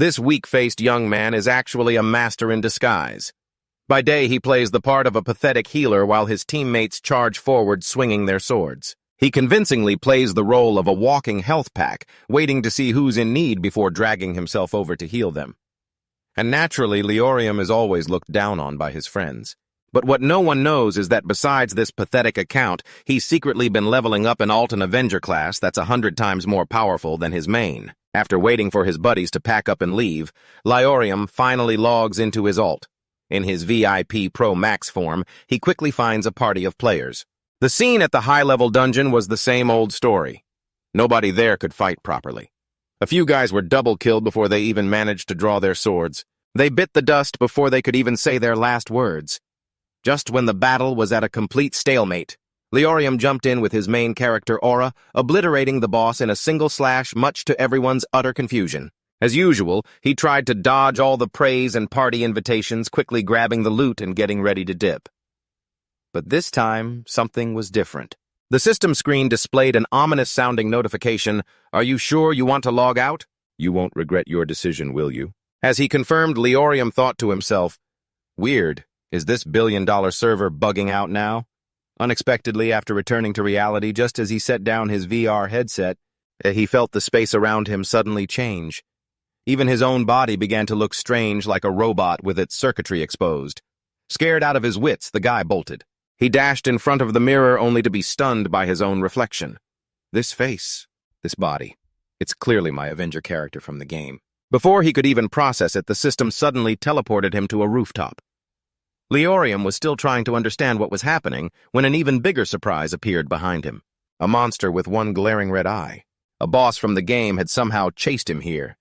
This weak-faced young man is actually a master in disguise. By day, he plays the part of a pathetic healer while his teammates charge forward swinging their swords. He convincingly plays the role of a walking health pack, waiting to see who's in need before dragging himself over to heal them. And naturally, Leorium is always looked down on by his friends. But what no one knows is that besides this pathetic account, he's secretly been leveling up an alt and Avenger class that's 100 times more powerful than his main. After waiting for his buddies to pack up and leave, Leorium finally logs into his alt. In his VIP Pro Max form, he quickly finds a party of players. The scene at the high-level dungeon was the same old story. Nobody there could fight properly. A few guys were double-killed before they even managed to draw their swords. They bit the dust before they could even say their last words. Just when the battle was at a complete stalemate, Leorium jumped in with his main character Aura, obliterating the boss in a single slash, much to everyone's utter confusion. As usual, he tried to dodge all the praise and party invitations, quickly grabbing the loot and getting ready to dip. But this time, something was different. The system screen displayed an ominous-sounding notification, "Are you sure you want to log out? You won't regret your decision, will you?" As he confirmed, Leorium thought to himself, "Weird, is this billion-dollar server bugging out now?" Unexpectedly, after returning to reality, just as he set down his VR headset, he felt the space around him suddenly change. Even his own body began to look strange, like a robot with its circuitry exposed. Scared out of his wits, the guy bolted. He dashed in front of the mirror only to be stunned by his own reflection. This face, this body, it's clearly my Avenger character from the game. Before he could even process it, the system suddenly teleported him to a rooftop. Leorium was still trying to understand what was happening when an even bigger surprise appeared behind him. A monster with one glaring red eye. A boss from the game had somehow chased him here.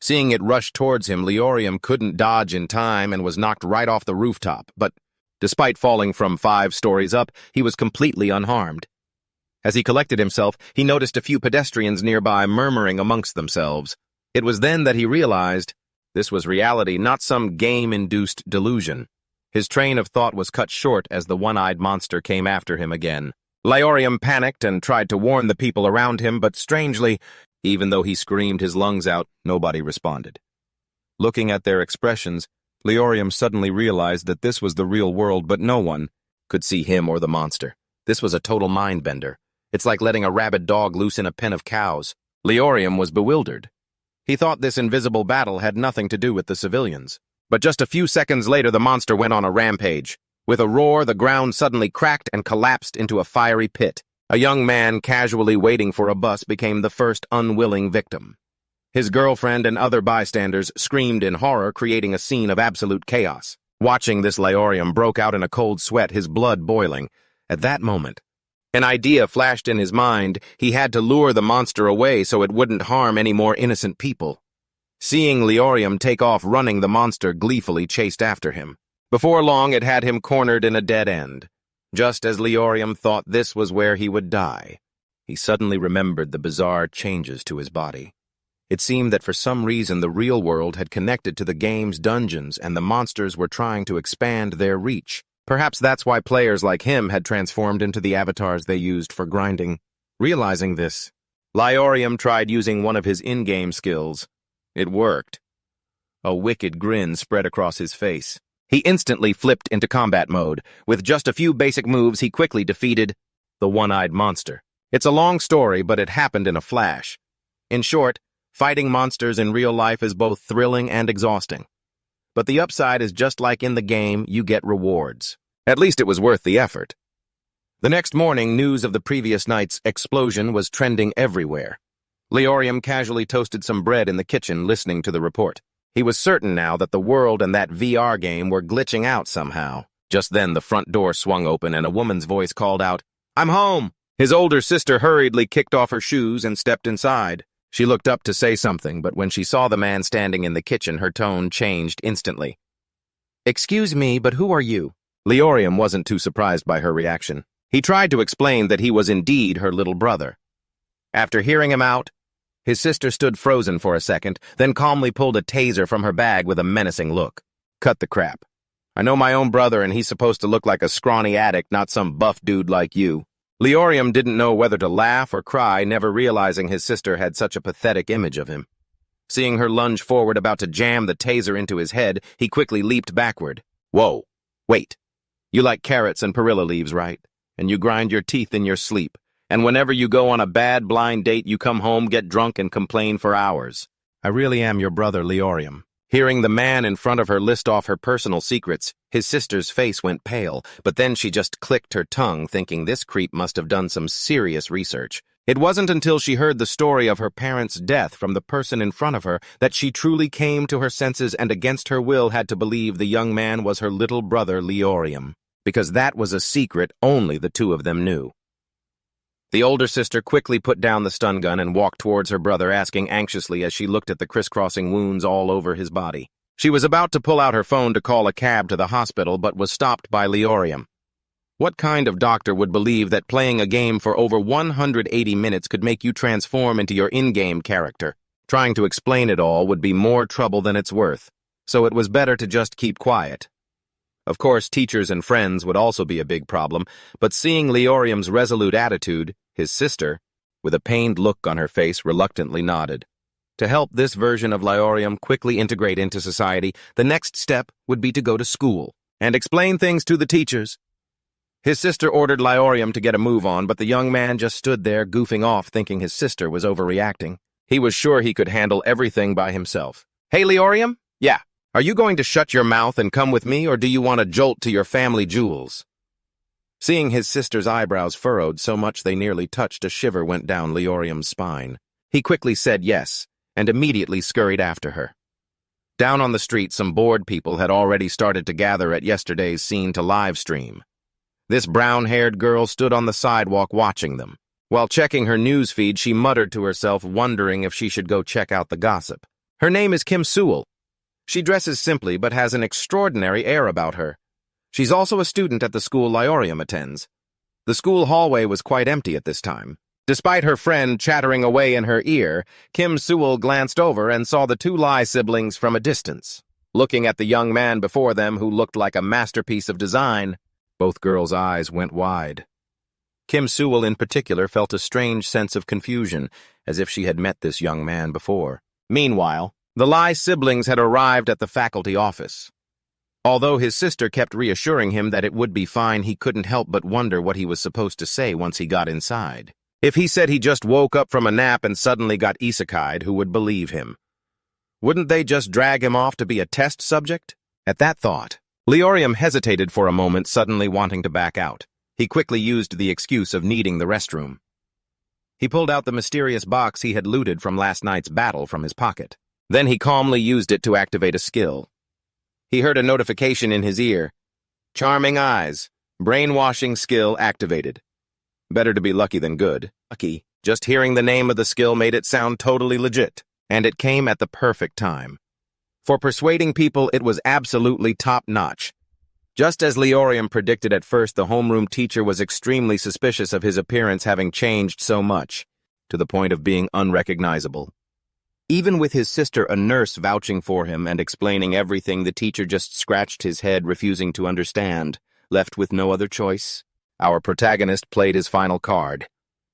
Seeing it rush towards him, Leorium couldn't dodge in time and was knocked right off the rooftop, but despite falling from 5 stories up, he was completely unharmed. As he collected himself, he noticed a few pedestrians nearby murmuring amongst themselves. It was then that he realized this was reality, not some game-induced delusion. His train of thought was cut short as the one-eyed monster came after him again. Leorium panicked and tried to warn the people around him, but strangely, even though he screamed his lungs out, nobody responded. Looking at their expressions, Leorium suddenly realized that this was the real world, but no one could see him or the monster. This was a total mind-bender. It's like letting a rabid dog loose in a pen of cows. Leorium was bewildered. He thought this invisible battle had nothing to do with the civilians. But just a few seconds later, the monster went on a rampage. With a roar, the ground suddenly cracked and collapsed into a fiery pit. A young man casually waiting for a bus became the first unwilling victim. His girlfriend and other bystanders screamed in horror, creating a scene of absolute chaos. Watching this, Leorium broke out in a cold sweat, his blood boiling. At that moment, an idea flashed in his mind. He had to lure the monster away so it wouldn't harm any more innocent people. Seeing Leorium take off running, the monster gleefully chased after him. Before long, it had him cornered in a dead end. Just as Leorium thought this was where he would die, he suddenly remembered the bizarre changes to his body. It seemed that for some reason the real world had connected to the game's dungeons and the monsters were trying to expand their reach. Perhaps that's why players like him had transformed into the avatars they used for grinding. Realizing this, Leorium tried using one of his in-game skills. It worked. A wicked grin spread across his face. He instantly flipped into combat mode. With just a few basic moves, he quickly defeated the one-eyed monster. It's a long story, but it happened in a flash. In short, fighting monsters in real life is both thrilling and exhausting. But the upside is just like in the game, you get rewards. At least it was worth the effort. The next morning, news of the previous night's explosion was trending everywhere. Leorium casually toasted some bread in the kitchen, listening to the report. He was certain now that the world and that VR game were glitching out somehow. Just then, the front door swung open and a woman's voice called out, "I'm home!" His older sister hurriedly kicked off her shoes and stepped inside. She looked up to say something, but when she saw the man standing in the kitchen, her tone changed instantly. "Excuse me, but who are you?" Leorium wasn't too surprised by her reaction. He tried to explain that he was indeed her little brother. After hearing him out, his sister stood frozen for a second, then calmly pulled a taser from her bag with a menacing look. "Cut the crap. I know my own brother and he's supposed to look like a scrawny addict, not some buff dude like you." Leorium didn't know whether to laugh or cry, never realizing his sister had such a pathetic image of him. Seeing her lunge forward about to jam the taser into his head, he quickly leaped backward. Whoa, wait. You like carrots and perilla leaves, right? And you grind your teeth in your sleep. And whenever you go on a bad blind date, you come home, get drunk, and complain for hours. I really am your brother, Leorium. Hearing the man in front of her list off her personal secrets, his sister's face went pale, but then she just clicked her tongue, thinking this creep must have done some serious research. It wasn't until she heard the story of her parents' death from the person in front of her that she truly came to her senses and against her will had to believe the young man was her little brother Leorium, because that was a secret only the two of them knew. The older sister quickly put down the stun gun and walked towards her brother, asking anxiously as she looked at the crisscrossing wounds all over his body. She was about to pull out her phone to call a cab to the hospital, but was stopped by Leorium. What kind of doctor would believe that playing a game for over 180 minutes could make you transform into your in-game character? Trying to explain it all would be more trouble than it's worth, so it was better to just keep quiet. Of course, teachers and friends would also be a big problem, but seeing Leorium's resolute attitude, his sister, with a pained look on her face, reluctantly nodded. To help this version of Leorium quickly integrate into society, the next step would be to go to school and explain things to the teachers. His sister ordered Leorium to get a move on, but the young man just stood there goofing off, thinking his sister was overreacting. He was sure he could handle everything by himself. Hey, Leorium? Yeah. Are you going to shut your mouth and come with me, or do you want a jolt to your family jewels? Seeing his sister's eyebrows furrowed so much they nearly touched, a shiver went down Leorium's spine. He quickly said yes, and immediately scurried after her. Down on the street, some bored people had already started to gather at yesterday's scene to live stream. This brown-haired girl stood on the sidewalk watching them. While checking her news feed, she muttered to herself, wondering if she should go check out the gossip. Her name is Kim Sewell. She dresses simply but has an extraordinary air about her. She's also a student at the school Leorium attends. The school hallway was quite empty at this time. Despite her friend chattering away in her ear, Kim Sewell glanced over and saw the two Lai siblings from a distance. Looking at the young man before them, who looked like a masterpiece of design, both girls' eyes went wide. Kim Sewell in particular felt a strange sense of confusion, as if she had met this young man before. Meanwhile, the Lai siblings had arrived at the faculty office. Although his sister kept reassuring him that it would be fine, he couldn't help but wonder what he was supposed to say once he got inside. If he said he just woke up from a nap and suddenly got isekai'd, who would believe him? Wouldn't they just drag him off to be a test subject? At that thought, Leorium hesitated for a moment, suddenly wanting to back out. He quickly used the excuse of needing the restroom. He pulled out the mysterious box he had looted from last night's battle from his pocket. Then he calmly used it to activate a skill. He heard a notification in his ear. Charming eyes. Brainwashing skill activated. Better to be lucky than good. Lucky. Just hearing the name of the skill made it sound totally legit, and it came at the perfect time. For persuading people, it was absolutely top-notch. Just as Leorium predicted at first, the homeroom teacher was extremely suspicious of his appearance having changed so much, to the point of being unrecognizable. Even with his sister, a nurse, vouching for him and explaining everything, the teacher just scratched his head, refusing to understand. Left with no other choice, our protagonist played his final card.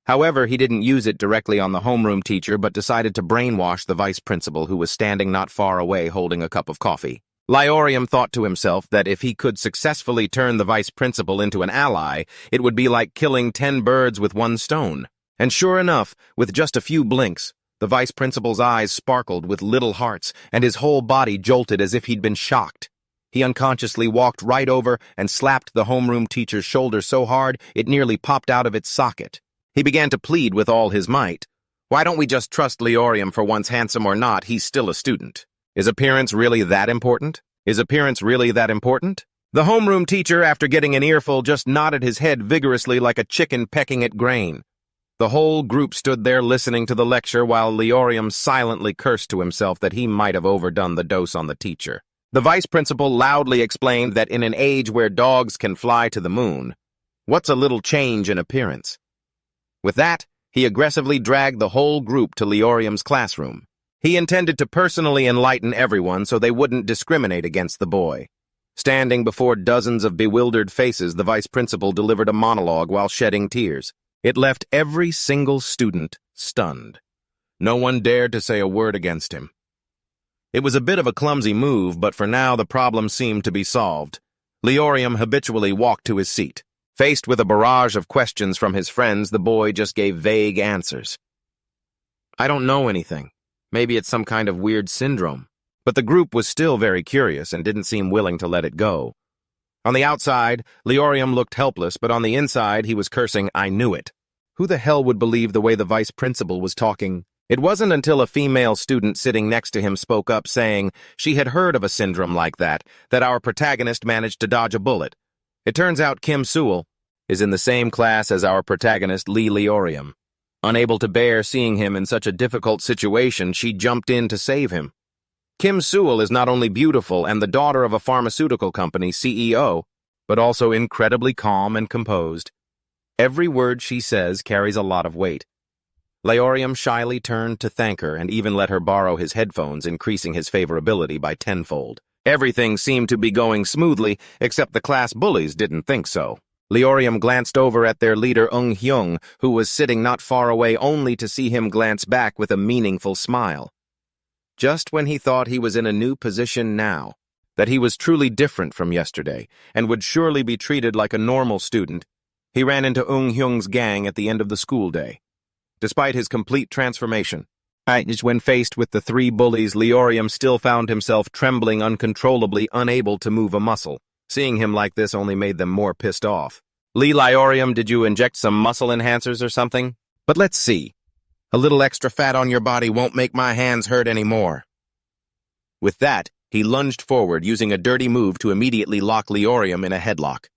However, he didn't use it directly on the homeroom teacher, but decided to brainwash the vice principal, who was standing not far away holding a cup of coffee. Leorium thought to himself that if he could successfully turn the vice principal into an ally, it would be like killing 10 birds with one stone. And sure enough, with just a few blinks, the vice principal's eyes sparkled with little hearts, and his whole body jolted as if he'd been shocked. He unconsciously walked right over and slapped the homeroom teacher's shoulder so hard it nearly popped out of its socket. He began to plead with all his might. Why don't we just trust Leorium? For once, handsome or not, he's still a student. Is appearance really that important? Is appearance really that important? The homeroom teacher, after getting an earful, just nodded his head vigorously like a chicken pecking at grain. The whole group stood there listening to the lecture while Leorium silently cursed to himself that he might have overdone the dose on the teacher. The vice principal loudly explained that in an age where dogs can fly to the moon, what's a little change in appearance? With that, he aggressively dragged the whole group to Leorium's classroom. He intended to personally enlighten everyone so they wouldn't discriminate against the boy. Standing before dozens of bewildered faces, the vice principal delivered a monologue while shedding tears. It left every single student stunned. No one dared to say a word against him. It was a bit of a clumsy move, but for now the problem seemed to be solved. Leorium habitually walked to his seat. Faced with a barrage of questions from his friends, the boy just gave vague answers. I don't know anything. Maybe it's some kind of weird syndrome. But the group was still very curious and didn't seem willing to let it go. On the outside, Leorium looked helpless, but on the inside, he was cursing, "I knew it." Who the hell would believe the way the vice principal was talking? It wasn't until a female student sitting next to him spoke up saying she had heard of a syndrome like that our protagonist managed to dodge a bullet. It turns out Kim Sewell is in the same class as our protagonist Lee Leorium. Unable to bear seeing him in such a difficult situation, she jumped in to save him. Kim Sewell is not only beautiful and the daughter of a pharmaceutical company CEO, but also incredibly calm and composed. Every word she says carries a lot of weight. Leorium shyly turned to thank her and even let her borrow his headphones, increasing his favorability by tenfold. Everything seemed to be going smoothly, except the class bullies didn't think so. Leorium glanced over at their leader Unyong, who was sitting not far away, only to see him glance back with a meaningful smile. Just when he thought he was in a new position now, that he was truly different from yesterday, and would surely be treated like a normal student, he ran into Unyong's gang at the end of the school day. Despite his complete transformation, when faced with the three bullies, Leorium still found himself trembling uncontrollably, unable to move a muscle. Seeing him like this only made them more pissed off. "Lee Leorium, did you inject some muscle enhancers or something? But let's see. A little extra fat on your body won't make my hands hurt anymore." With that, he lunged forward, using a dirty move to immediately lock Leorium in a headlock.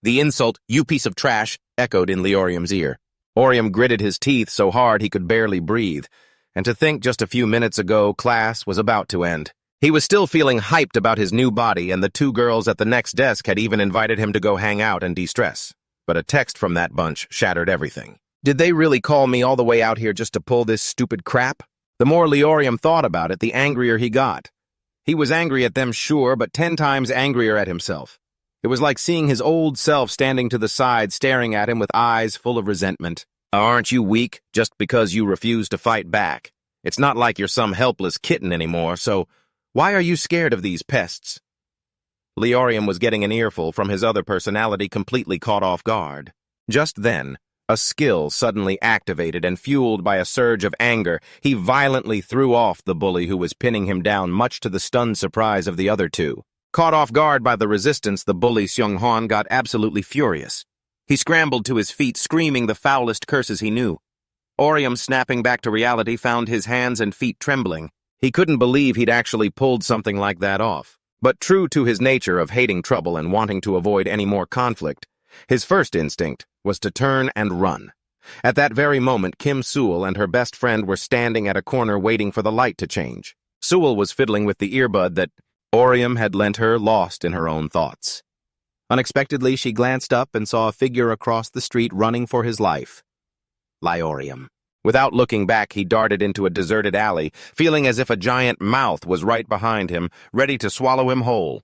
The insult, "You piece of trash," echoed in Leorium's ear. Orium gritted his teeth so hard he could barely breathe, and to think just a few minutes ago class was about to end. He was still feeling hyped about his new body, and the two girls at the next desk had even invited him to go hang out and de-stress. But a text from that bunch shattered everything. Did they really call me all the way out here just to pull this stupid crap? The more Leorium thought about it, the angrier he got. He was angry at them, sure, but 10 times angrier at himself. It was like seeing his old self standing to the side, staring at him with eyes full of resentment. "Aren't you weak just because you refuse to fight back? It's not like you're some helpless kitten anymore, so why are you scared of these pests?" Leorium was getting an earful from his other personality, completely caught off guard. Just then, a skill suddenly activated, and fueled by a surge of anger, he violently threw off the bully who was pinning him down, much to the stunned surprise of the other two. Caught off guard by the resistance, the bully Seung-hwan got absolutely furious. He scrambled to his feet, screaming the foulest curses he knew. Orium, snapping back to reality, found his hands and feet trembling. He couldn't believe he'd actually pulled something like that off. But true to his nature of hating trouble and wanting to avoid any more conflict, his first instinct was to turn and run. At that very moment, Kim Sewell and her best friend were standing at a corner waiting for the light to change. Sewell was fiddling with the earbud that Orium had lent her, lost in her own thoughts. Unexpectedly, she glanced up and saw a figure across the street running for his life. Leorium. Without looking back, he darted into a deserted alley, feeling as if a giant mouth was right behind him, ready to swallow him whole.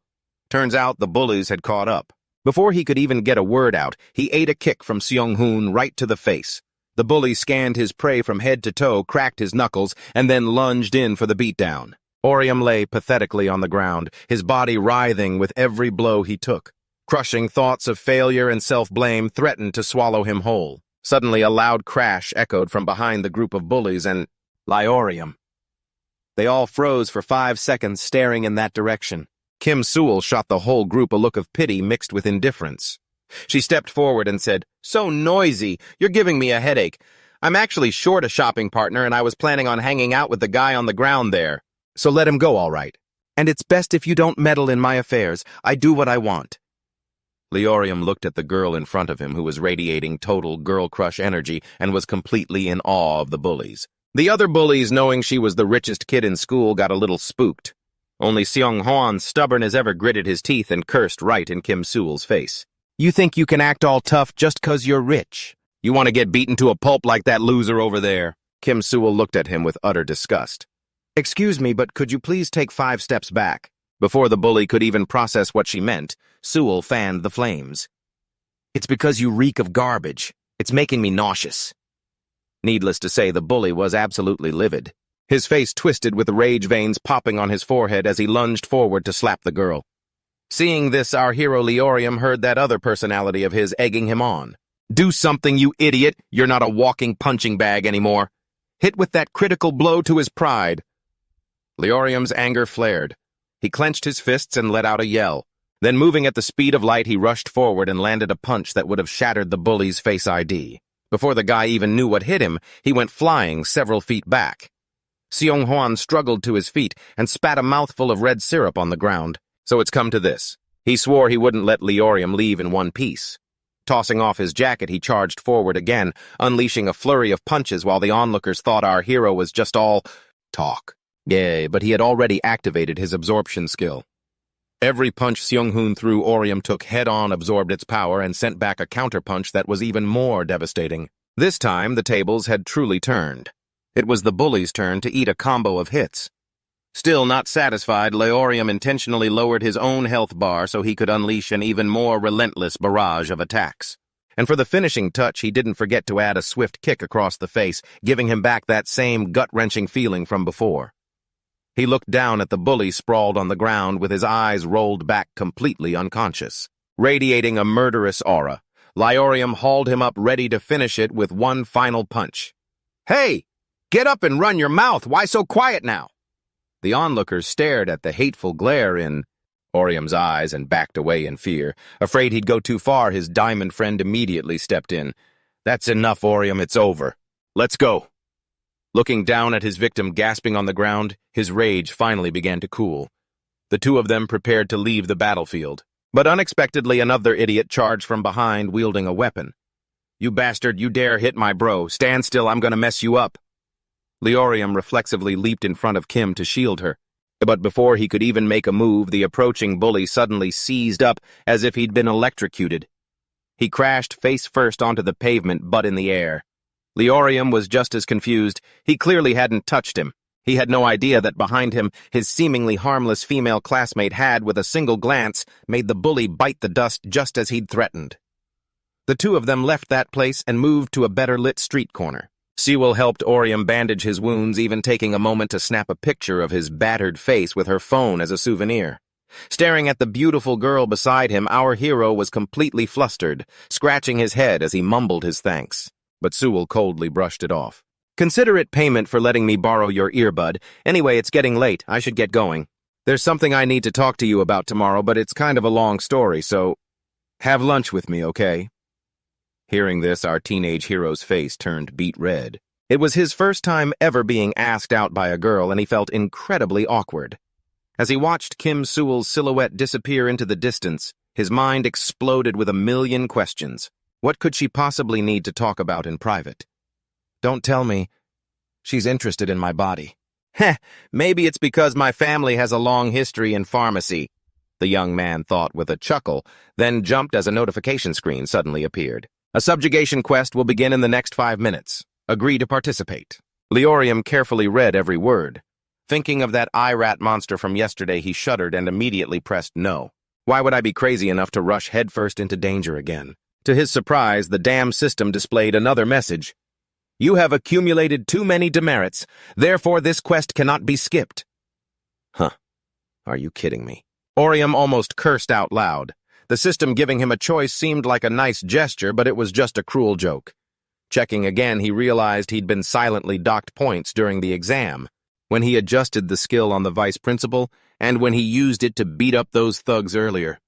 Turns out the bullies had caught up. Before he could even get a word out, he ate a kick from Seung-hoon right to the face. The bully scanned his prey from head to toe, cracked his knuckles, and then lunged in for the beatdown. Orium lay pathetically on the ground, his body writhing with every blow he took. Crushing thoughts of failure and self-blame threatened to swallow him whole. Suddenly, a loud crash echoed from behind the group of bullies, and Leorium. They all froze for 5 seconds, staring in that direction. Kim Sewell shot the whole group a look of pity mixed with indifference. She stepped forward and said, "So noisy, you're giving me a headache. I'm actually short a shopping partner, and I was planning on hanging out with the guy on the ground there. So let him go, all right. And it's best if you don't meddle in my affairs. I do what I want." Leorium looked at the girl in front of him, who was radiating total girl crush energy and was completely in awe of the bullies. The other bullies, knowing she was the richest kid in school, got a little spooked. Only Seung-hwan, stubborn as ever, gritted his teeth and cursed right in Kim Sewell's face. "You think you can act all tough just 'cause you're rich? You want to get beaten to a pulp like that loser over there?" Kim Sewell looked at him with utter disgust. "Excuse me, but could you please take 5 steps back?" Before the bully could even process what she meant, Sewell fanned the flames. "It's because you reek of garbage. It's making me nauseous." Needless to say, the bully was absolutely livid. His face twisted with the rage veins popping on his forehead as he lunged forward to slap the girl. Seeing this, our hero Leorium heard that other personality of his egging him on. "Do something, you idiot! You're not a walking punching bag anymore!" Hit with that critical blow to his pride. Leorium's anger flared. He clenched his fists and let out a yell. Then, moving at the speed of light, he rushed forward and landed a punch that would have shattered the bully's face ID. Before the guy even knew what hit him, he went flying several feet back. Seong-hwan struggled to his feet and spat a mouthful of red syrup on the ground. So it's come to this. He swore he wouldn't let Leorium leave in one piece. Tossing off his jacket, he charged forward again, unleashing a flurry of punches while the onlookers thought our hero was just all talk. Yay, but he had already activated his absorption skill. Every punch Seong-hoon threw, Orium took head-on, absorbed its power, and sent back a counterpunch that was even more devastating. This time, the tables had truly turned. It was the bully's turn to eat a combo of hits. Still not satisfied, Leorium intentionally lowered his own health bar so he could unleash an even more relentless barrage of attacks. And for the finishing touch, he didn't forget to add a swift kick across the face, giving him back that same gut-wrenching feeling from before. He looked down at the bully sprawled on the ground with his eyes rolled back completely unconscious. Radiating a murderous aura, Leorium hauled him up ready to finish it with one final punch. "Hey! Get up and run your mouth! Why so quiet now?" The onlookers stared at the hateful glare in Orium's eyes and backed away in fear. Afraid he'd go too far, his diamond friend immediately stepped in. "That's enough, Orium, it's over. Let's go." Looking down at his victim gasping on the ground, his rage finally began to cool. The two of them prepared to leave the battlefield. But unexpectedly, another idiot charged from behind, wielding a weapon. "You bastard, you dare hit my bro. Stand still, I'm gonna mess you up." Leorium reflexively leaped in front of Kim to shield her. But before he could even make a move, the approaching bully suddenly seized up as if he'd been electrocuted. He crashed face first onto the pavement, butt in the air. Leorium was just as confused. He clearly hadn't touched him. He had no idea that behind him, his seemingly harmless female classmate had, with a single glance, made the bully bite the dust just as he'd threatened. The two of them left that place and moved to a better-lit street corner. Sewell helped Orium bandage his wounds, even taking a moment to snap a picture of his battered face with her phone as a souvenir. Staring at the beautiful girl beside him, our hero was completely flustered, scratching his head as he mumbled his thanks. But Sewell coldly brushed it off. "Consider it payment for letting me borrow your earbud. Anyway, it's getting late. I should get going. There's something I need to talk to you about tomorrow, but it's kind of a long story, so have lunch with me, okay?" Hearing this, our teenage hero's face turned beet red. It was his first time ever being asked out by a girl, and he felt incredibly awkward. As he watched Kim Sewell's silhouette disappear into the distance, his mind exploded with a million questions. What could she possibly need to talk about in private? Don't tell me she's interested in my body. Heh, maybe it's because my family has a long history in pharmacy, the young man thought with a chuckle, then jumped as a notification screen suddenly appeared. A subjugation quest will begin in the next 5 minutes. Agree to participate. Leorium carefully read every word. Thinking of that eye-rat monster from yesterday, he shuddered and immediately pressed no. Why would I be crazy enough to rush headfirst into danger again? To his surprise, the damn system displayed another message. "You have accumulated too many demerits, therefore this quest cannot be skipped." Huh. Are you kidding me? Orium almost cursed out loud. The system giving him a choice seemed like a nice gesture, but it was just a cruel joke. Checking again, he realized he'd been silently docked points during the exam, when he adjusted the skill on the vice principal, and when he used it to beat up those thugs earlier.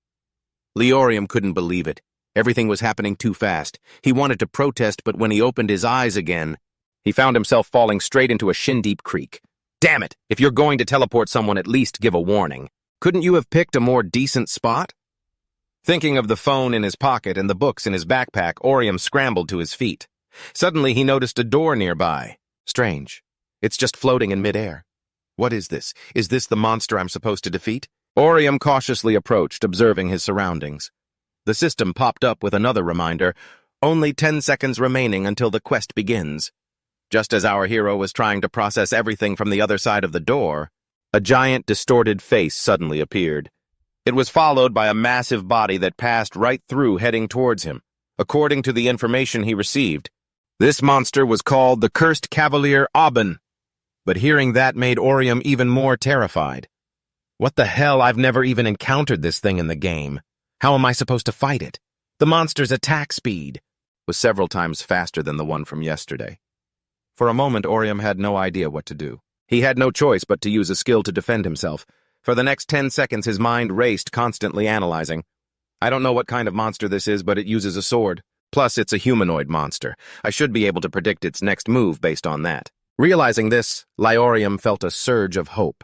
Leorium couldn't believe it. Everything was happening too fast. He wanted to protest, but when he opened his eyes again, he found himself falling straight into a shin-deep creek. Damn it! If you're going to teleport someone, at least give a warning. Couldn't you have picked a more decent spot? Thinking of the phone in his pocket and the books in his backpack, Orium scrambled to his feet. Suddenly, he noticed a door nearby. Strange. It's just floating in midair. What is this? Is this the monster I'm supposed to defeat? Orium cautiously approached, observing his surroundings. The system popped up with another reminder, only 10 seconds remaining until the quest begins. Just as our hero was trying to process everything from the other side of the door, a giant, distorted face suddenly appeared. It was followed by a massive body that passed right through, heading towards him. According to the information he received, this monster was called the Cursed Cavalier Aben. But hearing that made Orium even more terrified. What the hell, I've never even encountered this thing in the game. How am I supposed to fight it? The monster's attack speed was several times faster than the one from yesterday. For a moment, Orium had no idea what to do. He had no choice but to use a skill to defend himself. For the next 10 seconds, his mind raced, constantly analyzing. I don't know what kind of monster this is, but it uses a sword. Plus, it's a humanoid monster. I should be able to predict its next move based on that. Realizing this, Lyorium felt a surge of hope.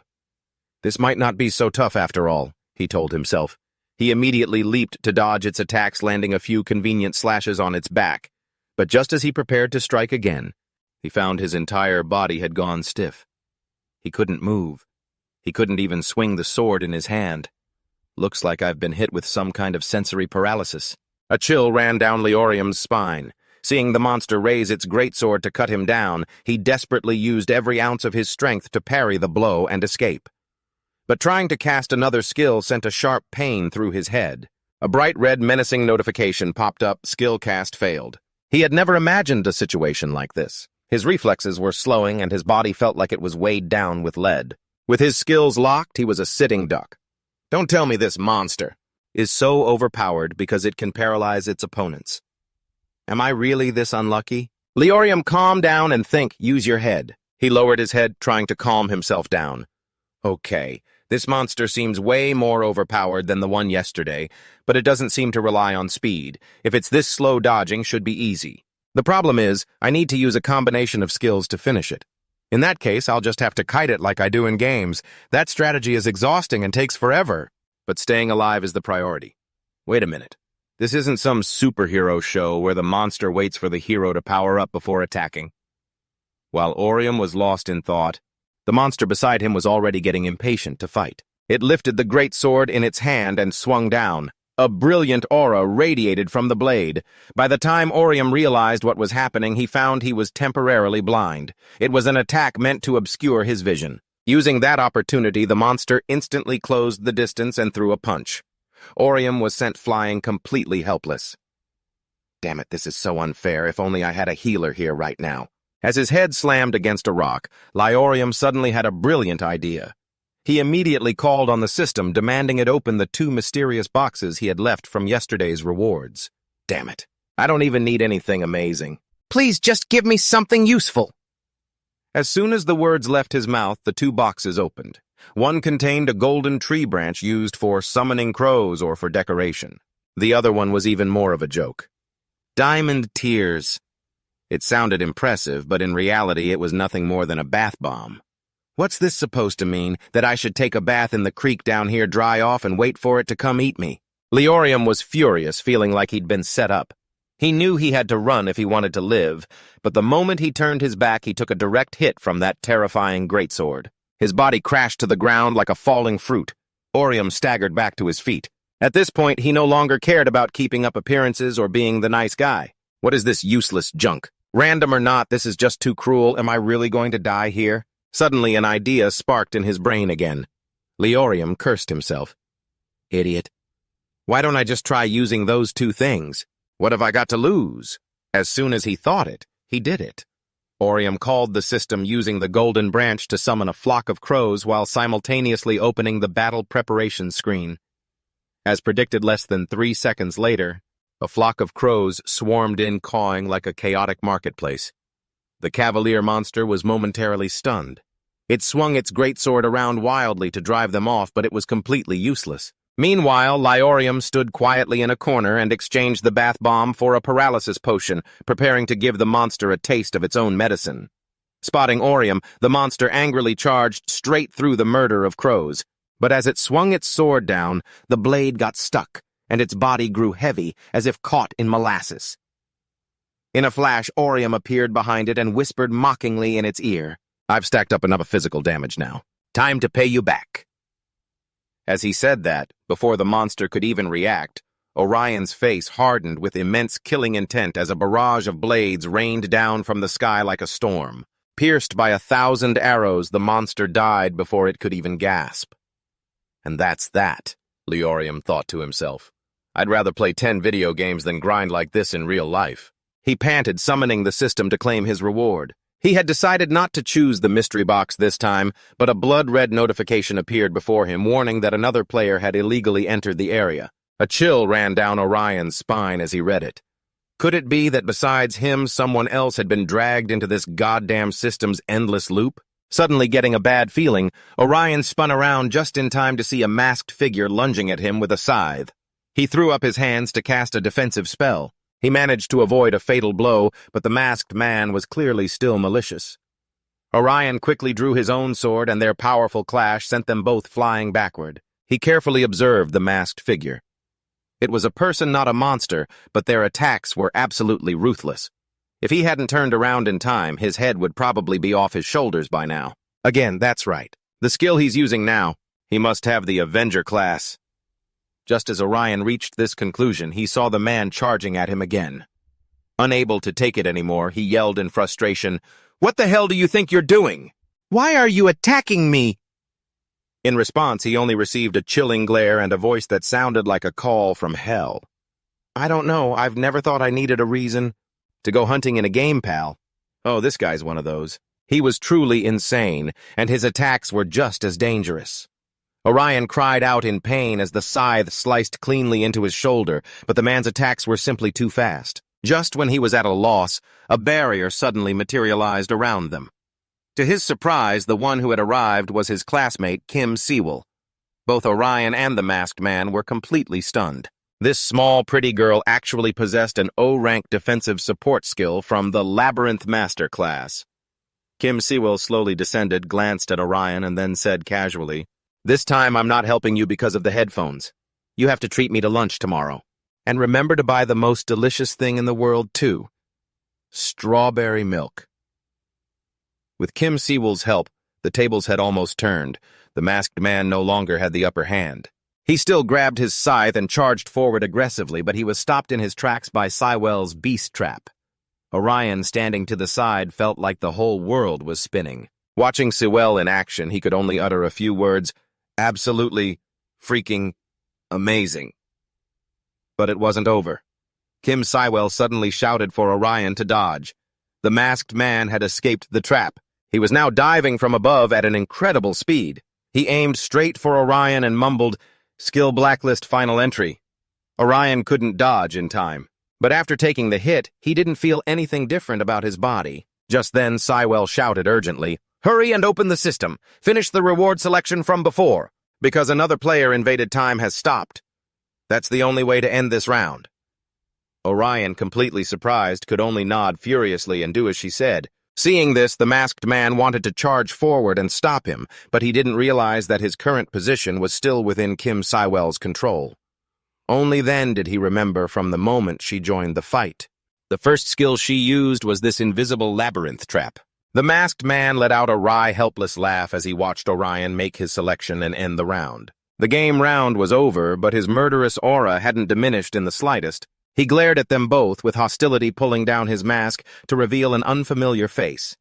This might not be so tough after all, he told himself. He immediately leaped to dodge its attacks, landing a few convenient slashes on its back. But just as he prepared to strike again, he found his entire body had gone stiff. He couldn't move. He couldn't even swing the sword in his hand. Looks like I've been hit with some kind of sensory paralysis. A chill ran down Lyorium's spine. Seeing the monster raise its greatsword to cut him down, he desperately used every ounce of his strength to parry the blow and escape. But trying to cast another skill sent a sharp pain through his head. A bright red menacing notification popped up, skill cast failed. He had never imagined a situation like this. His reflexes were slowing and his body felt like it was weighed down with lead. With his skills locked, he was a sitting duck. Don't tell me this monster is so overpowered because it can paralyze its opponents. Am I really this unlucky? Lyorium, calm down and think, use your head. He lowered his head, trying to calm himself down. Okay, this monster seems way more overpowered than the one yesterday, but it doesn't seem to rely on speed. If it's this slow, dodging should be easy. The problem is, I need to use a combination of skills to finish it. In that case, I'll just have to kite it like I do in games. That strategy is exhausting and takes forever. But staying alive is the priority. Wait a minute. This isn't some superhero show where the monster waits for the hero to power up before attacking. While Orium was lost in thought, the monster beside him was already getting impatient to fight. It lifted the greatsword in its hand and swung down. A brilliant aura radiated from the blade. By the time Orium realized what was happening, he found he was temporarily blind. It was an attack meant to obscure his vision. Using that opportunity, the monster instantly closed the distance and threw a punch. Orium was sent flying completely helpless. Damn it, this is so unfair. If only I had a healer here right now. As his head slammed against a rock, Lyorium suddenly had a brilliant idea. He immediately called on the system, demanding it open the 2 mysterious boxes he had left from yesterday's rewards. Damn it. I don't even need anything amazing. Please just give me something useful. As soon as the words left his mouth, the 2 boxes opened. One contained a golden tree branch used for summoning crows or for decoration. The other one was even more of a joke. Diamond tears. It sounded impressive, but in reality it was nothing more than a bath bomb. What's this supposed to mean? That I should take a bath in the creek down here, dry off, and wait for it to come eat me? Lyorium was furious, feeling like he'd been set up. He knew he had to run if he wanted to live, but the moment he turned his back, he took a direct hit from that terrifying greatsword. His body crashed to the ground like a falling fruit. Orium staggered back to his feet. At this point, he no longer cared about keeping up appearances or being the nice guy. What is this useless junk? Random or not, this is just too cruel. Am I really going to die here? Suddenly, an idea sparked in his brain again. Lyorium cursed himself. Idiot. Why don't I just try using those 2 things? What have I got to lose? As soon as he thought it, he did it. Orium called the system using the golden branch to summon a flock of crows while simultaneously opening the battle preparation screen. As predicted less than 3 seconds later, a flock of crows swarmed in, cawing like a chaotic marketplace. The Cavalier monster was momentarily stunned. It swung its greatsword around wildly to drive them off, but it was completely useless. Meanwhile, Lyorium stood quietly in a corner and exchanged the bath bomb for a paralysis potion, preparing to give the monster a taste of its own medicine. Spotting Orium, the monster angrily charged straight through the murder of crows. But as it swung its sword down, the blade got stuck, and its body grew heavy, as if caught in molasses. In a flash, Orium appeared behind it and whispered mockingly in its ear, I've stacked up enough physical damage now. Time to pay you back. As he said that, before the monster could even react, Orion's face hardened with immense killing intent as a barrage of blades rained down from the sky like a storm. Pierced by 1,000 arrows, the monster died before it could even gasp. And that's that, Lyorium thought to himself. I'd rather play 10 video games than grind like this in real life. He panted, summoning the system to claim his reward. He had decided not to choose the mystery box this time, but a blood-red notification appeared before him, warning that another player had illegally entered the area. A chill ran down Orion's spine as he read it. Could it be that besides him, someone else had been dragged into this goddamn system's endless loop? Suddenly getting a bad feeling, Orion spun around just in time to see a masked figure lunging at him with a scythe. He threw up his hands to cast a defensive spell. He managed to avoid a fatal blow, but the masked man was clearly still malicious. Orion quickly drew his own sword, and their powerful clash sent them both flying backward. He carefully observed the masked figure. It was a person, not a monster, but their attacks were absolutely ruthless. If he hadn't turned around in time, his head would probably be off his shoulders by now. Again, that's right. The skill he's using now, he must have the Avenger class. Just as Orion reached this conclusion, he saw the man charging at him again. Unable to take it anymore, he yelled in frustration, "What the hell do you think you're doing? Why are you attacking me?" In response, he only received a chilling glare and a voice that sounded like a call from hell. "I don't know, I've never thought I needed a reason to go hunting in a game, pal." Oh, this guy's one of those. He was truly insane, and his attacks were just as dangerous. Orion cried out in pain as the scythe sliced cleanly into his shoulder, but the man's attacks were simply too fast. Just when he was at a loss, a barrier suddenly materialized around them. To his surprise, the one who had arrived was his classmate, Kim Sewell. Both Orion and the masked man were completely stunned. This small, pretty girl actually possessed an O-rank defensive support skill from the Labyrinth Master class. Kim Sewell slowly descended, glanced at Orion, and then said casually, "This time I'm not helping you because of the headphones. You have to treat me to lunch tomorrow. And remember to buy the most delicious thing in the world, too. Strawberry milk." With Kim Sewell's help, the tables had almost turned. The masked man no longer had the upper hand. He still grabbed his scythe and charged forward aggressively, but he was stopped in his tracks by Sewell's beast trap. Orion, standing to the side, felt like the whole world was spinning. Watching Sewell in action, he could only utter a few words, "Absolutely freaking amazing." But it wasn't over. Kim Sewell suddenly shouted for Orion to dodge. The masked man had escaped the trap. He was now diving from above at an incredible speed. He aimed straight for Orion and mumbled, "Skill blacklist final entry." Orion couldn't dodge in time. But after taking the hit, he didn't feel anything different about his body. Just then, Sewell shouted urgently, "Hurry and open the system. Finish the reward selection from before, because another player invaded time has stopped. That's the only way to end this round." Orion, completely surprised, could only nod furiously and do as she said. Seeing this, the masked man wanted to charge forward and stop him, but he didn't realize that his current position was still within Kim Sewell's control. Only then did he remember from the moment she joined the fight. The first skill she used was this invisible labyrinth trap. The masked man let out a wry, helpless laugh as he watched Orion make his selection and end the round. The game round was over, but his murderous aura hadn't diminished in the slightest. He glared at them both, with hostility pulling down his mask to reveal an unfamiliar face.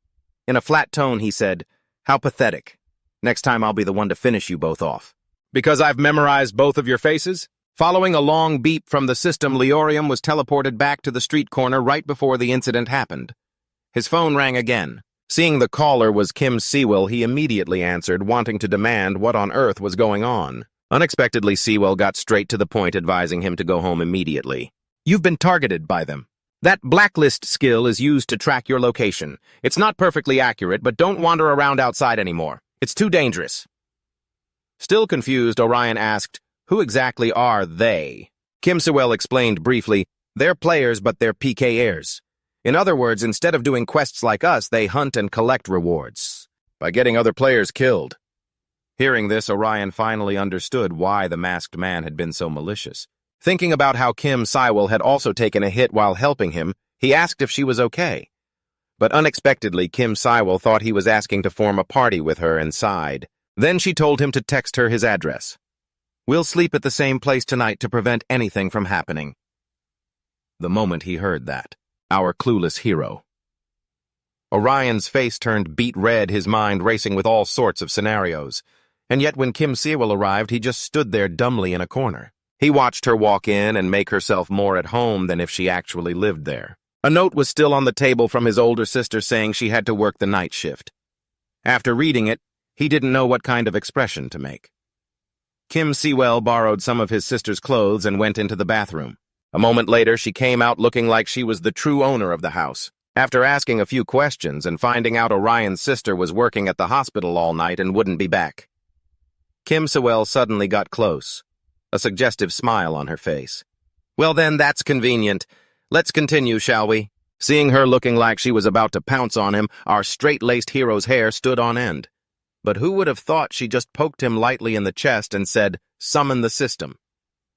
In a flat tone, he said, "How pathetic. Next time I'll be the one to finish you both off. Because I've memorized both of your faces?" Following a long beep from the system, Leorium was teleported back to the street corner right before the incident happened. His phone rang again. Seeing the caller was Kim Sewell, he immediately answered, wanting to demand what on earth was going on. Unexpectedly, Sewell got straight to the point, advising him to go home immediately. "You've been targeted by them. That blacklist skill is used to track your location. It's not perfectly accurate, but don't wander around outside anymore. It's too dangerous." Still confused, Orion asked, "Who exactly are they?" Kim Sewell explained briefly, "They're players, but they're PKers. In other words, instead of doing quests like us, they hunt and collect rewards by getting other players killed." Hearing this, Orion finally understood why the masked man had been so malicious. Thinking about how Kim Sewell had also taken a hit while helping him, he asked if she was okay. But unexpectedly, Kim Sewell thought he was asking to form a party with her and sighed. Then she told him to text her his address. "We'll sleep at the same place tonight to prevent anything from happening." The moment he heard that, our clueless hero. Orion's face turned beet red, his mind racing with all sorts of scenarios. And yet when Kim Sewell arrived, he just stood there dumbly in a corner. He watched her walk in and make herself more at home than if she actually lived there. A note was still on the table from his older sister saying she had to work the night shift. After reading it, he didn't know what kind of expression to make. Kim Sewell borrowed some of his sister's clothes and went into the bathroom. A moment later, she came out looking like she was the true owner of the house. After asking a few questions and finding out Orion's sister was working at the hospital all night and wouldn't be back. Kim Sewell suddenly got close, a suggestive smile on her face. Well then, that's convenient. Let's continue, shall we? Seeing her looking like she was about to pounce on him, our straight-laced hero's hair stood on end. But who would have thought she just poked him lightly in the chest and said, "Summon the system."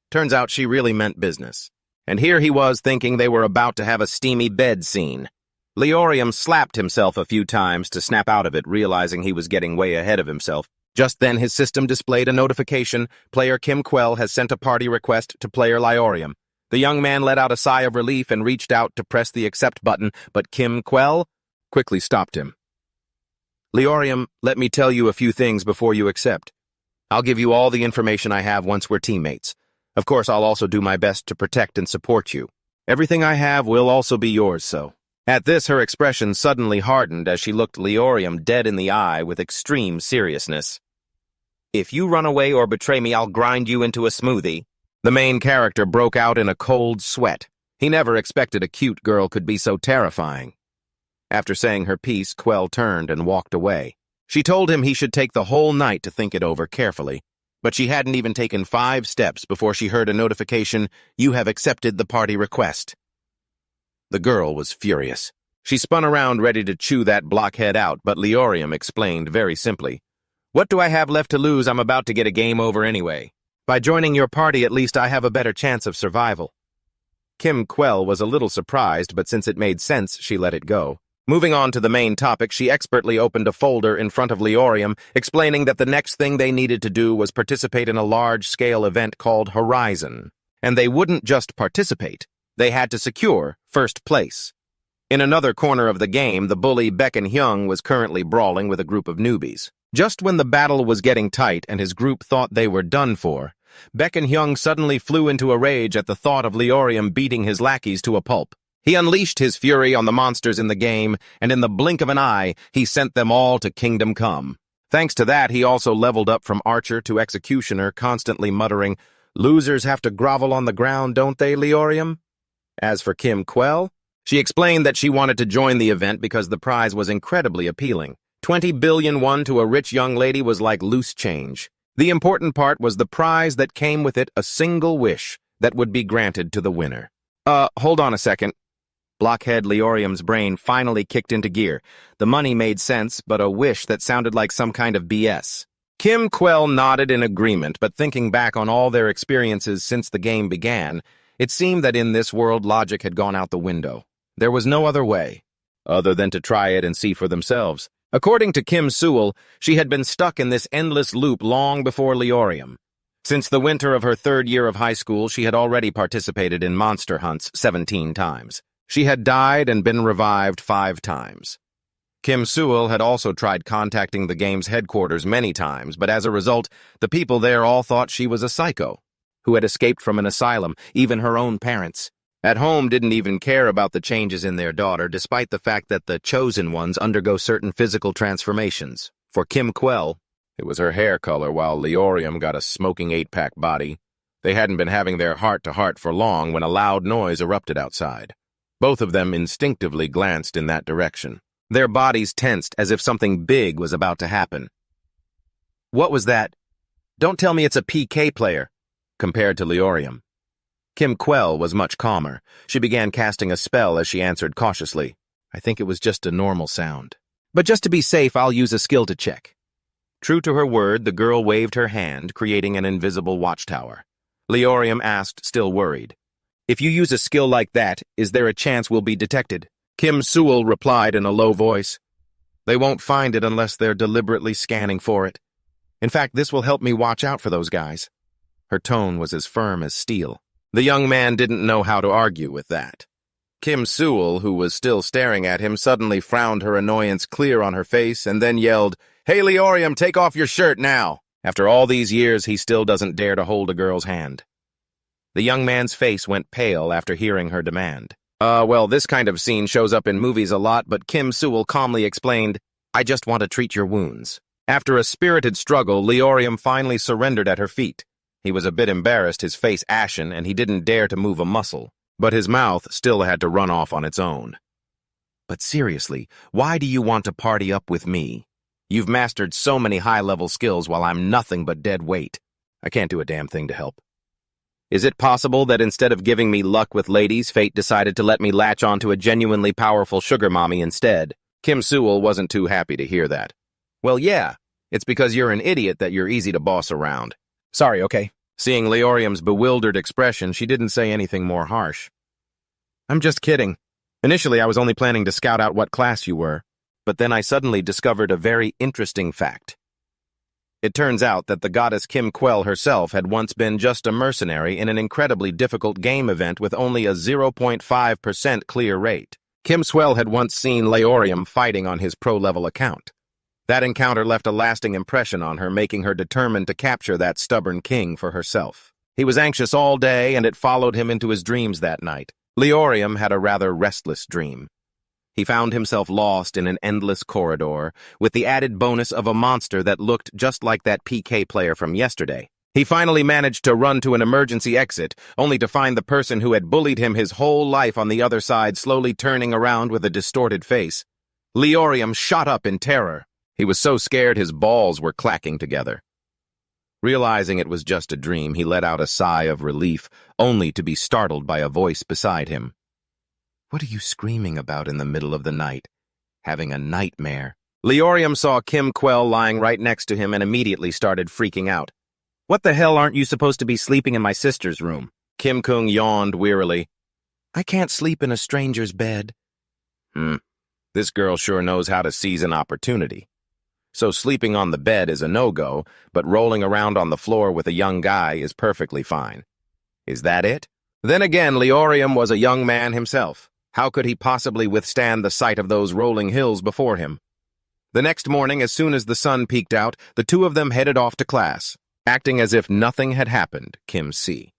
Turns out she really meant business. And here he was thinking they were about to have a steamy bed scene. Leorium slapped himself a few times to snap out of it, realizing he was getting way ahead of himself. Just then his system displayed a notification. Player Kim Quell has sent a party request to player Leorium. The young man let out a sigh of relief and reached out to press the accept button, but Kim Quell quickly stopped him. Leorium, let me tell you a few things before you accept. I'll give you all the information I have once we're teammates. Of course, I'll also do my best to protect and support you. Everything I have will also be yours, so. At this, her expression suddenly hardened as she looked Leorium dead in the eye with extreme seriousness. If you run away or betray me, I'll grind you into a smoothie. The main character broke out in a cold sweat. He never expected a cute girl could be so terrifying. After saying her piece, Quell turned and walked away. She told him he should take the whole night to think it over carefully, but she hadn't even taken 5 steps before she heard a notification, "You have accepted the party request." The girl was furious. She spun around ready to chew that blockhead out, but Leorium explained very simply, "What do I have left to lose? I'm about to get a game over anyway. By joining your party, at least I have a better chance of survival." Kim Quell was a little surprised, but since it made sense, she let it go. Moving on to the main topic, she expertly opened a folder in front of Leorium, explaining that the next thing they needed to do was participate in a large-scale event called Horizon. And they wouldn't just participate, they had to secure first place. In another corner of the game, the bully Unyong was currently brawling with a group of newbies. Just when the battle was getting tight and his group thought they were done for, Unyong suddenly flew into a rage at the thought of Leorium beating his lackeys to a pulp. He unleashed his fury on the monsters in the game, and in the blink of an eye, he sent them all to Kingdom Come. Thanks to that, he also leveled up from archer to executioner, constantly muttering, "Losers have to grovel on the ground, don't they, Leorium?" As for Kim Quell, she explained that she wanted to join the event because the prize was incredibly appealing. 20 billion won to a rich young lady was like loose change. The important part was the prize that came with it, a single wish that would be granted to the winner. Hold on a second. Blockhead Leorium's brain finally kicked into gear. The money made sense, but a wish that sounded like some kind of BS. Kim Quell nodded in agreement, but thinking back on all their experiences since the game began, it seemed that in this world logic had gone out the window. There was no other way, other than to try it and see for themselves. According to Kim Sewell, she had been stuck in this endless loop long before Leorium. Since the winter of her 3rd year of high school, she had already participated in monster hunts 17 times. She had died and been revived 5 times. Kim Sewell had also tried contacting the game's headquarters many times, but as a result, the people there all thought she was a psycho, who had escaped from an asylum, even her own parents. At home didn't even care about the changes in their daughter, despite the fact that the chosen ones undergo certain physical transformations. For Kim Quell, it was her hair color, while Leorium got a smoking 8-pack body. They hadn't been having their heart-to-heart for long when a loud noise erupted outside. Both of them instinctively glanced in that direction. Their bodies tensed as if something big was about to happen. "What was that? Don't tell me it's a PK player," compared to Leorium. Kim Quell was much calmer. She began casting a spell as she answered cautiously, "I think it was just a normal sound. But just to be safe, I'll use a skill to check." True to her word, the girl waved her hand, creating an invisible watchtower. Leorium asked, still worried, "If you use a skill like that, is there a chance we'll be detected?" Kim Sewell replied in a low voice, "They won't find it unless they're deliberately scanning for it. In fact, this will help me watch out for those guys." Her tone was as firm as steel. The young man didn't know how to argue with that. Kim Sewell, who was still staring at him, suddenly frowned her annoyance clear on her face and then yelled, "Hey, Leorium, take off your shirt now!" After all these years, he still doesn't dare to hold a girl's hand. The young man's face went pale after hearing her demand. Well, this kind of scene shows up in movies a lot, but Kim Sewell calmly explained, I just want to treat your wounds. After a spirited struggle, Leorium finally surrendered at her feet. He was a bit embarrassed, his face ashen, and he didn't dare to move a muscle. But his mouth still had to run off on its own. But seriously, why do you want to party up with me? You've mastered so many high-level skills while I'm nothing but dead weight. I can't do a damn thing to help. Is it possible that instead of giving me luck with ladies, fate decided to let me latch onto a genuinely powerful sugar mommy instead? Kim Sewell wasn't too happy to hear that. Well, yeah, it's because you're an idiot that you're easy to boss around. Sorry, okay? Seeing Leorium's bewildered expression, she didn't say anything more harsh. I'm just kidding. Initially, I was only planning to scout out what class you were, but then I suddenly discovered a very interesting fact. It turns out that the goddess Kim Quell herself had once been just a mercenary in an incredibly difficult game event with only a 0.5% clear rate. Kim Swell had once seen Leorium fighting on his pro-level account. That encounter left a lasting impression on her, making her determined to capture that stubborn king for herself. He was anxious all day, and it followed him into his dreams that night. Leorium had a rather restless dream. He found himself lost in an endless corridor, with the added bonus of a monster that looked just like that PK player from yesterday. He finally managed to run to an emergency exit, only to find the person who had bullied him his whole life on the other side slowly turning around with a distorted face. Leorium shot up in terror. He was so scared his balls were clacking together. Realizing it was just a dream, he let out a sigh of relief, only to be startled by a voice beside him. What are you screaming about in the middle of the night? Having a nightmare. Leorium saw Kim Quell lying right next to him and immediately started freaking out. What the hell aren't you supposed to be sleeping in my sister's room? Kim Kung yawned wearily. I can't sleep in a stranger's bed. This girl sure knows how to seize an opportunity. So sleeping on the bed is a no-go, but rolling around on the floor with a young guy is perfectly fine. Is that it? Then again, Leorium was a young man himself. How could he possibly withstand the sight of those rolling hills before him? The next morning, as soon as the sun peeked out, the two of them headed off to class, acting as if nothing had happened, Kim C.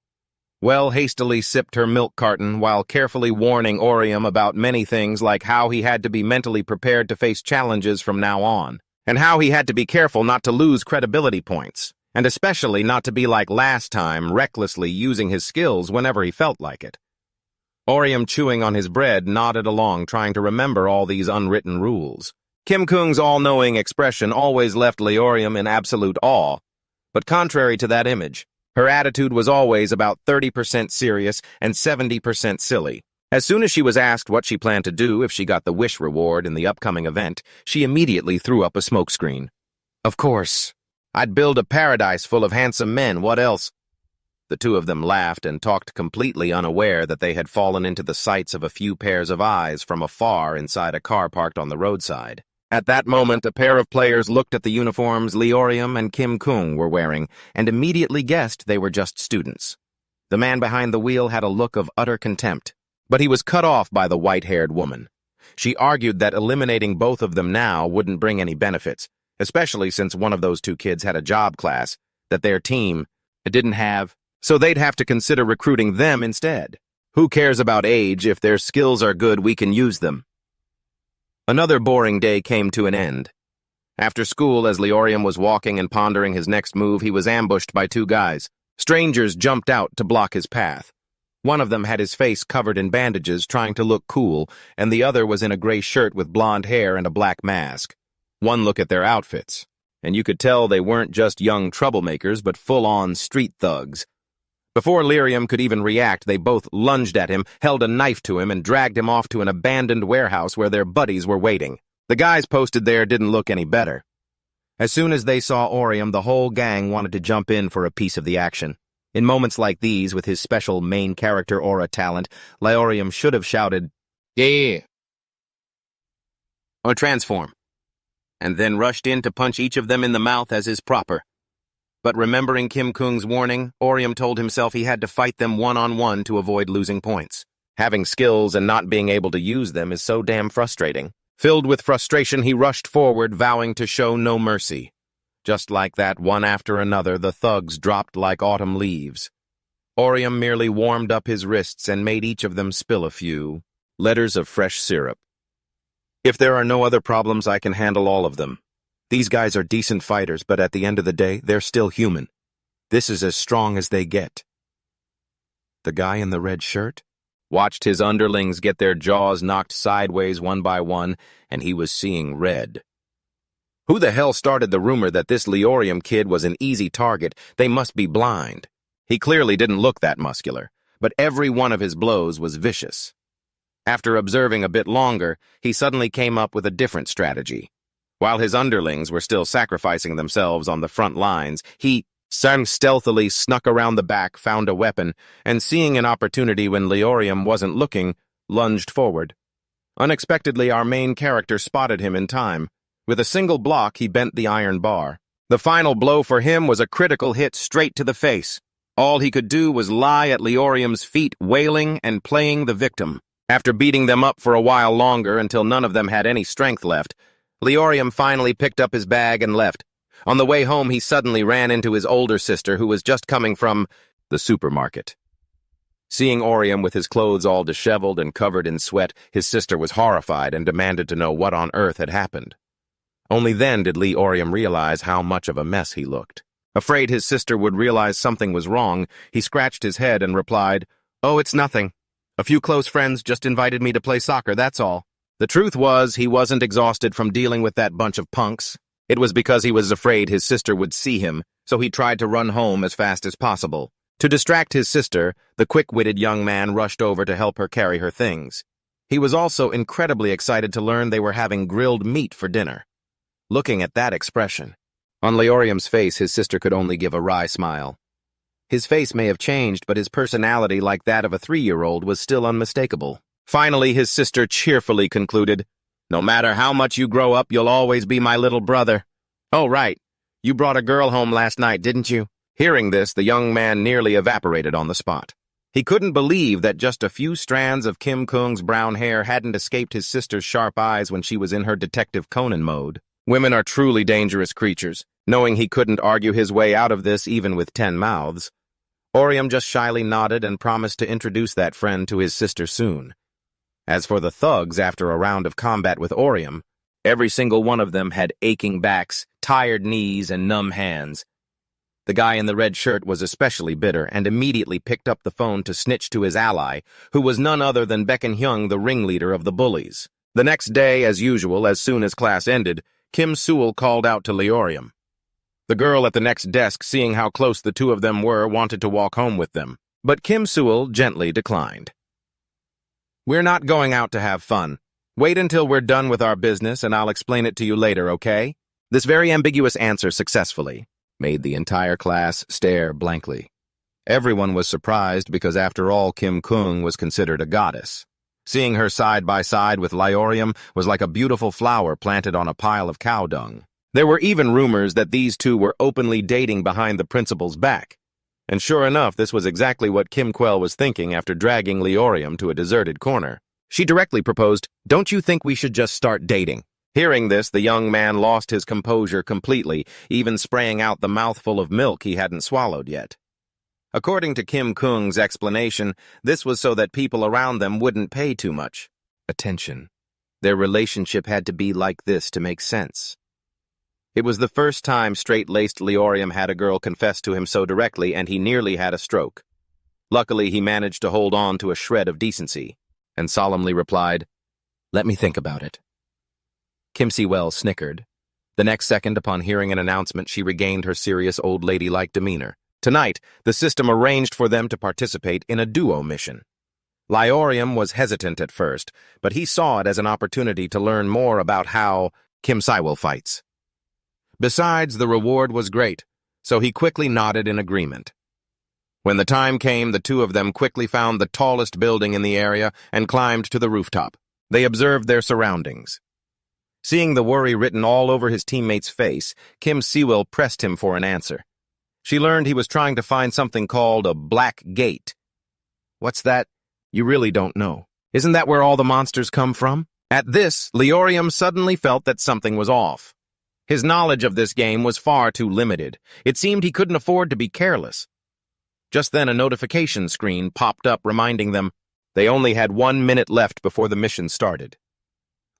Well hastily sipped her milk carton while carefully warning Orium about many things like how he had to be mentally prepared to face challenges from now on, and how he had to be careful not to lose credibility points, and especially not to be like last time, recklessly using his skills whenever he felt like it. Orium, chewing on his bread, nodded along, trying to remember all these unwritten rules. Kim Kung's all-knowing expression always left Leorium in absolute awe, but contrary to that image, her attitude was always about 30% serious and 70% silly. As soon as she was asked what she planned to do if she got the wish reward in the upcoming event, she immediately threw up a smokescreen. Of course. I'd build a paradise full of handsome men, what else? The two of them laughed and talked completely unaware that they had fallen into the sights of a few pairs of eyes from afar inside a car parked on the roadside. At that moment, a pair of players looked at the uniforms Leorium and Kim Kung were wearing and immediately guessed they were just students. The man behind the wheel had a look of utter contempt, but he was cut off by the white-haired woman. She argued that eliminating both of them now wouldn't bring any benefits, especially since one of those two kids had a job class that their team didn't have, so they'd have to consider recruiting them instead. Who cares about age? If their skills are good, we can use them. Another boring day came to an end. After school, as Leorium was walking and pondering his next move, he was ambushed by two guys. Strangers jumped out to block his path. One of them had his face covered in bandages, trying to look cool, and the other was in a gray shirt with blonde hair and a black mask. One look at their outfits, and you could tell they weren't just young troublemakers, but full-on street thugs. Before Leorium could even react, they both lunged at him, held a knife to him, and dragged him off to an abandoned warehouse where their buddies were waiting. The guys posted there didn't look any better. As soon as they saw Orium, the whole gang wanted to jump in for a piece of the action. In moments like these, with his special main character aura talent, Leorium should have shouted, "Yeah!" or transform, and then rushed in to punch each of them in the mouth as is proper. But remembering Kim Kung's warning, Orium told himself he had to fight them one-on-one to avoid losing points. Having skills and not being able to use them is so damn frustrating. Filled with frustration, he rushed forward, vowing to show no mercy. Just like that, one after another, the thugs dropped like autumn leaves. Orium merely warmed up his wrists and made each of them spill a few. Letters of fresh syrup. If there are no other problems, I can handle all of them. These guys are decent fighters, but at the end of the day, they're still human. This is as strong as they get. The guy in the red shirt watched his underlings get their jaws knocked sideways one by one, and he was seeing red. Who the hell started the rumor that this Leorium kid was an easy target? They must be blind. He clearly didn't look that muscular, but every one of his blows was vicious. After observing a bit longer, he suddenly came up with a different strategy. While his underlings were still sacrificing themselves on the front lines, he stealthily snuck around the back, found a weapon, and seeing an opportunity when Leorium wasn't looking, lunged forward. Unexpectedly, our main character spotted him in time. With a single block, he bent the iron bar. The final blow for him was a critical hit straight to the face. All he could do was lie at Leorium's feet, wailing and playing the victim. After beating them up for a while longer until none of them had any strength left, Leorium finally picked up his bag and left. On the way home, he suddenly ran into his older sister, who was just coming from the supermarket. Seeing Orium with his clothes all disheveled and covered in sweat, his sister was horrified and demanded to know what on earth had happened. Only then did Leorium realize how much of a mess he looked. Afraid his sister would realize something was wrong, he scratched his head and replied, "Oh, it's nothing. A few close friends just invited me to play soccer, that's all." The truth was, he wasn't exhausted from dealing with that bunch of punks. It was because he was afraid his sister would see him, so he tried to run home as fast as possible. To distract his sister, the quick-witted young man rushed over to help her carry her things. He was also incredibly excited to learn they were having grilled meat for dinner. Looking at that expression, on Leorium's face, his sister could only give a wry smile. His face may have changed, but his personality, like that of a 3-year-old, was still unmistakable. Finally, his sister cheerfully concluded, "No matter how much you grow up, you'll always be my little brother. Oh, right. You brought a girl home last night, didn't you?" Hearing this, the young man nearly evaporated on the spot. He couldn't believe that just a few strands of Kim Kung's brown hair hadn't escaped his sister's sharp eyes when she was in her Detective Conan mode. Women are truly dangerous creatures. Knowing he couldn't argue his way out of this even with 10 mouths, Orium just shyly nodded and promised to introduce that friend to his sister soon. As for the thugs, after a round of combat with Orium, every single one of them had aching backs, tired knees, and numb hands. The guy in the red shirt was especially bitter and immediately picked up the phone to snitch to his ally, who was none other than Unyong, the ringleader of the bullies. The next day, as usual, as soon as class ended, Kim Sewell called out to Leorium. The girl at the next desk, seeing how close the two of them were, wanted to walk home with them, but Kim Sewell gently declined. "We're not going out to have fun. Wait until we're done with our business and I'll explain it to you later, okay?" This very ambiguous answer successfully made the entire class stare blankly. Everyone was surprised because, after all, Kim Kung was considered a goddess. Seeing her side by side with Leorium was like a beautiful flower planted on a pile of cow dung. There were even rumors that these two were openly dating behind the principal's back. And sure enough, this was exactly what Kim Quell was thinking after dragging Leorium to a deserted corner. She directly proposed, "Don't you think we should just start dating?" Hearing this, the young man lost his composure completely, even spraying out the mouthful of milk he hadn't swallowed yet. According to Kim Kung's explanation, this was so that people around them wouldn't pay too much attention. Their relationship had to be like this to make sense. It was the first time straight-laced Leorium had a girl confess to him so directly, and he nearly had a stroke. Luckily, he managed to hold on to a shred of decency, and solemnly replied, "Let me think about it." Kim Sewell snickered. The next second, upon hearing an announcement, she regained her serious old lady-like demeanor. Tonight, the system arranged for them to participate in a duo mission. Leorium was hesitant at first, but he saw it as an opportunity to learn more about how Kim Sewell fights. Besides, the reward was great, so he quickly nodded in agreement. When the time came, the two of them quickly found the tallest building in the area and climbed to the rooftop. They observed their surroundings. Seeing the worry written all over his teammate's face, Kim Sewell pressed him for an answer. She learned he was trying to find something called a black gate. "What's that? You really don't know. Isn't that where all the monsters come from?" At this, Leorium suddenly felt that something was off. His knowledge of this game was far too limited. It seemed he couldn't afford to be careless. Just then, a notification screen popped up reminding them, They only had 1 minute left before the mission started.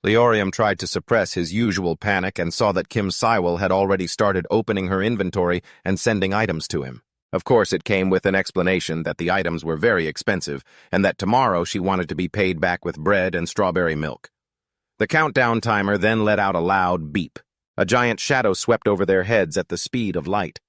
Leorium tried to suppress his usual panic and saw that Kim Sywell had already started opening her inventory and sending items to him. Of course, it came with an explanation that the items were very expensive and that tomorrow she wanted to be paid back with bread and strawberry milk. The countdown timer then let out a loud beep. A giant shadow swept over their heads at the speed of light.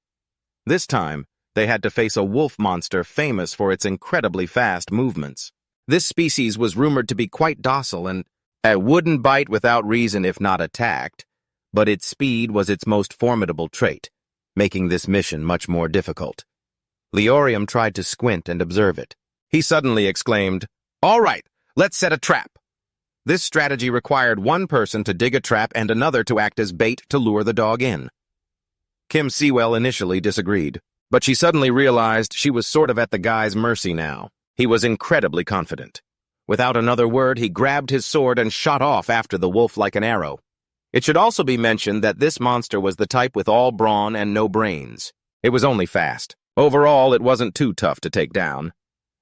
This time, they had to face a wolf monster famous for its incredibly fast movements. This species was rumored to be quite docile and wouldn't bite without reason if not attacked, but its speed was its most formidable trait, making this mission much more difficult. Leorium tried to squint and observe it. He suddenly exclaimed, "All right, let's set a trap." This strategy required one person to dig a trap and another to act as bait to lure the dog in. Kim Sywell initially disagreed, but she suddenly realized she was sort of at the guy's mercy now. He was incredibly confident. Without another word, he grabbed his sword and shot off after the wolf like an arrow. It should also be mentioned that this monster was the type with all brawn and no brains. It was only fast. Overall, it wasn't too tough to take down.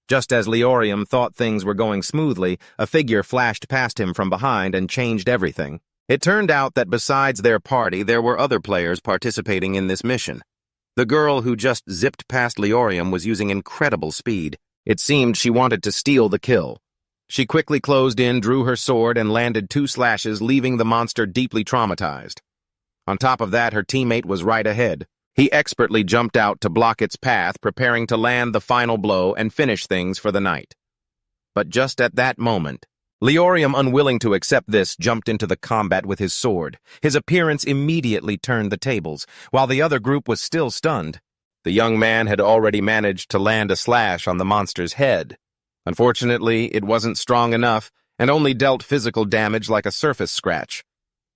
Just as Leorium thought things were going smoothly, a figure flashed past him from behind and changed everything. It turned out that besides their party, there were other players participating in this mission. The girl who just zipped past Leorium was using incredible speed. It seemed she wanted to steal the kill. She quickly closed in, drew her sword, and landed 2 slashes, leaving the monster deeply traumatized. On top of that, her teammate was right ahead. He expertly jumped out to block its path, preparing to land the final blow and finish things for the night. But just at that moment, Leorium, unwilling to accept this, jumped into the combat with his sword. His appearance immediately turned the tables, while the other group was still stunned. The young man had already managed to land a slash on the monster's head. Unfortunately, it wasn't strong enough and only dealt physical damage like a surface scratch.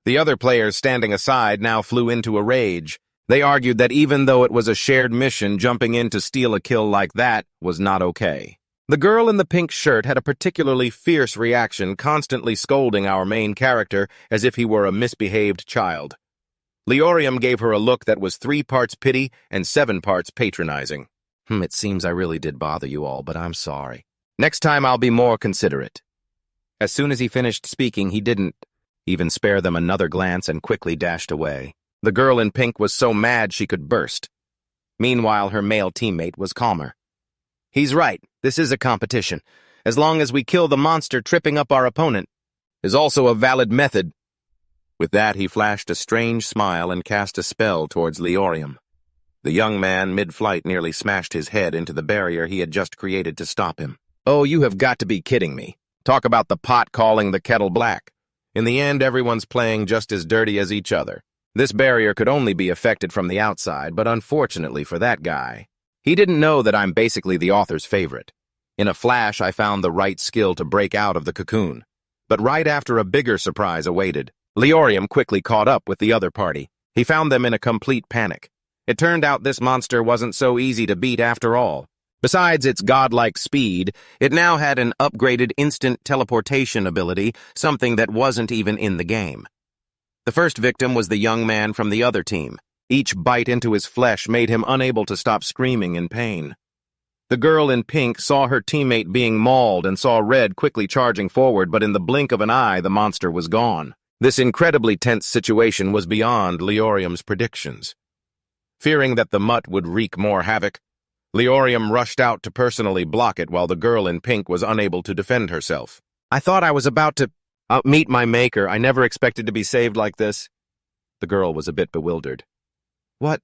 The other players standing aside now flew into a rage. They argued that even though it was a shared mission, jumping in to steal a kill like that was not okay. The girl in the pink shirt had a particularly fierce reaction, constantly scolding our main character as if he were a misbehaved child. Leorium gave her a look that was 3 parts pity and 7 parts patronizing. It seems I really did bother you all, but I'm sorry. Next time I'll be more considerate." As soon as he finished speaking, he didn't even spare them another glance and quickly dashed away. The girl in pink was so mad she could burst. Meanwhile, her male teammate was calmer. "He's right, this is a competition. As long as we kill the monster, tripping up our opponent is also a valid method." With that, he flashed a strange smile and cast a spell towards Leorium. The young man, mid-flight, nearly smashed his head into the barrier he had just created to stop him. "Oh, you have got to be kidding me. Talk about the pot calling the kettle black. In the end, everyone's playing just as dirty as each other. This barrier could only be affected from the outside, but unfortunately for that guy, he didn't know that I'm basically the author's favorite. In a flash, I found the right skill to break out of the cocoon. But right after a bigger surprise awaited, Leorium quickly caught up with the other party. He found them in a complete panic. It turned out this monster wasn't so easy to beat after all. Besides its godlike speed, it now had an upgraded instant teleportation ability, something that wasn't even in the game. The first victim was the young man from the other team. Each bite into his flesh made him unable to stop screaming in pain. The girl in pink saw her teammate being mauled and saw red quickly charging forward, but in the blink of an eye, the monster was gone. This incredibly tense situation was beyond Leorium's predictions. Fearing that the mutt would wreak more havoc, Leorium rushed out to personally block it while the girl in pink was unable to defend herself. "I thought I was about to meet my maker. I never expected to be saved like this." The girl was a bit bewildered. "What?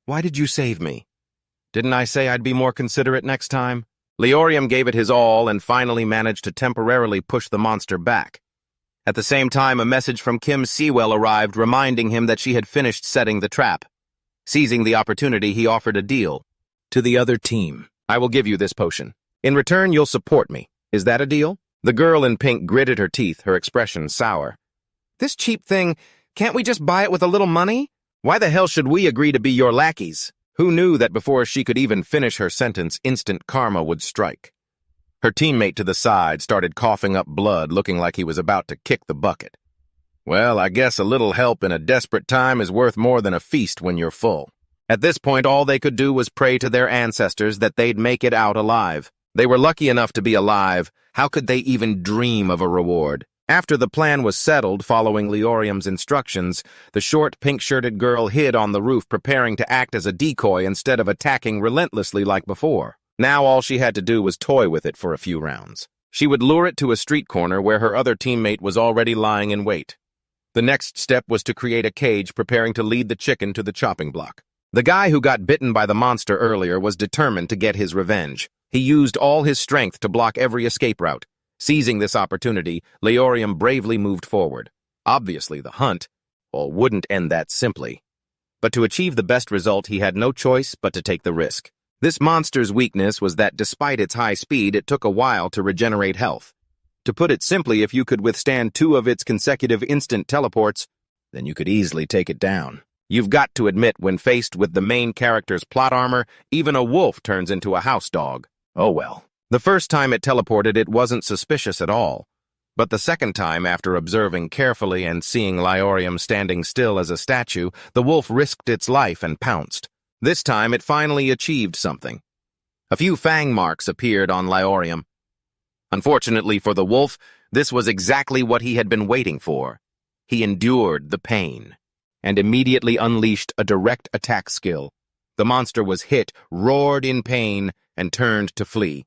Why did you save me? Didn't I say I'd be more considerate next time?" Leorium gave it his all and finally managed to temporarily push the monster back. At the same time, a message from Kim Sywell arrived reminding him that she had finished setting the trap. Seizing the opportunity, he offered a deal. "To the other team, I will give you this potion. In return, you'll support me. Is that a deal?" The girl in pink gritted her teeth, her expression sour. "This cheap thing, can't we just buy it with a little money? Why the hell should we agree to be your lackeys?" Who knew that before she could even finish her sentence, instant karma would strike? Her teammate to the side started coughing up blood, looking like he was about to kick the bucket. "Well, I guess a little help in a desperate time is worth more than a feast when you're full." At this point, all they could do was pray to their ancestors that they'd make it out alive. They were lucky enough to be alive, How could they even dream of a reward? After the plan was settled, following Leorium's instructions, the short, pink-shirted girl hid on the roof, preparing to act as a decoy instead of attacking relentlessly like before. Now all she had to do was toy with it for a few rounds. She would lure it to a street corner where her other teammate was already lying in wait. The next step was to create a cage, preparing to lead the chicken to the chopping block. The guy who got bitten by the monster earlier was determined to get his revenge. He used all his strength to block every escape route. Seizing this opportunity, Leorium bravely moved forward. Obviously, the hunt, wouldn't end that simply. But to achieve the best result, he had no choice but to take the risk. This monster's weakness was that despite its high speed, it took a while to regenerate health. To put it simply, if you could withstand 2 of its consecutive instant teleports, then you could easily take it down. You've got to admit, when faced with the main character's plot armor, even a wolf turns into a house dog. Oh well. The first time it teleported, it wasn't suspicious at all. But the second time, after observing carefully and seeing Leorium standing still as a statue, the wolf risked its life and pounced. This time, it finally achieved something. A few fang marks appeared on Leorium. Unfortunately for the wolf, this was exactly what he had been waiting for. He endured the pain and immediately unleashed a direct attack skill. The monster was hit, roared in pain, and turned to flee.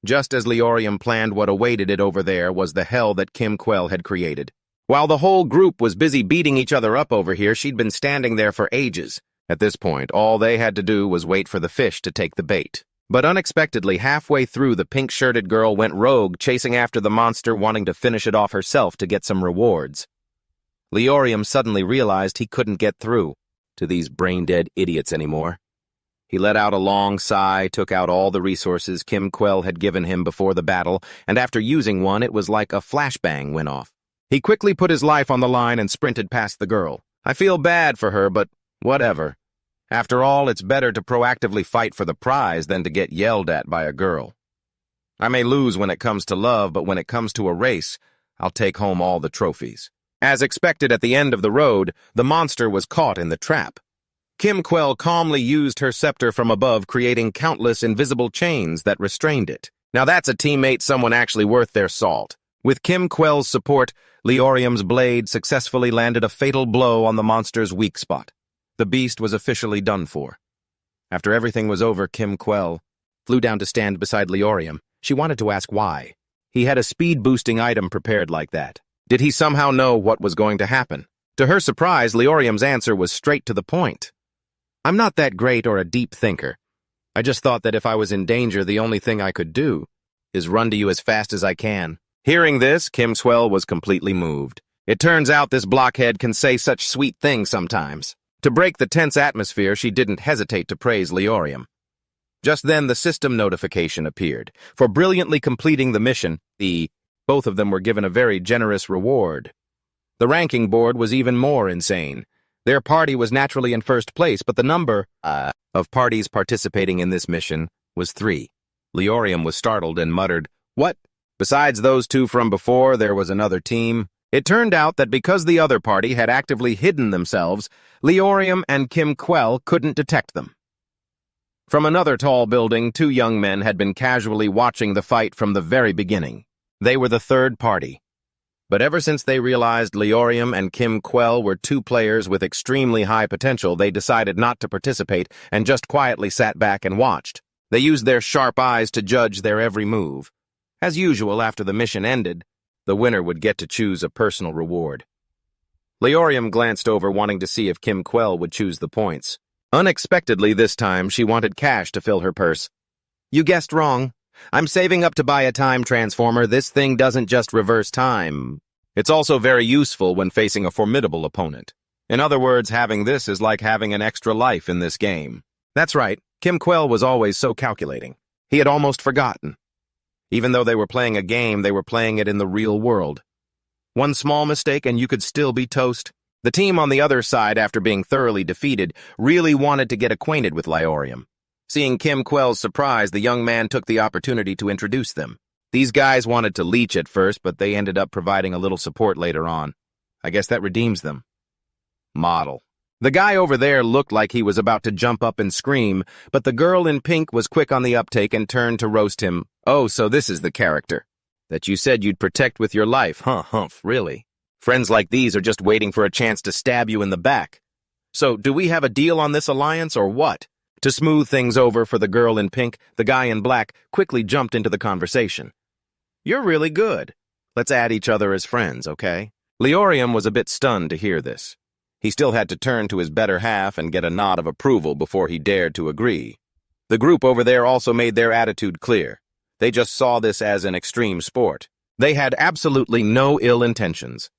Just as Leorium planned, what awaited it over there was the hell that Kim Quell had created. While the whole group was busy beating each other up over here, she'd been standing there for ages. At this point, all they had to do was wait for the fish to take the bait. But unexpectedly, halfway through, the pink-shirted girl went rogue, chasing after the monster, wanting to finish it off herself to get some rewards. Leorium suddenly realized he couldn't get through to these brain-dead idiots anymore. He let out a long sigh, took out all the resources Kim Quell had given him before the battle, and after using one, it was like a flashbang went off. He quickly put his life on the line and sprinted past the girl. I feel bad for her, but whatever. After all, it's better to proactively fight for the prize than to get yelled at by a girl. I may lose when it comes to love, but when it comes to a race, I'll take home all the trophies. As expected at the end of the road, the monster was caught in the trap. Kim Quell calmly used her scepter from above, creating countless invisible chains that restrained it. Now that's a teammate, someone actually worth their salt. With Kim Quell's support, Leorium's blade successfully landed a fatal blow on the monster's weak spot. The beast was officially done for. After everything was over, Kim Quell flew down to stand beside Leorium. She wanted to ask why. He had a speed-boosting item prepared like that. Did he somehow know what was going to happen? To her surprise, Leorium's answer was straight to the point. I'm not that great or a deep thinker. I just thought that if I was in danger, the only thing I could do is run to you as fast as I can. Hearing this, Kim Quell was completely moved. It turns out this blockhead can say such sweet things sometimes. To break the tense atmosphere, she didn't hesitate to praise Leorium. Just then, the system notification appeared. For brilliantly completing the mission, both of them were given a very generous reward. The ranking board was even more insane. Their party was naturally in first place, but the number of parties participating in this mission was 3. Leorium was startled and muttered, "What? Besides those 2 from before, there was another team?" It turned out that because the other party had actively hidden themselves, Leorium and Kim Quell couldn't detect them. From another tall building, 2 young men had been casually watching the fight from the very beginning. They were the third party. But ever since they realized Leorium and Kim Quell were 2 players with extremely high potential, they decided not to participate and just quietly sat back and watched. They used their sharp eyes to judge their every move. As usual, after the mission ended, the winner would get to choose a personal reward. Leorium glanced over, wanting to see if Kim Quell would choose the points. Unexpectedly this time, she wanted cash to fill her purse. You guessed wrong. I'm saving up to buy a time transformer. This thing doesn't just reverse time. It's also very useful when facing a formidable opponent. In other words, having this is like having an extra life in this game. That's right, Kim Quell was always so calculating. He had almost forgotten. Even though they were playing a game, they were playing it in the real world. One small mistake and you could still be toast. The team on the other side, after being thoroughly defeated, really wanted to get acquainted with Leorium. Seeing Kim Quell's surprise, the young man took the opportunity to introduce them. These guys wanted to leech at first, but they ended up providing a little support later on. I guess that redeems them. Model. The guy over there looked like he was about to jump up and scream, but the girl in pink was quick on the uptake and turned to roast him. Oh, so this is the character. That you said you'd protect with your life, huh, Humph, really? Friends like these are just waiting for a chance to stab you in the back. So, do we have a deal on this alliance, or what? To smooth things over for the girl in pink, the guy in black quickly jumped into the conversation. You're really good. Let's add each other as friends, okay? Leorium was a bit stunned to hear this. He still had to turn to his better half and get a nod of approval before he dared to agree. The group over there also made their attitude clear. They just saw this as an extreme sport. They had absolutely no ill intentions.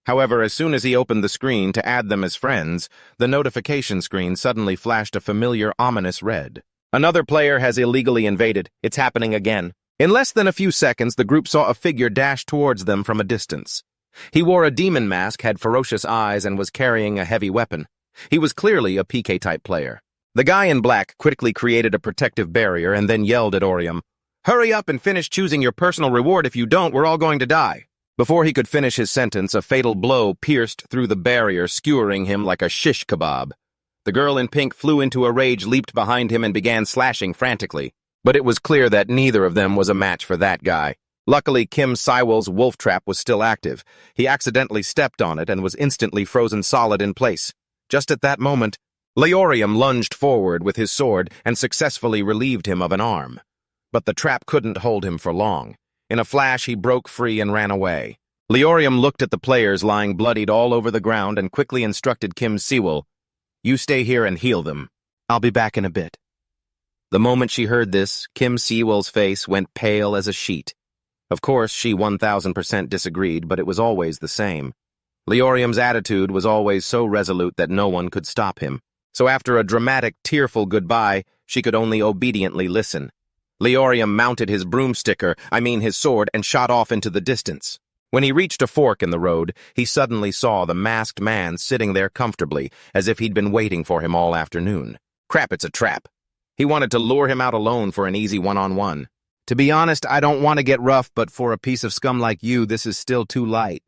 However, as soon as he opened the screen to add them as friends, the notification screen suddenly flashed a familiar, ominous red. Another player has illegally invaded. It's happening again. In less than a few seconds, the group saw a figure dash towards them from a distance. He wore a demon mask, had ferocious eyes, and was carrying a heavy weapon. He was clearly a PK-type player. The guy in black quickly created a protective barrier and then yelled at Orium, "Hurry up and finish choosing your personal reward. If you don't, we're all going to die." Before he could finish his sentence, a fatal blow pierced through the barrier, skewering him like a shish kebab. The girl in pink flew into a rage, leaped behind him, and began slashing frantically. But it was clear that neither of them was a match for that guy. Luckily, Kim Sywell's wolf trap was still active. He accidentally stepped on it and was instantly frozen solid in place. Just at that moment, Leorium lunged forward with his sword and successfully relieved him of an arm. But the trap couldn't hold him for long. In a flash, he broke free and ran away. Leorium looked at the players lying bloodied all over the ground and quickly instructed Kim Sewell, "You stay here and heal them. I'll be back in a bit." The moment she heard this, Kim Sewell's face went pale as a sheet. Of course, she 1000% disagreed, but it was always the same. Leorium's attitude was always so resolute that no one could stop him. So after a dramatic, tearful goodbye, she could only obediently listen. Leorium mounted his his sword, and shot off into the distance. When he reached a fork in the road, he suddenly saw the masked man sitting there comfortably, as if he'd been waiting for him all afternoon. Crap, it's a trap. He wanted to lure him out alone for an easy one-on-one. "To be honest, I don't want to get rough, but for a piece of scum like you, this is still too light.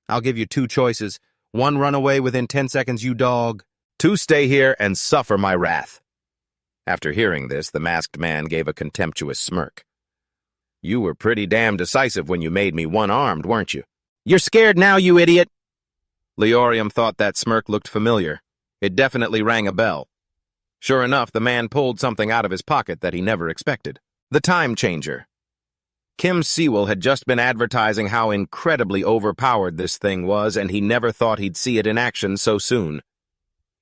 I'll give you two choices. One, run away within 10 seconds, you dog. Two, stay here and suffer my wrath." After hearing this, the masked man gave a contemptuous smirk. "You were pretty damn decisive when you made me one-armed, weren't you?" "You're scared now, you idiot." Leorium thought that smirk looked familiar. It definitely rang a bell. Sure enough, the man pulled something out of his pocket that he never expected. The time changer. Kim Sewell had just been advertising how incredibly overpowered this thing was, and he never thought he'd see it in action so soon.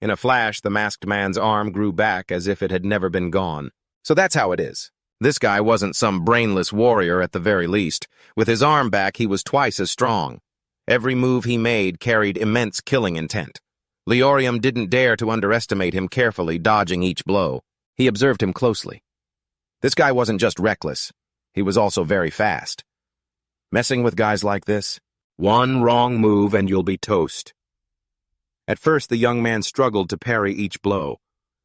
In a flash, the masked man's arm grew back as if it had never been gone. So that's how it is. This guy wasn't some brainless warrior at the very least. With his arm back, he was twice as strong. Every move he made carried immense killing intent. Leorium didn't dare to underestimate him, carefully dodging each blow. He observed him closely. This guy wasn't just reckless. He was also very fast. Messing with guys like this, one wrong move and you'll be toast. At first, the young man struggled to parry each blow.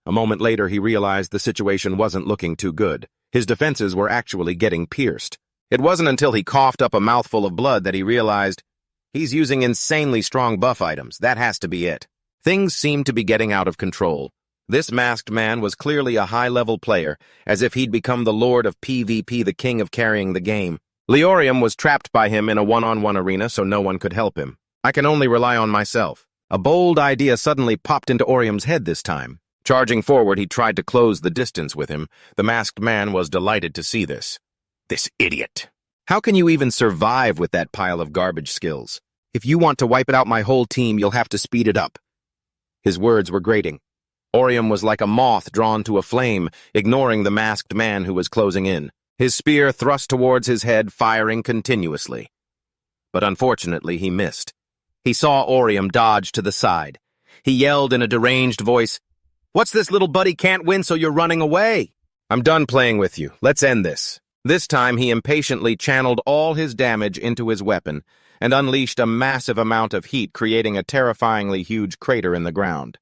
A moment later, he realized the situation wasn't looking too good. His defenses were actually getting pierced. It wasn't until he coughed up a mouthful of blood that he realized he's using insanely strong buff items. That has to be it. Things seemed to be getting out of control. This masked man was clearly a high-level player, as if he'd become the lord of PvP, the king of carrying the game. Leorium was trapped by him in a one-on-one arena, so no one could help him. I can only rely on myself. A bold idea suddenly popped into Orium's head this time. Charging forward, he tried to close the distance with him. The masked man was delighted to see this. This idiot. How can you even survive with that pile of garbage skills? If you want to wipe it out my whole team, you'll have to speed it up. His words were grating. Orium was like a moth drawn to a flame, ignoring the masked man who was closing in. His spear thrust towards his head, firing continuously. But unfortunately, he missed. He saw Orium dodge to the side. He yelled in a deranged voice, "What's this, little buddy can't win, so you're running away? I'm done playing with you. Let's end this." This time, he impatiently channeled all his damage into his weapon and unleashed a massive amount of heat, creating a terrifyingly huge crater in the ground.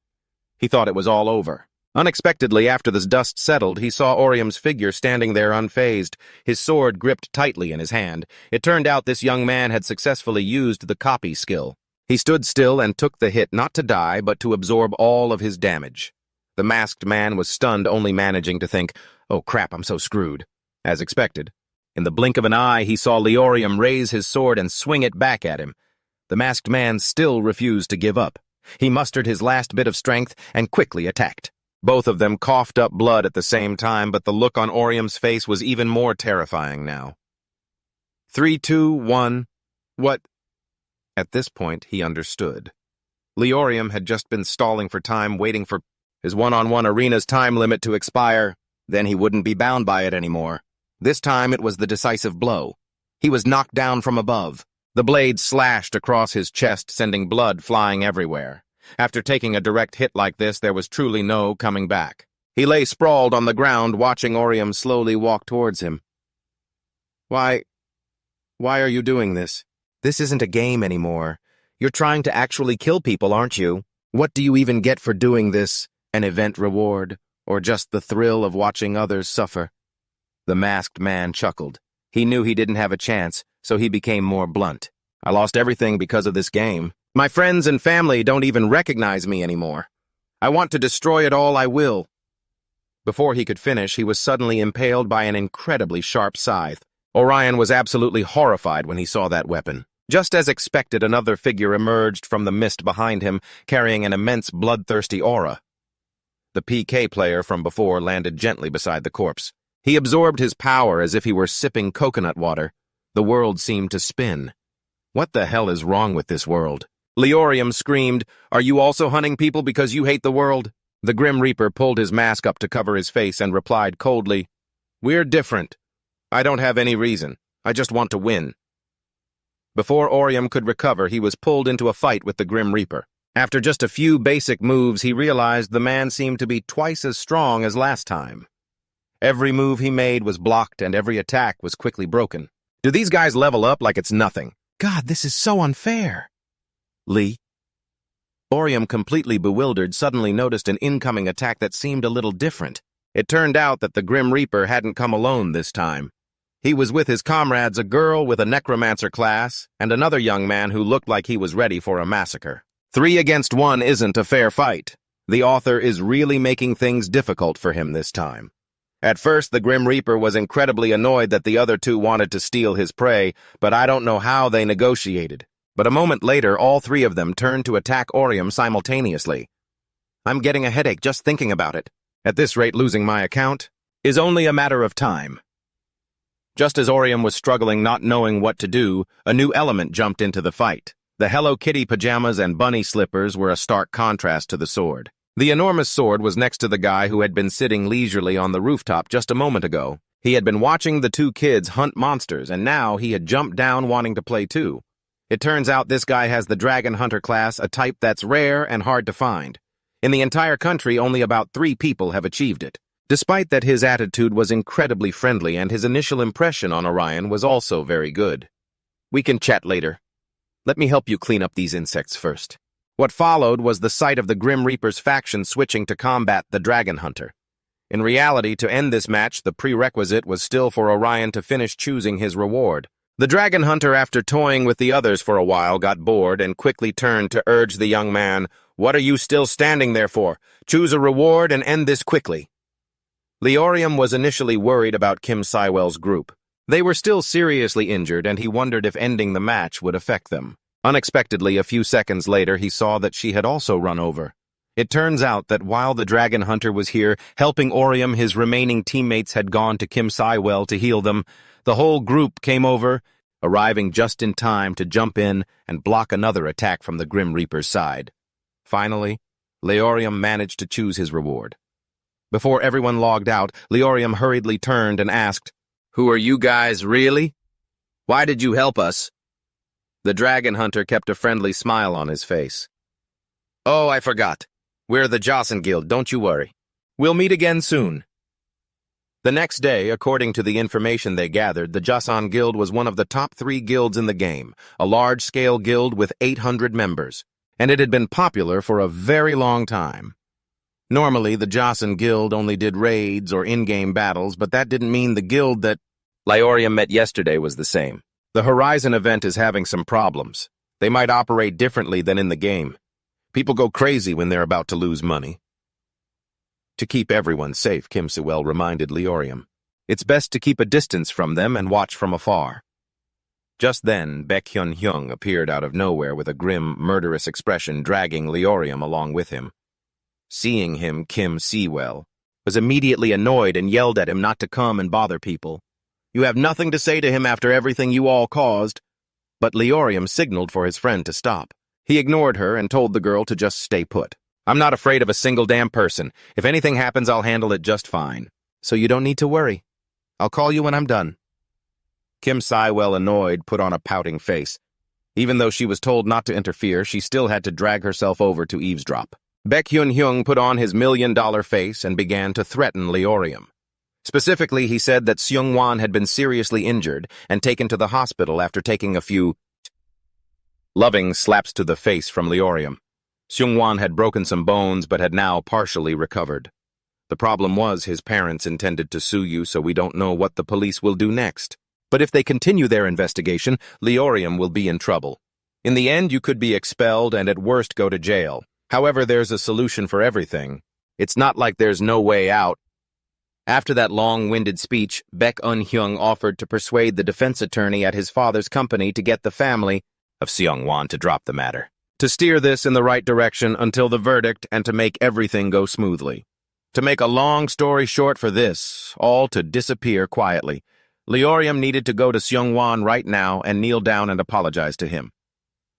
He thought it was all over. Unexpectedly, after the dust settled, he saw Orium's figure standing there unfazed, his sword gripped tightly in his hand. It turned out this young man had successfully used the copy skill. He stood still and took the hit, not to die, but to absorb all of his damage. The masked man was stunned, only managing to think, "Oh crap, I'm so screwed." As expected. In the blink of an eye, he saw Leorium raise his sword and swing it back at him. The masked man still refused to give up. He mustered his last bit of strength and quickly attacked. Both of them coughed up blood at the same time, but the look on Orium's face was even more terrifying now. 3, 2, 1. What? At this point, he understood. Leorium had just been stalling for time, waiting for his one-on-one arena's time limit to expire. Then he wouldn't be bound by it anymore. This time it was the decisive blow. He was knocked down from above. The blade slashed across his chest, sending blood flying everywhere. After taking a direct hit like this, there was truly no coming back. He lay sprawled on the ground, watching Orium slowly walk towards him. Why are you doing this? This isn't a game anymore. You're trying to actually kill people, aren't you? What do you even get for doing this? An event reward? Or just the thrill of watching others suffer? The masked man chuckled. He knew he didn't have a chance, so he became more blunt. I lost everything because of this game. My friends and family don't even recognize me anymore. I want to destroy it all, I will. Before he could finish, he was suddenly impaled by an incredibly sharp scythe. Orion was absolutely horrified when he saw that weapon. Just as expected, another figure emerged from the mist behind him, carrying an immense bloodthirsty aura. The PK player from before landed gently beside the corpse. He absorbed his power as if he were sipping coconut water. The world seemed to spin. What the hell is wrong with this world? Leorium screamed, "Are you also hunting people because you hate the world?" The Grim Reaper pulled his mask up to cover his face and replied coldly, "We're different. I don't have any reason. I just want to win." Before Orium could recover, he was pulled into a fight with the Grim Reaper. After just a few basic moves, he realized the man seemed to be twice as strong as last time. Every move he made was blocked, and every attack was quickly broken. Do these guys level up like it's nothing? God, this is so unfair. Lee? Orium, completely bewildered, suddenly noticed an incoming attack that seemed a little different. It turned out that the Grim Reaper hadn't come alone this time. He was with his comrades, a girl with a necromancer class, and another young man who looked like he was ready for a massacre. 3 against 1 isn't a fair fight. The author is really making things difficult for him this time. At first, the Grim Reaper was incredibly annoyed that the other two wanted to steal his prey, but I don't know how they negotiated. But a moment later, all 3 of them turned to attack Orium simultaneously. I'm getting a headache just thinking about it. At this rate, losing my account is only a matter of time. Just as Orium was struggling, not knowing what to do, a new element jumped into the fight. The Hello Kitty pajamas and bunny slippers were a stark contrast to the sword. The enormous sword was next to the guy who had been sitting leisurely on the rooftop just a moment ago. He had been watching the 2 kids hunt monsters, and now he had jumped down wanting to play too. It turns out this guy has the Dragon Hunter class, a type that's rare and hard to find. In the entire country, only about 3 people have achieved it. Despite that, his attitude was incredibly friendly, and his initial impression on Orion was also very good. We can chat later. Let me help you clean up these insects first. What followed was the sight of the Grim Reaper's faction switching to combat the Dragon Hunter. In reality, to end this match, the prerequisite was still for Orion to finish choosing his reward. The Dragon Hunter, after toying with the others for a while, got bored and quickly turned to urge the young man, "What are you still standing there for? Choose a reward and end this quickly." Leorium was initially worried about Kim Sywell's group. They were still seriously injured, and he wondered if ending the match would affect them. Unexpectedly, a few seconds later, he saw that she had also run over. It turns out that while the Dragon Hunter was here, helping Orium, his remaining teammates had gone to Kim Sywell to heal them. The whole group came over, arriving just in time to jump in and block another attack from the Grim Reaper's side. Finally, Leorium managed to choose his reward. Before everyone logged out, Leorium hurriedly turned and asked, "Who are you guys, really? Why did you help us?" The Dragon Hunter kept a friendly smile on his face. "Oh, I forgot. We're the Jon Guild, don't you worry. We'll meet again soon." The next day, according to the information they gathered, the Jon Guild was one of the top 3 guilds in the game, a large-scale guild with 800 members, and it had been popular for a very long time. Normally, the Jon Guild only did raids or in-game battles, but that didn't mean the guild that Leorium met yesterday was the same. The Horizon event is having some problems. They might operate differently than in the game. People go crazy when they're about to lose money. To keep everyone safe, Kim Sywell reminded Leorium. It's best to keep a distance from them and watch from afar. Just then, Baekhyun appeared out of nowhere with a grim, murderous expression, dragging Leorium along with him. Seeing him, Kim Sewell was immediately annoyed and yelled at him not to come and bother people. "You have nothing to say to him after everything you all caused." But Leorium signaled for his friend to stop. He ignored her and told the girl to just stay put. "I'm not afraid of a single damn person. If anything happens, I'll handle it just fine. So you don't need to worry. I'll call you when I'm done." Kim Sewell, annoyed, put on a pouting face. Even though she was told not to interfere, she still had to drag herself over to eavesdrop. Baekhyun put on his million-dollar face and began to threaten Leorium. Specifically, he said that Seungwon had been seriously injured and taken to the hospital after taking a few loving slaps to the face from Leorium. Seungwon had broken some bones but had now partially recovered. "The problem was his parents intended to sue you, so we don't know what the police will do next. But if they continue their investigation, Leorium will be in trouble. In the end, you could be expelled and at worst go to jail. However, there's a solution for everything. It's not like there's no way out." After that long-winded speech, Baekhyun offered to persuade the defense attorney at his father's company to get the family of Seungwon to drop the matter, to steer this in the right direction until the verdict and to make everything go smoothly. To make a long story short for this, all to disappear quietly, Leorium needed to go to Seungwon right now and kneel down and apologize to him.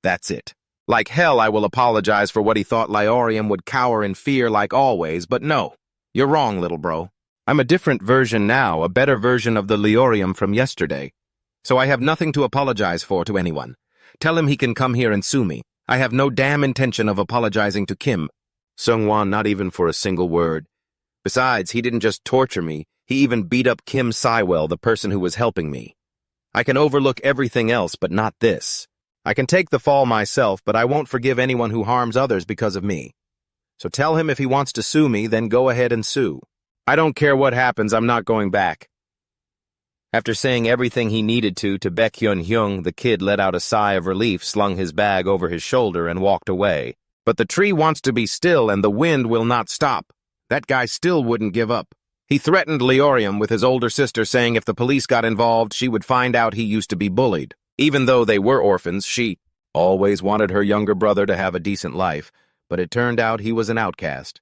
That's it. Like hell, I will apologize for what he thought Leorium would cower in fear like always, but no. You're wrong, little bro. I'm a different version now, a better version of the Leorium from yesterday. So I have nothing to apologize for to anyone. Tell him he can come here and sue me. I have no damn intention of apologizing to Kim. Seungwon, not even for a single word. Besides, he didn't just torture me, he even beat up Kim Sewell, the person who was helping me. I can overlook everything else, but not this. I can take the fall myself, but I won't forgive anyone who harms others because of me. So tell him if he wants to sue me, then go ahead and sue. I don't care what happens, I'm not going back." After saying everything he needed to Baekhyun, the kid let out a sigh of relief, slung his bag over his shoulder, and walked away. But the tree wants to be still, and the wind will not stop. That guy still wouldn't give up. He threatened Leorium with his older sister, saying if the police got involved, she would find out he used to be bullied. Even though they were orphans, she always wanted her younger brother to have a decent life, but it turned out he was an outcast.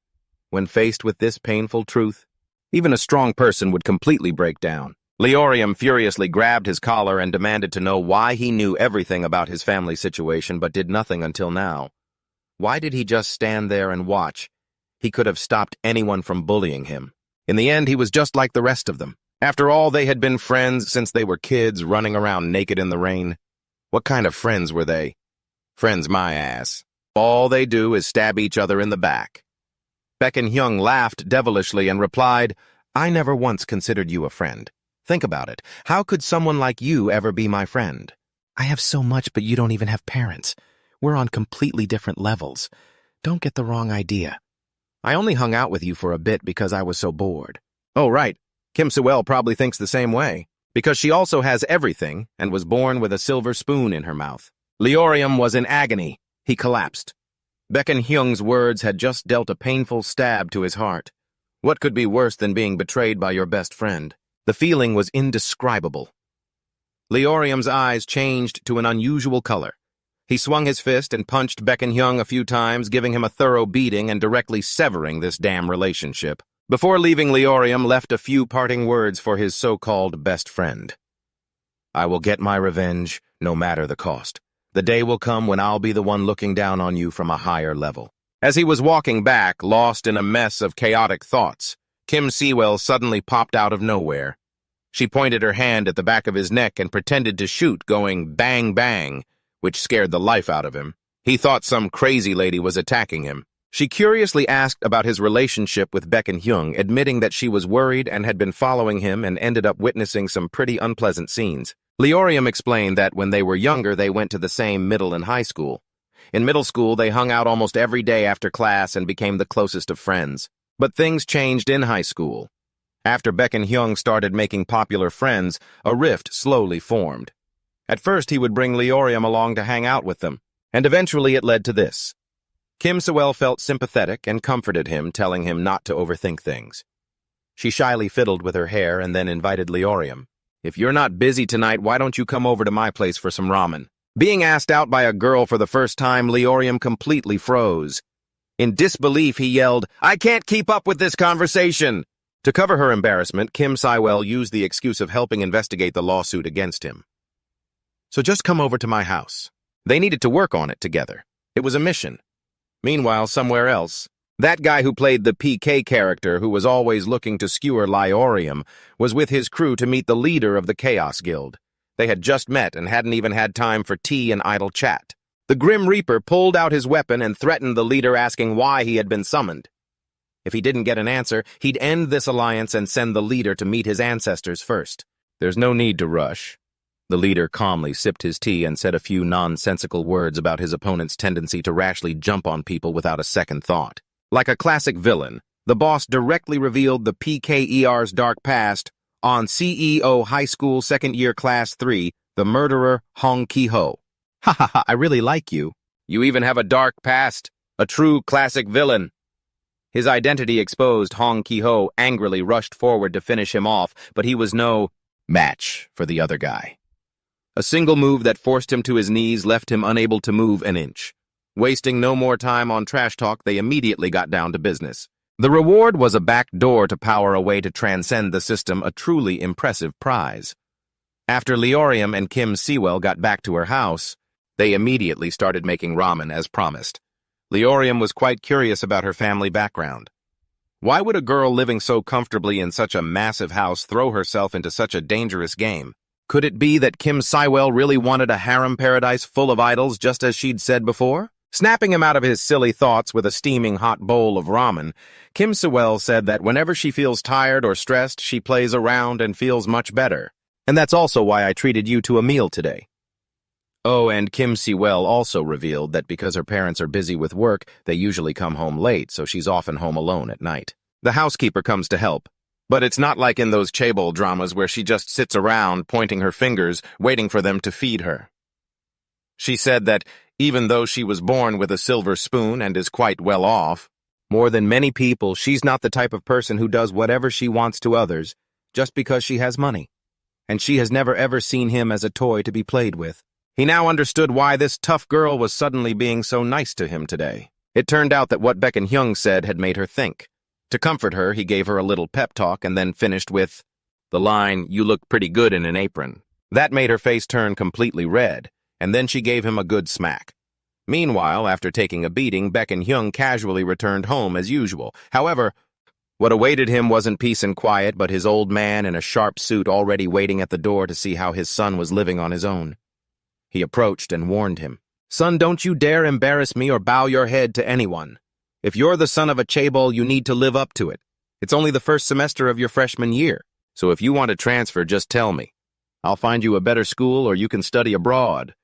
When faced with this painful truth, even a strong person would completely break down. Leorium furiously grabbed his collar and demanded to know why he knew everything about his family situation but did nothing until now. Why did he just stand there and watch? He could have stopped anyone from bullying him. In the end, he was just like the rest of them. After all, they had been friends since they were kids, running around naked in the rain. What kind of friends were they? Friends my ass. All they do is stab each other in the back. Baekhyun laughed devilishly and replied, "I never once considered you a friend. Think about it. How could someone like you ever be my friend? I have so much, but you don't even have parents. We're on completely different levels. Don't get the wrong idea. I only hung out with you for a bit because I was so bored." Oh, right. Kim Sewell probably thinks the same way, because she also has everything and was born with a silver spoon in her mouth. Leorium was in agony. He collapsed. Baekhyun's words had just dealt a painful stab to his heart. What could be worse than being betrayed by your best friend? The feeling was indescribable. Leorium's eyes changed to an unusual color. He swung his fist and punched Baekhyun a few times, giving him a thorough beating and directly severing this damn relationship. Before leaving, Leorium left a few parting words for his so-called best friend. "I will get my revenge, no matter the cost. The day will come when I'll be the one looking down on you from a higher level." As he was walking back, lost in a mess of chaotic thoughts, Kim Sewell suddenly popped out of nowhere. She pointed her hand at the back of his neck and pretended to shoot, going bang bang, which scared the life out of him. He thought some crazy lady was attacking him. She curiously asked about his relationship with Baekhyun, admitting that she was worried and had been following him and ended up witnessing some pretty unpleasant scenes. Leorium explained that when they were younger, they went to the same middle and high school. In middle school, they hung out almost every day after class and became the closest of friends. But things changed in high school. After Baekhyun started making popular friends, a rift slowly formed. At first, he would bring Leorium along to hang out with them, and eventually it led to this. Kim Sewell felt sympathetic and comforted him, telling him not to overthink things. She shyly fiddled with her hair and then invited Leorium. "If you're not busy tonight, why don't you come over to my place for some ramen?" Being asked out by a girl for the first time, Leorium completely froze. In disbelief, he yelled, "I can't keep up with this conversation!" To cover her embarrassment, Kim Si-wel used the excuse of helping investigate the lawsuit against him. "So just come over to my house." They needed to work on it together. It was a mission. Meanwhile, somewhere else, that guy who played the PK character who was always looking to skewer Leorium was with his crew to meet the leader of the Chaos Guild. They had just met and hadn't even had time for tea and idle chat. The Grim Reaper pulled out his weapon and threatened the leader, asking why he had been summoned. If he didn't get an answer, he'd end this alliance and send the leader to meet his ancestors first. "There's no need to rush." The leader calmly sipped his tea and said a few nonsensical words about his opponent's tendency to rashly jump on people without a second thought. Like a classic villain, the boss directly revealed the PKER's dark past on CEO High School Second Year Class 3, the murderer Hong Ki-ho. "Ha ha ha, I really like you. You even have a dark past. A true classic villain." His identity exposed, Hong Ki-ho angrily rushed forward to finish him off, but he was no match for the other guy. A single move that forced him to his knees left him unable to move an inch. Wasting no more time on trash talk, they immediately got down to business. The reward was a back door to power a way to transcend the system, a truly impressive prize. After Leorium and Kim Si-wel got back to her house, they immediately started making ramen as promised. Leorium was quite curious about her family background. Why would a girl living so comfortably in such a massive house throw herself into such a dangerous game? Could it be that Kim Si-wel really wanted a harem paradise full of idols, just as she'd said before? Snapping him out of his silly thoughts with a steaming hot bowl of ramen, Kim Si-wel said that whenever she feels tired or stressed, she plays around and feels much better. "And that's also why I treated you to a meal today." Oh, and Kim Si-wel also revealed that because her parents are busy with work, they usually come home late, so she's often home alone at night. The housekeeper comes to help. But it's not like in those chaebol dramas where she just sits around, pointing her fingers, waiting for them to feed her. She said that even though she was born with a silver spoon and is quite well off, more than many people, she's not the type of person who does whatever she wants to others just because she has money. And she has never ever seen him as a toy to be played with. He now understood why this tough girl was suddenly being so nice to him today. It turned out that what Unyong said had made her think. To comfort her, he gave her a little pep talk and then finished with the line, "You look pretty good in an apron." That made her face turn completely red, and then she gave him a good smack. Meanwhile, after taking a beating, Unyong casually returned home as usual. However, what awaited him wasn't peace and quiet, but his old man in a sharp suit already waiting at the door to see how his son was living on his own. He approached and warned him, "Son, don't you dare embarrass me or bow your head to anyone. If you're the son of a chaebol, you need to live up to it. It's only the first semester of your freshman year, so if you want to transfer, just tell me. I'll find you a better school or you can study abroad.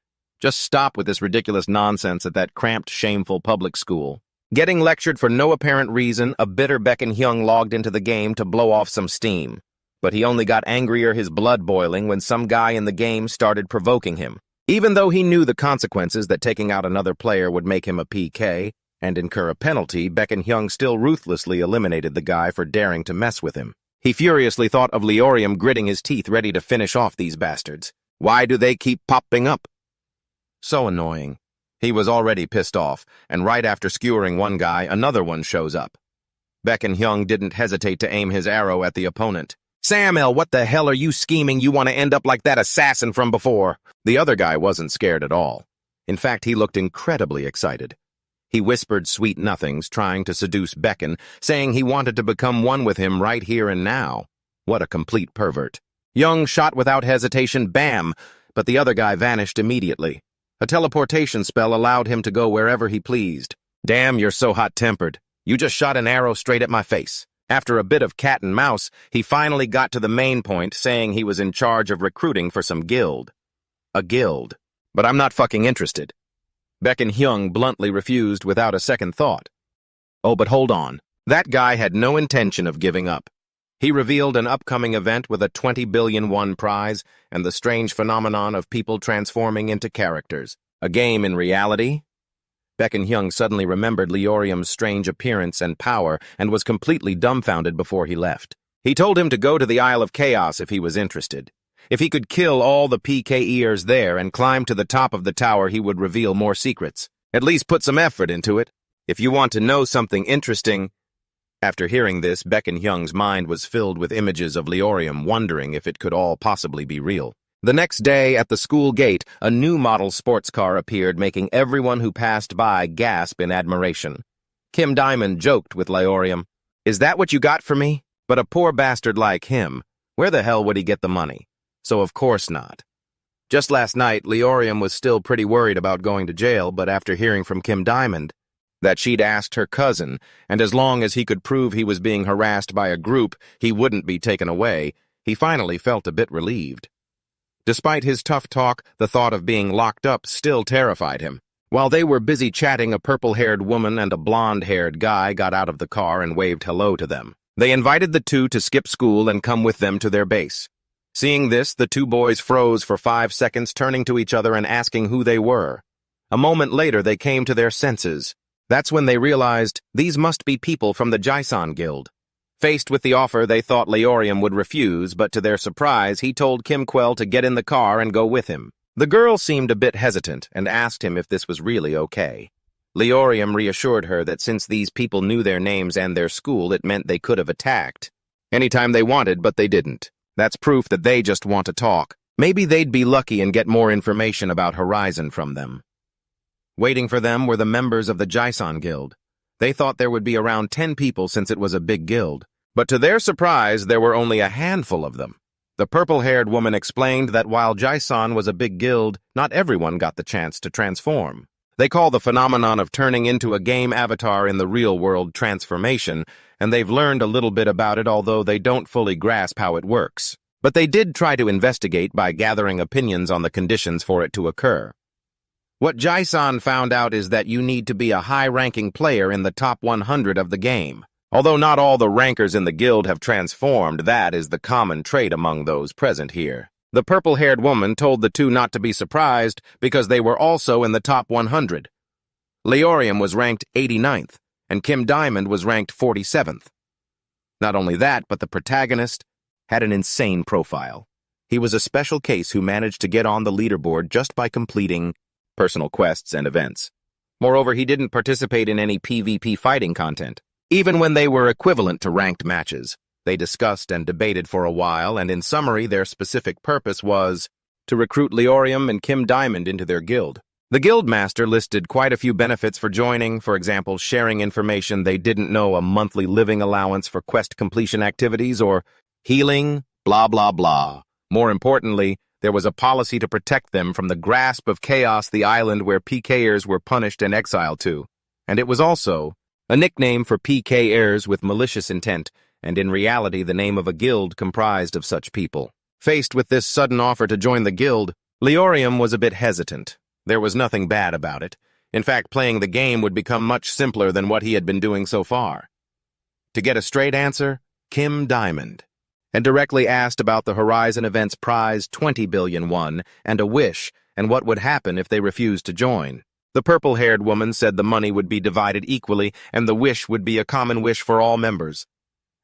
Just stop with this ridiculous nonsense at that cramped, shameful public school." Getting lectured for no apparent reason, a bitter Unyong logged into the game to blow off some steam. But he only got angrier, his blood boiling, when some guy in the game started provoking him. Even though he knew the consequences that taking out another player would make him a PK and incur a penalty, Unyong still ruthlessly eliminated the guy for daring to mess with him. He furiously thought of Leorium gritting his teeth ready to finish off these bastards. Why do they keep popping up? So annoying. He was already pissed off, and right after skewering one guy, another one shows up. Unyong didn't hesitate to aim his arrow at the opponent. "Samuel, what the hell are you scheming? You want to end up like that assassin from before?" The other guy wasn't scared at all. In fact, he looked incredibly excited. He whispered sweet nothings, trying to seduce Becken, saying he wanted to become one with him right here and now. What a complete pervert. Young shot without hesitation, bam, but the other guy vanished immediately. A teleportation spell allowed him to go wherever he pleased. "Damn, you're so hot-tempered. You just shot an arrow straight at my face." After a bit of cat and mouse, he finally got to the main point, saying he was in charge of recruiting for some guild. A guild. But I'm not fucking interested. Unyong bluntly refused without a second thought. Oh, but hold on. That guy had no intention of giving up. He revealed an upcoming event with a 20 billion won prize and the strange phenomenon of people transforming into characters. A game in reality? Unyong suddenly remembered Leorium's strange appearance and power and was completely dumbfounded before he left. He told him to go to the Isle of Chaos if he was interested. If he could kill all the PKers there and climb to the top of the tower, he would reveal more secrets. At least put some effort into it. If you want to know something interesting... After hearing this, Baekhyung's mind was filled with images of Leorium, wondering if it could all possibly be real. The next day, at the school gate, a new model sports car appeared, making everyone who passed by gasp in admiration. Kim Diamond joked with Leorium, "Is that what you got for me?" But a poor bastard like him, where the hell would he get the money? So of course not. Just last night, Leorium was still pretty worried about going to jail, but after hearing from Kim Diamond that she'd asked her cousin, and as long as he could prove he was being harassed by a group, he wouldn't be taken away, he finally felt a bit relieved. Despite his tough talk, the thought of being locked up still terrified him. While they were busy chatting, a purple-haired woman and a blonde-haired guy got out of the car and waved hello to them. They invited the two to skip school and come with them to their base. Seeing this, the two boys froze for 5 seconds, turning to each other and asking who they were. A moment later, they came to their senses. That's when they realized these must be people from the Jon Guild. Faced with the offer, they thought Leorium would refuse, but to their surprise, he told Kim Quell to get in the car and go with him. The girl seemed a bit hesitant and asked him if this was really okay. Leorium reassured her that since these people knew their names and their school, it meant they could have attacked anytime they wanted, but they didn't. That's proof that they just want to talk. Maybe they'd be lucky and get more information about Horizon from them. Waiting for them were the members of the Jon Guild. They thought there would be around 10 people since it was a big guild. But to their surprise, there were only a handful of them. The purple-haired woman explained that while Jujion was a big guild, not everyone got the chance to transform. They call the phenomenon of turning into a game avatar in the real world transformation, and they've learned a little bit about it, although they don't fully grasp how it works. But they did try to investigate by gathering opinions on the conditions for it to occur. What Jujion found out is that you need to be a high-ranking player in the top 100 of the game. Although not all the rankers in the guild have transformed, that is the common trait among those present here. The purple-haired woman told the two not to be surprised because they were also in the top 100. Leorium was ranked 89th, and Kim Diamond was ranked 47th. Not only that, but the protagonist had an insane profile. He was a special case who managed to get on the leaderboard just by completing personal quests and events. Moreover, he didn't participate in any PvP fighting content, even when they were equivalent to ranked matches. They discussed and debated for a while, and in summary, their specific purpose was to recruit Leorium and Kim Diamond into their guild. The guild master listed quite a few benefits for joining, for example, sharing information they didn't know, a monthly living allowance for quest completion activities, or healing, blah blah blah. More importantly, there was a policy to protect them from the grasp of chaos, the island where PKers were punished and exiled to. And it was also a nickname for PKers with malicious intent, and in reality the name of a guild comprised of such people. Faced with this sudden offer to join the guild, Leorium was a bit hesitant. There was nothing bad about it. In fact, playing the game would become much simpler than what he had been doing so far. To get a straight answer, Kim Diamond, and directly asked about the Horizon event's prize, 20 billion won, and a wish, and what would happen if they refused to join. The purple-haired woman said the money would be divided equally, and the wish would be a common wish for all members.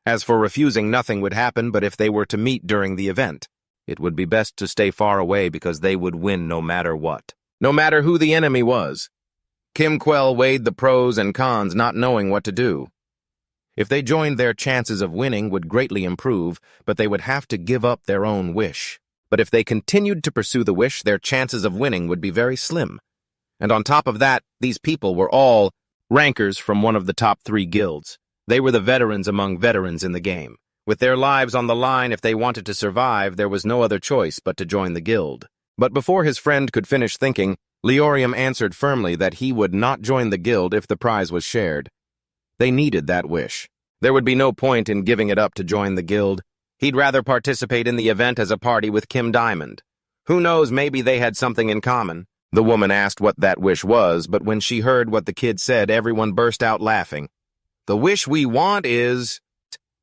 As for refusing, nothing would happen, but if they were to meet during the event, it would be best to stay far away because they would win no matter what. No matter who the enemy was. Kim Quell weighed the pros and cons, not knowing what to do. If they joined, their chances of winning would greatly improve, but they would have to give up their own wish. But if they continued to pursue the wish, their chances of winning would be very slim. And on top of that, these people were all rankers from one of the top 3 guilds. They were the veterans among veterans in the game. With their lives on the line, if they wanted to survive, there was no other choice but to join the guild. But before his friend could finish thinking, Leorium answered firmly that he would not join the guild if the prize was shared. They needed that wish. There would be no point in giving it up to join the guild. He'd rather participate in the event as a party with Kim Diamond. Who knows, maybe they had something in common. The woman asked what that wish was, but when she heard what the kid said, everyone burst out laughing. The wish we want is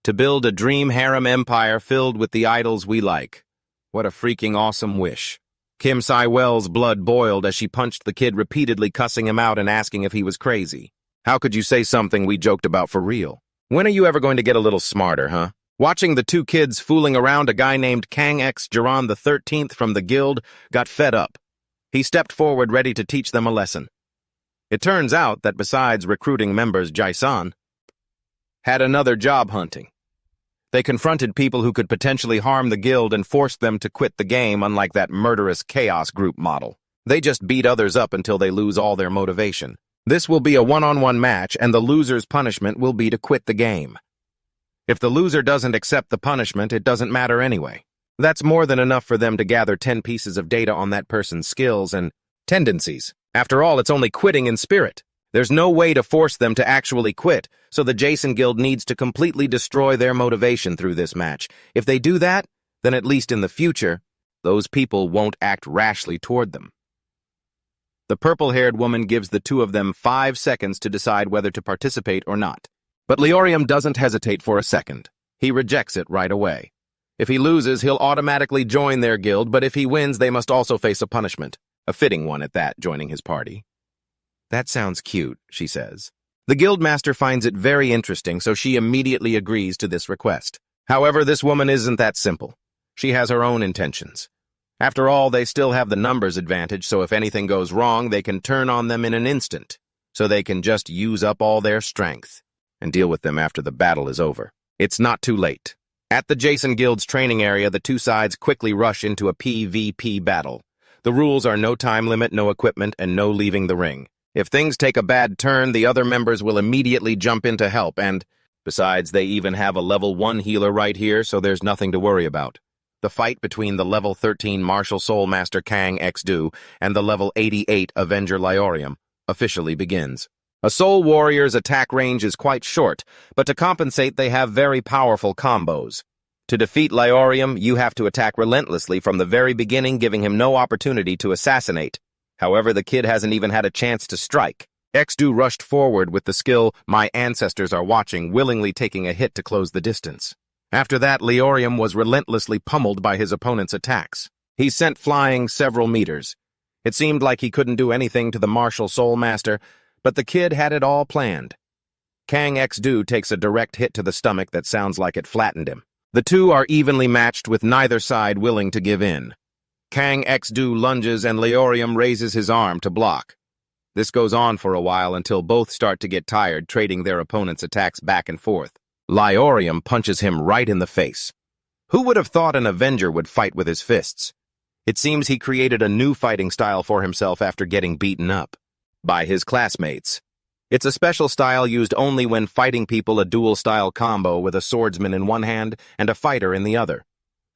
to build a dream harem empire filled with the idols we like. What a freaking awesome wish. Kim Si-Well's blood boiled as she punched the kid, repeatedly cussing him out and asking if he was crazy. How could you say something we joked about for real? When are you ever going to get a little smarter, huh? Watching the two kids fooling around, a guy named Kang X Jiron the 13th from the guild got fed up. He stepped forward ready to teach them a lesson. It turns out that besides recruiting members, Jason had another job hunting. They confronted people who could potentially harm the guild and forced them to quit the game, unlike that murderous chaos group model. They just beat others up until they lose all their motivation. This will be a one-on-one match, and the loser's punishment will be to quit the game. If the loser doesn't accept the punishment, it doesn't matter anyway. That's more than enough for them to gather 10 pieces of data on that person's skills and tendencies. After all, it's only quitting in spirit. There's no way to force them to actually quit, so the Jason Guild needs to completely destroy their motivation through this match. If they do that, then at least in the future, those people won't act rashly toward them. The purple-haired woman gives the two of them 5 seconds to decide whether to participate or not. But Leorium doesn't hesitate for a second. He rejects it right away. If he loses, he'll automatically join their guild, but if he wins, they must also face a punishment. A fitting one at that, joining his party. That sounds cute, she says. The guildmaster finds it very interesting, so she immediately agrees to this request. However, this woman isn't that simple. She has her own intentions. After all, they still have the numbers advantage, so if anything goes wrong, they can turn on them in an instant. So they can just use up all their strength and deal with them after the battle is over. It's not too late. At the Jason Guild's training area, the two sides quickly rush into a PvP battle. The rules are no time limit, no equipment, and no leaving the ring. If things take a bad turn, the other members will immediately jump in to help, and besides, they even have a level 1 healer right here, so there's nothing to worry about. The fight between the level 13 Martial Soul Master Kang X-Do and the level 88 Avenger Leorium officially begins. A Soul Warrior's attack range is quite short, but to compensate they have very powerful combos. To defeat Leorium, you have to attack relentlessly from the very beginning, giving him no opportunity to assassinate. However, the kid hasn't even had a chance to strike. X-Do rushed forward with the skill "My Ancestors Are Watching," willingly taking a hit to close the distance. After that, Leorium was relentlessly pummeled by his opponent's attacks. He sent flying several meters. It seemed like he couldn't do anything to the Martial Soul Master, but the kid had it all planned. Kang X-Do takes a direct hit to the stomach that sounds like it flattened him. The two are evenly matched, with neither side willing to give in. Kang X-Do lunges and Leorium raises his arm to block. This goes on for a while until both start to get tired, trading their opponent's attacks back and forth. Leorium punches him right in the face. Who would have thought an Avenger would fight with his fists? It seems he created a new fighting style for himself after getting beaten up by his classmates. It's a special style used only when fighting people, a duel-style combo with a swordsman in one hand and a fighter in the other.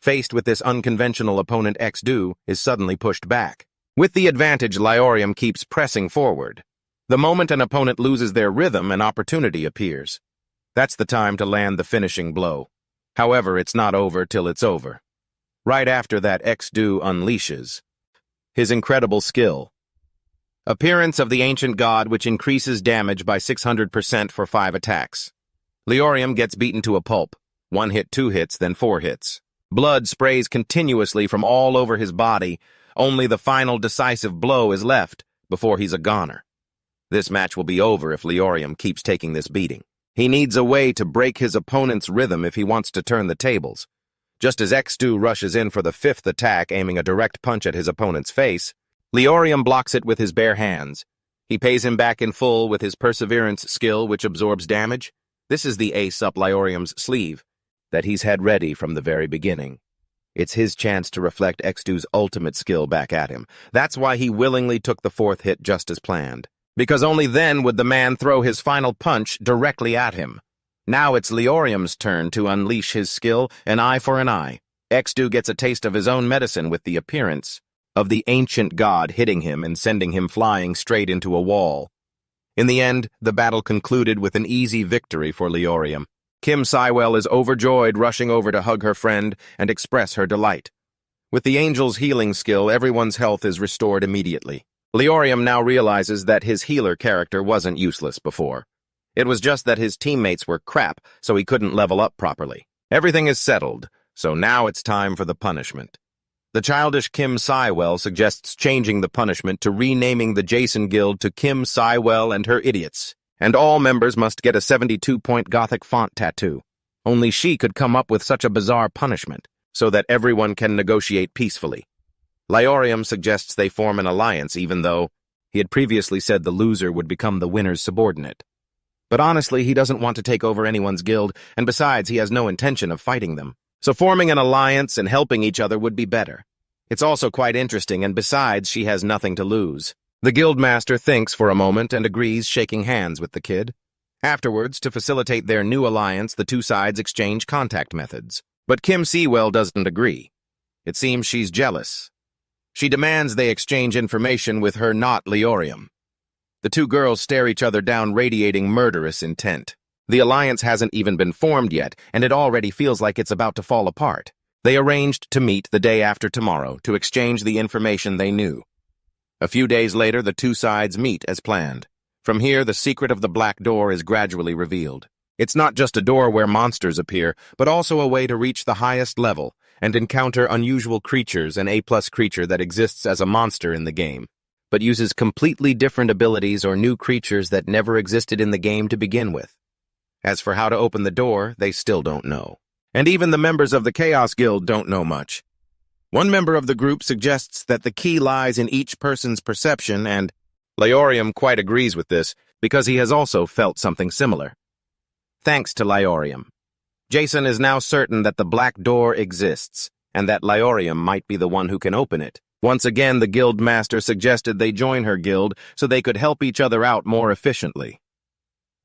Faced with this unconventional opponent, X-Do is suddenly pushed back. With the advantage, Leorium keeps pressing forward. The moment an opponent loses their rhythm, an opportunity appears. That's the time to land the finishing blow. However, it's not over till it's over. Right after that, X-Do unleashes his incredible skill. Appearance of the Ancient God, which increases damage by 600% for 5 attacks. Leorium gets beaten to a pulp. 1 hit, 2 hits, then 4 hits. Blood sprays continuously from all over his body. Only the final decisive blow is left before he's a goner. This match will be over if Leorium keeps taking this beating. He needs a way to break his opponent's rhythm if he wants to turn the tables. Just as X-Do rushes in for the 5th attack, aiming a direct punch at his opponent's face, Leorium blocks it with his bare hands. He pays him back in full with his Perseverance skill, which absorbs damage. This is the ace up Leorium's sleeve that he's had ready from the very beginning. It's his chance to reflect X-Do's ultimate skill back at him. That's why he willingly took the 4th hit just as planned. Because only then would the man throw his final punch directly at him. Now it's Leorium's turn to unleash his skill, an eye for an eye. X-Do gets a taste of his own medicine with the appearance of the Ancient God hitting him and sending him flying straight into a wall. In the end, the battle concluded with an easy victory for Leorium. Kim Sywell is overjoyed, rushing over to hug her friend and express her delight. With the Angel's healing skill, everyone's health is restored immediately. Leorium now realizes that his healer character wasn't useless before. It was just that his teammates were crap, so he couldn't level up properly. Everything is settled, so now it's time for the punishment. The childish Kim Sywell suggests changing the punishment to renaming the Jason Guild to Kim Sywell and Her Idiots, and all members must get a 72-point Gothic font tattoo. Only she could come up with such a bizarre punishment, so that everyone can negotiate peacefully. Lyorium suggests they form an alliance, even though he had previously said the loser would become the winner's subordinate. But honestly, he doesn't want to take over anyone's guild, and besides, he has no intention of fighting them. So forming an alliance and helping each other would be better. It's also quite interesting, and besides, she has nothing to lose. The guildmaster thinks for a moment and agrees, shaking hands with the kid. Afterwards, to facilitate their new alliance, the two sides exchange contact methods. But Kim Sewell doesn't agree. It seems she's jealous. She demands they exchange information with her, not Lyorium. The two girls stare each other down, radiating murderous intent. The alliance hasn't even been formed yet, and it already feels like it's about to fall apart. They arranged to meet the day after tomorrow to exchange the information they knew. A few days later, the two sides meet as planned. From here, the secret of the black door is gradually revealed. It's not just a door where monsters appear, but also a way to reach the highest level and encounter unusual creatures, an A+ creature that exists as a monster in the game, but uses completely different abilities or new creatures that never existed in the game to begin with. As for how to open the door, they still don't know. And even the members of the Chaos Guild don't know much. One member of the group suggests that the key lies in each person's perception, and Lyorium quite agrees with this because he has also felt something similar. Thanks to Lyorium, Jason is now certain that the black door exists, and that Lyorium might be the one who can open it. Once again, the guild master suggested they join her guild so they could help each other out more efficiently.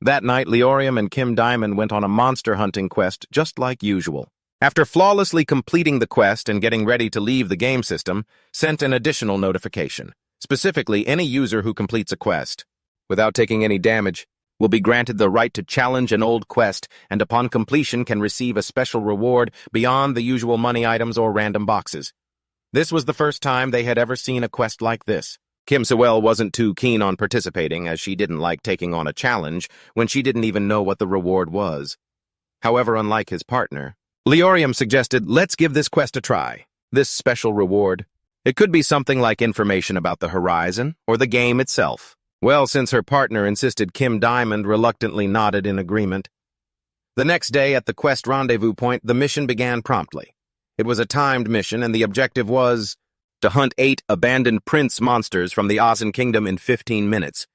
That night, Lyorium and Kim Diamond went on a monster hunting quest just like usual. After flawlessly completing the quest and getting ready to leave the game system, sent an additional notification. Specifically, any user who completes a quest, without taking any damage, will be granted the right to challenge an old quest, and upon completion can receive a special reward beyond the usual money items or random boxes. This was the first time they had ever seen a quest like this. Kim Sewell wasn't too keen on participating, as she didn't like taking on a challenge when she didn't even know what the reward was. However, unlike his partner, Lyorium suggested, let's give this quest a try. This special reward. It could be something like information about the horizon or the game itself. Well, since her partner insisted, Kim Diamond reluctantly nodded in agreement. The next day at the quest rendezvous point, the mission began promptly. It was a timed mission, and the objective was to hunt 8 abandoned prince monsters from the Asen Kingdom in 15 minutes.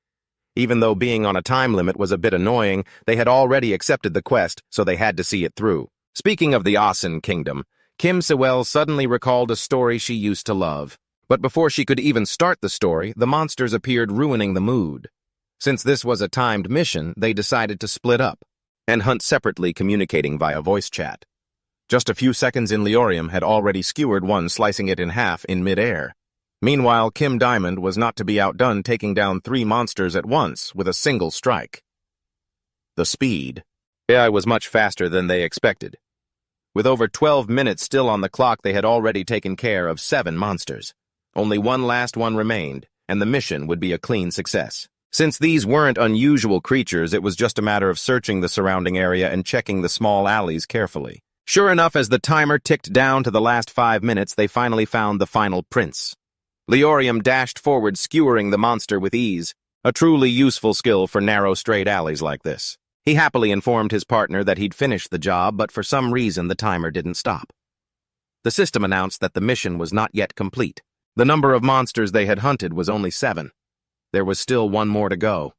Even though being on a time limit was a bit annoying, they had already accepted the quest, so they had to see it through. Speaking of the Asen Kingdom, Kim Sewell suddenly recalled a story she used to love. But before she could even start the story, the monsters appeared, ruining the mood. Since this was a timed mission, they decided to split up and hunt separately, communicating via voice chat. Just a few seconds in, Lyorium had already skewered one, slicing it in half in mid-air. Meanwhile, Kim Diamond was not to be outdone, taking down 3 monsters at once with a single strike. The speed. AI was much faster than they expected. With over 12 minutes still on the clock, they had already taken care of 7 monsters. Only one last one remained, and the mission would be a clean success. Since these weren't unusual creatures, it was just a matter of searching the surrounding area and checking the small alleys carefully. Sure enough, as the timer ticked down to the last 5 minutes, they finally found the final prince. Lyorium dashed forward, skewering the monster with ease, a truly useful skill for narrow, straight alleys like this. He happily informed his partner that he'd finished the job, but for some reason the timer didn't stop. The system announced that the mission was not yet complete. The number of monsters they had hunted was only 7. There was still 1 more to go.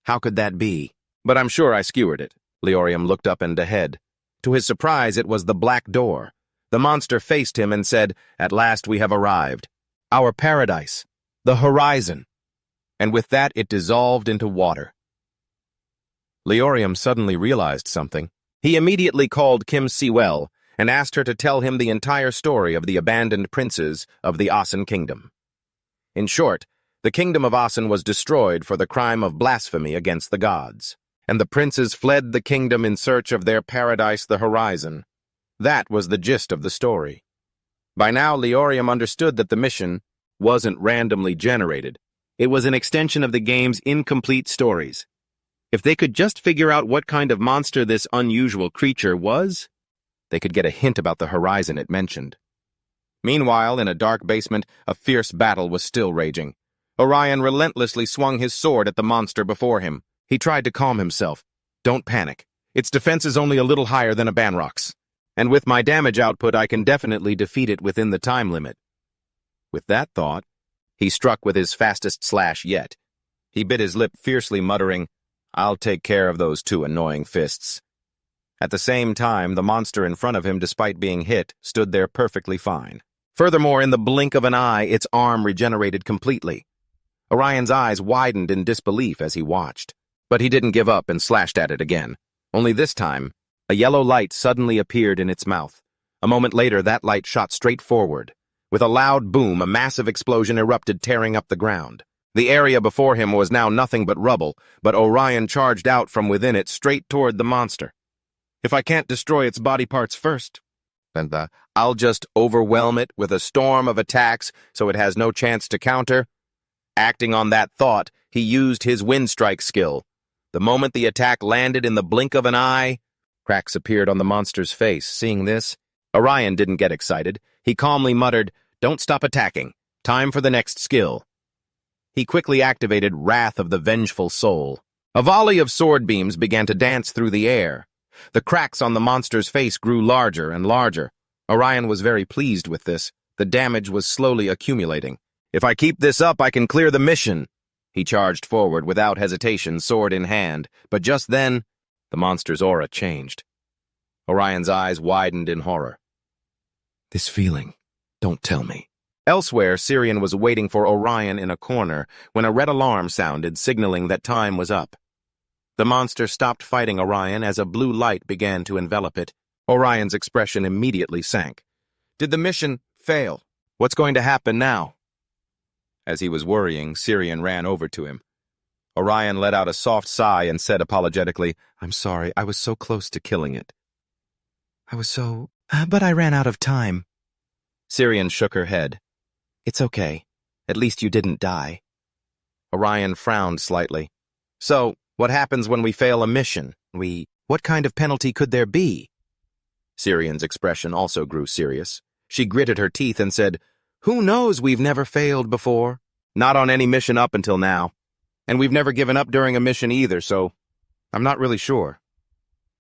How could that be? But I'm sure I skewered it. Lyorium looked up and ahead. To his surprise, it was the black door. The monster faced him and said, "At last we have arrived. Our paradise. The horizon." And with that, it dissolved into water. Lyorium suddenly realized something. He immediately called Kim Sewell and asked her to tell him the entire story of the abandoned princes of the Asen Kingdom. In short, the kingdom of Asen was destroyed for the crime of blasphemy against the gods, and the princes fled the kingdom in search of their paradise, the horizon. That was the gist of the story. By now, Lyorium understood that the mission wasn't randomly generated. It was an extension of the game's incomplete stories. If they could just figure out what kind of monster this unusual creature was, they could get a hint about the horizon it mentioned. Meanwhile, in a dark basement, a fierce battle was still raging. Orion relentlessly swung his sword at the monster before him. He tried to calm himself. "Don't panic. Its defense is only a little higher than a Banrock's, and with my damage output I can definitely defeat it within the time limit. With that thought, he struck with his fastest slash yet. He bit his lip fiercely, muttering, "I'll take care of those two annoying fists." At the same time, the monster in front of him, despite being hit, stood there perfectly fine. Furthermore, in the blink of an eye, its arm regenerated completely. Orion's eyes widened in disbelief as he watched, but he didn't give up and slashed at it again. Only this time, a yellow light suddenly appeared in its mouth. A moment later, that light shot straight forward. With a loud boom, a massive explosion erupted, tearing up the ground. The area before him was now nothing but rubble, but Orion charged out from within it straight toward the monster. "If I can't destroy its body parts first, then I'll just overwhelm it with a storm of attacks so it has no chance to counter." Acting on that thought, he used his wind strike skill. The moment the attack landed, in the blink of an eye, cracks appeared on the monster's face. Seeing this, Orion didn't get excited. He calmly muttered, "Don't stop attacking. Time for the next skill." He quickly activated Wrath of the Vengeful Soul. A volley of sword beams began to dance through the air. The cracks on the monster's face grew larger and larger. Orion was very pleased with this. The damage was slowly accumulating. "If I keep this up, I can clear the mission." He charged forward without hesitation, sword in hand, but just then, the monster's aura changed. Orion's eyes widened in horror. "This feeling, don't tell me." Elsewhere, Syrian was waiting for Orion in a corner when a red alarm sounded, signaling that time was up. The monster stopped fighting Orion as a blue light began to envelop it. Orion's expression immediately sank. "Did the mission fail? What's going to happen now?" As he was worrying, Syrian ran over to him. Orion let out a soft sigh and said apologetically, "I'm sorry, I was so close to killing it." But I ran out of time." Syrian shook her head. "It's okay. At least you didn't die." Orion frowned slightly. "So, what happens when we fail a mission? What kind of penalty could there be?" Syrian's expression also grew serious. She gritted her teeth and said, "Who knows? We've never failed before. Not on any mission up until now. And we've never given up during a mission either, so I'm not really sure."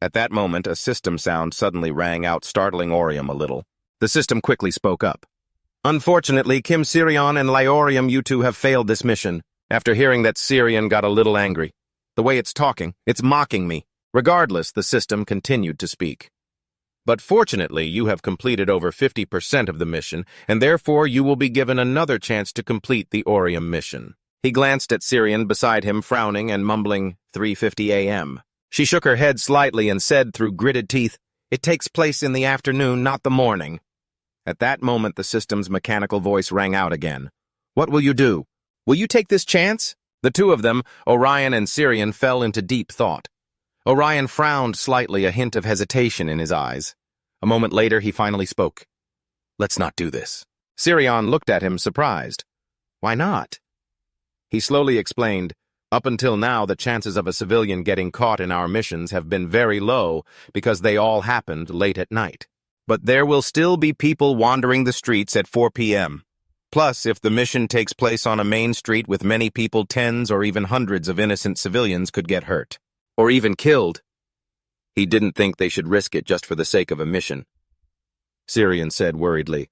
At that moment, a system sound suddenly rang out, startling Orium a little. The system quickly spoke up. "Unfortunately, Kim Sirion and Lyorium, you two have failed this mission." After hearing that, Syrian got a little angry. "The way it's talking, it's mocking me." Regardless, the system continued to speak. "But fortunately, you have completed over 50% of the mission, and therefore you will be given another chance to complete the Orium mission." He glanced at Syrian beside him, frowning and mumbling 3:50 a.m. She shook her head slightly and said through gritted teeth, "It takes place in the afternoon, not the morning." At that moment, the system's mechanical voice rang out again. "What will you do? Will you take this chance?" The two of them, Orion and Syrian, fell into deep thought. Orion frowned slightly, a hint of hesitation in his eyes. A moment later, he finally spoke. "Let's not do this." Syrian looked at him, surprised. "Why not?" He slowly explained, "Up until now, the chances of a civilian getting caught in our missions have been very low because they all happened late at night. But there will still be people wandering the streets at 4 p.m. Plus, if the mission takes place on a main street with many people, tens or even hundreds of innocent civilians could get hurt. Or even killed." He didn't think they should risk it just for the sake of a mission. Syrian said worriedly,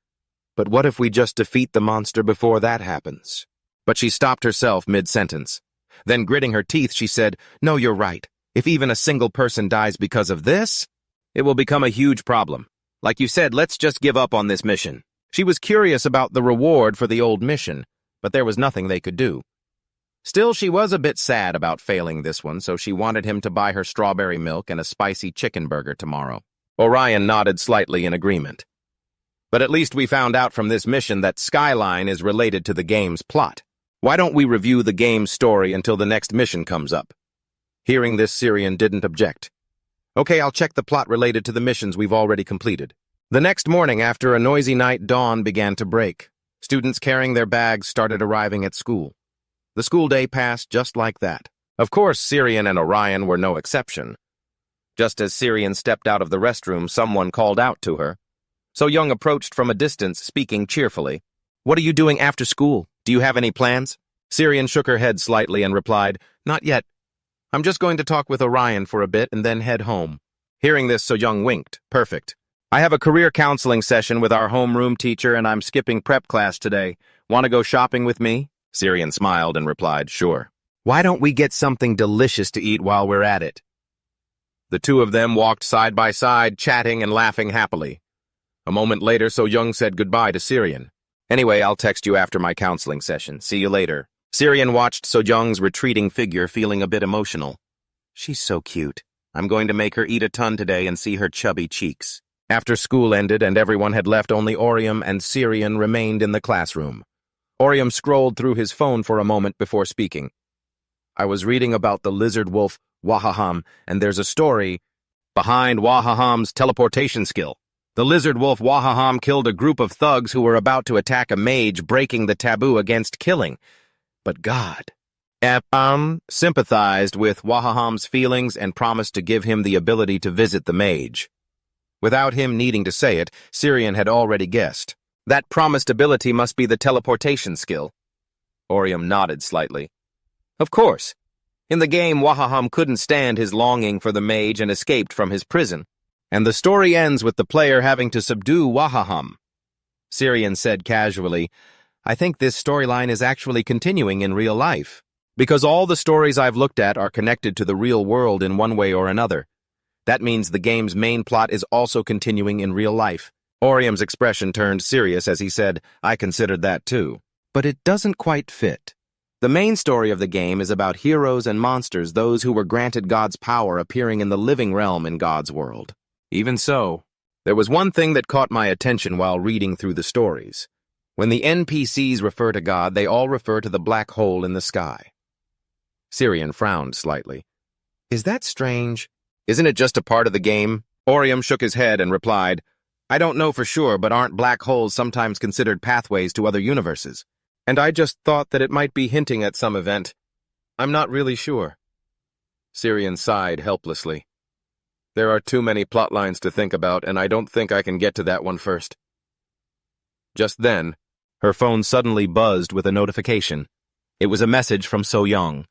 "But what if we just defeat the monster before that happens?" But she stopped herself mid-sentence. Then, gritting her teeth, she said, "No, you're right. If even a single person dies because of this, it will become a huge problem. Like you said, let's just give up on this mission." She was curious about the reward for the old mission, but there was nothing they could do. Still, she was a bit sad about failing this one, so she wanted him to buy her strawberry milk and a spicy chicken burger tomorrow. Orion nodded slightly in agreement. "But at least we found out from this mission that Skyline is related to the game's plot. Why don't we review the game's story until the next mission comes up?" Hearing this, Syrian didn't object. "Okay, I'll check the plot related to the missions we've already completed." The next morning, after a noisy night, dawn began to break. Students carrying their bags started arriving at school. The school day passed just like that. Of course, Syrian and Orion were no exception. Just as Syrian stepped out of the restroom, someone called out to her. So Young approached from a distance, speaking cheerfully. "What are you doing after school? Do you have any plans?" Syrian shook her head slightly and replied, "Not yet. I'm just going to talk with Orion for a bit and then head home. Hearing this, Soyoung winked. Perfect. I have a career counseling session with our homeroom teacher and I'm skipping prep class today. Want to go shopping with me? Syrian smiled and replied, sure. Why don't we get something delicious to eat while we're at it? The two of them walked side by side, chatting and laughing happily. A moment later, Soyoung said goodbye to Syrian. Anyway, I'll text you after my counseling session. See you later. Syrian watched Soyoung's retreating figure, feeling a bit emotional. She's so cute. I'm going to make her eat a ton today and see her chubby cheeks. After school ended and everyone had left, only Orium and Syrian remained in the classroom. Orium scrolled through his phone for a moment before speaking. I was reading about the lizard wolf Wahaham, and there's a story behind Wahaham's teleportation skill. The lizard wolf Wahaham killed a group of thugs who were about to attack a mage, breaking the taboo against killing. But God sympathized with Wahaham's feelings and promised to give him the ability to visit the mage. Without him needing to say it, Syrian had already guessed. That promised ability must be the teleportation skill. Orium nodded slightly. Of course. In the game, Wahaham couldn't stand his longing for the mage and escaped from his prison. And the story ends with the player having to subdue Wahaham. Syrian said casually, I think this storyline is actually continuing in real life. Because all the stories I've looked at are connected to the real world in one way or another. That means the game's main plot is also continuing in real life. Orium's expression turned serious as he said, I considered that too. But it doesn't quite fit. The main story of the game is about heroes and monsters, those who were granted God's power appearing in the living realm in God's world. Even so, there was one thing that caught my attention while reading through the stories. When the NPCs refer to God, they all refer to the black hole in the sky. Syrian frowned slightly. Is that strange? Isn't it just a part of the game? Orium shook his head and replied, I don't know for sure, but aren't black holes sometimes considered pathways to other universes? And I just thought that it might be hinting at some event. I'm not really sure. Syrian sighed helplessly. There are too many plot lines to think about, and I don't think I can get to that one first. Just then, her phone suddenly buzzed with a notification. It was a message from Soyoung.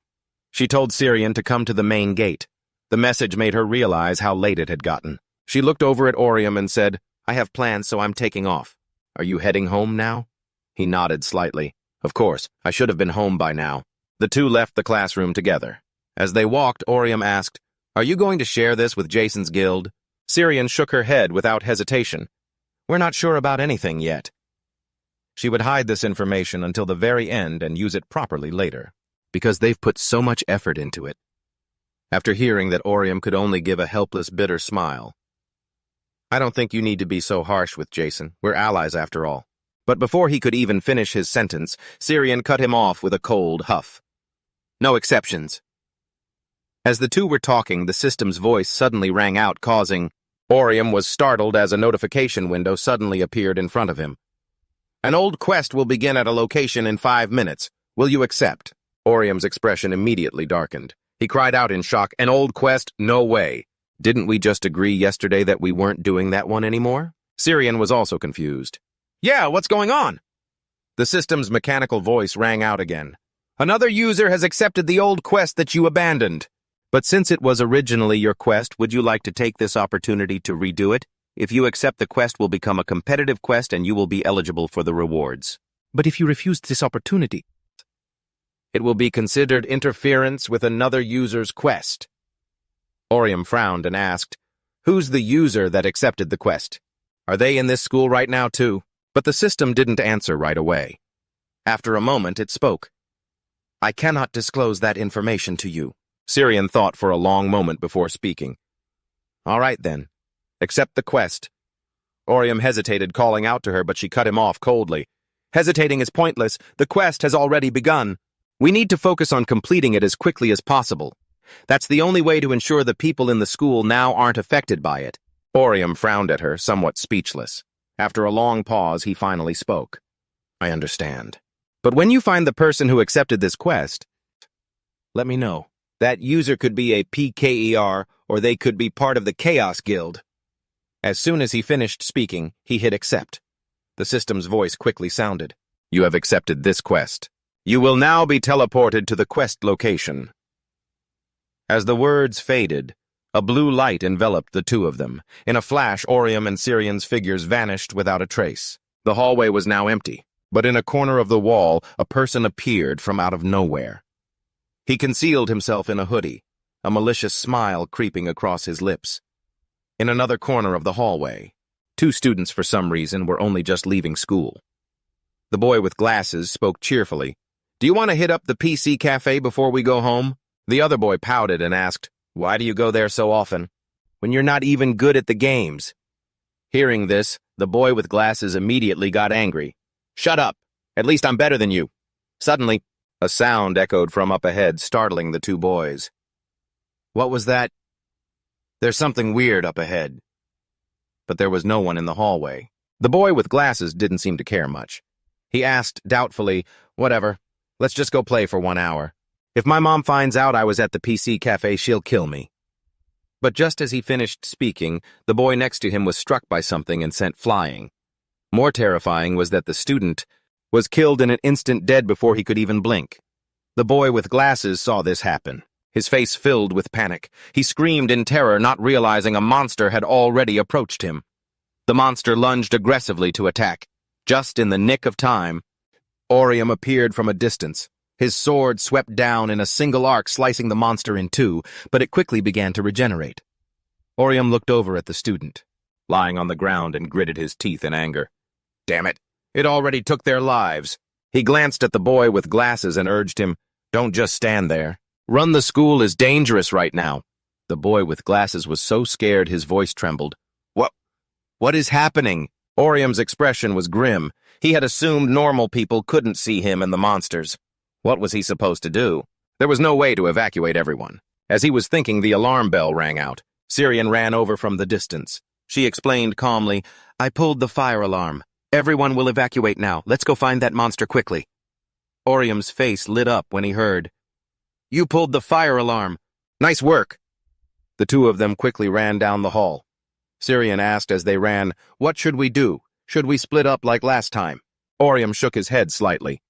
She told Syrian to come to the main gate. The message made her realize how late it had gotten. She looked over at Orium and said, I have plans, so I'm taking off. Are you heading home now? He nodded slightly. Of course, I should have been home by now. The two left the classroom together. As they walked, Orium asked, Are you going to share this with Jason's guild? Syrian shook her head without hesitation. We're not sure about anything yet. She would hide this information until the very end and use it properly later, because they've put so much effort into it. After hearing that, Orium could only give a helpless, bitter smile. I don't think you need to be so harsh with Jason. We're allies after all. But before he could even finish his sentence, Syrian cut him off with a cold huff. No exceptions. As the two were talking, the system's voice suddenly rang out, causing... Orium was startled as a notification window suddenly appeared in front of him. An old quest will begin at a location in 5 minutes. Will you accept? Orium's expression immediately darkened. He cried out in shock, An old quest? No way. Didn't we just agree yesterday that we weren't doing that one anymore? Syrian was also confused. Yeah, what's going on? The system's mechanical voice rang out again. Another user has accepted the old quest that you abandoned. But since it was originally your quest, would you like to take this opportunity to redo it? If you accept, the quest will become a competitive quest and you will be eligible for the rewards. But if you refuse this opportunity, it will be considered interference with another user's quest. Orium frowned and asked, Who's the user that accepted the quest? Are they in this school right now too? But the system didn't answer right away. After a moment, it spoke. I cannot disclose that information to you. Syrian thought for a long moment before speaking. All right then. Accept the quest. Orium hesitated, calling out to her, but she cut him off coldly. Hesitating is pointless. The quest has already begun. We need to focus on completing it as quickly as possible. That's the only way to ensure the people in the school now aren't affected by it. Orium frowned at her, somewhat speechless. After a long pause, he finally spoke. I understand. But when you find the person who accepted this quest, let me know. That user could be a PKER, or they could be part of the Chaos Guild. As soon as he finished speaking, he hit accept. The system's voice quickly sounded. You have accepted this quest. You will now be teleported to the quest location. As the words faded, a blue light enveloped the two of them. In a flash, Orium and Sirian's figures vanished without a trace. The hallway was now empty, but in a corner of the wall, a person appeared from out of nowhere. He concealed himself in a hoodie, a malicious smile creeping across his lips. In another corner of the hallway, two students for some reason were only just leaving school. The boy with glasses spoke cheerfully. "Do you want to hit up the PC cafe before we go home?" The other boy pouted and asked, "Why do you go there so often, when you're not even good at the games?" Hearing this, the boy with glasses immediately got angry. "Shut up! At least I'm better than you." Suddenly, a sound echoed from up ahead, startling the two boys. "What was that?" "There's something weird up ahead." But there was no one in the hallway. The boy with glasses didn't seem to care much. He asked doubtfully, "Whatever, let's just go play for 1 hour. If my mom finds out I was at the PC cafe, she'll kill me." But just as he finished speaking, the boy next to him was struck by something and sent flying. More terrifying was that the student was killed in an instant, dead before he could even blink. The boy with glasses saw this happen. His face filled with panic. He screamed in terror, not realizing a monster had already approached him. The monster lunged aggressively to attack. Just in the nick of time, Orium appeared from a distance. His sword swept down in a single arc, slicing the monster in two, but it quickly began to regenerate. Orium looked over at the student, lying on the ground, and gritted his teeth in anger. Damn it, it already took their lives. He glanced at the boy with glasses and urged him, "Don't just stand there. Run, the school is dangerous right now." The boy with glasses was so scared his voice trembled. What is happening?" Orium's expression was grim. He had assumed normal people couldn't see him and the monsters. What was he supposed to do? There was no way to evacuate everyone. As he was thinking, the alarm bell rang out. Sirian ran over from the distance. She explained calmly, "I pulled the fire alarm. Everyone will evacuate now. Let's go find that monster quickly." Orium's face lit up when he heard, "You pulled the fire alarm. Nice work." The two of them quickly ran down the hall. Sirian asked as they ran, "What should we do? Should we split up like last time?" Orium shook his head slightly.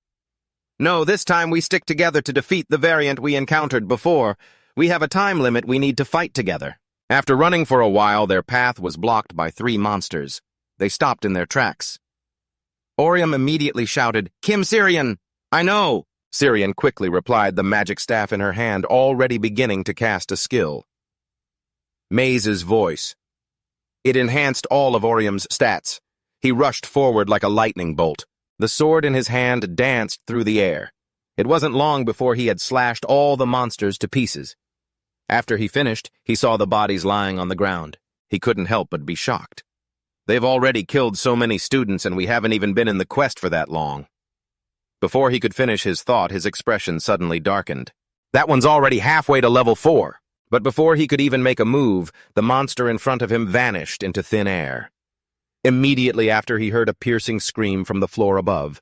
"No, this time we stick together to defeat the variant we encountered before. We have a time limit we need to fight together." After running for a while, their path was blocked by 3 monsters. They stopped in their tracks. Orium immediately shouted, "Kim Sirian!" "I know!" Sirian quickly replied, the magic staff in her hand already beginning to cast a skill. Maze's voice. It enhanced all of Orium's stats. He rushed forward like a lightning bolt. The sword in his hand danced through the air. It wasn't long before he had slashed all the monsters to pieces. After he finished, he saw the bodies lying on the ground. He couldn't help but be shocked. They've already killed so many students, and we haven't even been in the quest for that long. Before he could finish his thought, his expression suddenly darkened. That one's already halfway to level 4. But before he could even make a move, the monster in front of him vanished into thin air. Immediately after, he heard a piercing scream from the floor above.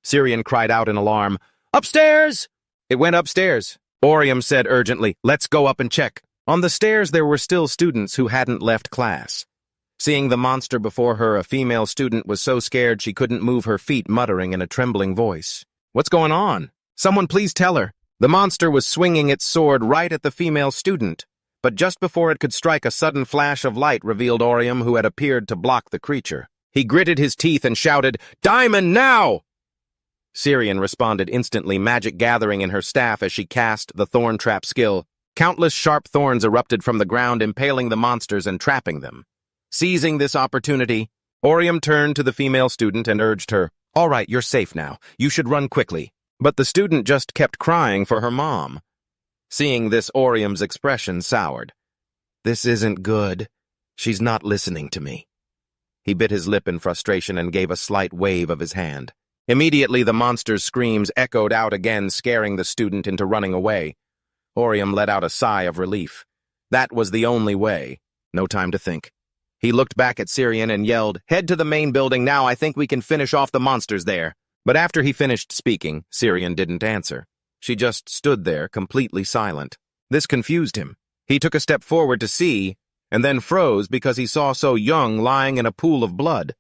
Sirian cried out in alarm, "Upstairs!" It went upstairs. Orium said urgently, "Let's go up and check." On the stairs there were still students who hadn't left class. Seeing the monster before her, a female student was so scared she couldn't move her feet, muttering in a trembling voice, "What's going on? Someone please tell her." The monster was swinging its sword right at the female student, but just before it could strike, a sudden flash of light revealed Orium, who had appeared to block the creature. He gritted his teeth and shouted, "Diamond, now!" Sirian responded instantly, magic gathering in her staff as she cast the thorn trap skill. Countless sharp thorns erupted from the ground, impaling the monsters and trapping them. Seizing this opportunity, Orium turned to the female student and urged her, "All right, you're safe now. You should run quickly." But the student just kept crying for her mom. Seeing this, Orium's expression soured. "This isn't good. She's not listening to me." He bit his lip in frustration and gave a slight wave of his hand. Immediately, the monster's screams echoed out again, scaring the student into running away. Orium let out a sigh of relief. That was the only way. No time to think. He looked back at Sirian and yelled, "Head to the main building now. I think we can finish off the monsters there." But after he finished speaking, Sirian didn't answer. She just stood there, completely silent. This confused him. He took a step forward to see, and then froze because he saw So Young lying in a pool of blood.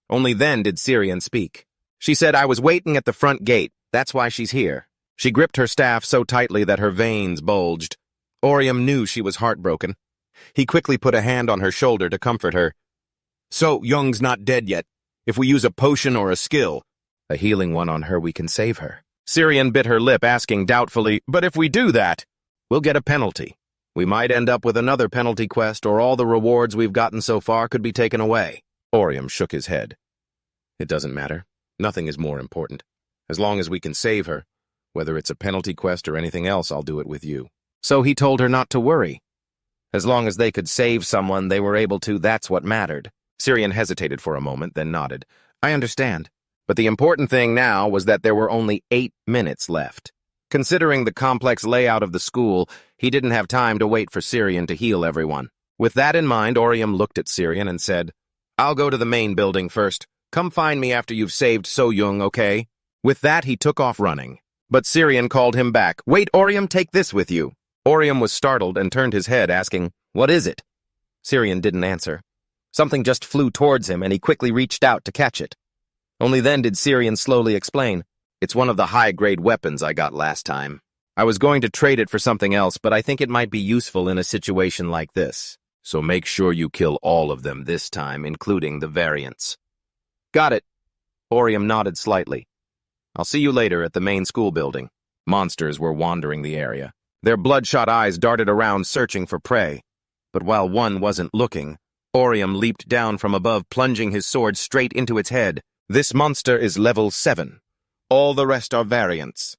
Only then did Sirian speak. She said, "I was waiting at the front gate. That's why she's here." She gripped her staff so tightly that her veins bulged. Orium knew she was heartbroken. He quickly put a hand on her shoulder to comfort her. So, Young's not dead yet. If we use a potion or a skill, a healing one on her, we can save her. Syrian bit her lip, asking doubtfully, but if we do that, we'll get a penalty. We might end up with another penalty quest, or all the rewards we've gotten so far could be taken away. Orium shook his head. It doesn't matter. Nothing is more important. As long as we can save her, whether it's a penalty quest or anything else, I'll do it with you. So he told her not to worry. As long as they could save someone they were able to, that's what mattered. Syrian hesitated for a moment, then nodded. I understand. But the important thing now was that there were only 8 minutes left. Considering the complex layout of the school, he didn't have time to wait for Syrian to heal everyone. With that in mind, Orium looked at Syrian and said, I'll go to the main building first. Come find me after you've saved So-young, okay? With that, he took off running. But Syrian called him back. Wait, Orium, take this with you. Orium was startled and turned his head, asking, What is it? Syrian didn't answer. Something just flew towards him, and he quickly reached out to catch it. Only then did Syrian slowly explain, It's one of the high-grade weapons I got last time. I was going to trade it for something else, but I think it might be useful in a situation like this. So make sure you kill all of them this time, including the variants. Got it. Orium nodded slightly. I'll see you later at the main school building. Monsters were wandering the area. Their bloodshot eyes darted around searching for prey. But while one wasn't looking, Orium leaped down from above, plunging his sword straight into its head. This monster is level 7. All the rest are variants.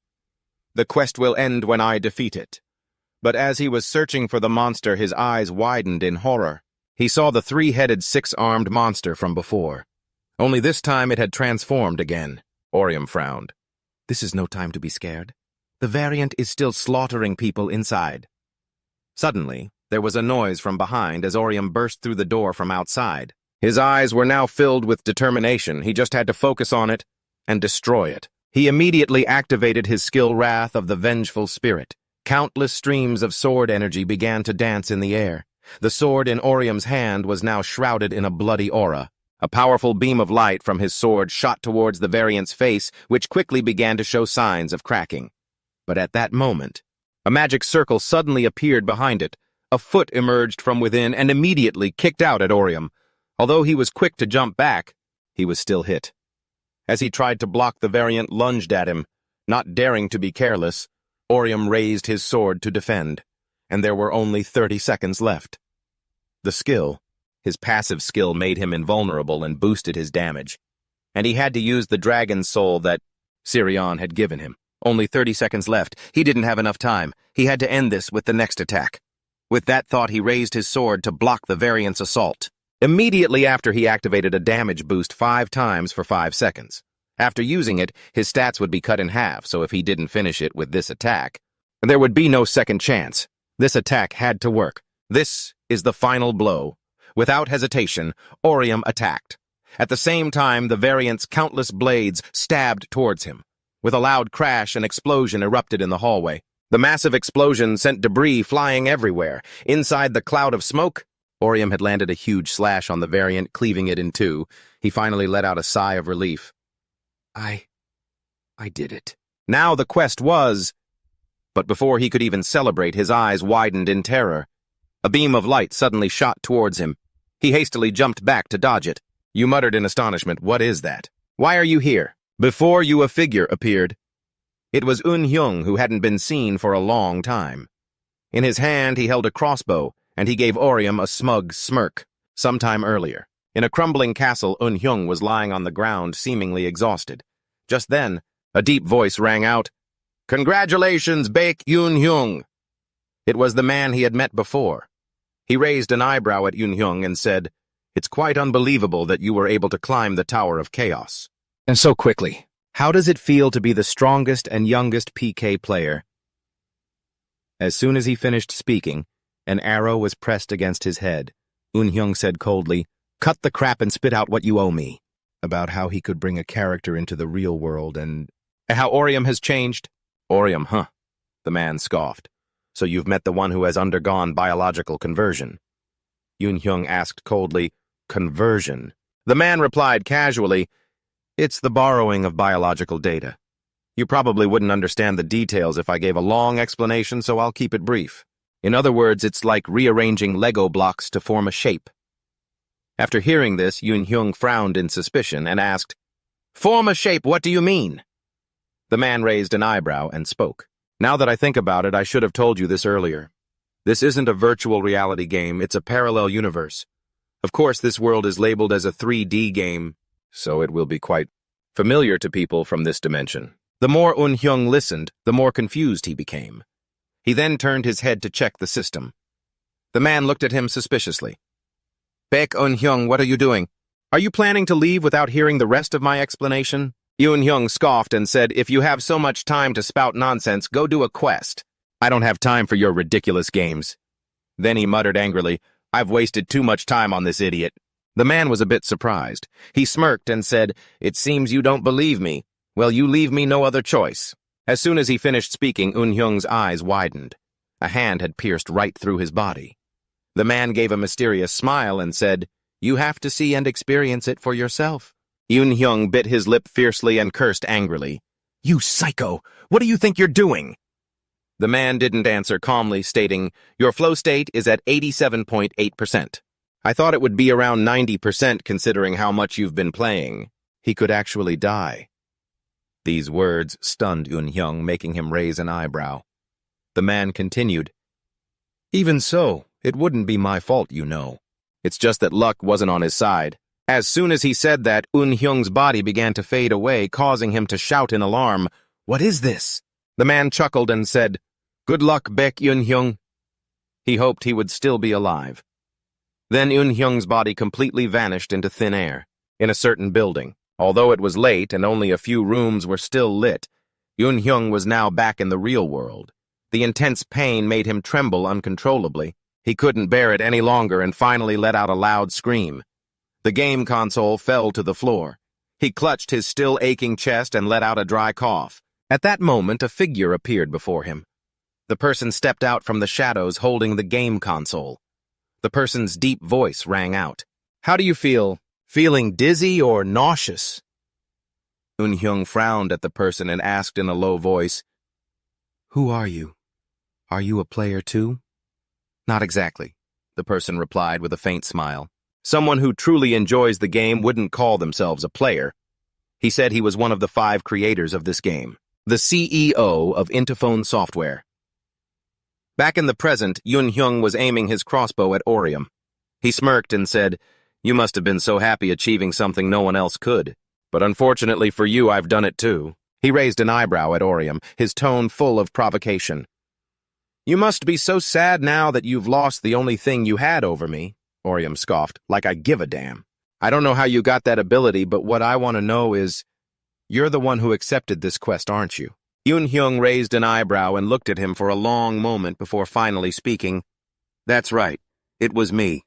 The quest will end when I defeat it. But as he was searching for the monster, his eyes widened in horror. He saw the 3-headed, 6-armed monster from before. Only this time it had transformed again. Orium frowned. This is no time to be scared. The variant is still slaughtering people inside. Suddenly, there was a noise from behind as Orium burst through the door from outside. His eyes were now filled with determination. He just had to focus on it and destroy it. He immediately activated his skill Wrath of the Vengeful Spirit. Countless streams of sword energy began to dance in the air. The sword in Orium's hand was now shrouded in a bloody aura. A powerful beam of light from his sword shot towards the variant's face, which quickly began to show signs of cracking. But at that moment, a magic circle suddenly appeared behind it. A foot emerged from within and immediately kicked out at Orium. Although he was quick to jump back, he was still hit. As he tried to block, the variant lunged at him. Not daring to be careless, Orium raised his sword to defend, and there were only 30 seconds left. The skill, his passive skill, made him invulnerable and boosted his damage, and he had to use the dragon soul that Syrian had given him. Only 30 seconds left. He didn't have enough time. He had to end this with the next attack. With that thought, he raised his sword to block the variant's assault. Immediately after, he activated a damage boost 5 times for 5 seconds. After using it, his stats would be cut in half, so if he didn't finish it with this attack, there would be no second chance. This attack had to work. This is the final blow. Without hesitation, Orium attacked. At the same time, the variant's countless blades stabbed towards him. With a loud crash, an explosion erupted in the hallway. The massive explosion sent debris flying everywhere. Inside the cloud of smoke, Orium had landed a huge slash on the variant, cleaving it in two. He finally let out a sigh of relief. I did it. Now the quest was... But before he could even celebrate, his eyes widened in terror. A beam of light suddenly shot towards him. He hastily jumped back to dodge it. You muttered in astonishment, "What is that? Why are you here?" Before you, a figure appeared. It was Unyong, who hadn't been seen for a long time. In his hand, he held a crossbow, and he gave Orium a smug smirk. Sometime earlier, in a crumbling castle, Unyong was lying on the ground, seemingly exhausted. Just then, a deep voice rang out, "Congratulations, Baek Unyong!" It was the man he had met before. He raised an eyebrow at Unyong and said, "It's quite unbelievable that you were able to climb the Tower of Chaos. And so quickly. How does it feel to be the strongest and youngest PK player?" As soon as he finished speaking, an arrow was pressed against his head. Unyong said coldly, "Cut the crap and spit out what you owe me." About how he could bring a character into the real world and how Orium has changed. Orium, huh? The man scoffed. So you've met the one who has undergone biological conversion? Unyong asked coldly, "Conversion?" The man replied casually, "It's the borrowing of biological data. You probably wouldn't understand the details if I gave a long explanation, so I'll keep it brief. In other words, it's like rearranging Lego blocks to form a shape. After hearing this, Unyong frowned in suspicion and asked, "Form a shape, what do you mean?" The man raised an eyebrow and spoke. "Now that I think about it, I should have told you this earlier. This isn't a virtual reality game, it's a parallel universe. Of course, this world is labeled as a 3D game, so it will be quite familiar to people from this dimension." The more Unyong listened, the more confused he became. He then turned his head to check the system. The man looked at him suspiciously. "Baek Unyong, what are you doing? Are you planning to leave without hearing the rest of my explanation?" Unyong scoffed and said, "If you have so much time to spout nonsense, go do a quest. I don't have time for your ridiculous games." Then he muttered angrily, "I've wasted too much time on this idiot." The man was a bit surprised. He smirked and said, "It seems you don't believe me. Well, you leave me no other choice." As soon as he finished speaking, Unyong's eyes widened. A hand had pierced right through his body. The man gave a mysterious smile and said, "You have to see and experience it for yourself." Unyong bit his lip fiercely and cursed angrily. "You psycho! What do you think you're doing?" The man didn't answer calmly, stating, "Your flow state is at 87.8%. I thought it would be around 90% considering how much you've been playing. He could actually die." These words stunned Unyong, making him raise an eyebrow. The man continued, "Even so, it wouldn't be my fault, you know. It's just that luck wasn't on his side." As soon as he said that, Unyong's body began to fade away, causing him to shout in alarm, "What is this?" The man chuckled and said, "Good luck, Baek Unyong." He hoped he would still be alive. Then Unyong's body completely vanished into thin air, in a certain building. Although it was late and only a few rooms were still lit, Unyong was now back in the real world. The intense pain made him tremble uncontrollably. He couldn't bear it any longer and finally let out a loud scream. The game console fell to the floor. He clutched his still aching chest and let out a dry cough. At that moment, a figure appeared before him. The person stepped out from the shadows holding the game console. The person's deep voice rang out. "How do you feel? Feeling dizzy or nauseous?" Unyong frowned at the person and asked in a low voice, "Who are you? Are you a player too?" "Not exactly," the person replied with a faint smile. Someone who truly enjoys the game wouldn't call themselves a player. He said he was one of the 5 creators of this game, the CEO of Interphone Software. Back in the present, Unyong was aiming his crossbow at Orium. He smirked and said, "You must have been so happy achieving something no one else could. But unfortunately for you, I've done it too." He raised an eyebrow at Orium, his tone full of provocation. "You must be so sad now that you've lost the only thing you had over me," Orium scoffed, "like I give a damn. I don't know how you got that ability, but what I want to know is, you're the one who accepted this quest, aren't you?" Unyong raised an eyebrow and looked at him for a long moment before finally speaking. "That's right. It was me."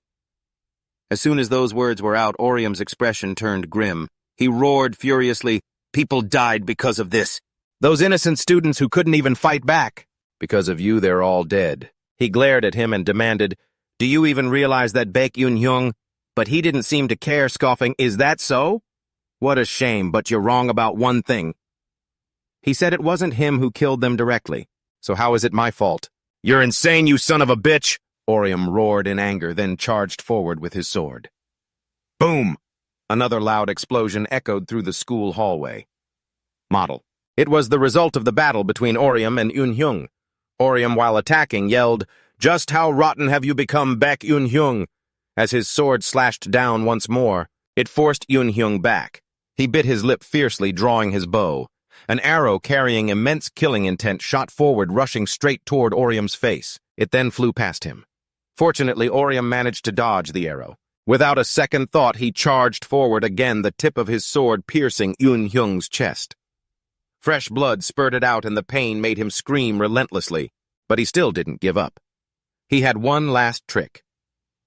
As soon as those words were out, Orium's expression turned grim. He roared furiously, "People died because of this. Those innocent students who couldn't even fight back. Because of you, they're all dead." He glared at him and demanded, "Do you even realize that, Baek Unyong?" But he didn't seem to care, scoffing, "Is that so? What a shame, but you're wrong about one thing." He said it wasn't him who killed them directly, so how is it my fault? "You're insane, you son of a bitch!" Orium roared in anger, then charged forward with his sword. Boom! Another loud explosion echoed through the school hallway. Model. It was the result of the battle between Orium and Unyong. Orium, while attacking, yelled, "Just how rotten have you become, Baek Unyong?" As his sword slashed down once more, it forced Unyong back. He bit his lip fiercely, drawing his bow. An arrow carrying immense killing intent shot forward, rushing straight toward Orium's face. It then flew past him. Fortunately, Orium managed to dodge the arrow. Without a second thought, he charged forward again, the tip of his sword piercing Unyong's chest. Fresh blood spurted out and the pain made him scream relentlessly, but he still didn't give up. He had one last trick.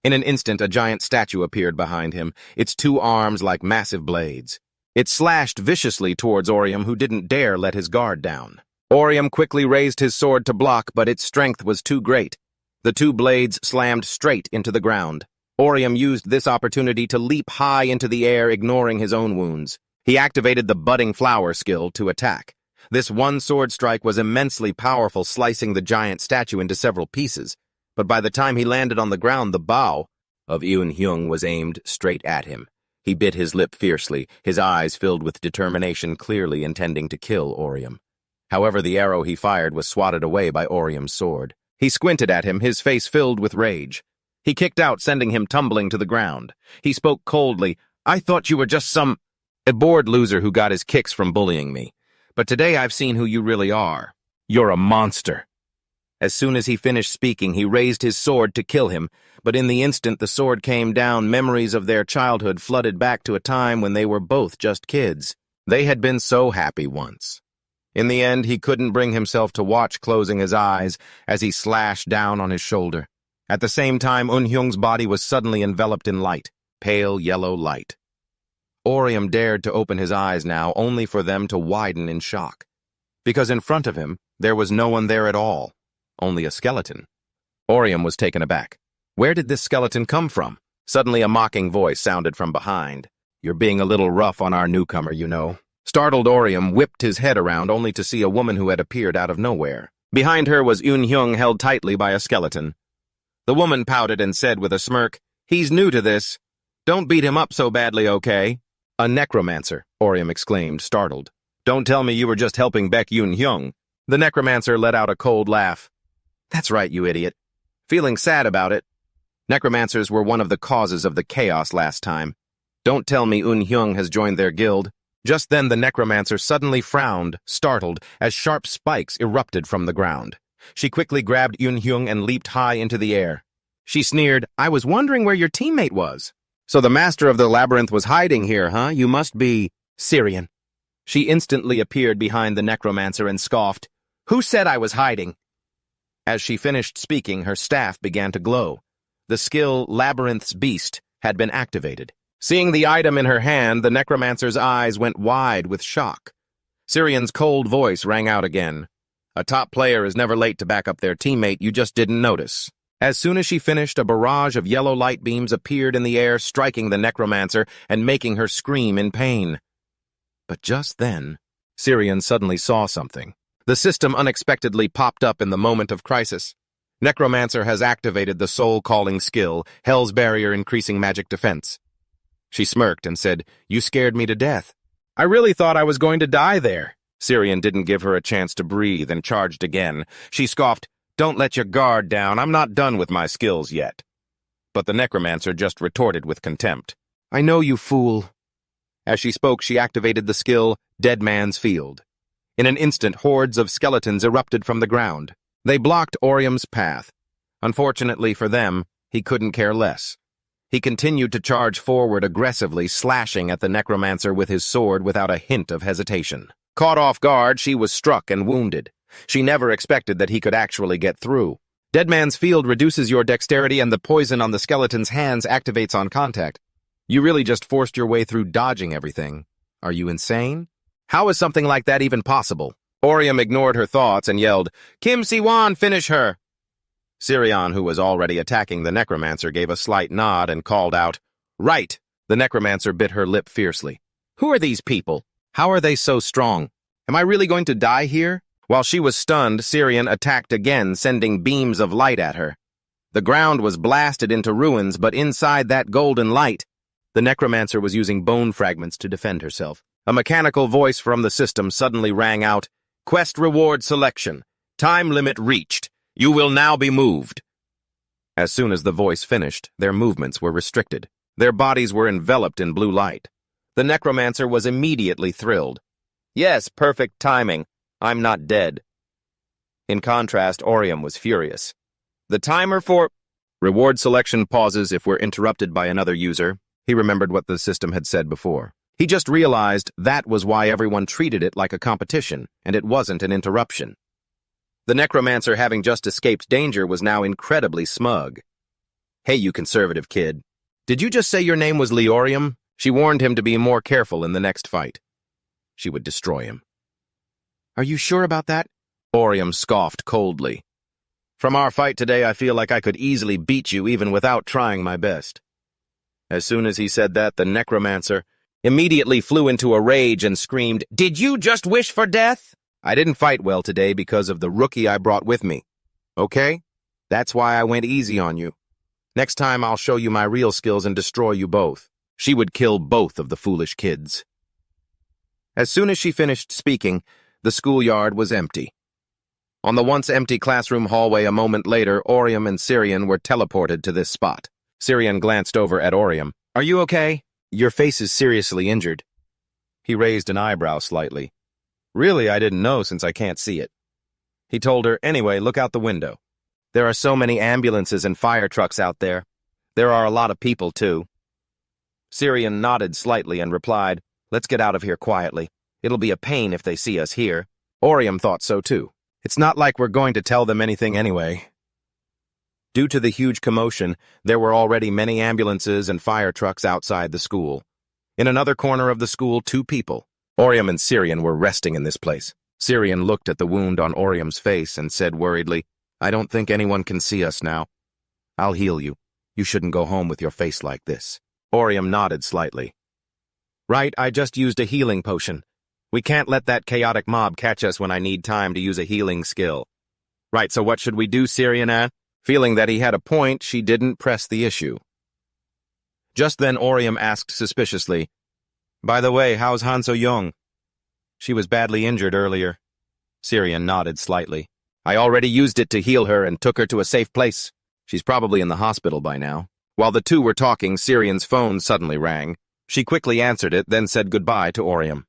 In an instant, a giant statue appeared behind him, its 2 arms like massive blades. It slashed viciously towards Orium, who didn't dare let his guard down. Orium quickly raised his sword to block, but its strength was too great. The 2 blades slammed straight into the ground. Orium used this opportunity to leap high into the air, ignoring his own wounds. He activated the budding flower skill to attack. This one sword strike was immensely powerful, slicing the giant statue into several pieces. but by the time he landed on the ground, the bow of Unyong was aimed straight at him. He bit his lip fiercely, his eyes filled with determination, clearly intending to kill Orium. However, the arrow he fired was swatted away by Orium's sword. He squinted at him, his face filled with rage. He kicked out, sending him tumbling to the ground. He spoke coldly. "I thought you were just a bored loser who got his kicks from bullying me. But today I've seen who you really are. You're a monster." As soon as he finished speaking, he raised his sword to kill him, but in the instant the sword came down, memories of their childhood flooded back to a time when they were both just kids. They had been so happy once. In the end, he couldn't bring himself to watch, closing his eyes as he slashed down on his shoulder. At the same time, Unhyung's body was suddenly enveloped in light, pale yellow light. Orium dared to open his eyes now, only for them to widen in shock. Because in front of him, there was no one there at all. Only a skeleton. Orium was taken aback. Where did this skeleton come from? Suddenly a mocking voice sounded from behind. "You're being a little rough on our newcomer, you know." Startled Orium whipped his head around only to see a woman who had appeared out of nowhere. Behind her was Unhyung, held tightly by a skeleton. The woman pouted and said with a smirk, "He's new to this. Don't beat him up so badly, okay?" "A necromancer," Orium exclaimed, startled. "Don't tell me you were just helping Baek Unhyung." The necromancer let out a cold laugh. "That's right, you idiot. Feeling sad about it. Necromancers were one of the causes of the chaos last time. Don't tell me Unhyung has joined their guild." Just then the necromancer suddenly frowned, startled, as sharp spikes erupted from the ground. She quickly grabbed Unhyung and leaped high into the air. She sneered, "I was wondering where your teammate was." "So the master of the labyrinth was hiding here, huh? You must be Syrian." She instantly appeared behind the necromancer and scoffed, "Who said I was hiding?" As she finished speaking, her staff began to glow. The skill Labyrinth's Beast had been activated. Seeing the item in her hand, the necromancer's eyes went wide with shock. Syrian's cold voice rang out again. "A top player is never late to back up their teammate, you just didn't notice." As soon as she finished, a barrage of yellow light beams appeared in the air, striking the necromancer and making her scream in pain. But just then, Syrian suddenly saw something. The system unexpectedly popped up in the moment of crisis. Necromancer has activated the soul-calling skill, Hell's Barrier, increasing magic defense. She smirked and said, "You scared me to death. I really thought I was going to die there." Syrian didn't give her a chance to breathe and charged again. She scoffed, "Don't let your guard down. I'm not done with my skills yet." But the necromancer just retorted with contempt. "I know, you fool." As she spoke, she activated the skill, Dead Man's Field. In an instant, hordes of skeletons erupted from the ground. They blocked Orium's path. Unfortunately for them, he couldn't care less. He continued to charge forward aggressively, slashing at the necromancer with his sword without a hint of hesitation. Caught off guard, she was struck and wounded. She never expected that he could actually get through. Dead Man's Field reduces your dexterity and the poison on the skeleton's hands activates on contact. You really just forced your way through dodging everything. Are you insane? How is something like that even possible? Orium ignored her thoughts and yelled, "Kim Si-wan, finish her!" Syrian, who was already attacking the necromancer, gave a slight nod and called out, "Right!" The necromancer bit her lip fiercely. "Who are these people? How are they so strong? Am I really going to die here?" While she was stunned, Syrian attacked again, sending beams of light at her. The ground was blasted into ruins, but inside that golden light, the necromancer was using bone fragments to defend herself. A mechanical voice from the system suddenly rang out, "Quest reward selection. Time limit reached. You will now be moved." As soon as the voice finished, their movements were restricted. Their bodies were enveloped in blue light. The necromancer was immediately thrilled. "Yes, perfect timing. I'm not dead." In contrast, Orium was furious. "The timer for reward selection pauses if we're interrupted by another user." He remembered what the system had said before. He just realized that was why everyone treated it like a competition, and it wasn't an interruption. The necromancer, having just escaped danger, was now incredibly smug. "Hey, you conservative kid. Did you just say your name was Leorium?" She warned him to be more careful in the next fight. She would destroy him. "Are you sure about that?" Orium scoffed coldly. "From our fight today, I feel like I could easily beat you even without trying my best." As soon as he said that, the necromancer immediately flew into a rage and screamed, "Did you just wish for death? I didn't fight well today because of the rookie I brought with me. Okay? That's why I went easy on you. Next time I'll show you my real skills and destroy you both. She would kill both of the foolish kids. As soon as she finished speaking, the schoolyard was empty. On the once empty classroom hallway a moment later, Orium and Syrian were teleported to this spot. Syrian glanced over at Orium. Are you okay? Your face is seriously injured. He raised an eyebrow slightly. Really, I didn't know since I can't see it. He told her, anyway, look out the window. There are so many ambulances and fire trucks out there. There are a lot of people, too. Syrian nodded slightly and replied, let's get out of here quietly. It'll be a pain if they see us here. Orium thought so, too. It's not like we're going to tell them anything anyway. Due to the huge commotion, there were already many ambulances and fire trucks outside the school. In another corner of the school, 2 people. Orium and Syrian were resting in this place. Syrian looked at the wound on Orium's face and said worriedly, I don't think anyone can see us now. I'll heal you. You shouldn't go home with your face like this. Orium nodded slightly. Right, I just used a healing potion. We can't let that chaotic mob catch us when I need time to use a healing skill. Right, so what should we do, Syrian? Feeling that he had a point, she didn't press the issue. Just then Orium asked suspiciously, by the way, how's Hanso Young? She was badly injured earlier. Syrian nodded slightly. I already used it to heal her and took her to a safe place. She's probably in the hospital by now. While the two were talking, Syrian's phone suddenly rang. She quickly answered it, then said goodbye to Orium.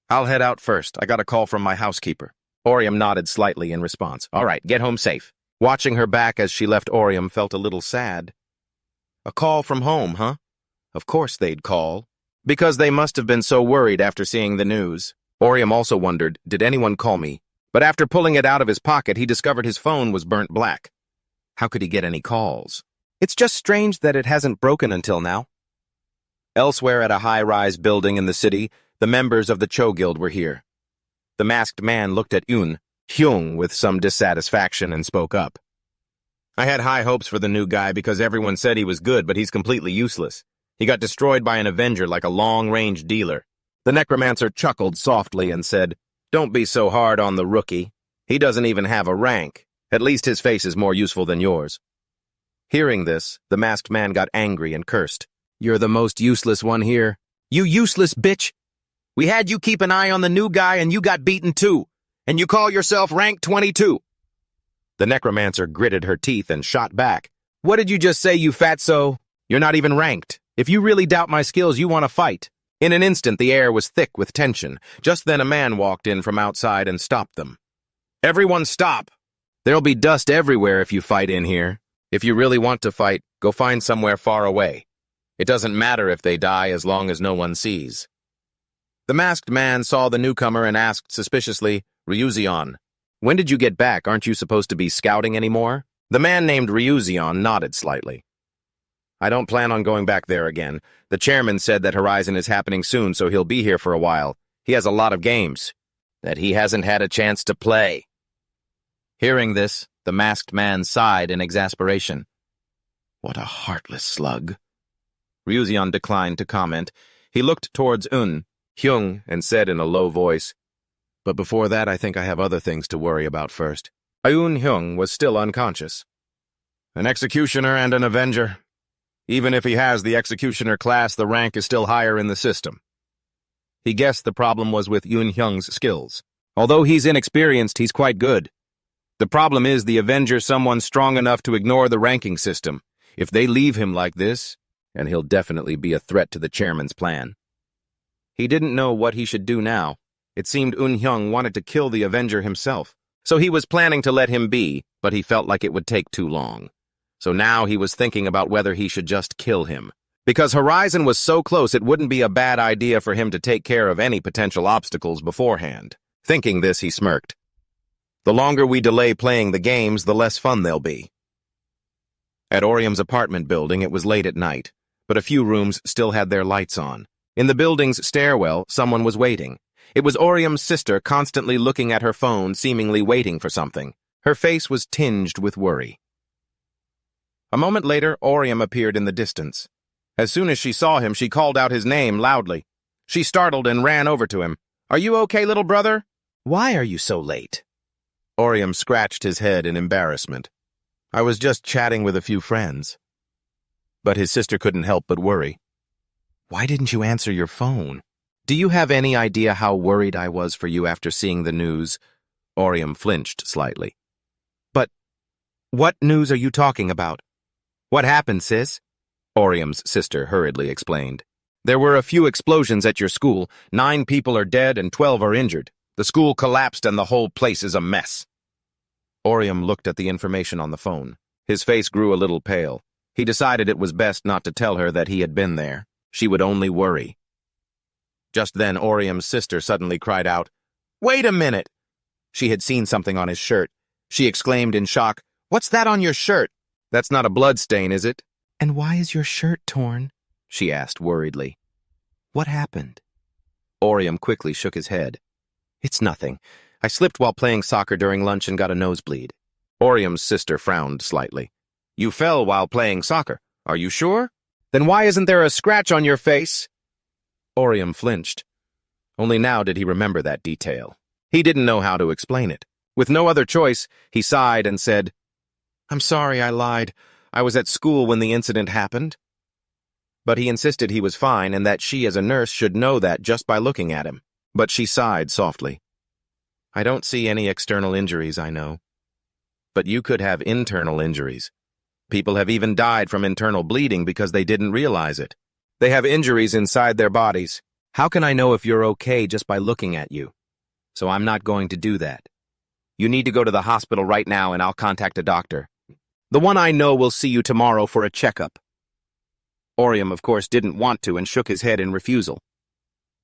I'll head out first. I got a call from my housekeeper. Orium nodded slightly in response. All right, get home safe. Watching her back as she left, Orium felt a little sad. A call from home, huh? Of course they'd call. Because they must have been so worried after seeing the news. Orium also wondered, did anyone call me? But after pulling it out of his pocket, he discovered his phone was burnt black. How could he get any calls? It's just strange that it hasn't broken until now. Elsewhere at a high-rise building in the city, the members of the Jon Guild were here. The masked man looked at Unyong with some dissatisfaction and spoke up. I had high hopes for the new guy because everyone said he was good, but he's completely useless. He got destroyed by an Avenger like a long-range dealer. The necromancer chuckled softly and said, Don't be so hard on the rookie. He doesn't even have a rank. At least his face is more useful than yours. Hearing this, the masked man got angry and cursed. You're the most useless one here. You useless bitch! We had you keep an eye on the new guy and you got beaten too. And you call yourself rank 22. The necromancer gritted her teeth and shot back. What did you just say, you fatso? You're not even ranked. If you really doubt my skills, you want to fight. In an instant, the air was thick with tension. Just then a man walked in from outside and stopped them. Everyone stop! There'll be dust everywhere if you fight in here. If you really want to fight, go find somewhere far away. It doesn't matter if they die as long as no one sees. The masked man saw the newcomer and asked suspiciously, Jujion, when did you get back? Aren't you supposed to be scouting anymore? The man named Jujion nodded slightly. I don't plan on going back there again. The chairman said that Horizon is happening soon, so he'll be here for a while. He has a lot of games that he hasn't had a chance to play. Hearing this, the masked man sighed in exasperation. What a heartless slug. Jujion declined to comment. He looked towards Unyong and said in a low voice, But before that, I think I have other things to worry about first. Unyong was still unconscious. An executioner and an avenger. Even if he has the executioner class, the rank is still higher in the system. He guessed the problem was with Unyong's skills. Although he's inexperienced, he's quite good. The problem is the Avenger someone strong enough to ignore the ranking system. If they leave him like this, and he'll definitely be a threat to the chairman's plan. He didn't know what he should do now. It seemed Unyong wanted to kill the Avenger himself. So he was planning to let him be, but he felt like it would take too long. So now he was thinking about whether he should just kill him. Because Horizon was so close, it wouldn't be a bad idea for him to take care of any potential obstacles beforehand. Thinking this, he smirked. The longer we delay playing the games, the less fun they'll be. At Orium's apartment building, it was late at night, but a few rooms still had their lights on. In the building's stairwell, someone was waiting. It was Orium's sister, constantly looking at her phone, seemingly waiting for something. Her face was tinged with worry. A moment later, Orium appeared in the distance. As soon as she saw him, she called out his name loudly. She startled and ran over to him. Are you okay, little brother? Why are you so late? Orium scratched his head in embarrassment. I was just chatting with a few friends. But his sister couldn't help but worry. Why didn't you answer your phone? Do you have any idea how worried I was for you after seeing the news? Orium flinched slightly. But what news are you talking about? What happened, sis? Orium's sister hurriedly explained. There were a few explosions at your school. 9 people are dead and 12 are injured. The school collapsed and the whole place is a mess. Orium looked at the information on the phone. His face grew a little pale. He decided it was best not to tell her that he had been there. She would only worry. Just then, Orium's sister suddenly cried out, "Wait a minute!" She had seen something on his shirt. She exclaimed in shock, "What's that on your shirt? That's not a blood stain, is it?" "And why is your shirt torn?" she asked worriedly. "What happened?" Orium quickly shook his head. "It's nothing. I slipped while playing soccer during lunch and got a nosebleed." Orium's sister frowned slightly. "You fell while playing soccer. Are you sure? Then why isn't there a scratch on your face?" Orium flinched. Only now did he remember that detail. He didn't know how to explain it. With no other choice, he sighed and said, "I'm sorry I lied. I was at school when the incident happened." But he insisted he was fine and that she as a nurse should know that just by looking at him. But she sighed softly. "I don't see any external injuries, I know. But you could have internal injuries. People have even died from internal bleeding because they didn't realize it. They have injuries inside their bodies. How can I know if you're okay just by looking at you? So I'm not going to do that. You need to go to the hospital right now and I'll contact a doctor. The one I know will see you tomorrow for a checkup." Orium, of course, didn't want to and shook his head in refusal.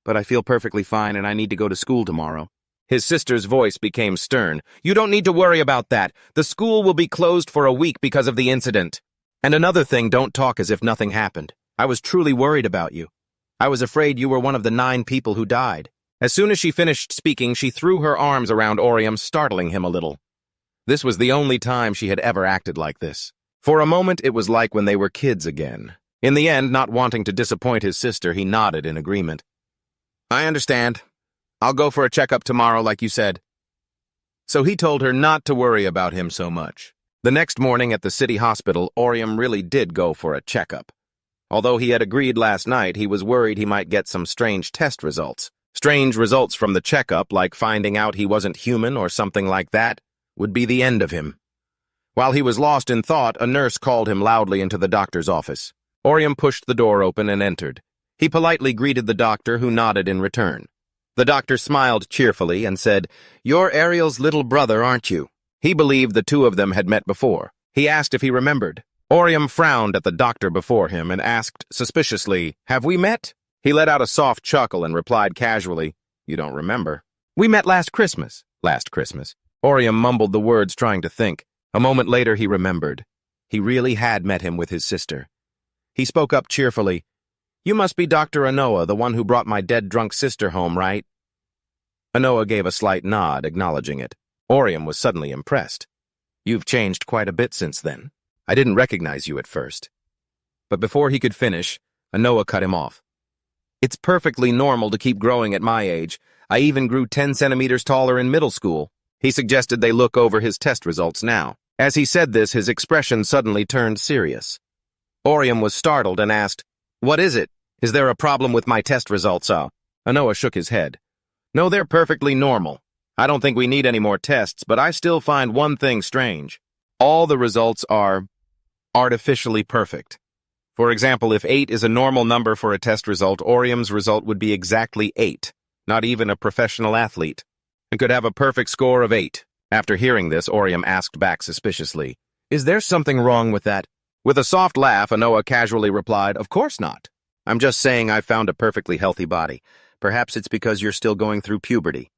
"But I feel perfectly fine and I need to go to school tomorrow." His sister's voice became stern. "You don't need to worry about that. The school will be closed for a week because of the incident. And another thing, don't talk as if nothing happened. I was truly worried about you. I was afraid you were one of the 9 people who died." As soon as she finished speaking, she threw her arms around Orium, startling him a little. This was the only time she had ever acted like this. For a moment, it was like when they were kids again. In the end, not wanting to disappoint his sister, he nodded in agreement. "I understand. I'll go for a checkup tomorrow, like you said." So he told her not to worry about him so much. The next morning at the city hospital, Orium really did go for a checkup. Although he had agreed last night, he was worried he might get some strange test results. Strange results from the checkup, like finding out he wasn't human or something like that, would be the end of him. While he was lost in thought, a nurse called him loudly into the doctor's office. Orium pushed the door open and entered. He politely greeted the doctor, who nodded in return. The doctor smiled cheerfully and said, "You're Ariel's little brother, aren't you?" He believed the two of them had met before. He asked if he remembered. Orium frowned at the doctor before him and asked suspiciously, "Have we met?" He let out a soft chuckle and replied casually, "You don't remember." "We met last Christmas." "Last Christmas." Orium mumbled the words, trying to think. A moment later, he remembered. He really had met him with his sister. He spoke up cheerfully. "You must be Dr. Anoa, the one who brought my dead drunk sister home, right?" Anoa gave a slight nod, acknowledging it. Orium was suddenly impressed. "You've changed quite a bit since then. I didn't recognize you at first." But before he could finish, Anoa cut him off. "It's perfectly normal to keep growing at my age. I even grew 10 centimeters taller in middle school." He suggested they look over his test results now. As he said this, his expression suddenly turned serious. Orium was startled and asked, "What is it? Is there a problem with my test results?" Anoa shook his head. "No, they're perfectly normal. I don't think we need any more tests, but I still find one thing strange. All the results are artificially perfect. For example, if 8 is a normal number for a test result, Orium's result would be exactly 8. Not even a professional athlete. And could have a perfect score of 8. After hearing this, Orium asked back suspiciously, "Is there something wrong with that?" With a soft laugh, Anoa casually replied, "Of course not. I'm just saying I found a perfectly healthy body. Perhaps it's because you're still going through puberty."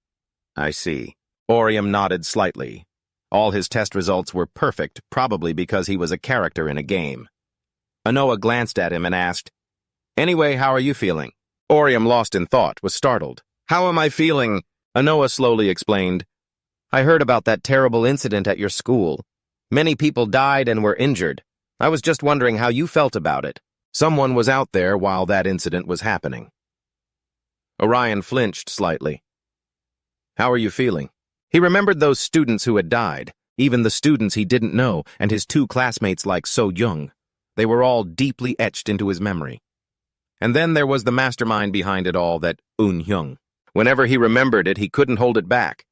"I see." Orium nodded slightly. All his test results were perfect, probably because he was a character in a game. Anoa glanced at him and asked, "Anyway, how are you feeling?" Orium, lost in thought, was startled. "How am I feeling?" Anoa slowly explained, "I heard about that terrible incident at your school. Many people died and were injured. I was just wondering how you felt about it. Someone was out there while that incident was happening." Orion flinched slightly. "How are you feeling?" He remembered those students who had died. Even the students he didn't know and his two classmates like So Young, they were all deeply etched into his memory. And then there was the mastermind behind it all, that Unyong. Whenever he remembered it, he couldn't hold it back.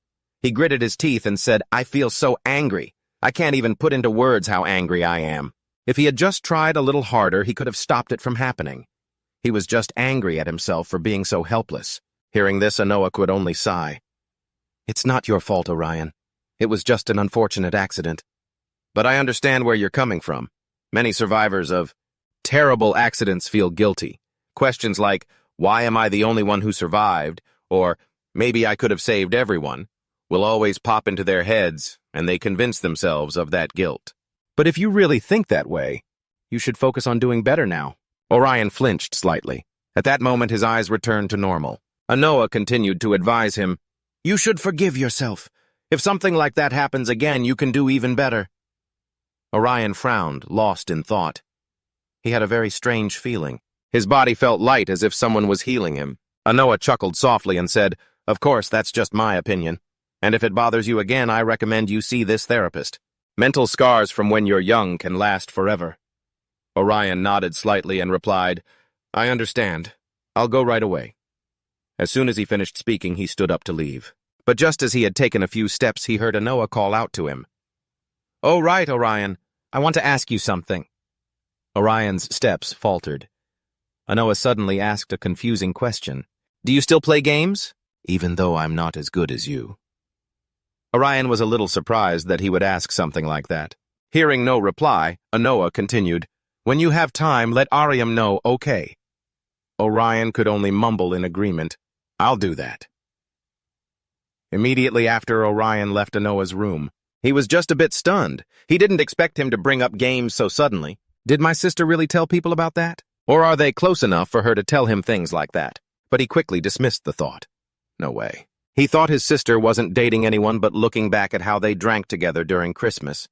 He gritted his teeth and said, "I feel so angry. I can't even put into words how angry I am." If he had just tried a little harder, he could have stopped it from happening. He was just angry at himself for being so helpless. Hearing this, Anoa could only sigh. "It's not your fault, Orion. It was just an unfortunate accident. But I understand where you're coming from. Many survivors of terrible accidents feel guilty. Questions like, why am I the only one who survived? Or, maybe I could have saved everyone, will always pop into their heads, and they convince themselves of that guilt. But if you really think that way, you should focus on doing better now." Orion flinched slightly. At that moment, his eyes returned to normal. Anoa continued to advise him, "You should forgive yourself. If something like that happens again, you can do even better." Orion frowned, lost in thought. He had a very strange feeling. His body felt light, as if someone was healing him. Anoa chuckled softly and said, "Of course, that's just my opinion. And if it bothers you again, I recommend you see this therapist. Mental scars from when you're young can last forever." Orion nodded slightly and replied, "I understand. I'll go right away." As soon as he finished speaking, he stood up to leave. But just as he had taken a few steps, he heard Anoa call out to him. "Oh, right, Orion. I want to ask you something." Orion's steps faltered. Anoa suddenly asked a confusing question. "Do you still play games? Even though I'm not as good as you." Orion was a little surprised that he would ask something like that. Hearing no reply, Anoa continued, "When you have time, let Ariam know, okay?" Orion could only mumble in agreement, "I'll do that." Immediately after Orion left Anoa's room, he was just a bit stunned. He didn't expect him to bring up games so suddenly. Did my sister really tell people about that? Or are they close enough for her to tell him things like that? But he quickly dismissed the thought. No way. He thought his sister wasn't dating anyone, but looking back at how they drank together during Christmas,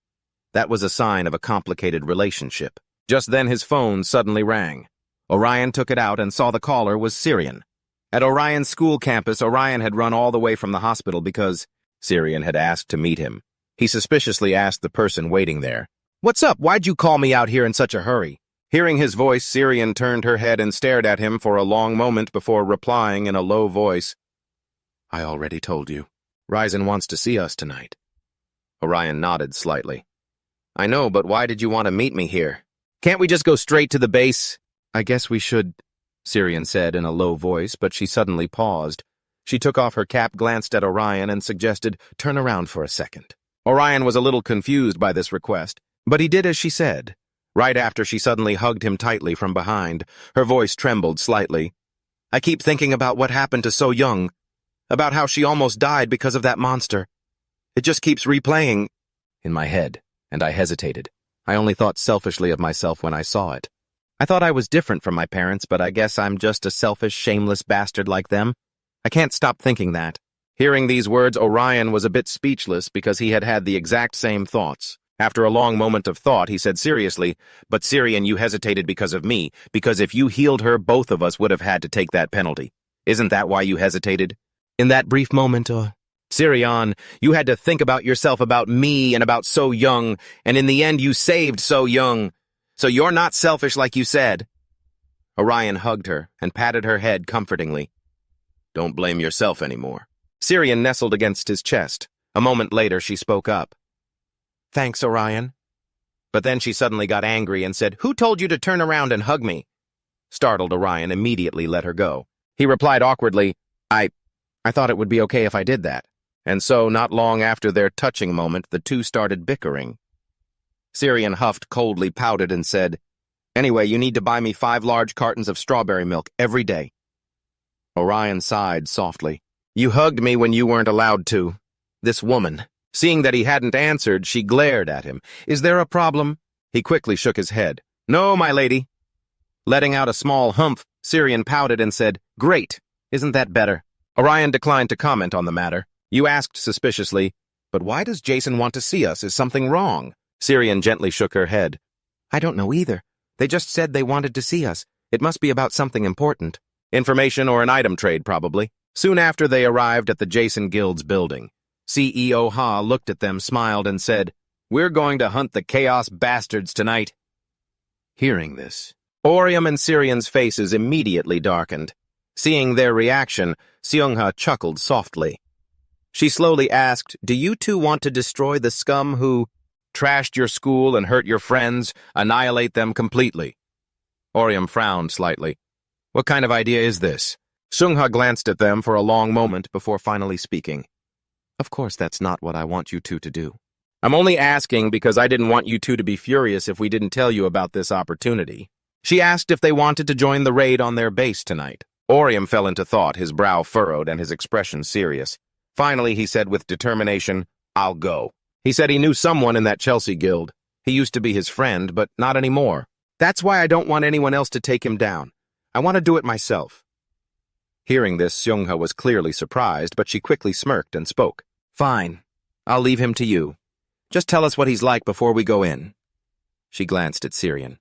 that was a sign of a complicated relationship. Just then his phone suddenly rang. Orion took it out and saw the caller was Syrian. At Orion's school campus, Orion had run all the way from the hospital because Syrian had asked to meet him. He suspiciously asked the person waiting there, "What's up? Why'd you call me out here in such a hurry?" Hearing his voice, Syrian turned her head and stared at him for a long moment before replying in a low voice, "I already told you. Ryzen wants to see us tonight." Orion nodded slightly. "I know, but why did you want to meet me here? Can't we just go straight to the base?" "I guess we should," Syrian said in a low voice, but she suddenly paused. She took off her cap, glanced at Orion, and suggested, "Turn around for a second." Orion was a little confused by this request, but he did as she said. Right after, she suddenly hugged him tightly from behind. Her voice trembled slightly. "I keep thinking about what happened to So Young, about how she almost died because of that monster. It just keeps replaying in my head, and I hesitated. I only thought selfishly of myself when I saw it. I thought I was different from my parents, but I guess I'm just a selfish, shameless bastard like them. I can't stop thinking that." Hearing these words, Orion was a bit speechless because he had had the exact same thoughts. After a long moment of thought, he said seriously, "But Syrian, you hesitated because of me, because if you healed her, both of us would have had to take that penalty. Isn't that why you hesitated? In that brief moment, Syrian, you had to think about yourself, about me, and about So Young, and in the end you saved So Young. So you're not selfish like you said." Orion hugged her and patted her head comfortingly. "Don't blame yourself anymore." Syrian nestled against his chest. A moment later, she spoke up. "Thanks, Orion." But then she suddenly got angry and said, "Who told you to turn around and hug me?" Startled, Orion immediately let her go. He replied awkwardly, I thought it would be okay if I did that." And so, not long after their touching moment, the two started bickering. Syrian huffed, coldly pouted, and said, "Anyway, you need to buy me 5 large cartons of strawberry milk every day." Orion sighed softly. "You hugged me when you weren't allowed to. This woman." Seeing that he hadn't answered, she glared at him. "Is there a problem?" He quickly shook his head. "No, my lady." Letting out a small humph, Syrian pouted and said, "Great. Isn't that better?" Orion declined to comment on the matter. You asked suspiciously, "But why does Jason want to see us? Is something wrong?" Syrian gently shook her head. "I don't know either. They just said they wanted to see us. It must be about something important. Information or an item trade, probably." Soon after, they arrived at the Jon Guild's building. CEO Ha looked at them, smiled, and said, "We're going to hunt the chaos bastards tonight." Hearing this, Orium and Syrian's faces immediately darkened. Seeing their reaction, Seongha chuckled softly. She slowly asked, "Do you two want to destroy the scum who trashed your school and hurt your friends, annihilate them completely?" Orium frowned slightly. "What kind of idea is this?" Seongha glanced at them for a long moment before finally speaking. "Of course that's not what I want you two to do. I'm only asking because I didn't want you two to be furious if we didn't tell you about this opportunity." She asked if they wanted to join the raid on their base tonight. Orium fell into thought, his brow furrowed and his expression serious. Finally, he said with determination, "I'll go." He said he knew someone in that Chelsea Guild. He used to be his friend, but not anymore. That's why I don't want anyone else to take him down. I want to do it myself. Hearing this, Seongha was clearly surprised, but she quickly smirked and spoke. "Fine. I'll leave him to you. Just tell us what he's like before we go in." She glanced at Syrian.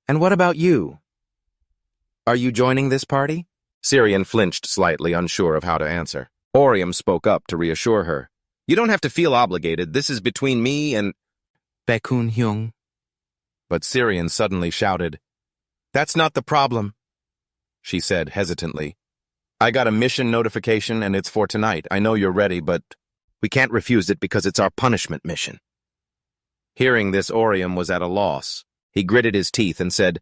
"And what about you? Are you joining this party?" Syrian flinched slightly, unsure of how to answer. Orium spoke up to reassure her. "You don't have to feel obligated. This is between me and Baekun Hyung." But Syrian suddenly shouted, "That's not the problem," she said hesitantly. "I got a mission notification and it's for tonight. I know you're ready, but we can't refuse it because it's our punishment mission." Hearing this, Orium was at a loss. He gritted his teeth and said,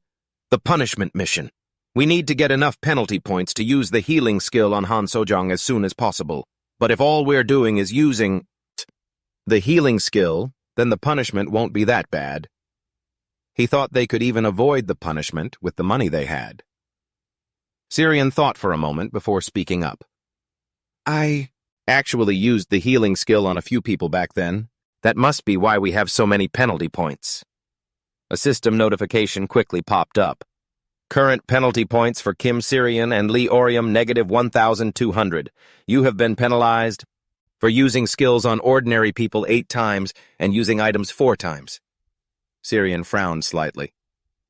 "The punishment mission. We need to get enough penalty points to use the healing skill on Han Sojong as soon as possible. But if all we're doing is using the healing skill, then the punishment won't be that bad." He thought they could even avoid the punishment with the money they had. Syrian thought for a moment before speaking up. "I actually used the healing skill on a few people back then. That must be why we have so many penalty points." A system notification quickly popped up. "Current penalty points for Kim Syrian and Lee Orium -1,200. You have been penalized for using skills on ordinary people 8 times and using items 4 times. Syrian frowned slightly.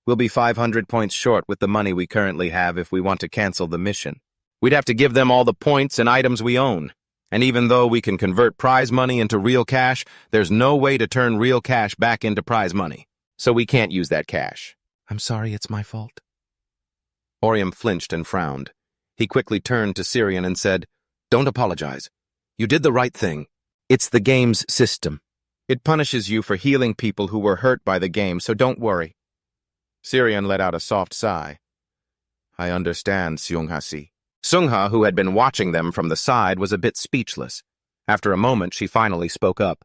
"We'll be 500 points short with the money we currently have if we want to cancel the mission. We'd have to give them all the points and items we own. And even though we can convert prize money into real cash, there's no way to turn real cash back into prize money. So we can't use that cash." "I'm sorry, it's my fault." Orium flinched and frowned. He quickly turned to Syrian and said, "Don't apologize. You did the right thing. It's the game's system. It punishes you for healing people who were hurt by the game, so don't worry." Syrian let out a soft sigh. "I understand, Seongha-si." Seongha, who had been watching them from the side, was a bit speechless. After a moment, she finally spoke up.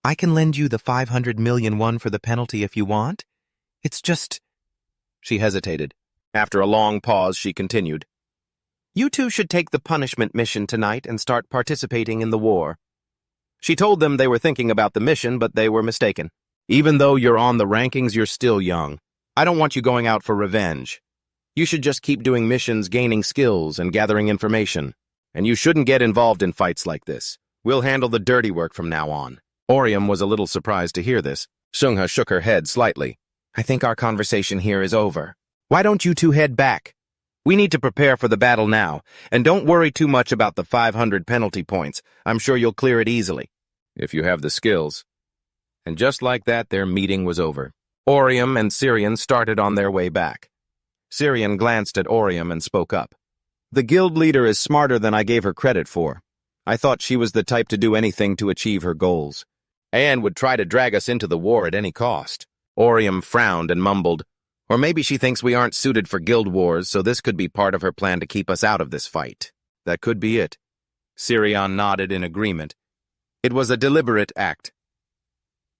"I can lend you the 500 million won for the penalty if you want. It's just—" She hesitated. After a long pause, she continued. "You two should take the punishment mission tonight and start participating in the war." She told them they were thinking about the mission, but they were mistaken. "Even though you're on the rankings, you're still young. I don't want you going out for revenge. You should just keep doing missions, gaining skills, and gathering information. And you shouldn't get involved in fights like this. We'll handle the dirty work from now on." Orium was a little surprised to hear this. Seongha shook her head slightly. "I think our conversation here is over. Why don't you two head back? We need to prepare for the battle now, and don't worry too much about the 500 penalty points. I'm sure you'll clear it easily, if you have the skills." And just like that, their meeting was over. Orium and Syrian started on their way back. Syrian glanced at Orium and spoke up. "The guild leader is smarter than I gave her credit for. I thought she was the type to do anything to achieve her goals, and would try to drag us into the war at any cost." Orium frowned and mumbled, "Or maybe she thinks we aren't suited for guild wars, so this could be part of her plan to keep us out of this fight." "That could be it." Syrian nodded in agreement. It was a deliberate act.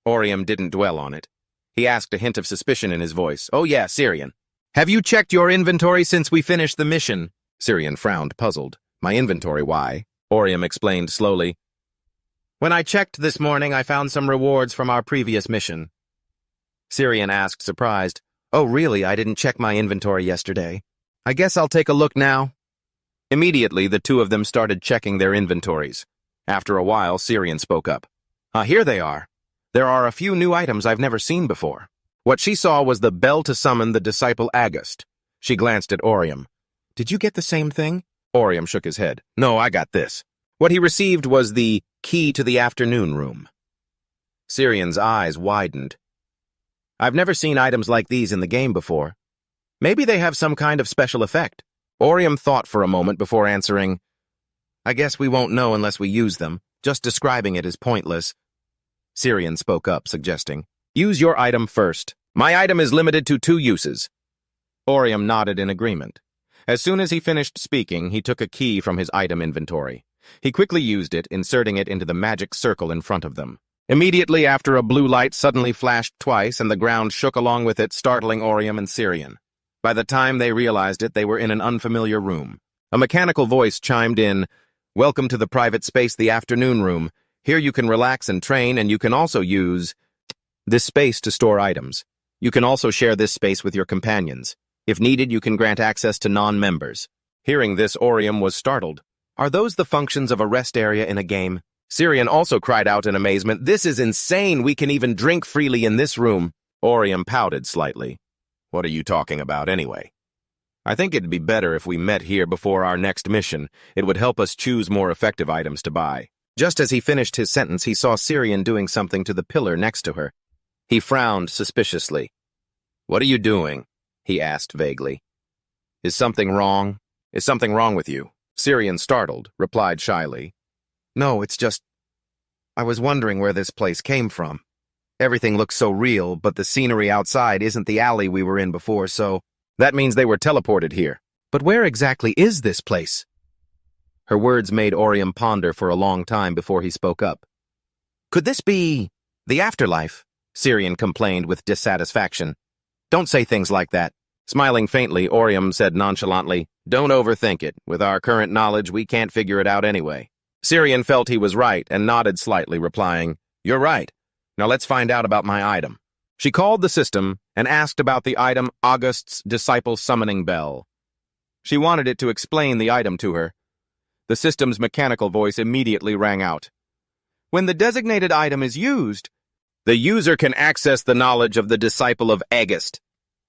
Orium didn't dwell on it. He asked, a hint of suspicion in his voice. "Oh yeah, Syrian. Have you checked your inventory since we finished the mission?" Syrian frowned, puzzled. "My inventory, why?" Orium explained slowly. "When I checked this morning, I found some rewards from our previous mission." Syrian asked, surprised. "Oh, really? I didn't check my inventory yesterday. I guess I'll take a look now." Immediately, the two of them started checking their inventories. After a while, Syrian spoke up. Here they are. There are a few new items I've never seen before." What she saw was the bell to summon the disciple Agust. She glanced at Orium. "Did you get the same thing?" Orium shook his head. "No, I got this." What he received was the key to the afternoon room. Sirion's eyes widened. I've never seen items like these in the game before. Maybe they have some kind of special effect. Orium thought for a moment before answering, I guess we won't know unless we use them. Just describing it is pointless. Sirion spoke up, suggesting, use your item first. My item is limited to 2 uses. Orium nodded in agreement. As soon as he finished speaking, he took a key from his item inventory. He quickly used it, inserting it into the magic circle in front of them. Immediately after, a blue light suddenly flashed twice, and the ground shook along with it, startling Orium and Sirion. By the time they realized it, they were in an unfamiliar room. A mechanical voice chimed in, Welcome to the private space, the afternoon room. Here you can relax and train, and you can also use this space to store items. You can also share this space with your companions. If needed, you can grant access to non-members. Hearing this, Orium was startled. Are those the functions of a rest area in a game? Sirion also cried out in amazement, This is insane! We can even drink freely in this room. Orium pouted slightly. What are you talking about anyway? I think it'd be better if we met here before our next mission. It would help us choose more effective items to buy. Just as he finished his sentence, he saw Sirion doing something to the pillar next to her. He frowned suspiciously. What are you doing? He asked vaguely. Is something wrong? Is something wrong with you? Sirion, startled, replied shyly. No, it's just... I was wondering where this place came from. Everything looks so real, but the scenery outside isn't the alley we were in before, so... That means they were teleported here. But where exactly is this place? Her words made Orium ponder for a long time before he spoke up. Could this be... the afterlife? Sirion complained with dissatisfaction. Don't say things like that. Smiling faintly, Orium said nonchalantly, Don't overthink it. With our current knowledge, we can't figure it out anyway. Sirion felt he was right and nodded slightly, replying, You're right. Now let's find out about my item. She called the system and asked about the item August's Disciple Summoning Bell. She wanted it to explain the item to her. The system's mechanical voice immediately rang out. When the designated item is used, the user can access the knowledge of the Disciple of August.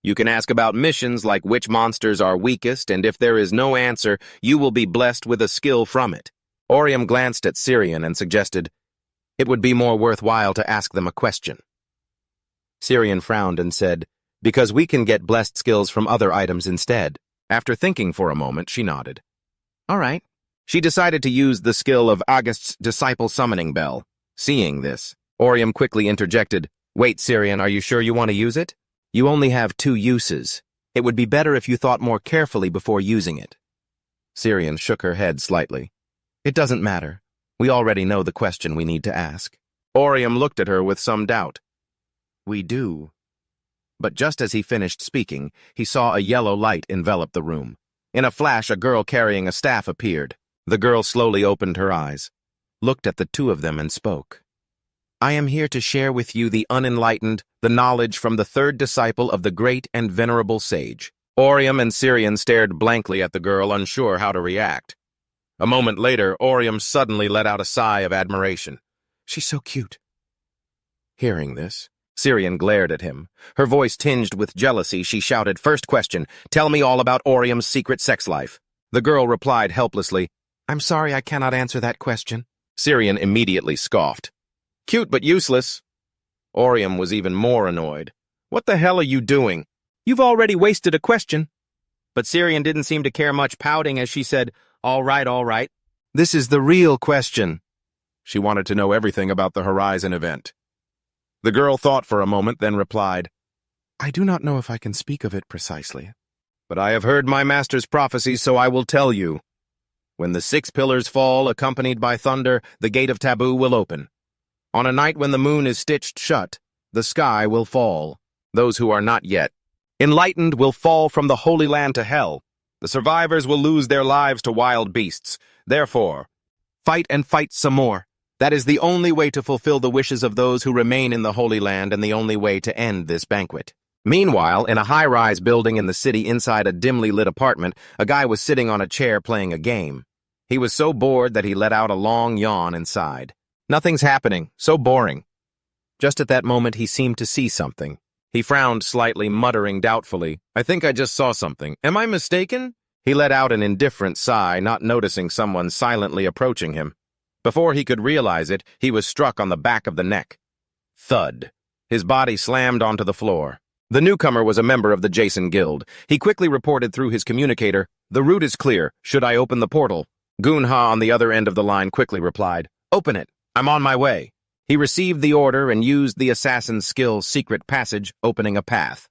You can ask about missions like which monsters are weakest, and if there is no answer, you will be blessed with a skill from it. Orium glanced at Sirion and suggested, It would be more worthwhile to ask them a question. Sirion frowned and said, Because we can get blessed skills from other items instead. After thinking for a moment, she nodded. All right. She decided to use the skill of August's Disciple Summoning Bell. Seeing this, Orium quickly interjected, Wait, Sirion, are you sure you want to use it? You only have 2 uses. It would be better if you thought more carefully before using it. Sirion shook her head slightly. It doesn't matter. We already know the question we need to ask. Orium looked at her with some doubt. We do. But just as he finished speaking, he saw a yellow light envelop the room. In a flash, a girl carrying a staff appeared. The girl slowly opened her eyes, looked at the 2 of them, and spoke. I am here to share with you the unenlightened, the knowledge from the 3rd disciple of the great and venerable sage. Orium and Sirion stared blankly at the girl, unsure how to react. A moment later, Orium suddenly let out a sigh of admiration. She's so cute. Hearing this, Sirion glared at him. Her voice tinged with jealousy, she shouted, First question, tell me all about Orium's secret sex life. The girl replied helplessly, I'm sorry I cannot answer that question. Sirion immediately scoffed. Cute but useless. Orium was even more annoyed. What the hell are you doing? You've already wasted a question. But Sirion didn't seem to care much, pouting as she said, All right. This is the real question. She wanted to know everything about the Horizon event. The girl thought for a moment, then replied, I do not know if I can speak of it precisely. But I have heard my master's prophecy, so I will tell you. When the 6 pillars fall, accompanied by thunder, the gate of taboo will open. On a night when the moon is stitched shut, the sky will fall. Those who are not yet enlightened will fall from the Holy Land to hell. The survivors will lose their lives to wild beasts. Therefore, fight and fight some more. That is the only way to fulfill the wishes of those who remain in the Holy Land and the only way to end this banquet. Meanwhile, in a high-rise building in the city inside a dimly lit apartment, a guy was sitting on a chair playing a game. He was so bored that he let out a long yawn and sighed. Nothing's happening. So boring. Just at that moment, he seemed to see something. He frowned slightly, muttering doubtfully, I think I just saw something. Am I mistaken? He let out an indifferent sigh, not noticing someone silently approaching him. Before he could realize it, he was struck on the back of the neck. Thud. His body slammed onto the floor. The newcomer was a member of the Jon Guild. He quickly reported through his communicator, "The route is clear. Should I open the portal?" Gunha on the other end of the line quickly replied, "Open it. I'm on my way." He received the order and used the assassin's skill's secret passage, opening a path.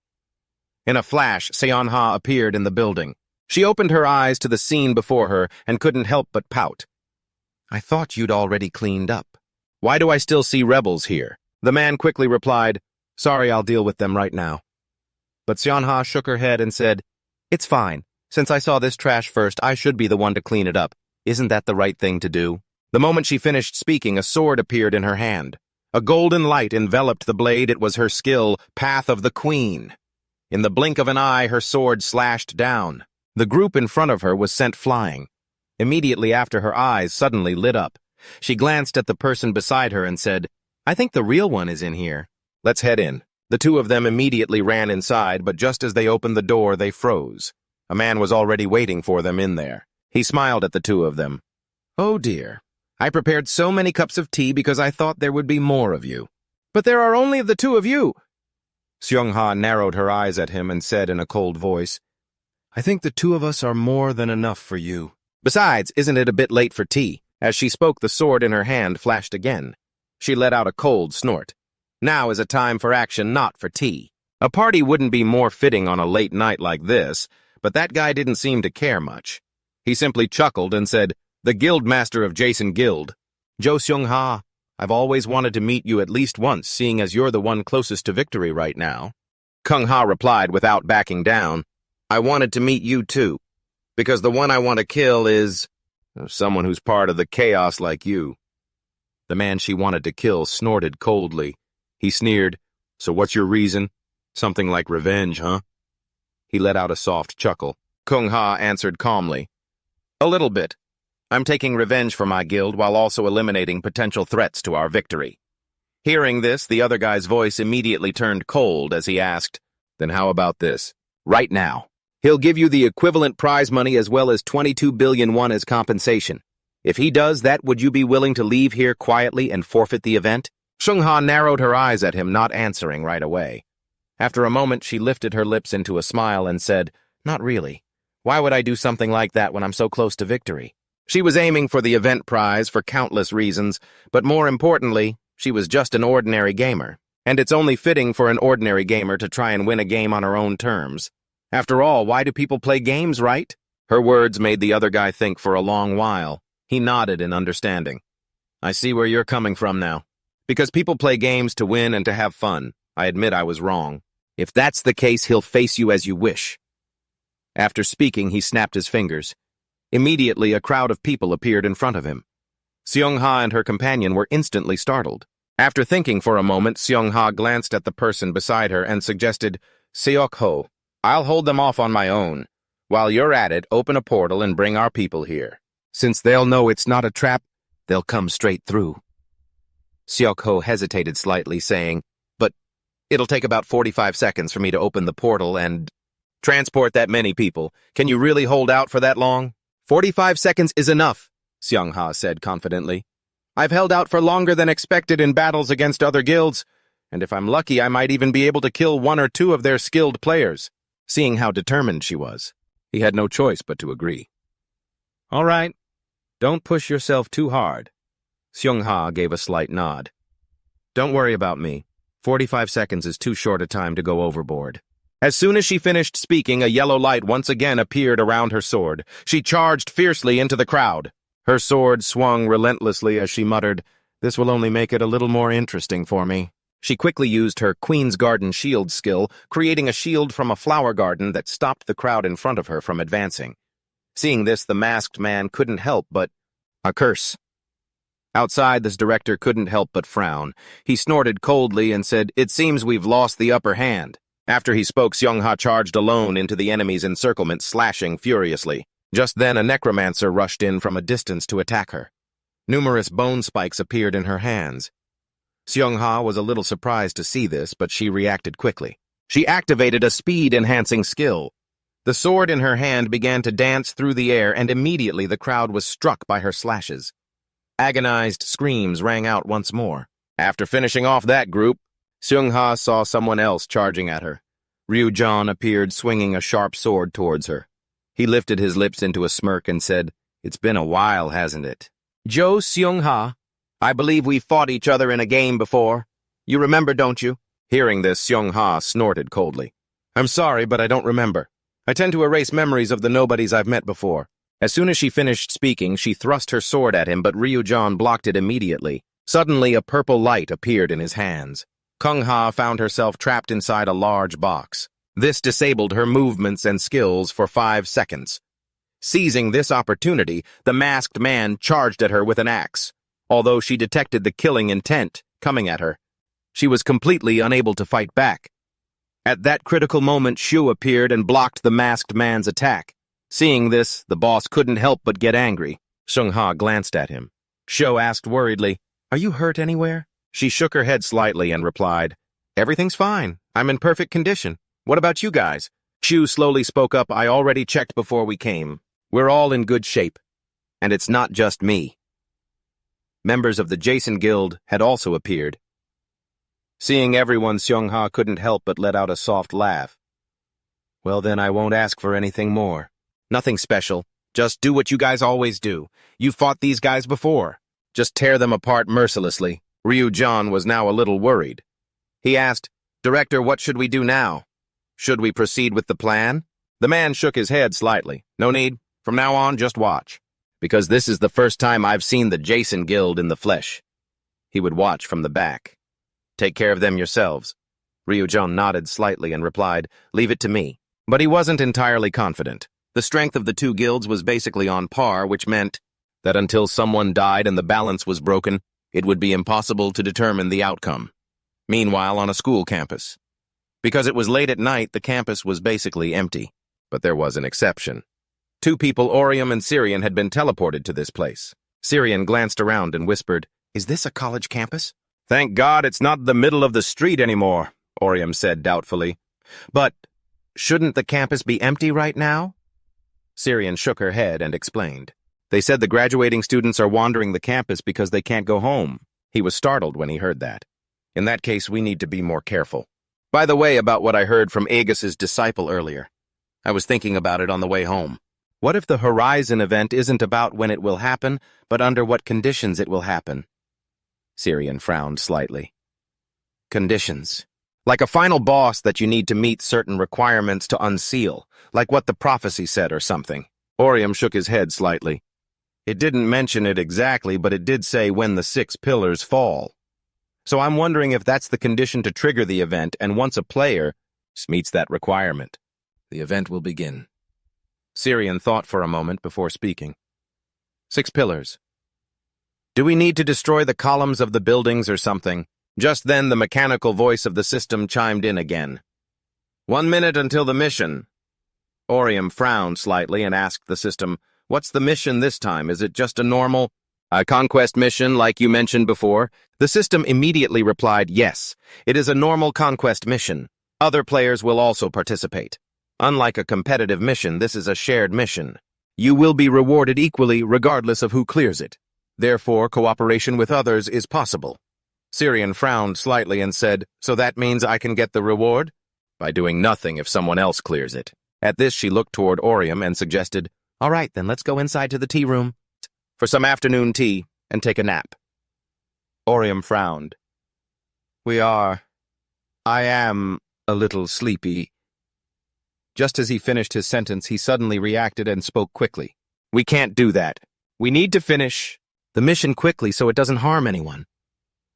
In a flash, Seonha appeared in the building. She opened her eyes to the scene before her and couldn't help but pout. "I thought you'd already cleaned up. Why do I still see rebels here?" The man quickly replied, "Sorry, I'll deal with them right now." But Seonha shook her head and said, "It's fine. Since I saw this trash first, I should be the one to clean it up. Isn't that the right thing to do?" The moment she finished speaking, a sword appeared in her hand. A golden light enveloped the blade. It was her skill, Path of the Queen. In the blink of an eye, her sword slashed down. The group in front of her was sent flying. Immediately after, her eyes suddenly lit up. She glanced at the person beside her and said, "I think the real one is in here. Let's head in." The two of them immediately ran inside, but just as they opened the door, they froze. A man was already waiting for them in there. He smiled at the two of them. "Oh dear. I prepared so many cups of tea because I thought there would be more of you. But there are only the two of you." Seonha narrowed her eyes at him and said in a cold voice, "I think the two of us are more than enough for you. Besides, isn't it a bit late for tea?" As she spoke, the sword in her hand flashed again. She let out a cold snort. Now is a time for action, not for tea. A party wouldn't be more fitting on a late night like this, but that guy didn't seem to care much. He simply chuckled and said, "The guild master of Jon Guild. Jo Seong-ha, I've always wanted to meet you at least once, seeing as you're the one closest to victory right now." Kung-ha replied without backing down, "I wanted to meet you too, because the one I want to kill is someone who's part of the chaos like you." The man she wanted to kill snorted coldly. He sneered, "So what's your reason? Something like revenge, huh?" He let out a soft chuckle. Kung-ha answered calmly, "A little bit. I'm taking revenge for my guild while also eliminating potential threats to our victory." Hearing this, the other guy's voice immediately turned cold as he asked, "Then how about this? Right now. He'll give you the equivalent prize money as well as 22 billion won as compensation. If he does that, would you be willing to leave here quietly and forfeit the event?" Seong-ha narrowed her eyes at him, not answering right away. After a moment, she lifted her lips into a smile and said, "Not really. Why would I do something like that when I'm so close to victory?" She was aiming for the event prize for countless reasons, but more importantly, she was just an ordinary gamer, and it's only fitting for an ordinary gamer to try and win a game on her own terms. After all, why do people play games, right? Her words made the other guy think for a long while. He nodded in understanding. "I see where you're coming from now. Because people play games to win and to have fun. I admit I was wrong. If that's the case, he'll face you as you wish." After speaking, he snapped his fingers. Immediately, a crowd of people appeared in front of him. Seong-ha and her companion were instantly startled. After thinking for a moment, Seong-ha glanced at the person beside her and suggested, "Seok-ho, I'll hold them off on my own. While you're at it, open a portal and bring our people here. Since they'll know it's not a trap, they'll come straight through." Seok-ho hesitated slightly, saying, "But it'll take about 45 seconds for me to open the portal and transport that many people. Can you really hold out for that long?" 45 seconds is enough, Seong-ha said confidently. "I've held out for longer than expected in battles against other guilds, and if I'm lucky, I might even be able to kill one or two of their skilled players." Seeing how determined she was, he had no choice but to agree. "All right, don't push yourself too hard." Seong-ha gave a slight nod. "Don't worry about me. 45 seconds is too short a time to go overboard." As soon as she finished speaking, a yellow light once again appeared around her sword. She charged fiercely into the crowd. Her sword swung relentlessly as she muttered, "This will only make it a little more interesting for me." She quickly used her Queen's Garden shield skill, creating a shield from a flower garden that stopped the crowd in front of her from advancing. Seeing this, the masked man couldn't help but a curse. Outside, this director couldn't help but frown. He snorted coldly and said, "It seems we've lost the upper hand." After he spoke, Seong-ha charged alone into the enemy's encirclement, slashing furiously. Just then, a necromancer rushed in from a distance to attack her. Numerous bone spikes appeared in her hands. Seong-ha was a little surprised to see this, but she reacted quickly. She activated a speed-enhancing skill. The sword in her hand began to dance through the air, and immediately the crowd was struck by her slashes. Agonized screams rang out once more. After finishing off that group, Seung-ha saw someone else charging at her. Jujion appeared swinging a sharp sword towards her. He lifted his lips into a smirk and said, "It's been a while, hasn't it?" "Jo Seung-ha, I believe we fought each other in a game before. You remember, don't you?" Hearing this, Seung-ha snorted coldly. "I'm sorry, but I don't remember. I tend to erase memories of the nobodies I've met before." As soon as she finished speaking, she thrust her sword at him, but Jujion blocked it immediately. Suddenly, a purple light appeared in his hands. Kung-ha found herself trapped inside a large box. This disabled her movements and skills for 5 seconds. Seizing this opportunity, the masked man charged at her with an axe. Although she detected the killing intent coming at her, she was completely unable to fight back. At that critical moment, Shu appeared and blocked the masked man's attack. Seeing this, the boss couldn't help but get angry. Seung-ha glanced at him. Shu asked worriedly, "Are you hurt anywhere?" She shook her head slightly and replied, "Everything's fine. I'm in perfect condition. What about you guys?" Shu slowly spoke up, "I already checked before we came. We're all in good shape. And it's not just me." Members of the Jon Guild had also appeared. Seeing everyone, Seung-ha couldn't help but let out a soft laugh. "Well then, I won't ask for anything more. Nothing special. Just do what you guys always do. You fought these guys before. Just tear them apart mercilessly." Jujion was now a little worried. He asked, "Director, what should we do now? Should we proceed with the plan?" The man shook his head slightly. "No need. From now on, just watch. Because this is the first time I've seen the Jon Guild in the flesh." He would watch from the back. "Take care of them yourselves." Jujion nodded slightly and replied, "Leave it to me." But he wasn't entirely confident. The strength of the two guilds was basically on par, which meant that until someone died and the balance was broken, it would be impossible to determine the outcome. Meanwhile, on a school campus. Because it was late at night, the campus was basically empty. But there was an exception. 2 people, Orium and Syrian, had been teleported to this place. Syrian glanced around and whispered, "Is this a college campus?" "Thank God it's not the middle of the street anymore," Orium said doubtfully. "But shouldn't the campus be empty right now?" Syrian shook her head and explained. "They said the graduating students are wandering the campus because they can't go home." He was startled when he heard that. "In that case, we need to be more careful. By the way, about what I heard from Aegis's disciple earlier. I was thinking about it on the way home. What if the Horizon event isn't about when it will happen, but under what conditions it will happen?" Syrian frowned slightly. "Conditions. Like a final boss that you need to meet certain requirements to unseal, like what the prophecy said or something." Orium shook his head slightly. "It didn't mention it exactly, but it did say when the 6 pillars fall. So I'm wondering if that's the condition to trigger the event, and once a player meets that requirement, the event will begin." Syrian thought for a moment before speaking. 6 pillars. Do we need to destroy the columns of the buildings or something? Just then the mechanical voice of the system chimed in again. 1 minute until the mission. Orium frowned slightly and asked the system, "What's the mission this time? Is it just a normal conquest mission like you mentioned before?" The system immediately replied, "Yes, it is a normal conquest mission. Other players will also participate. Unlike a competitive mission, this is a shared mission. You will be rewarded equally regardless of who clears it. Therefore, cooperation with others is possible." Syrian frowned slightly and said, "So that means I can get the reward?" "By doing nothing if someone else clears it." At this, she looked toward Orium and suggested, "All right, then let's go inside to the tea room for some afternoon tea and take a nap." Orium frowned. I am a little sleepy." Just as he finished his sentence, he suddenly reacted and spoke quickly. "We can't do that. We need to finish the mission quickly so it doesn't harm anyone."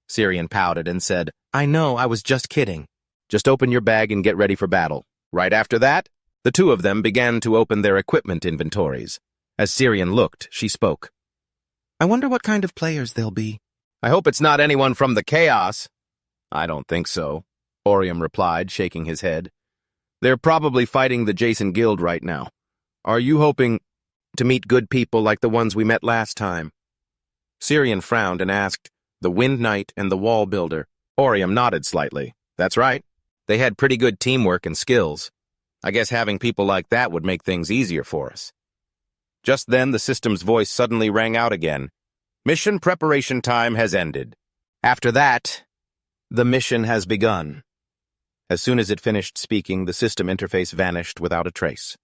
Syrian pouted and said, "I know, I was just kidding. Just open your bag and get ready for battle." Right after that, the 2 of them began to open their equipment inventories. As Syrian looked, she spoke. "I wonder what kind of players they'll be. I hope it's not anyone from the chaos." "I don't think so," Orium replied, shaking his head. "They're probably fighting the Jon Guild right now. Are you hoping to meet good people like the ones we met last time?" Syrian frowned and asked, "The Wind Knight and the Wall Builder?" Orium nodded slightly. "That's right. They had pretty good teamwork and skills. I guess having people like that would make things easier for us." Just then, the system's voice suddenly rang out again. Mission preparation time has ended. After that, the mission has begun. As soon as it finished speaking, the system interface vanished without a trace.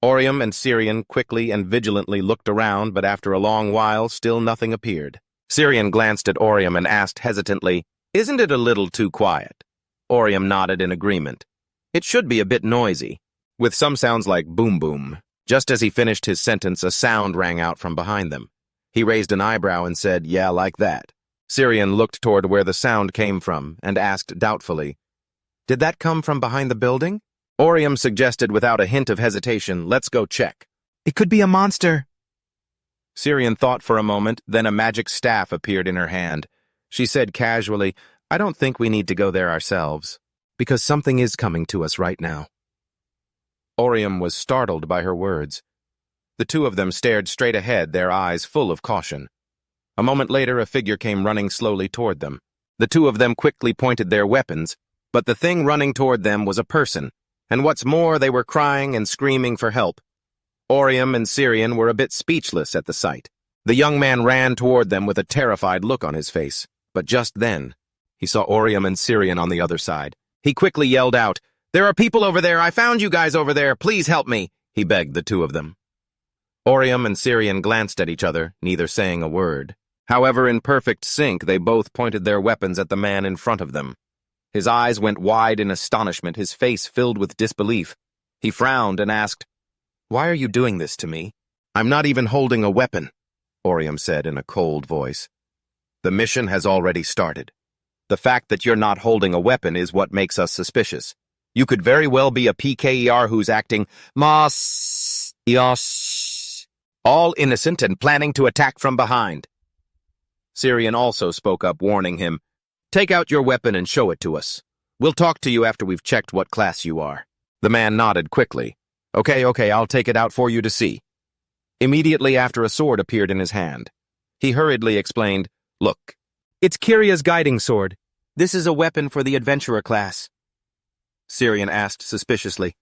Orium and Syrian quickly and vigilantly looked around, but after a long while, still nothing appeared. Syrian glanced at Orium and asked hesitantly, "Isn't it a little too quiet?" Orium nodded in agreement. "It should be a bit noisy, with some sounds like boom boom." Just as he finished his sentence, a sound rang out from behind them. He raised an eyebrow and said, "Yeah, like that." Syrian looked toward where the sound came from and asked doubtfully, "Did that come from behind the building?" Orium suggested without a hint of hesitation, "Let's go check." "It could be a monster." Syrian thought for a moment, then a magic staff appeared in her hand. She said casually, "I don't think we need to go there ourselves, because something is coming to us right now." Orium was startled by her words. The two of them stared straight ahead, their eyes full of caution. A moment later, a figure came running slowly toward them. The two of them quickly pointed their weapons, but the thing running toward them was a person, and what's more, they were crying and screaming for help. Orium and Syrian were a bit speechless at the sight. The young man ran toward them with a terrified look on his face, but just then, he saw Orium and Syrian on the other side. He quickly yelled out, "There are people over there! I found you guys over there! Please help me!" he begged the two of them. Orium and Syrian glanced at each other, neither saying a word. However, in perfect sync, they both pointed their weapons at the man in front of them. His eyes went wide in astonishment, his face filled with disbelief. He frowned and asked, "Why are you doing this to me?" "I'm not even holding a weapon," Orium said in a cold voice. "The mission has already started. The fact that you're not holding a weapon is what makes us suspicious. You could very well be a PKER who's acting all innocent and planning to attack from behind." Syrian also spoke up, warning him, "Take out your weapon and show it to us. We'll talk to you after we've checked what class you are." The man nodded quickly. Okay, I'll take it out for you to see." Immediately after, a sword appeared in his hand. He hurriedly explained, "Look, it's Kyria's guiding sword. This is a weapon for the adventurer class." Syrian asked suspiciously,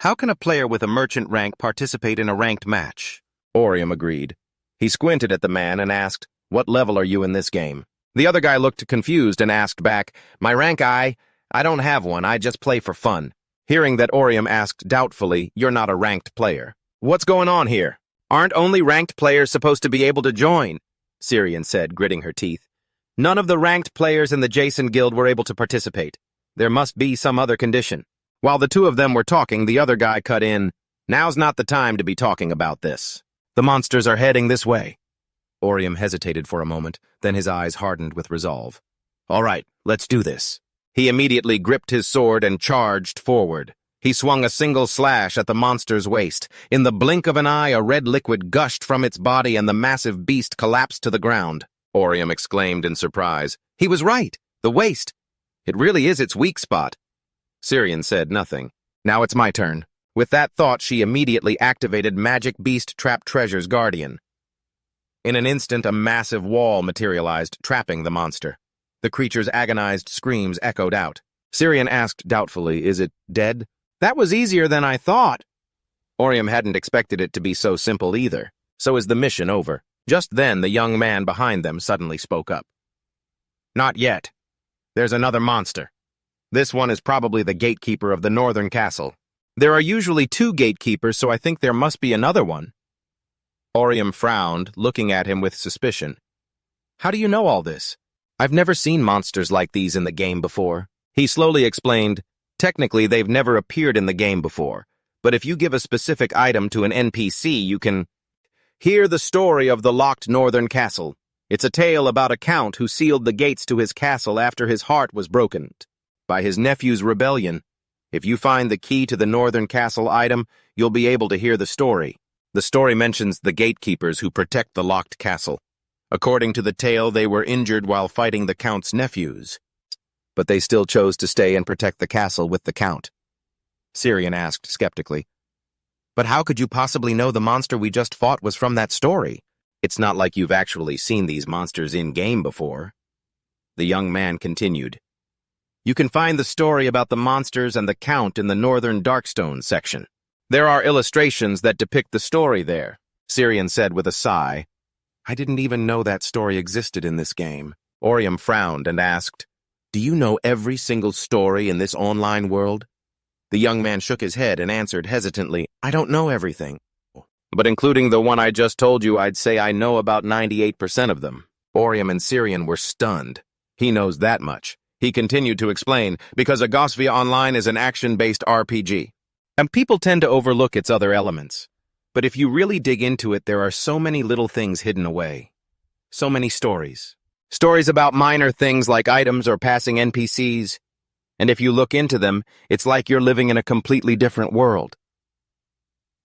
"How can a player with a merchant rank participate in a ranked match?" Orium agreed. He squinted at the man and asked, "What level are you in this game?" The other guy looked confused and asked back, "My rank, I don't have one, I just play for fun." Hearing that, Orium asked doubtfully, "You're not a ranked player. What's going on here? Aren't only ranked players supposed to be able to join?" Syrian said, gritting her teeth. "None of the ranked players in the Jon Guild were able to participate. There must be some other condition." While the two of them were talking, the other guy cut in, "Now's not the time to be talking about this. The monsters are heading this way." Orium hesitated for a moment, then his eyes hardened with resolve. "All right, let's do this." He immediately gripped his sword and charged forward. He swung a single slash at the monster's waist. In the blink of an eye, a red liquid gushed from its body and the massive beast collapsed to the ground. Orium exclaimed in surprise. He was right. The waist. It really is its weak spot. Syrian said nothing. "Now it's my turn." With that thought, she immediately activated Magic Beast Trap Treasure's Guardian. In an instant, a massive wall materialized, trapping the monster. The creature's agonized screams echoed out. Syrian asked doubtfully, "Is it dead?" "That was easier than I thought." Orium hadn't expected it to be so simple either. "So is the mission over?" Just then, the young man behind them suddenly spoke up. "Not yet. There's another monster. This one is probably the gatekeeper of the northern castle. There are usually 2 gatekeepers, so I think there must be another one." Orium frowned, looking at him with suspicion. "How do you know all this?" "I've never seen monsters like these in the game before." He slowly explained, "Technically, they've never appeared in the game before, but if you give a specific item to an NPC, you can hear the story of the locked northern castle. It's a tale about a count who sealed the gates to his castle after his heart was broken by his nephew's rebellion. If you find the key to the northern castle item, you'll be able to hear the story. The story mentions the gatekeepers who protect the locked castle. According to the tale, they were injured while fighting the count's nephews, but they still chose to stay and protect the castle with the count." Syrian asked skeptically, "But how could you possibly know the monster we just fought was from that story? It's not like you've actually seen these monsters in-game before." The young man continued, "You can find the story about the monsters and the count in the Northern Darkstone section. There are illustrations that depict the story there," Syrian said with a sigh. I didn't even know that story existed in this game. Orium frowned and asked, "Do you know every single story in this online world?" The young man shook his head and answered hesitantly, "I don't know everything. But including the one I just told you, I'd say I know about 98% of them." Orium and Syrian were stunned. He knows that much. He continued to explain, because Agosvia Online is an action-based RPG, and people tend to overlook its other elements. But if you really dig into it, there are so many little things hidden away. So many stories. Stories about minor things like items or passing NPCs. And if you look into them, it's like you're living in a completely different world.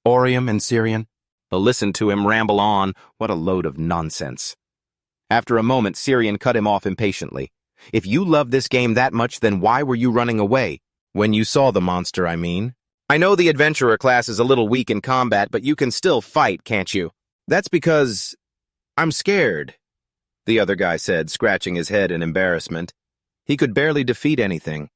Orium and Syrian listened to him ramble on. What a load of nonsense. After a moment, Syrian cut him off impatiently. "If you love this game that much, then why were you running away? When you saw the monster, I mean. I know the adventurer class is a little weak in combat, but you can still fight, can't you?" "That's because I'm scared," the other guy said, scratching his head in embarrassment. He could barely defeat anything.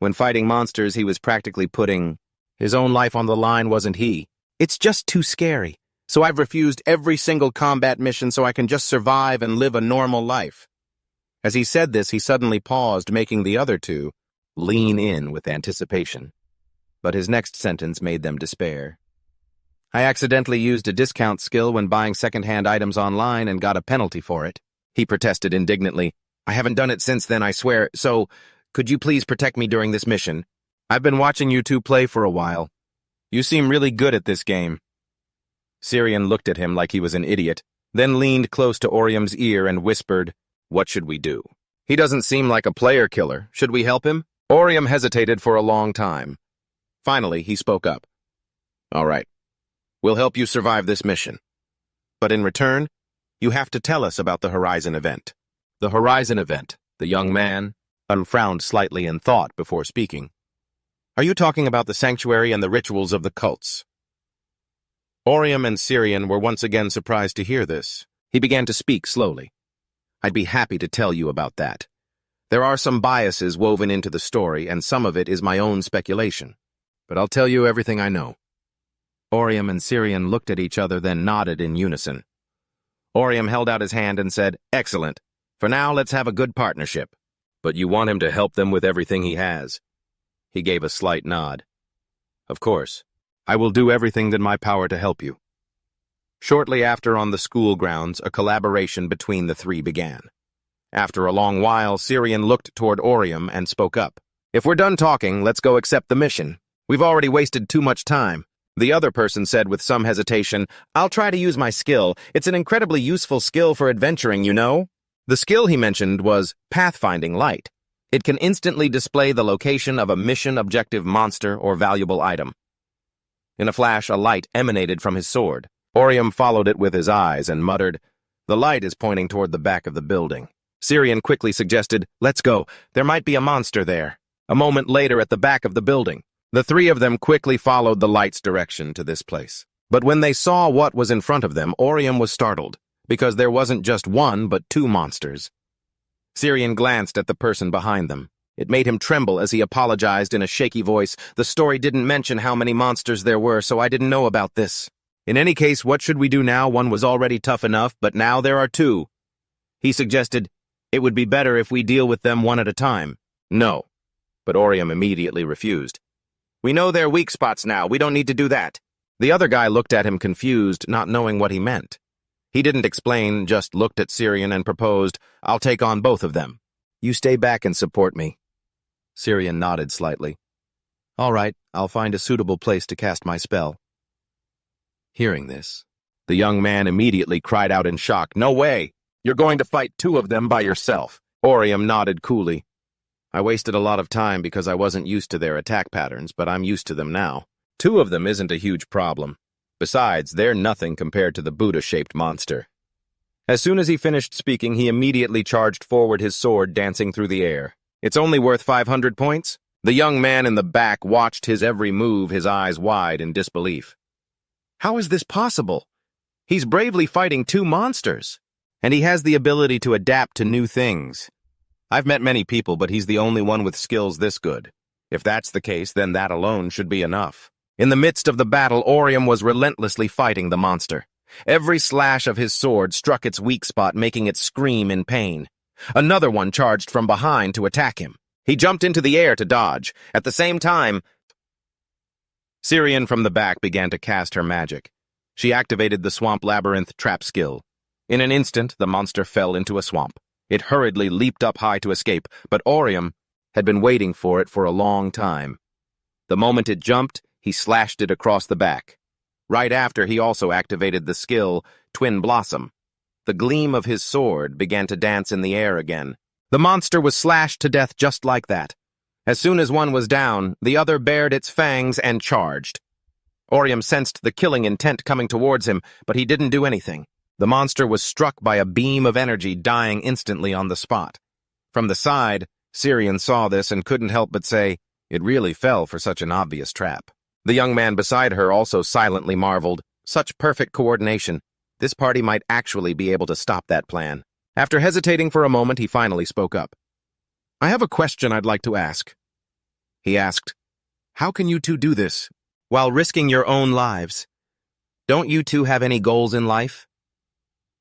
When fighting monsters, he was practically putting his own life on the line, wasn't he? "It's just too scary. So I've refused every single combat mission so I can just survive and live a normal life." As he said this, he suddenly paused, making the other two lean in with anticipation. But his next sentence made them despair. "I accidentally used a discount skill when buying second-hand items online and got a penalty for it," he protested indignantly. "I haven't done it since then, I swear, so could you please protect me during this mission? I've been watching you two play for a while. You seem really good at this game." Syrian looked at him like he was an idiot, then leaned close to Orium's ear and whispered, "What should we do? He doesn't seem like a player killer. Should we help him?" Orium hesitated for a long time. Finally, he spoke up. "All right. We'll help you survive this mission. But in return, you have to tell us about the Horizon event." "The Horizon event," the young man unfrowned slightly in thought before speaking. "Are you talking about the sanctuary and the rituals of the cults?" Orium and Syrian were once again surprised to hear this. He began to speak slowly. "I'd be happy to tell you about that. There are some biases woven into the story, and some of it is my own speculation. But I'll tell you everything I know." Orium and Syrian looked at each other, then nodded in unison. Orium held out his hand and said, "Excellent. For now, let's have a good partnership." "But you want him to help them with everything he has?" He gave a slight nod. "Of course. I will do everything in my power to help you." Shortly after, on the school grounds, a collaboration between the three began. After a long while, Syrian looked toward Orium and spoke up. "If we're done talking, let's go accept the mission. We've already wasted too much time." The other person said with some hesitation, "I'll try to use my skill. It's an incredibly useful skill for adventuring, you know." The skill he mentioned was Pathfinding Light. It can instantly display the location of a mission objective monster or valuable item. In a flash, a light emanated from his sword. Orium followed it with his eyes and muttered, "The light is pointing toward the back of the building." Syrian quickly suggested, "Let's go. There might be a monster there." A moment later, at the back of the building, the three of them quickly followed the light's direction to this place. But when they saw what was in front of them, Orium was startled, because there wasn't just one, but two monsters. Syrian glanced at the person behind them. It made him tremble as he apologized in a shaky voice. "The story didn't mention how many monsters there were, so I didn't know about this. In any case, what should we do now? One was already tough enough, but now there are two." He suggested, "It would be better if we deal with them one at a time." "No." But Orium immediately refused. "We know their weak spots now. We don't need to do that." The other guy looked at him confused, not knowing what he meant. He didn't explain, just looked at Syrian and proposed, "I'll take on both of them. You stay back and support me." Syrian nodded slightly. "All right, I'll find a suitable place to cast my spell." Hearing this, the young man immediately cried out in shock, "No way! You're going to fight two of them by yourself." Orium nodded coolly. "I wasted a lot of time because I wasn't used to their attack patterns, but I'm used to them now. Two of them isn't a huge problem. Besides, they're nothing compared to the Buddha-shaped monster." As soon as he finished speaking, he immediately charged forward, his sword dancing through the air. "It's only worth 500 points?" The young man in the back watched his every move, his eyes wide in disbelief. "How is this possible? He's bravely fighting two monsters, and he has the ability to adapt to new things. I've met many people, but he's the only one with skills this good. If that's the case, then that alone should be enough." In the midst of the battle, Orium was relentlessly fighting the monster. Every slash of his sword struck its weak spot, making it scream in pain. Another one charged from behind to attack him. He jumped into the air to dodge. At the same time, Syrian from the back began to cast her magic. She activated the Swamp Labyrinth trap skill. In an instant, the monster fell into a swamp. It hurriedly leaped up high to escape, but Orium had been waiting for it for a long time. The moment it jumped, he slashed it across the back. Right after, he also activated the skill Twin Blossom. The gleam of his sword began to dance in the air again. The monster was slashed to death just like that. As soon as one was down, the other bared its fangs and charged. Orium sensed the killing intent coming towards him, but he didn't do anything. The monster was struck by a beam of energy, dying instantly on the spot. From the side, Syrian saw this and couldn't help but say, "It really fell for such an obvious trap." The young man beside her also silently marveled. Such perfect coordination. This party might actually be able to stop that plan. After hesitating for a moment, he finally spoke up. "I have a question I'd like to ask." He asked, "How can you two do this, while risking your own lives? Don't you two have any goals in life?"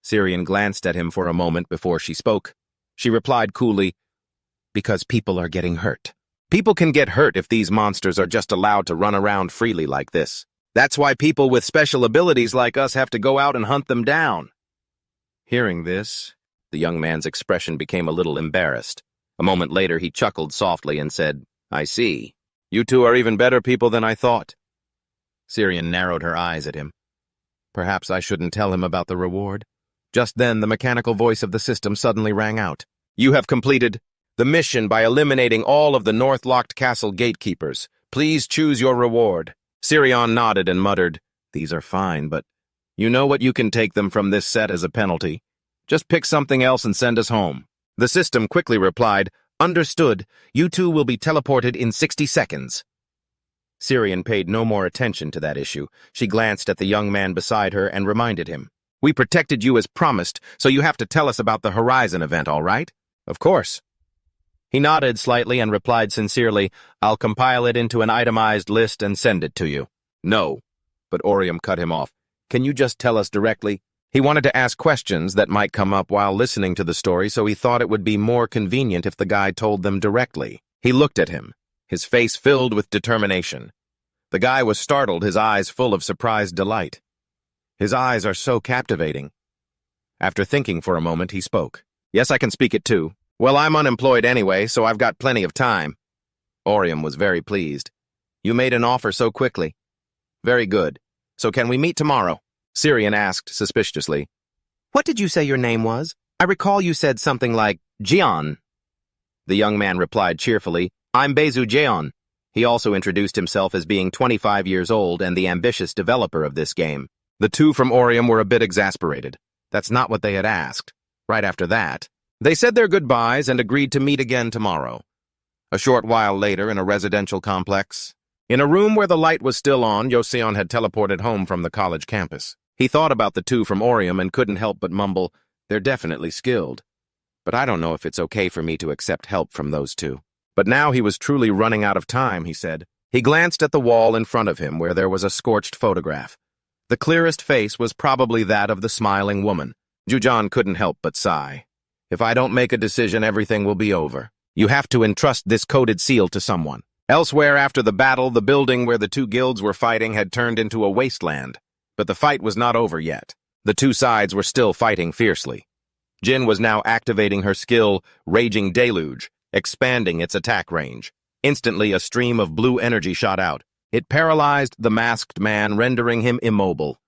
Syrian glanced at him for a moment before she spoke. She replied coolly, "Because people are getting hurt. People can get hurt if these monsters are just allowed to run around freely like this. That's why people with special abilities like us have to go out and hunt them down." Hearing this, the young man's expression became a little embarrassed. A moment later, he chuckled softly and said, "I see. You two are even better people than I thought." Syrian narrowed her eyes at him. Perhaps I shouldn't tell him about the reward. Just then, the mechanical voice of the system suddenly rang out. "You have completed the mission by eliminating all of the North-Locked Castle gatekeepers. Please choose your reward." Syrian nodded and muttered, "These are fine, but you know what, you can take them from this set as a penalty. Just pick something else and send us home." The system quickly replied, "Understood. You two will be teleported in 60 seconds. Syrian paid no more attention to that issue. She glanced at the young man beside her and reminded him, "We protected you as promised, so you have to tell us about the Horizon event, all right?" "Of course." He nodded slightly and replied sincerely, "I'll compile it into an itemized list and send it to you." "No," but Orium cut him off. "Can you just tell us directly?" He wanted to ask questions that might come up while listening to the story, so he thought it would be more convenient if the guy told them directly. He looked at him, his face filled with determination. The guy was startled, his eyes full of surprised delight. His eyes are so captivating. After thinking for a moment, he spoke. "Yes, I can speak it too. Well, I'm unemployed anyway, so I've got plenty of time." Orium was very pleased. "You made an offer so quickly." "Very good. So can we meet tomorrow?" Syrian asked suspiciously. "What did you say your name was? I recall you said something like Jujion." The young man replied cheerfully, "I'm Jujion." He also introduced himself as being 25 years old and the ambitious developer of this game. The two from Orium were a bit exasperated. That's not what they had asked. Right after that, they said their goodbyes and agreed to meet again tomorrow. A short while later, in a residential complex, in a room where the light was still on, Jujion had teleported home from the college campus. He thought about the two from Orium and couldn't help but mumble, "They're definitely skilled. But I don't know if it's okay for me to accept help from those two." But now he was truly running out of time, he said. He glanced at the wall in front of him where there was a scorched photograph. The clearest face was probably that of the smiling woman. Jujion couldn't help but sigh. "If I don't make a decision, everything will be over. You have to entrust this coded seal to someone." Elsewhere after the battle, the building where the two guilds were fighting had turned into a wasteland. But the fight was not over yet. The two sides were still fighting fiercely. Jin was now activating her skill, Raging Deluge, expanding its attack range. Instantly, a stream of blue energy shot out. It paralyzed the masked man, rendering him immobile.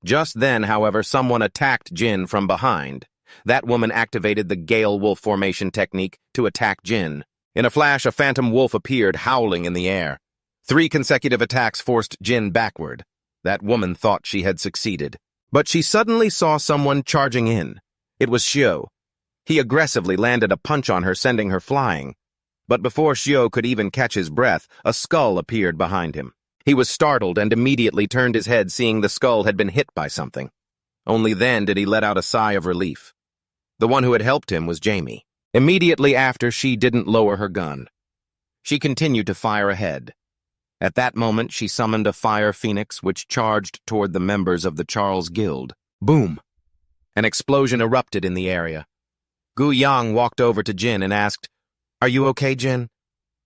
Just then, however, someone attacked Jin from behind. That woman activated the Gale Wolf formation technique to attack Jin. In a flash, a phantom wolf appeared, howling in the air. 3 consecutive attacks forced Jin backward. That woman thought she had succeeded. But she suddenly saw someone charging in. It was Xiao. He aggressively landed a punch on her, sending her flying. But before Xiao could even catch his breath, a skull appeared behind him. He was startled and immediately turned his head, seeing the skull had been hit by something. Only then did he let out a sigh of relief. The one who had helped him was Jamie. Immediately after, she didn't lower her gun. She continued to fire ahead. At that moment, she summoned a fire phoenix which charged toward the members of the Charles Guild. Boom! An explosion erupted in the area. Yang walked over to Jin and asked, "Are you okay, Jin?"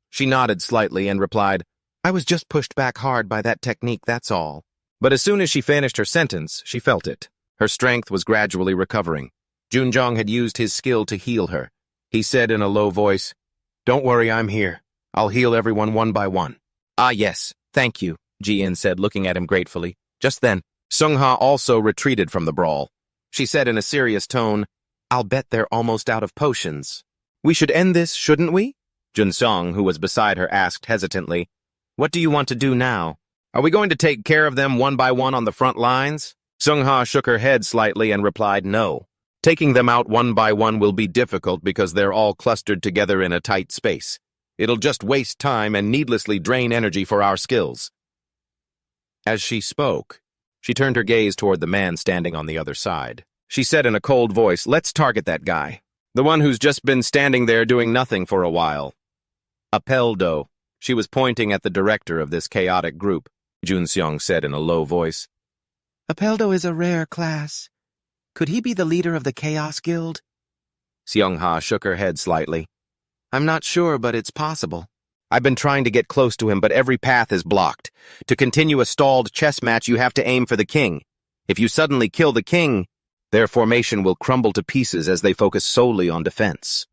She nodded slightly and replied, "I was just pushed back hard by that technique, that's all." But as soon as she finished her sentence, she felt it. Her strength was gradually recovering. Jujion had used his skill to heal her. He said in a low voice, "Don't worry, I'm here. I'll heal everyone one by one." "Ah, yes, thank you," Jian said, looking at him gratefully. Just then, Seungha also retreated from the brawl. She said in a serious tone, "I'll bet they're almost out of potions. We should end this, shouldn't we?" Junsong, who was beside her, asked hesitantly, "What do you want to do now? Are we going to take care of them one by one on the front lines?" Seungha shook her head slightly and replied, "No. Taking them out one by one will be difficult because they're all clustered together in a tight space. It'll just waste time and needlessly drain energy for our skills." As she spoke, she turned her gaze toward the man standing on the other side. She said in a cold voice, "Let's target that guy. The one who's just been standing there doing nothing for a while." Apeldo. She was pointing at the director of this chaotic group. Junseong said in a low voice, "Apeldo is a rare class. Could he be the leader of the Chaos Guild?" Seungha shook her head slightly. "I'm not sure, but it's possible. I've been trying to get close to him, but every path is blocked. To continue a stalled chess match, you have to aim for the king. If you suddenly kill the king, their formation will crumble to pieces as they focus solely on defense."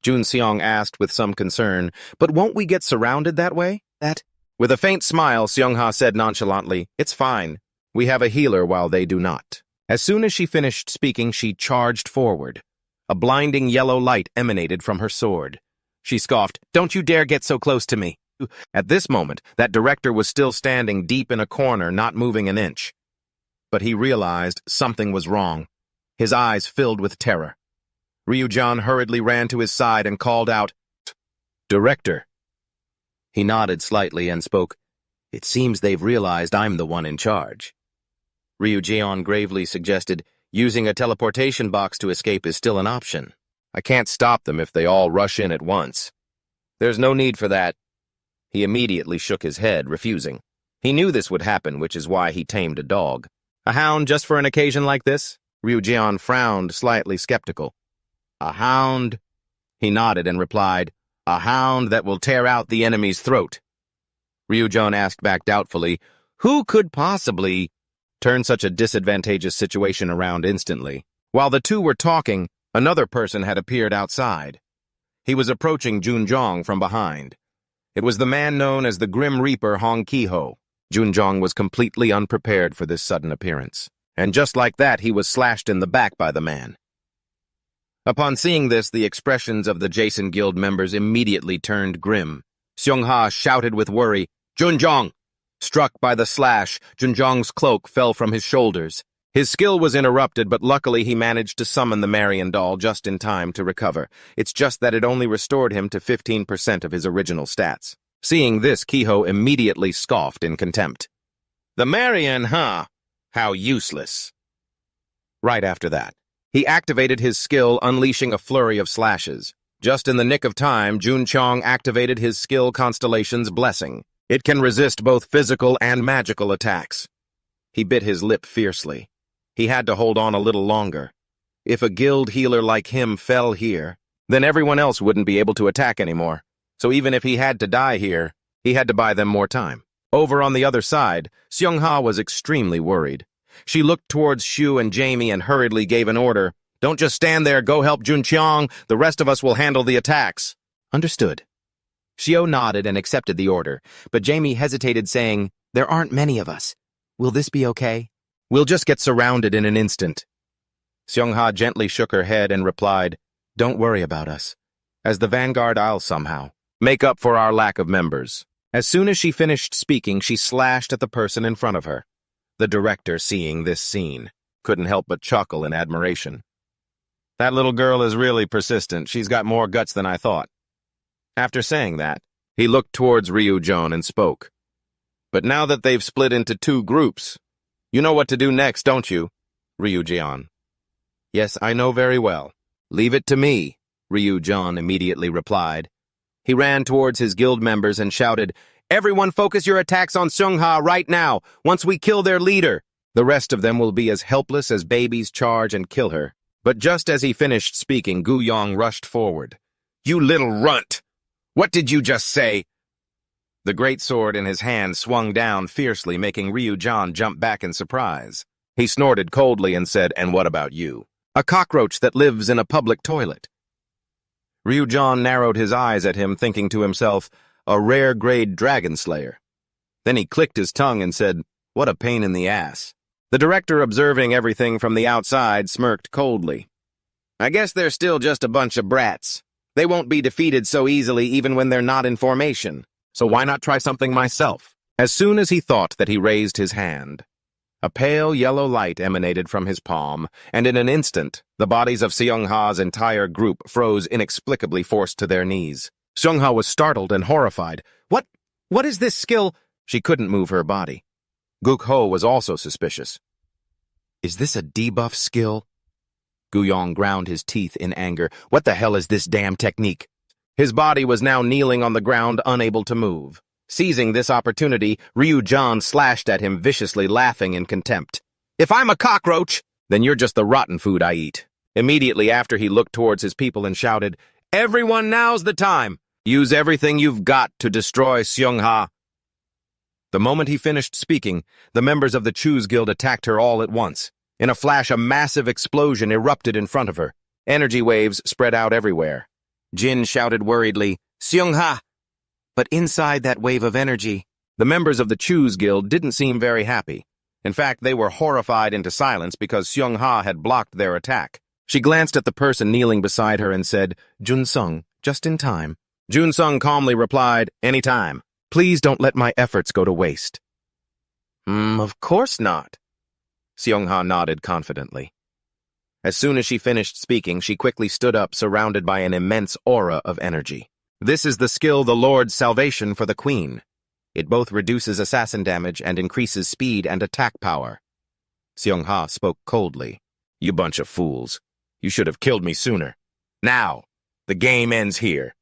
Junseong asked with some concern, "But won't we get surrounded that way?" With a faint smile, Seungha said nonchalantly, "It's fine. We have a healer while they do not." As soon as she finished speaking, she charged forward. A blinding yellow light emanated from her sword. She scoffed, "Don't you dare get so close to me." At this moment, that director was still standing deep in a corner, not moving an inch. But he realized something was wrong. His eyes filled with terror. Ryujan hurriedly ran to his side and called out, "Director." He nodded slightly and spoke, "It seems they've realized I'm the one in charge." Ryujion gravely suggested, "Using a teleportation box to escape is still an option. I can't stop them if they all rush in at once." "There's no need for that." He immediately shook his head, refusing. He knew this would happen, which is why he tamed a dog. "A hound just for an occasion like this?" Ryujion frowned, slightly skeptical. "A hound?" He nodded and replied, "A hound that will tear out the enemy's throat." Ryujion asked back doubtfully, "Who could possibly turn such a disadvantageous situation around instantly?" While the two were talking, another person had appeared outside. He was approaching Junjong from behind. It was the man known as the Grim Reaper Hong Ki-ho. Junjong was completely unprepared for this sudden appearance, and just like that he was slashed in the back by the man. Upon seeing this, the expressions of the Jason Guild members immediately turned grim. Seungha shouted with worry, "Junjong!" Struck by the slash, Junjong's cloak fell from his shoulders. His skill was interrupted, but luckily he managed to summon the Marion doll just in time to recover. It's just that it only restored him to 15% of his original stats. Seeing this, Kiho immediately scoffed in contempt. "The Marion, huh? How useless." Right after that, he activated his skill, unleashing a flurry of slashes. Just in the nick of time, Junchong activated his skill Constellation's Blessing. It can resist both physical and magical attacks. He bit his lip fiercely. He had to hold on a little longer. If a guild healer like him fell here, then everyone else wouldn't be able to attack anymore. So even if he had to die here, he had to buy them more time. Over on the other side, Seungha was extremely worried. She looked towards Shu and Jamie and hurriedly gave an order. "Don't just stand there, go help Juncheong. The rest of us will handle the attacks." "Understood." Shio nodded and accepted the order, but Jamie hesitated, saying, "There aren't many of us. Will this be okay?" "We'll just get surrounded in an instant." Seungha gently shook her head and replied, "Don't worry about us. As the vanguard, I'll somehow make up for our lack of members." As soon as she finished speaking, she slashed at the person in front of her. The director, seeing this scene, couldn't help but chuckle in admiration. "That little girl is really persistent. She's got more guts than I thought." After saying that, he looked towards Ryujon and spoke. "But now that they've split into two groups, you know what to do next, don't you, Ryujion?" "Yes, I know very well." "Leave it to me," Ryujon immediately replied. He ran towards his guild members and shouted, "Everyone focus your attacks on Seungha right now. Once we kill their leader, The rest of them will be as helpless as babies, charge and kill her. But just as he finished speaking, Unyong rushed forward. You little runt! What did you just say? The great sword in his hand swung down fiercely, making Jujion jump back in surprise. He snorted coldly and said, And what about you? A cockroach that lives in a public toilet. Jujion narrowed his eyes at him, thinking to himself, a rare-grade dragon slayer. Then he clicked his tongue and said, What a pain in the ass. The director, observing everything from the outside, smirked coldly. I guess they're still just a bunch of brats. They won't be defeated so easily even when they're not in formation. So why not try something myself? As soon as he thought that, he raised his hand. A pale yellow light emanated from his palm, and in an instant, the bodies of Seongha's entire group froze inexplicably, forced to their knees. Seongha was startled and horrified. What is this skill? She couldn't move her body. Guk-ho was also suspicious. Is this a debuff skill? Unyong ground his teeth in anger. What the hell is this damn technique? His body was now kneeling on the ground, unable to move. Seizing this opportunity, Jujion slashed at him viciously, laughing in contempt. If I'm a cockroach, then you're just the rotten food I eat. Immediately after, he looked towards his people and shouted, Everyone, now's the time! Use everything you've got to destroy Seongha. The moment he finished speaking, the members of the Cursed Guild attacked her all at once. In a flash, a massive explosion erupted in front of her. Energy waves spread out everywhere. Jin shouted worriedly, Seongha! But inside that wave of energy, the members of the Cursed Guild didn't seem very happy. In fact, they were horrified into silence because Seongha had blocked their attack. She glanced at the person kneeling beside her and said, Junsung, just in time. Junsung calmly replied, Anytime. Please don't let my efforts go to waste. Of course not. Seongha nodded confidently. As soon as she finished speaking, she quickly stood up, surrounded by an immense aura of energy. This is the skill, the Lord's Salvation for the Queen. It both reduces assassin damage and increases speed and attack power. Seongha spoke coldly. You bunch of fools. You should have killed me sooner. Now, the game ends here.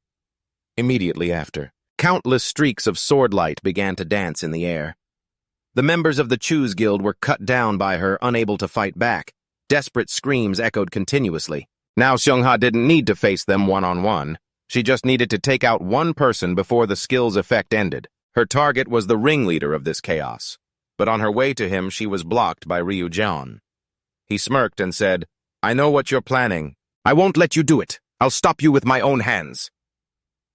Immediately after, countless streaks of sword light began to dance in the air. The members of the Cursed Guild were cut down by her, unable to fight back. Desperate screams echoed continuously. Now Seongha didn't need to face them one-on-one. She just needed to take out one person before the skill's effect ended. Her target was the ringleader of this chaos. But on her way to him, she was blocked by Jujion. He smirked and said, I know what you're planning. I won't let you do it. I'll stop you with my own hands.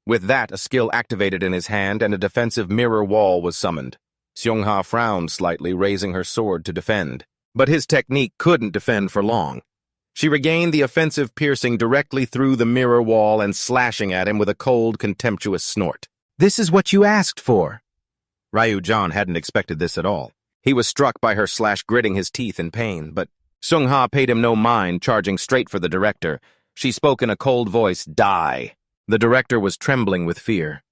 With that, a skill activated in his hand and a defensive mirror wall was summoned. Seongha frowned slightly, raising her sword to defend. But his technique couldn't defend for long. She regained the offensive, piercing directly through the mirror wall and slashing at him with a cold, contemptuous snort. This is what you asked for. Jujion hadn't expected this at all. He was struck by her slash, gritting his teeth in pain, but Seongha paid him no mind, charging straight for the director. She spoke in a cold voice, Die. The director was trembling with fear.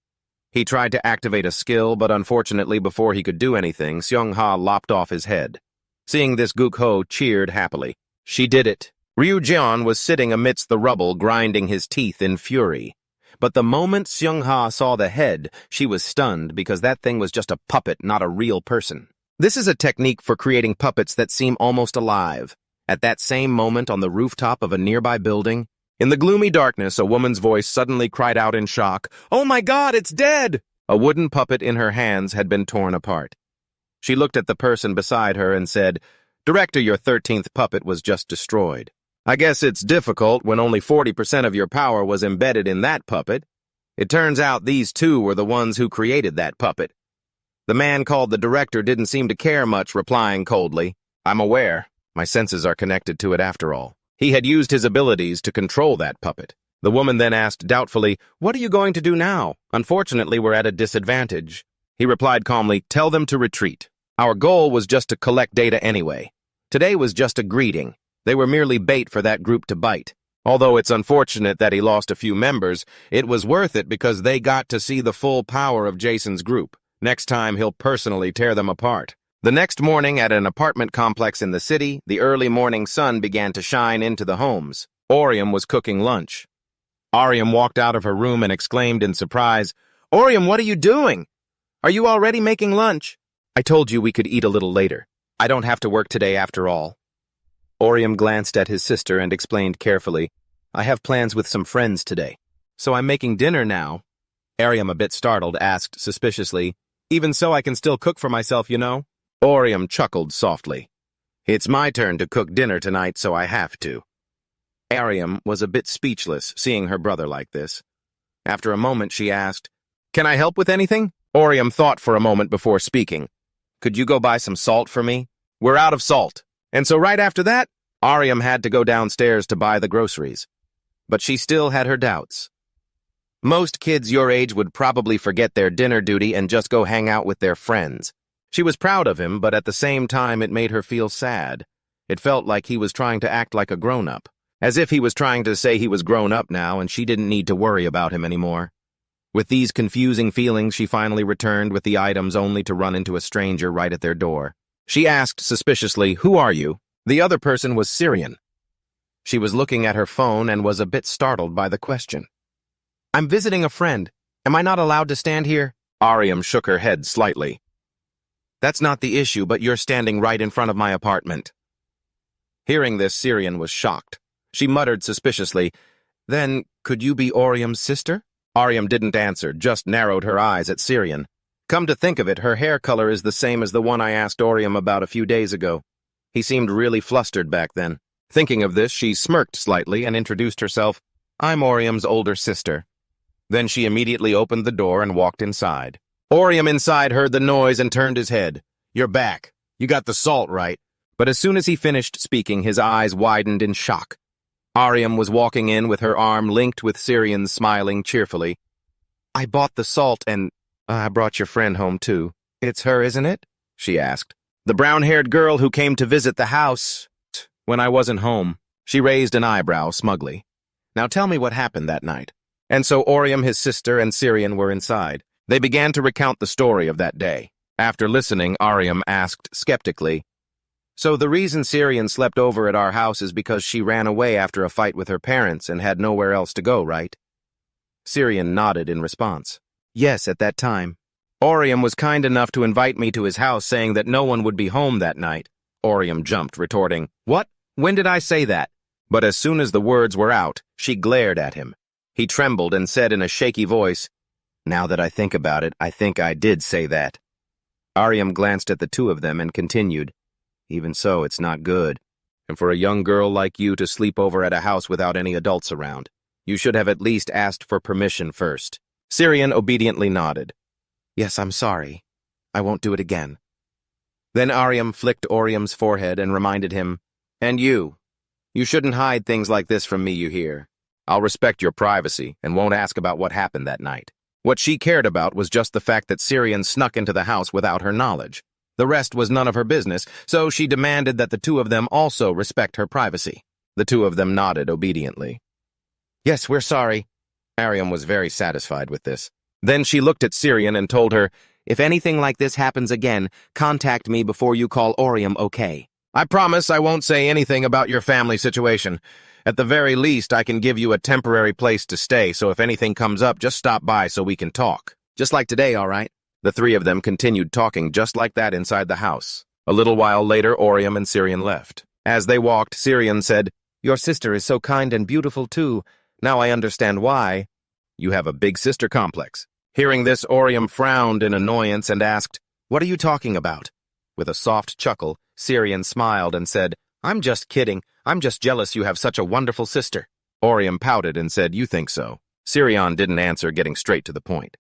He tried to activate a skill, but unfortunately, before he could do anything, Seongha lopped off his head. Seeing this, Guk-ho cheered happily. She did it. Jujion was sitting amidst the rubble, grinding his teeth in fury. But the moment Seongha saw the head, she was stunned because that thing was just a puppet, not a real person. This is a technique for creating puppets that seem almost alive. At that same moment, on the rooftop of a nearby building, in the gloomy darkness, a woman's voice suddenly cried out in shock, Oh my God, it's dead! A wooden puppet in her hands had been torn apart. She looked at the person beside her and said, Director, your 13th puppet was just destroyed. I guess it's difficult when only 40% of your power was embedded in that puppet. It turns out these two were the ones who created that puppet. The man called the director didn't seem to care much, replying coldly, I'm aware. My senses are connected to it after all. He had used his abilities to control that puppet. The woman then asked doubtfully, What are you going to do now? Unfortunately, we're at a disadvantage. He replied calmly, Tell them to retreat. Our goal was just to collect data anyway. Today was just a greeting. They were merely bait for that group to bite. Although it's unfortunate that he lost a few members, it was worth it because they got to see the full power of Jason's group. Next time, he'll personally tear them apart. The next morning, at an apartment complex in the city, the early morning sun began to shine into the homes. Orium was cooking lunch. Arium walked out of her room and exclaimed in surprise, Orium, what are you doing? Are you already making lunch? I told you we could eat a little later. I don't have to work today after all. Orium glanced at his sister and explained carefully, I have plans with some friends today, so I'm making dinner now. Orium, a bit startled, asked suspiciously, even so I can still cook for myself, you know? Orium chuckled softly. It's my turn to cook dinner tonight, so I have to. Orium was a bit speechless, seeing her brother like this. After a moment, she asked, Can I help with anything? Orium thought for a moment before speaking. Could you go buy some salt for me? We're out of salt. And so right after that, Orium had to go downstairs to buy the groceries. But she still had her doubts. Most kids your age would probably forget their dinner duty and just go hang out with their friends. She was proud of him, but at the same time it made her feel sad. It felt like he was trying to act like a grown-up, as if he was trying to say he was grown up now and she didn't need to worry about him anymore. With these confusing feelings, she finally returned with the items only to run into a stranger right at their door. She asked suspiciously, Who are you? The other person was Syrian. She was looking at her phone and was a bit startled by the question. I'm visiting a friend. Am I not allowed to stand here? Orium shook her head slightly. That's not the issue, but you're standing right in front of my apartment. Hearing this, Syrian was shocked. She muttered suspiciously, Then, could you be Orium's sister? Orium didn't answer, just narrowed her eyes at Syrian. Come to think of it, her hair color is the same as the one I asked Orium about a few days ago. He seemed really flustered back then. Thinking of this, she smirked slightly and introduced herself. I'm Orium's older sister. Then she immediately opened the door and walked inside. Orium inside heard the noise and turned his head. You're back. You got the salt right. But as soon as he finished speaking, his eyes widened in shock. Orium was walking in with her arm linked with Syrian's, smiling cheerfully. I bought the salt and I brought your friend home too. It's her, isn't it? She asked. The brown-haired girl who came to visit the house when I wasn't home. She raised an eyebrow smugly. Now tell me what happened that night. And so Orium, his sister, and Syrian were inside. They began to recount the story of that day. After listening, Orium asked skeptically, So the reason Syrian slept over at our house is because she ran away after a fight with her parents and had nowhere else to go, right? Syrian nodded in response. Yes, at that time. Orium was kind enough to invite me to his house, saying that no one would be home that night. Orium jumped, retorting, What? When did I say that? But as soon as the words were out, she glared at him. He trembled and said in a shaky voice, Now that I think about it, I think I did say that. Orium glanced at the two of them and continued, Even so, it's not good. And for a young girl like you to sleep over at a house without any adults around, you should have at least asked for permission first. Syrian obediently nodded. Yes, I'm sorry. I won't do it again. Then Orium flicked Orium's forehead and reminded him, And you shouldn't hide things like this from me, you hear? I'll respect your privacy and won't ask about what happened that night. What she cared about was just the fact that Syrian snuck into the house without her knowledge. The rest was none of her business, so she demanded that the two of them also respect her privacy. The two of them nodded obediently. Yes, we're sorry. Orium was very satisfied with this. Then she looked at Syrian and told her, If anything like this happens again, contact me before you call Orium, okay? I promise I won't say anything about your family situation. At the very least, I can give you a temporary place to stay, so if anything comes up, just stop by so we can talk. Just like today, all right? The three of them continued talking just like that inside the house. A little while later, Orium and Syrian left. As they walked, Syrian said, Your sister is so kind and beautiful, too. Now I understand why. You have a big sister complex. Hearing this, Orium frowned in annoyance and asked, What are you talking about? With a soft chuckle, Syrian smiled and said, I'm just kidding. I'm just jealous you have such a wonderful sister. Orium pouted and said, You think so? Syrian didn't answer, getting straight to the point.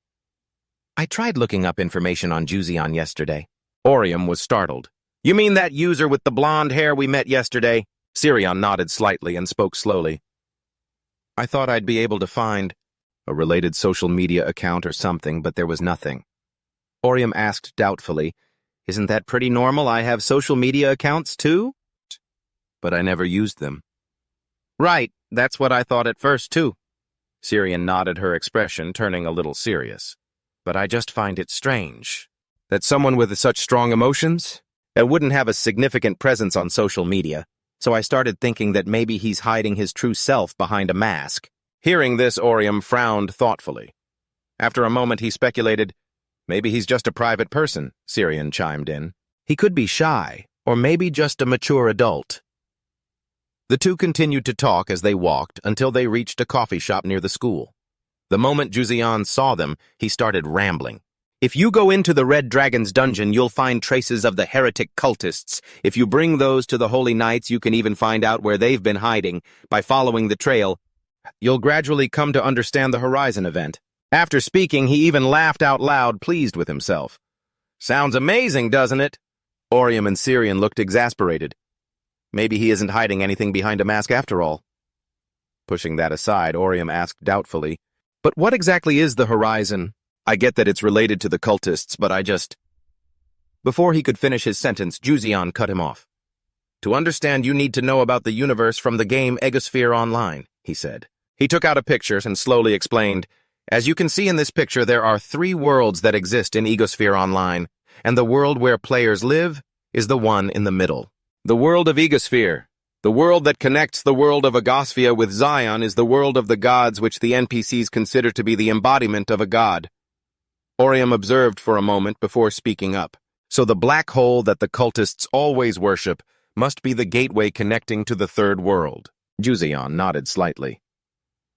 I tried looking up information on Jujion yesterday. Orium was startled. You mean that user with the blonde hair we met yesterday? Syrian nodded slightly and spoke slowly. I thought I'd be able to find a related social media account or something, but there was nothing. Orium asked doubtfully, Isn't that pretty normal? I have social media accounts too? But I never used them. Right, that's what I thought at first too. Syrian nodded, her expression turning a little serious. But I just find it strange that someone with such strong emotions wouldn't have a significant presence on social media, so I started thinking that maybe he's hiding his true self behind a mask. Hearing this, Orium frowned thoughtfully. After a moment, he speculated, Maybe he's just a private person, Syrian chimed in. He could be shy, or maybe just a mature adult. The two continued to talk as they walked until they reached a coffee shop near the school. The moment Jujion saw them, he started rambling. If you go into the Red Dragon's dungeon, you'll find traces of the heretic cultists. If you bring those to the Holy Knights, you can even find out where they've been hiding. By following the trail, you'll gradually come to understand the Horizon event. After speaking, he even laughed out loud, pleased with himself. Sounds amazing, doesn't it? Orium and Syrian looked exasperated. Maybe he isn't hiding anything behind a mask after all. Pushing that aside, Orium asked doubtfully, but what exactly is the Horizon? I get that it's related to the cultists, but I just... Before he could finish his sentence, Jujion cut him off. To understand, you need to know about the universe from the game Egosphere Online, he said. He took out a picture and slowly explained, as you can see in this picture, there are 3 worlds that exist in Egosphere Online, and the world where players live is the one in the middle. The world of Egosphere, the world that connects the world of Egosphere with Zion, is the world of the gods which the NPCs consider to be the embodiment of a god. Orium observed for a moment before speaking up. So the black hole that the cultists always worship must be the gateway connecting to the third world. Jujion nodded slightly.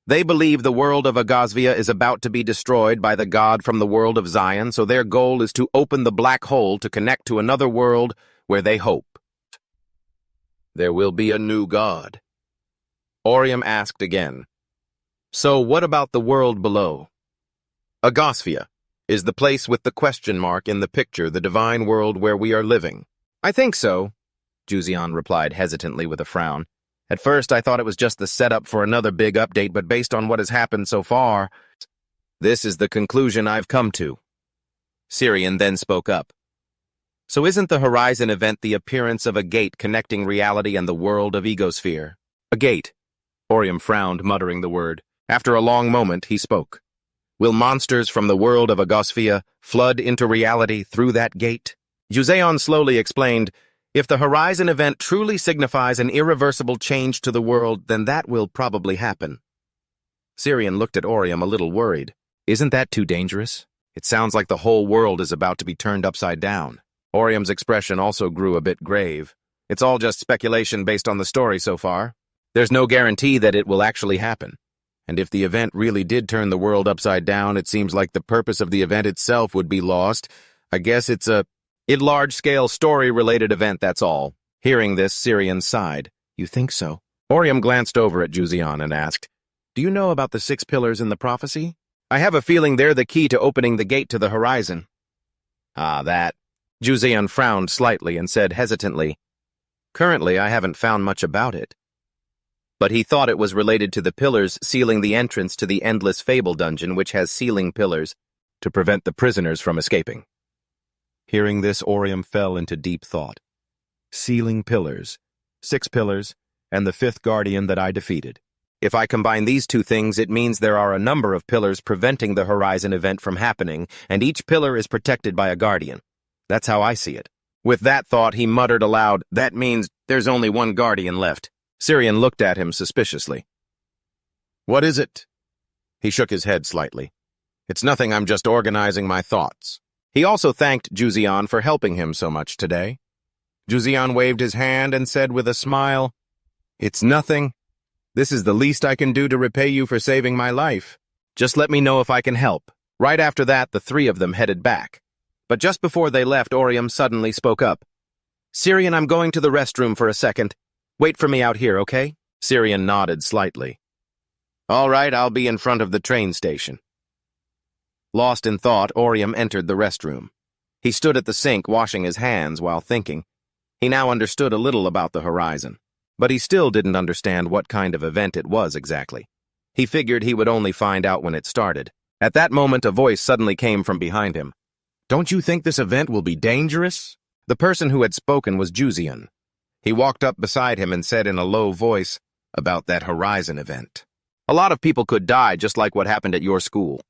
They believe the world of Egosphere is about to be destroyed by the god from the world of Zion, so their goal is to open the black hole to connect to another world where they hope there will be a new god. Orium asked again. So what about the world below? Egosphere is the place with the question mark in the picture, the divine world where we are living. I think so, Jujion replied hesitantly with a frown. At first I thought it was just the setup for another big update, but based on what has happened so far, this is the conclusion I've come to. Syrian then spoke up. So isn't the Horizon event the appearance of a gate connecting reality and the world of Egosphere? A gate. Orium frowned, muttering the word. After a long moment, he spoke. Will monsters from the world of Egosphere flood into reality through that gate? Jujion slowly explained, if the Horizon event truly signifies an irreversible change to the world, then that will probably happen. Syrian looked at Orium a little worried. Isn't that too dangerous? It sounds like the whole world is about to be turned upside down. Orium's expression also grew a bit grave. It's all just speculation based on the story so far. There's no guarantee that it will actually happen. And if the event really did turn the world upside down, it seems like the purpose of the event itself would be lost. I guess it's a large-scale story-related event, that's all. Hearing this, Syrian sighed. You think so? Orium glanced over at Jujion and asked, do you know about the 6 pillars in the prophecy? I have a feeling they're the key to opening the gate to the Horizon. Ah, that. Jujion frowned slightly and said hesitantly, currently I haven't found much about it. But he thought it was related to the pillars sealing the entrance to the Endless Fable dungeon, which has sealing pillars to prevent the prisoners from escaping. Hearing this, Orium fell into deep thought. Sealing pillars, 6 pillars, and the 5th guardian that I defeated. If I combine these 2 things, it means there are a number of pillars preventing the Horizon event from happening, and each pillar is protected by a guardian. That's how I see it. With that thought, he muttered aloud, that means there's only one guardian left. Syrian looked at him suspiciously. What is it? He shook his head slightly. It's nothing, I'm just organizing my thoughts. He also thanked Jujion for helping him so much today. Jujion waved his hand and said with a smile, it's nothing. This is the least I can do to repay you for saving my life. Just let me know if I can help. Right after that, the 3 of them headed back. But just before they left, Orium suddenly spoke up. Syrian, I'm going to the restroom for a second. Wait for me out here, okay? Syrian nodded slightly. All right, I'll be in front of the train station. Lost in thought, Orium entered the restroom. He stood at the sink washing his hands while thinking. He now understood a little about the Horizon, but he still didn't understand what kind of event it was exactly. He figured he would only find out when it started. At that moment, a voice suddenly came from behind him. Don't you think this event will be dangerous? The person who had spoken was Jujion. He walked up beside him and said in a low voice about that Horizon event. A lot of people could die just like what happened at your school.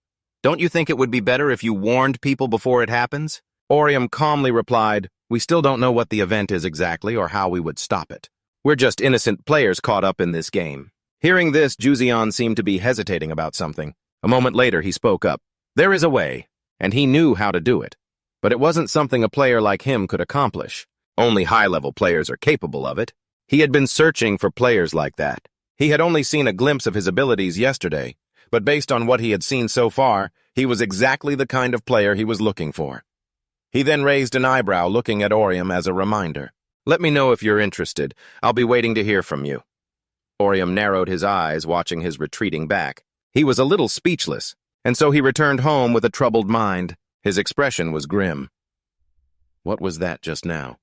Don't you think it would be better if you warned people before it happens? Orium calmly replied, we still don't know what the event is exactly or how we would stop it. We're just innocent players caught up in this game. Hearing this, Jujion seemed to be hesitating about something. A moment later, he spoke up. There is a way, and he knew how to do it. But it wasn't something a player like him could accomplish. Only high-level players are capable of it. He had been searching for players like that. He had only seen a glimpse of his abilities yesterday, but based on what he had seen so far, he was exactly the kind of player he was looking for. He then raised an eyebrow, looking at Orium as a reminder. Let me know if you're interested. I'll be waiting to hear from you. Orium narrowed his eyes, watching his retreating back. He was a little speechless, and so he returned home with a troubled mind. His expression was grim. What was that just now?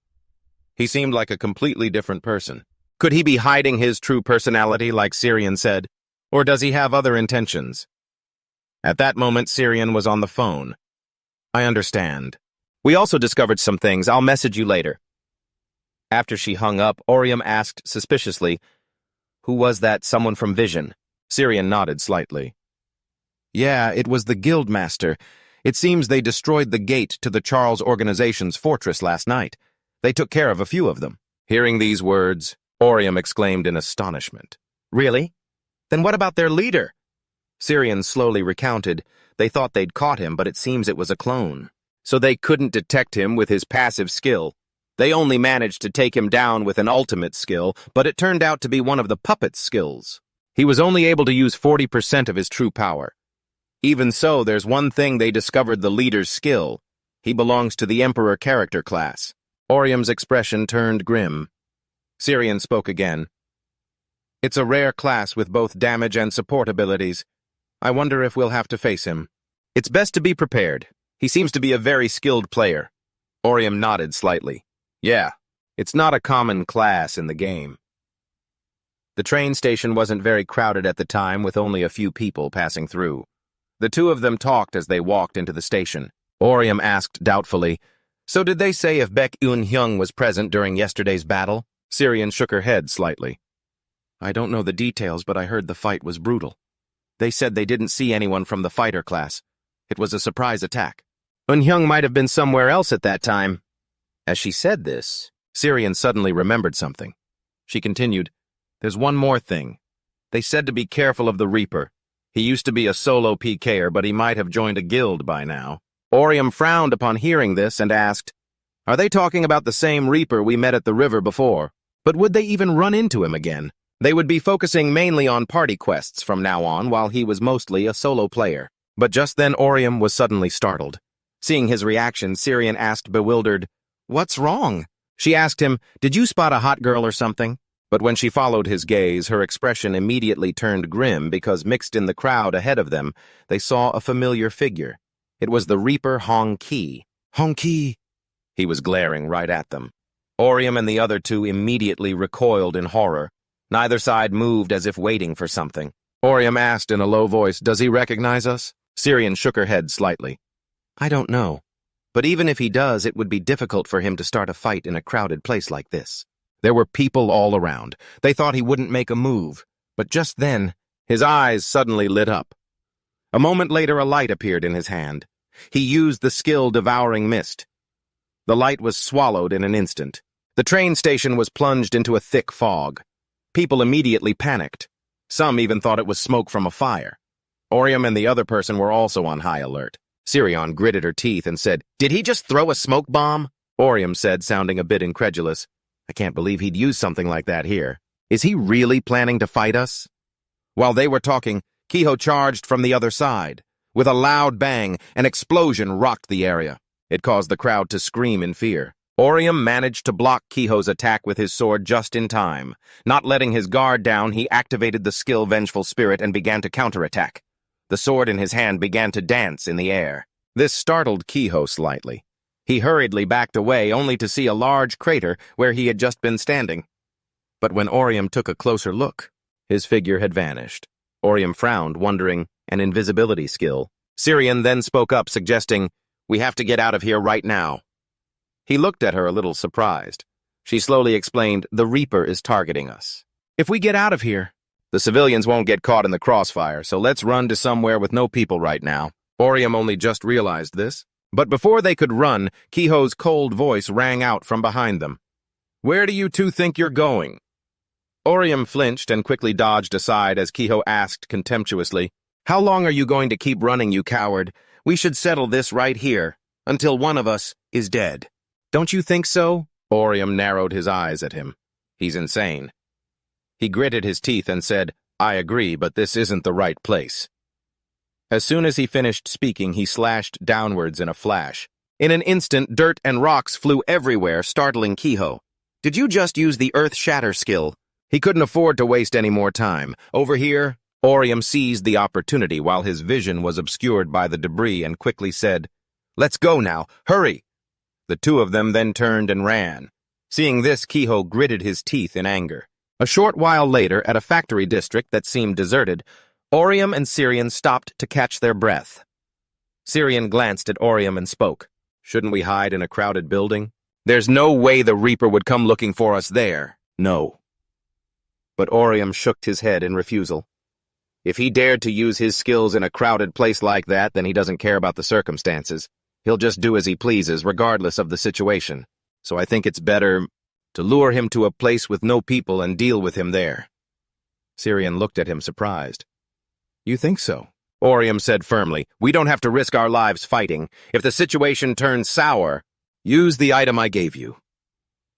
He seemed like a completely different person. Could he be hiding his true personality like Syrian said, or does he have other intentions? At that moment, Syrian was on the phone. I understand. We also discovered some things. I'll message you later. After she hung up, Orium asked suspiciously, Who was that someone from Vision? Syrian nodded slightly. Yeah, it was the Guildmaster. It seems they destroyed the gate to the Charles Organization's fortress last night. They took care of a few of them. Hearing these words, Orium exclaimed in astonishment. Really? Then what about their leader? Syrian slowly recounted. They thought they'd caught him, but it seems it was a clone. So they couldn't detect him with his passive skill. They only managed to take him down with an ultimate skill, but it turned out to be one of the puppet's skills. He was only able to use 40% of his true power. Even so, there's one thing they discovered: the leader's skill. He belongs to the Emperor character class. Orium's expression turned grim. Syrian spoke again. It's a rare class with both damage and support abilities. I wonder if we'll have to face him. It's best to be prepared. He seems to be a very skilled player. Orium nodded slightly. Yeah, it's not a common class in the game. The train station wasn't very crowded at the time, with only a few people passing through. The two of them talked as they walked into the station. Orium asked doubtfully, So did they say if Unyong was present during yesterday's battle? Syrian shook her head slightly. I don't know the details, but I heard the fight was brutal. They said they didn't see anyone from the fighter class. It was a surprise attack. Unyong might have been somewhere else at that time. As she said this, Syrian suddenly remembered something. She continued, There's one more thing. They said to be careful of the Reaper. He used to be a solo PKer, but he might have joined a guild by now. Orium frowned upon hearing this and asked, Are they talking about the same Reaper we met at the river before? But would they even run into him again? They would be focusing mainly on party quests from now on, while he was mostly a solo player. But just then Orium was suddenly startled. Seeing his reaction, Syrian asked, bewildered, What's wrong? She asked him, Did you spot a hot girl or something? But when she followed his gaze, her expression immediately turned grim because mixed in the crowd ahead of them, they saw a familiar figure. It was the Reaper Hong Ki. Hong Ki! He was glaring right at them. Orium and the other two immediately recoiled in horror. Neither side moved as if waiting for something. Orium asked in a low voice, Does he recognize us? Syrian shook her head slightly. I don't know. But even if he does, it would be difficult for him to start a fight in a crowded place like this. There were people all around. They thought he wouldn't make a move. But just then, his eyes suddenly lit up. A moment later, a light appeared in his hand. He used the skill Devouring Mist. The light was swallowed in an instant. The train station was plunged into a thick fog. People immediately panicked. Some even thought it was smoke from a fire. Orium and the other person were also on high alert. Syrian gritted her teeth and said, Did he just throw a smoke bomb? Orium said, sounding a bit incredulous, I can't believe he'd use something like that here. Is he really planning to fight us? While they were talking, Kiho charged from the other side. With a loud bang, an explosion rocked the area. It caused the crowd to scream in fear. Orium managed to block Kiho's attack with his sword just in time. Not letting his guard down, he activated the skill Vengeful Spirit and began to counterattack. The sword in his hand began to dance in the air. This startled Kiho slightly. He hurriedly backed away, only to see a large crater where he had just been standing. But when Orium took a closer look, his figure had vanished. Orium frowned, wondering, an invisibility skill. Syrian then spoke up, suggesting, We have to get out of here right now. He looked at her a little surprised. She slowly explained, The Reaper is targeting us. If we get out of here, the civilians won't get caught in the crossfire, so let's run to somewhere with no people right now. Orium only just realized this. But before they could run, Kiho's cold voice rang out from behind them. Where do you two think you're going? Orium flinched and quickly dodged aside as Kiho asked contemptuously, How long are you going to keep running, you coward? We should settle this right here, until one of us is dead. Don't you think so? Orium narrowed his eyes at him. He's insane. He gritted his teeth and said, I agree, but this isn't the right place. As soon as he finished speaking, he slashed downwards in a flash. In an instant, dirt and rocks flew everywhere, startling Kiho. Did you just use the Earth Shatter skill? He couldn't afford to waste any more time. Over here, Orium seized the opportunity while his vision was obscured by the debris and quickly said, Let's go now, hurry! The two of them then turned and ran. Seeing this, Kiho gritted his teeth in anger. A short while later, at a factory district that seemed deserted, Orium and Syrian stopped to catch their breath. Syrian glanced at Orium and spoke. Shouldn't we hide in a crowded building? There's no way the Reaper would come looking for us there. No. But Orium shook his head in refusal. If he dared to use his skills in a crowded place like that, then he doesn't care about the circumstances. He'll just do as he pleases, regardless of the situation. So I think it's better to lure him to a place with no people and deal with him there. Syrian looked at him surprised. You think so? Orium said firmly, We don't have to risk our lives fighting. If the situation turns sour, use the item I gave you.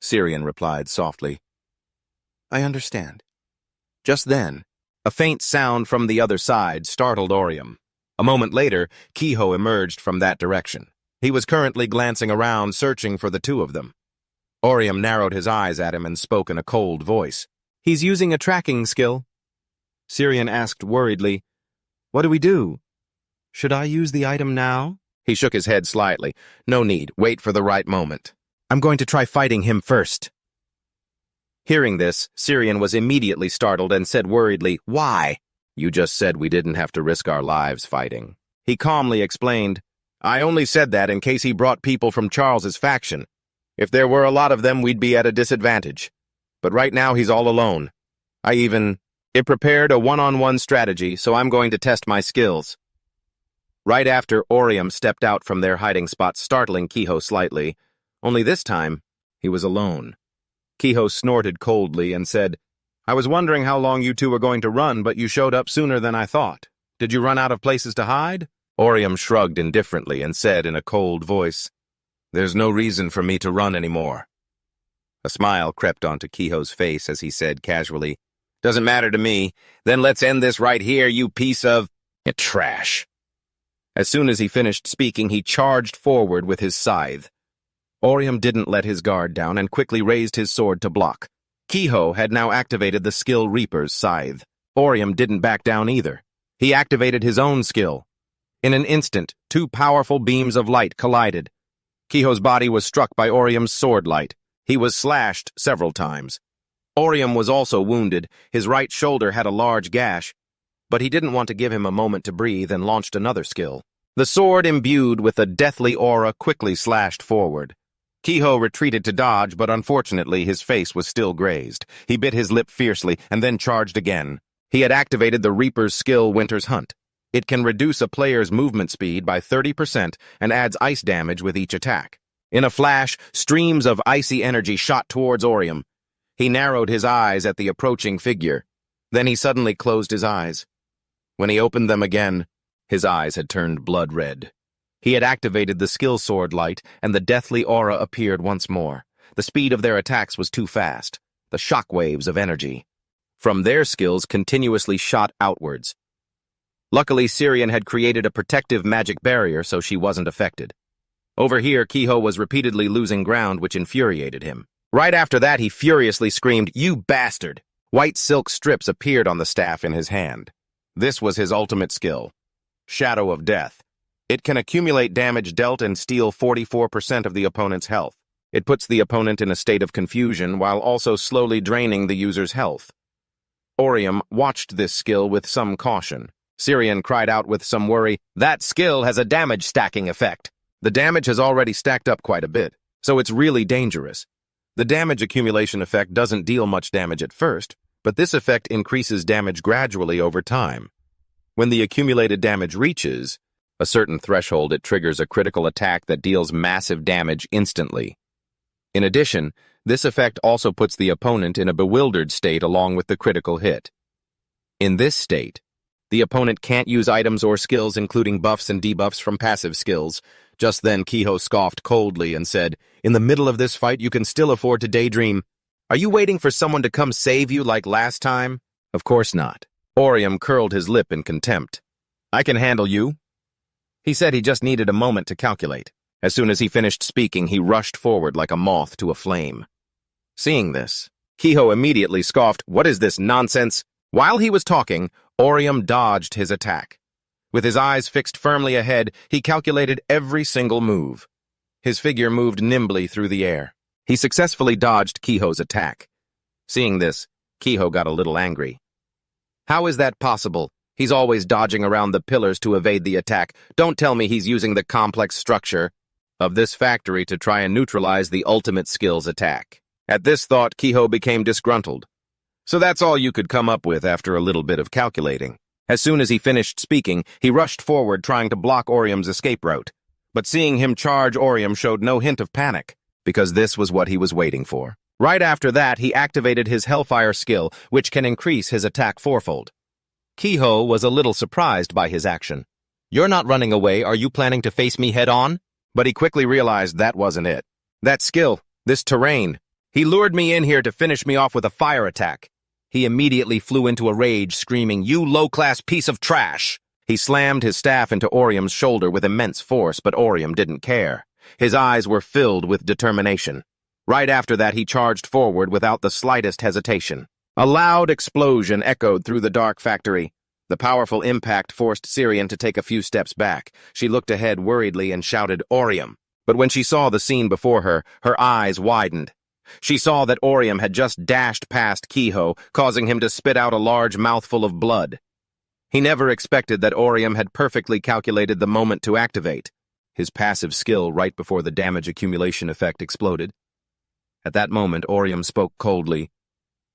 Syrian replied softly. I understand. Just then, a faint sound from the other side startled Orium. A moment later, Kiho emerged from that direction. He was currently glancing around, searching for the two of them. Orium narrowed his eyes at him and spoke in a cold voice. He's using a tracking skill. Syrian asked worriedly, What do we do? Should I use the item now? He shook his head slightly. No need. Wait for the right moment. I'm going to try fighting him first. Hearing this, Syrian was immediately startled and said worriedly, Why? You just said we didn't have to risk our lives fighting. He calmly explained, I only said that in case he brought people from Charles's faction. If there were a lot of them, we'd be at a disadvantage. But right now, he's all alone. It prepared a one-on-one strategy, so I'm going to test my skills. Right after, Orium stepped out from their hiding spot, startling Kiho slightly. Only this time, he was alone. Kiho snorted coldly and said, I was wondering how long you two were going to run, but you showed up sooner than I thought. Did you run out of places to hide? Orium shrugged indifferently and said in a cold voice, There's no reason for me to run anymore. A smile crept onto Kiho's face as he said casually, Doesn't matter to me. Then let's end this right here, you piece of trash. As soon as he finished speaking, he charged forward with his scythe. Orium didn't let his guard down and quickly raised his sword to block. Kiho had now activated the skill Reaper's scythe. Orium didn't back down either. He activated his own skill. In an instant, two powerful beams of light collided. Kiho's body was struck by Orium's sword light. He was slashed several times. Orium was also wounded. His right shoulder had a large gash, but he didn't want to give him a moment to breathe and launched another skill. The sword imbued with a deathly aura quickly slashed forward. Kiho retreated to dodge, but unfortunately his face was still grazed. He bit his lip fiercely and then charged again. He had activated the Reaper's skill Winter's Hunt. It can reduce a player's movement speed by 30% and adds ice damage with each attack. In a flash, streams of icy energy shot towards Orium. He narrowed his eyes at the approaching figure. Then he suddenly closed his eyes. When he opened them again, his eyes had turned blood red. He had activated the skill sword light, and the deathly aura appeared once more. The speed of their attacks was too fast. The shock waves of energy from their skills continuously shot outwards. Luckily, Syrian had created a protective magic barrier, so she wasn't affected. Over here, Kiho was repeatedly losing ground, which infuriated him. Right after that, he furiously screamed, You bastard! White silk strips appeared on the staff in his hand. This was his ultimate skill, Shadow of Death. It can accumulate damage dealt and steal 44% of the opponent's health. It puts the opponent in a state of confusion while also slowly draining the user's health. Orium watched this skill with some caution. Syrian cried out with some worry, That skill has a damage stacking effect. The damage has already stacked up quite a bit, so it's really dangerous. The damage accumulation effect doesn't deal much damage at first, but this effect increases damage gradually over time. When the accumulated damage reaches a certain threshold, it triggers a critical attack that deals massive damage instantly. In addition, this effect also puts the opponent in a bewildered state along with the critical hit. In this state, the opponent can't use items or skills including buffs and debuffs from passive skills, Just then, Kiho scoffed coldly and said, "In the middle of this fight, you can still afford to daydream. Are you waiting for someone to come save you like last time?" "Of course not." Orium curled his lip in contempt. "I can handle you." He said he just needed a moment to calculate. As soon as he finished speaking, he rushed forward like a moth to a flame. Seeing this, Kiho immediately scoffed, "What is this nonsense?" While he was talking, Orium dodged his attack. With his eyes fixed firmly ahead, he calculated every single move. His figure moved nimbly through the air. He successfully dodged Kiho's attack. Seeing this, Kiho got a little angry. "How is that possible? He's always dodging around the pillars to evade the attack. Don't tell me he's using the complex structure of this factory to try and neutralize the ultimate skills attack." At this thought, Kiho became disgruntled. "So that's all you could come up with after a little bit of calculating." As soon as he finished speaking, he rushed forward trying to block Orium's escape route. But seeing him charge Orium showed no hint of panic, because this was what he was waiting for. Right after that, he activated his Hellfire skill, which can increase his attack fourfold. Kiho was a little surprised by his action. "You're not running away, are you planning to face me head-on?" But he quickly realized that wasn't it. That skill, this terrain, he lured me in here to finish me off with a fire attack. He immediately flew into a rage, screaming, "You low-class piece of trash!" He slammed his staff into Orium's shoulder with immense force, but Orium didn't care. His eyes were filled with determination. Right after that, he charged forward without the slightest hesitation. A loud explosion echoed through the dark factory. The powerful impact forced Syrian to take a few steps back. She looked ahead worriedly and shouted, "Orium!" But when she saw the scene before her, her eyes widened. She saw that Orium had just dashed past Kiho, causing him to spit out a large mouthful of blood. He never expected that Orium had perfectly calculated the moment to activate his passive skill right before the damage accumulation effect exploded. At that moment, Orium spoke coldly.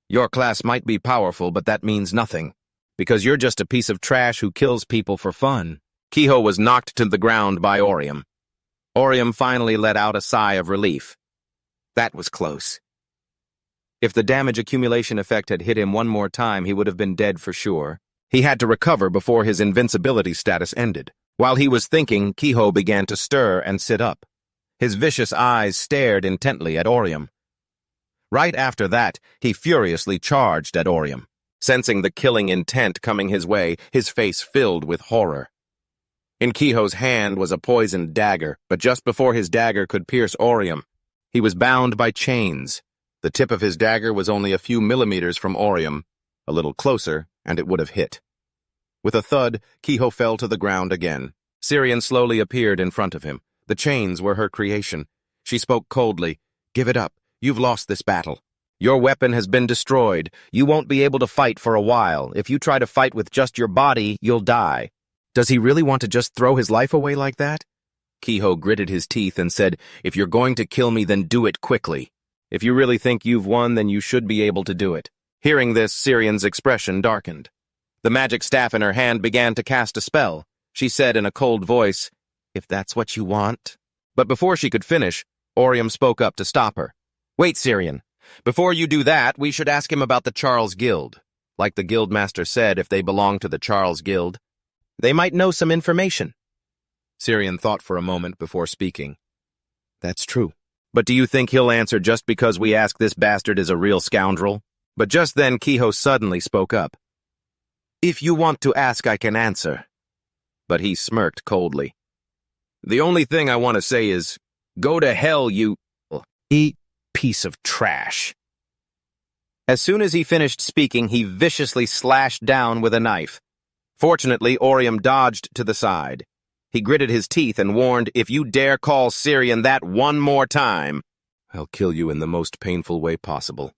"Your class might be powerful, but that means nothing, because you're just a piece of trash who kills people for fun." Kiho was knocked to the ground by Orium. Orium finally let out a sigh of relief. That was close. If the damage accumulation effect had hit him one more time, he would have been dead for sure. He had to recover before his invincibility status ended. While he was thinking, Kiho began to stir and sit up. His vicious eyes stared intently at Orium. Right after that, he furiously charged at Orium. Sensing the killing intent coming his way, his face filled with horror. In Kiho's hand was a poisoned dagger, but just before his dagger could pierce Orium, he was bound by chains. The tip of his dagger was only a few millimeters from Orium. A little closer, and it would have hit. With a thud, Kiho fell to the ground again. Syrian slowly appeared in front of him. The chains were her creation. She spoke coldly. "Give it up. You've lost this battle. Your weapon has been destroyed. You won't be able to fight for a while. If you try to fight with just your body, you'll die." Does he really want to just throw his life away like that? Kiho gritted his teeth and said, "If you're going to kill me, then do it quickly. If you really think you've won, then you should be able to do it." Hearing this, Syrian's expression darkened. The magic staff in her hand began to cast a spell. She said in a cold voice, "If that's what you want." But before she could finish, Orium spoke up to stop her. "Wait, Syrian. Before you do that, we should ask him about the Charles Guild. Like the guildmaster said, if they belong to the Charles Guild, they might know some information." Syrian thought for a moment before speaking. "That's true. But do you think he'll answer just because we ask this bastard is a real scoundrel?" But just then Kiho suddenly spoke up. "If you want to ask, I can answer." But he smirked coldly. "The only thing I want to say is, go to hell, you piece of trash." As soon as he finished speaking, he viciously slashed down with a knife. Fortunately, Orium dodged to the side. He gritted his teeth and warned, "If you dare call Syrian that one more time, I'll kill you in the most painful way possible."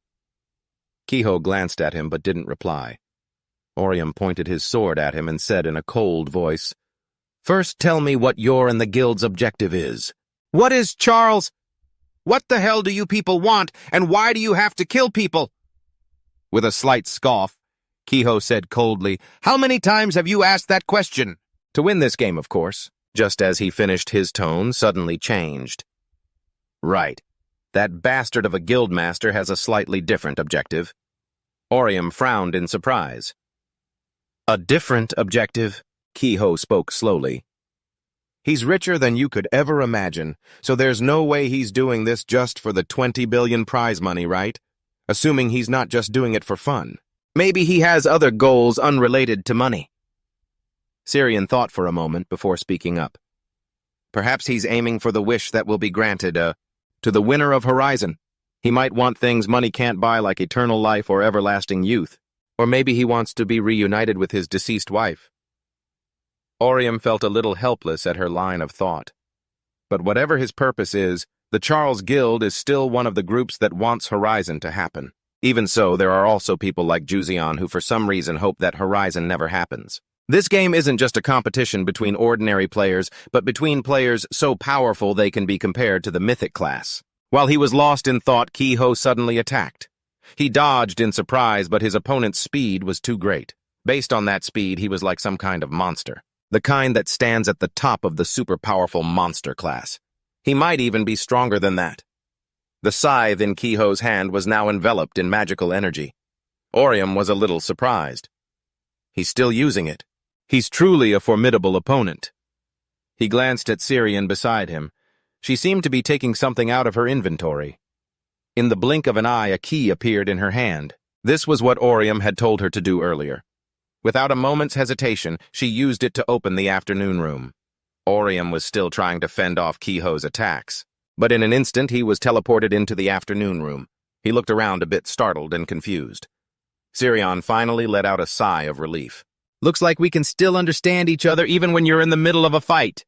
Kiho glanced at him but didn't reply. Orium pointed his sword at him and said in a cold voice, "First tell me what your and the guild's objective is." "What is Charles? What the hell do you people want, and why do you have to kill people?" With a slight scoff, Kiho said coldly, "How many times have you asked that question?" To win this game, of course. Just as he finished, his tone suddenly changed. "Right. That bastard of a guildmaster has a slightly different objective." Orium frowned in surprise. "A different objective?" Kiho spoke slowly. He's richer than you could ever imagine, so there's no way he's doing this just for the 20 billion prize money, right? Assuming he's not just doing it for fun. Maybe he has other goals unrelated to money. Syrian thought for a moment before speaking up. Perhaps he's aiming for the wish that will be granted, to the winner of Horizon. He might want things money can't buy like eternal life or everlasting youth. Or maybe he wants to be reunited with his deceased wife. Orium felt a little helpless at her line of thought. But whatever his purpose is, the Jon Guild is still one of the groups that wants Horizon to happen. Even so, there are also people like Jujion who for some reason hope that Horizon never happens. This game isn't just a competition between ordinary players, but between players so powerful they can be compared to the mythic class. While he was lost in thought, Kiho suddenly attacked. He dodged in surprise, but his opponent's speed was too great. Based on that speed, he was like some kind of monster. The kind that stands at the top of the super-powerful monster class. He might even be stronger than that. The scythe in Kiho's hand was now enveloped in magical energy. Orium was a little surprised. He's still using it. He's truly a formidable opponent. He glanced at Syrian beside him. She seemed to be taking something out of her inventory. In the blink of an eye, a key appeared in her hand. This was what Orium had told her to do earlier. Without a moment's hesitation, she used it to open the afternoon room. Orium was still trying to fend off Kiho's attacks, but in an instant he was teleported into the afternoon room. He looked around a bit startled and confused. Syrian finally let out a sigh of relief. Looks like we can still understand each other even when you're in the middle of a fight.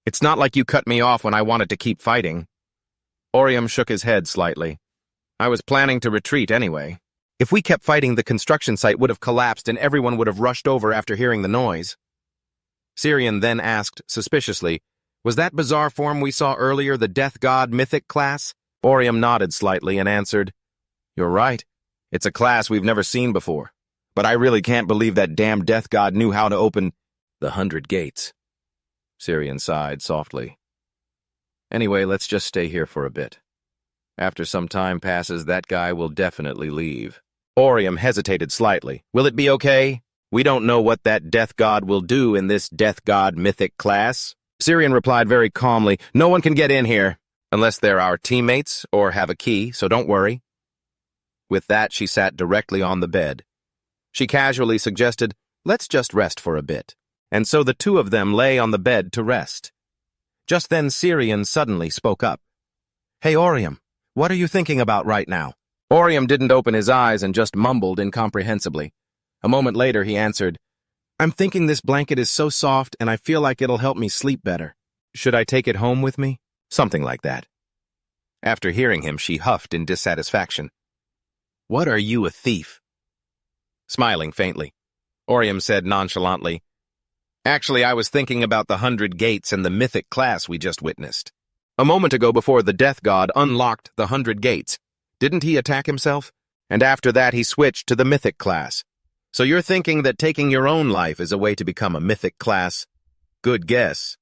It's not like you cut me off when I wanted to keep fighting. Orium shook his head slightly. I was planning to retreat anyway. If we kept fighting, the construction site would have collapsed and everyone would have rushed over after hearing the noise. Syrian then asked, suspiciously, was that bizarre form we saw earlier the Death God mythic class? Orium nodded slightly and answered, You're right. It's a class we've never seen before. But I really can't believe that damn Death God knew how to open the 100 gates. Syrian sighed softly. Anyway, let's just stay here for a bit. After some time passes, that guy will definitely leave. Orium hesitated slightly. Will it be okay? We don't know what that Death God will do in this Death God mythic class. Syrian replied very calmly, No one can get in here, unless they're our teammates or have a key, so don't worry. With that, she sat directly on the bed. She casually suggested, Let's just rest for a bit. And so the two of them lay on the bed to rest. Just then Syrian suddenly spoke up. Hey, Orium, what are you thinking about right now? Orium didn't open his eyes and just mumbled incomprehensibly. A moment later he answered, I'm thinking this blanket is so soft and I feel like it'll help me sleep better. Should I take it home with me? Something like that. After hearing him, she huffed in dissatisfaction. What are you, a thief? Smiling faintly, Orium said nonchalantly, Actually, I was thinking about the 100 gates and the mythic class we just witnessed. A moment ago before the Death God unlocked the 100 gates, didn't he attack himself? And after that he switched to the mythic class. So you're thinking that taking your own life is a way to become a mythic class? Good guess.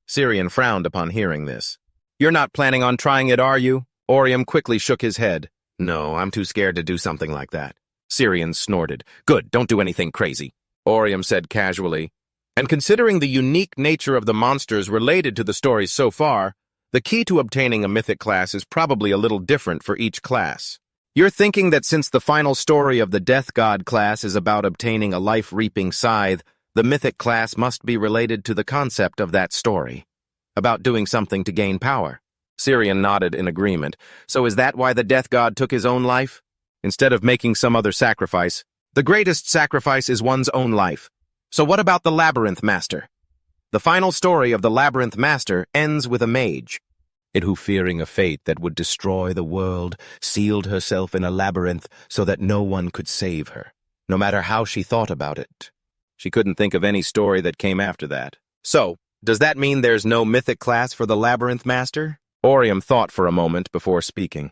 Syrian frowned upon hearing this. You're not planning on trying it, are you? Orium quickly shook his head. No, I'm too scared to do something like that. Syrian snorted. Good, don't do anything crazy. Orium said casually. And considering the unique nature of the monsters related to the stories so far, the key to obtaining a mythic class is probably a little different for each class. You're thinking that since the final story of the Death God class is about obtaining a life-reaping scythe, the mythic class must be related to the concept of that story, about doing something to gain power. Syrian nodded in agreement. So is that why the Death God took his own life? Instead of making some other sacrifice, the greatest sacrifice is one's own life. So what about the Labyrinth Master? The final story of the Labyrinth Master ends with a mage. It who, fearing a fate that would destroy the world, sealed herself in a labyrinth so that no one could save her, no matter how she thought about it. She couldn't think of any story that came after that. So, does that mean there's no mythic class for the Labyrinth Master? Orium thought for a moment before speaking.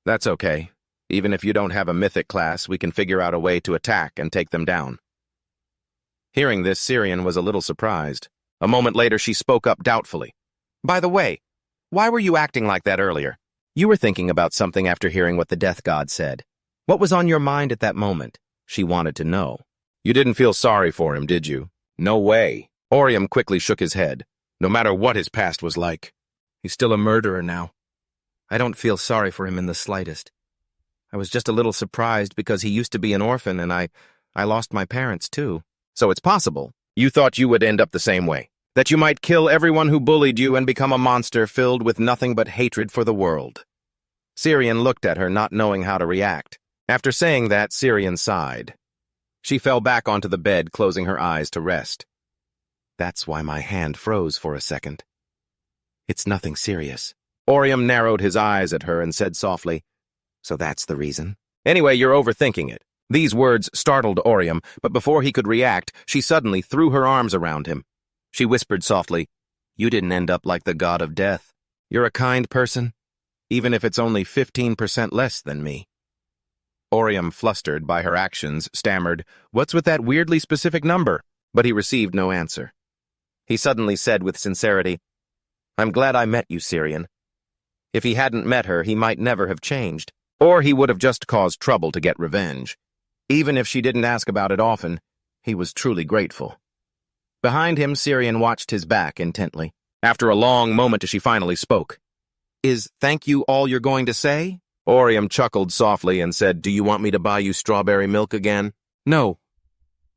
That's okay. Even if you don't have a mythic class, we can figure out a way to attack and take them down. Hearing this, Syrian was a little surprised. A moment later, she spoke up doubtfully. By the way, why were you acting like that earlier? You were thinking about something after hearing what the Death God said. What was on your mind at that moment? She wanted to know. You didn't feel sorry for him, did you? No way. Orium quickly shook his head. No matter what his past was like, he's still a murderer now. I don't feel sorry for him in the slightest. I was just a little surprised because he used to be an orphan and I lost my parents too. So it's possible you thought you would end up the same way. That you might kill everyone who bullied you and become a monster filled with nothing but hatred for the world. Syrian looked at her, not knowing how to react. After saying that, Syrian sighed. She fell back onto the bed, closing her eyes to rest. That's why my hand froze for a second. It's nothing serious. Orium narrowed his eyes at her and said softly, So that's the reason? Anyway, you're overthinking it. These words startled Orium, but before he could react, she suddenly threw her arms around him. She whispered softly, You didn't end up like the god of death. You're a kind person, even if it's only 15% less than me. Orium, flustered by her actions, stammered, What's with that weirdly specific number? But he received no answer. He suddenly said with sincerity, I'm glad I met you, Syrian. If he hadn't met her, he might never have changed, or he would have just caused trouble to get revenge. Even if she didn't ask about it often, he was truly grateful. Behind him, Syrian watched his back intently. After a long moment, she finally spoke. Is thank you all you're going to say? Orium chuckled softly and said, Do you want me to buy you strawberry milk again? No.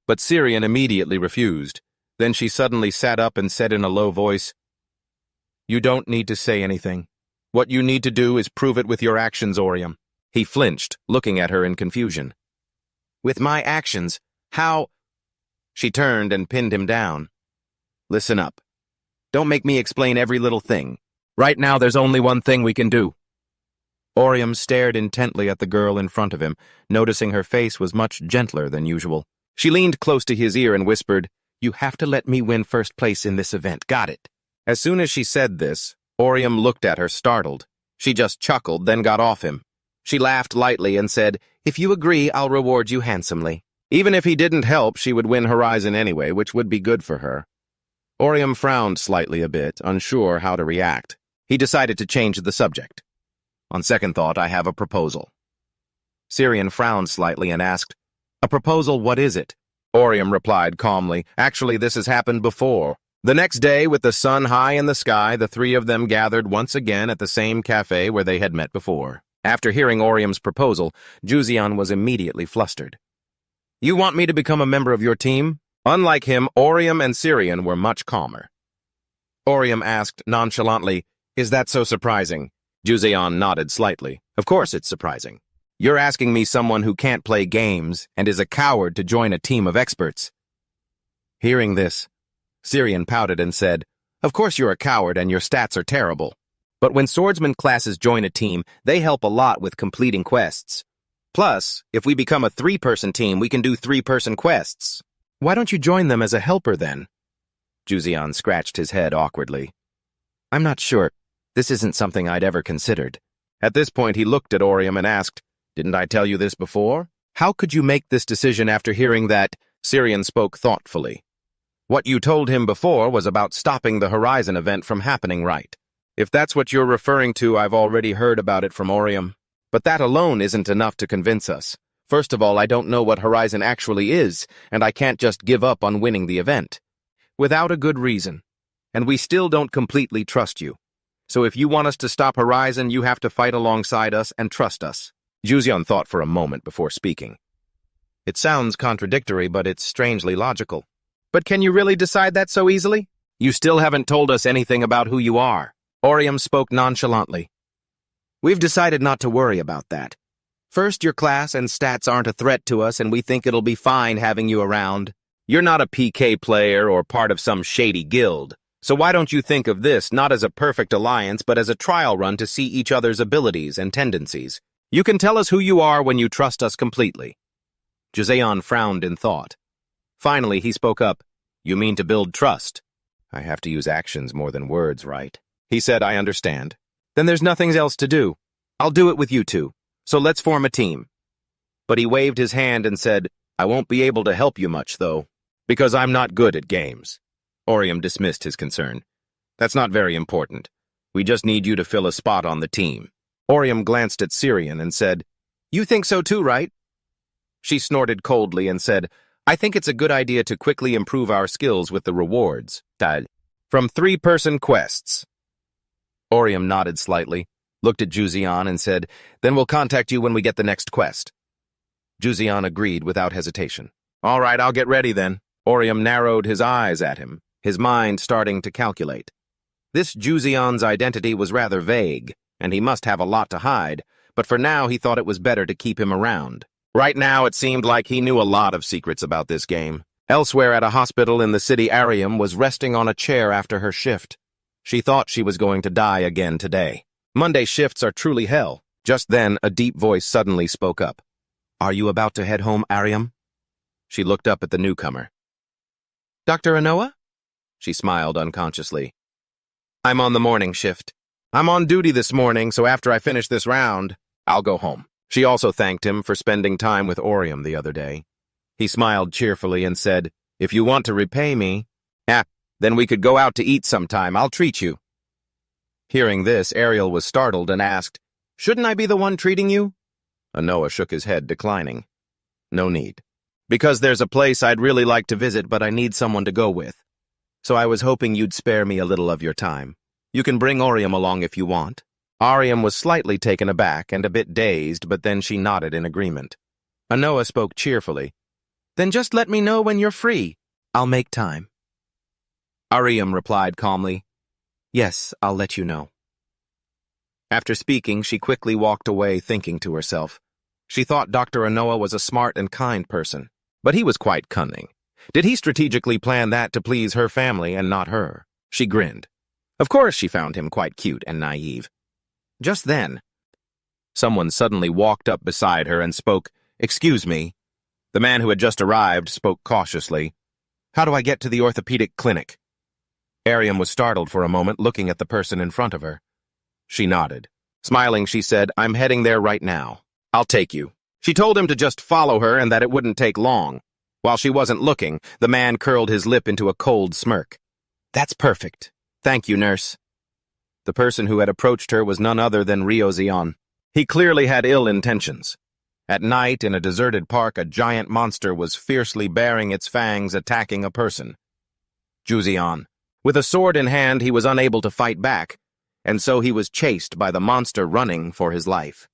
But Syrian immediately refused. Then she suddenly sat up and said in a low voice, You don't need to say anything. What you need to do is prove it with your actions, Orium. He flinched, looking at her in confusion. With my actions? How? She turned and pinned him down. Listen up. Don't make me explain every little thing. Right now there's only one thing we can do. Orium stared intently at the girl in front of him, noticing her face was much gentler than usual. She leaned close to his ear and whispered, You have to let me win first place in this event, got it? As soon as she said this, Orium looked at her, startled. She just chuckled, then got off him. She laughed lightly and said, If you agree, I'll reward you handsomely. Even if he didn't help, she would win Horizon anyway, which would be good for her. Orium frowned slightly a bit, unsure how to react. He decided to change the subject. On second thought, I have a proposal. Syrian frowned slightly and asked, A proposal, what is it? Orium replied calmly, Actually, this has happened before. The next day, with the sun high in the sky, the three of them gathered once again at the same cafe where they had met before. After hearing Orium's proposal, Jujion was immediately flustered. You want me to become a member of your team? Unlike him, Orium and Syrian were much calmer. Orium asked nonchalantly, Is that so surprising? Jujion nodded slightly. Of course it's surprising. You're asking me, someone who can't play games and is a coward, to join a team of experts. Hearing this, Syrian pouted and said, Of course you're a coward and your stats are terrible. But when swordsman classes join a team, they help a lot with completing quests. Plus, if we become a 3-person team, we can do 3-person quests. Why don't you join them as a helper then? Jujion scratched his head awkwardly. I'm not sure. This isn't something I'd ever considered. At this point, he looked at Orium and asked, Didn't I tell you this before? How could you make this decision after hearing that? Syrian spoke thoughtfully. What you told him before was about stopping the Horizon event from happening, right? If that's what you're referring to, I've already heard about it from Orium. But that alone isn't enough to convince us. First of all, I don't know what Horizon actually is, and I can't just give up on winning the event. Without a good reason. And we still don't completely trust you. So if you want us to stop Horizon, you have to fight alongside us and trust us. Jujion thought for a moment before speaking. It sounds contradictory, but it's strangely logical. But can you really decide that so easily? You still haven't told us anything about who you are. Orium spoke nonchalantly. We've decided not to worry about that. First, your class and stats aren't a threat to us, and we think it'll be fine having you around. You're not a PK player or part of some shady guild. So why don't you think of this not as a perfect alliance, but as a trial run to see each other's abilities and tendencies? You can tell us who you are when you trust us completely. Jujion frowned in thought. Finally, he spoke up. You mean to build trust? I have to use actions more than words, right? He said, I understand. Then there's nothing else to do. I'll do it with you two. So let's form a team. But he waved his hand and said, I won't be able to help you much, though, because I'm not good at games. Orium dismissed his concern. That's not very important. We just need you to fill a spot on the team. Orium glanced at Syrian and said, You think so too, right? She snorted coldly and said, I think it's a good idea to quickly improve our skills with the rewards. From three-person quests. Orium nodded slightly, looked at Jujion and said, "Then we'll contact you when we get the next quest." Jujion agreed without hesitation. "All right, I'll get ready then." Orium narrowed his eyes at him, his mind starting to calculate. This Juzion's identity was rather vague, and he must have a lot to hide, but for now he thought it was better to keep him around. Right now it seemed like he knew a lot of secrets about this game. Elsewhere at a hospital in the city, Ariam was resting on a chair after her shift. She thought she was going to die again today. Monday shifts are truly hell. Just then, a deep voice suddenly spoke up. "Are you about to head home, Ariam?" She looked up at the newcomer. "Dr. Anoa?" She smiled unconsciously. "I'm on the morning shift. I'm on duty this morning, so after I finish this round, I'll go home." She also thanked him for spending time with Orium the other day. He smiled cheerfully and said, "If you want to repay me, then we could go out to eat sometime. I'll treat you." Hearing this, Ariel was startled and asked, "Shouldn't I be the one treating you?" Anoa shook his head, declining. "No need. Because there's a place I'd really like to visit, but I need someone to go with. So I was hoping you'd spare me a little of your time. You can bring Orium along if you want." Ariam was slightly taken aback and a bit dazed, but then she nodded in agreement. Anoa spoke cheerfully. "Then just let me know when you're free. I'll make time." Ariam replied calmly, "Yes, I'll let you know." After speaking, she quickly walked away, thinking to herself. She thought Dr. Anoa was a smart and kind person, but he was quite cunning. Did he strategically plan that to please her family and not her? She grinned. Of course she found him quite cute and naive. Just then, someone suddenly walked up beside her and spoke, "Excuse me." The man who had just arrived spoke cautiously. "How do I get to the orthopedic clinic?" Ariam was startled for a moment, looking at the person in front of her. She nodded. Smiling, she said, "I'm heading there right now. I'll take you." She told him to just follow her and that it wouldn't take long. While she wasn't looking, the man curled his lip into a cold smirk. "That's perfect. Thank you, nurse." The person who had approached her was none other than Jujion. He clearly had ill intentions. At night, in a deserted park, a giant monster was fiercely baring its fangs, attacking a person. Jujion. With a sword in hand, he was unable to fight back, and so he was chased by the monster, running for his life.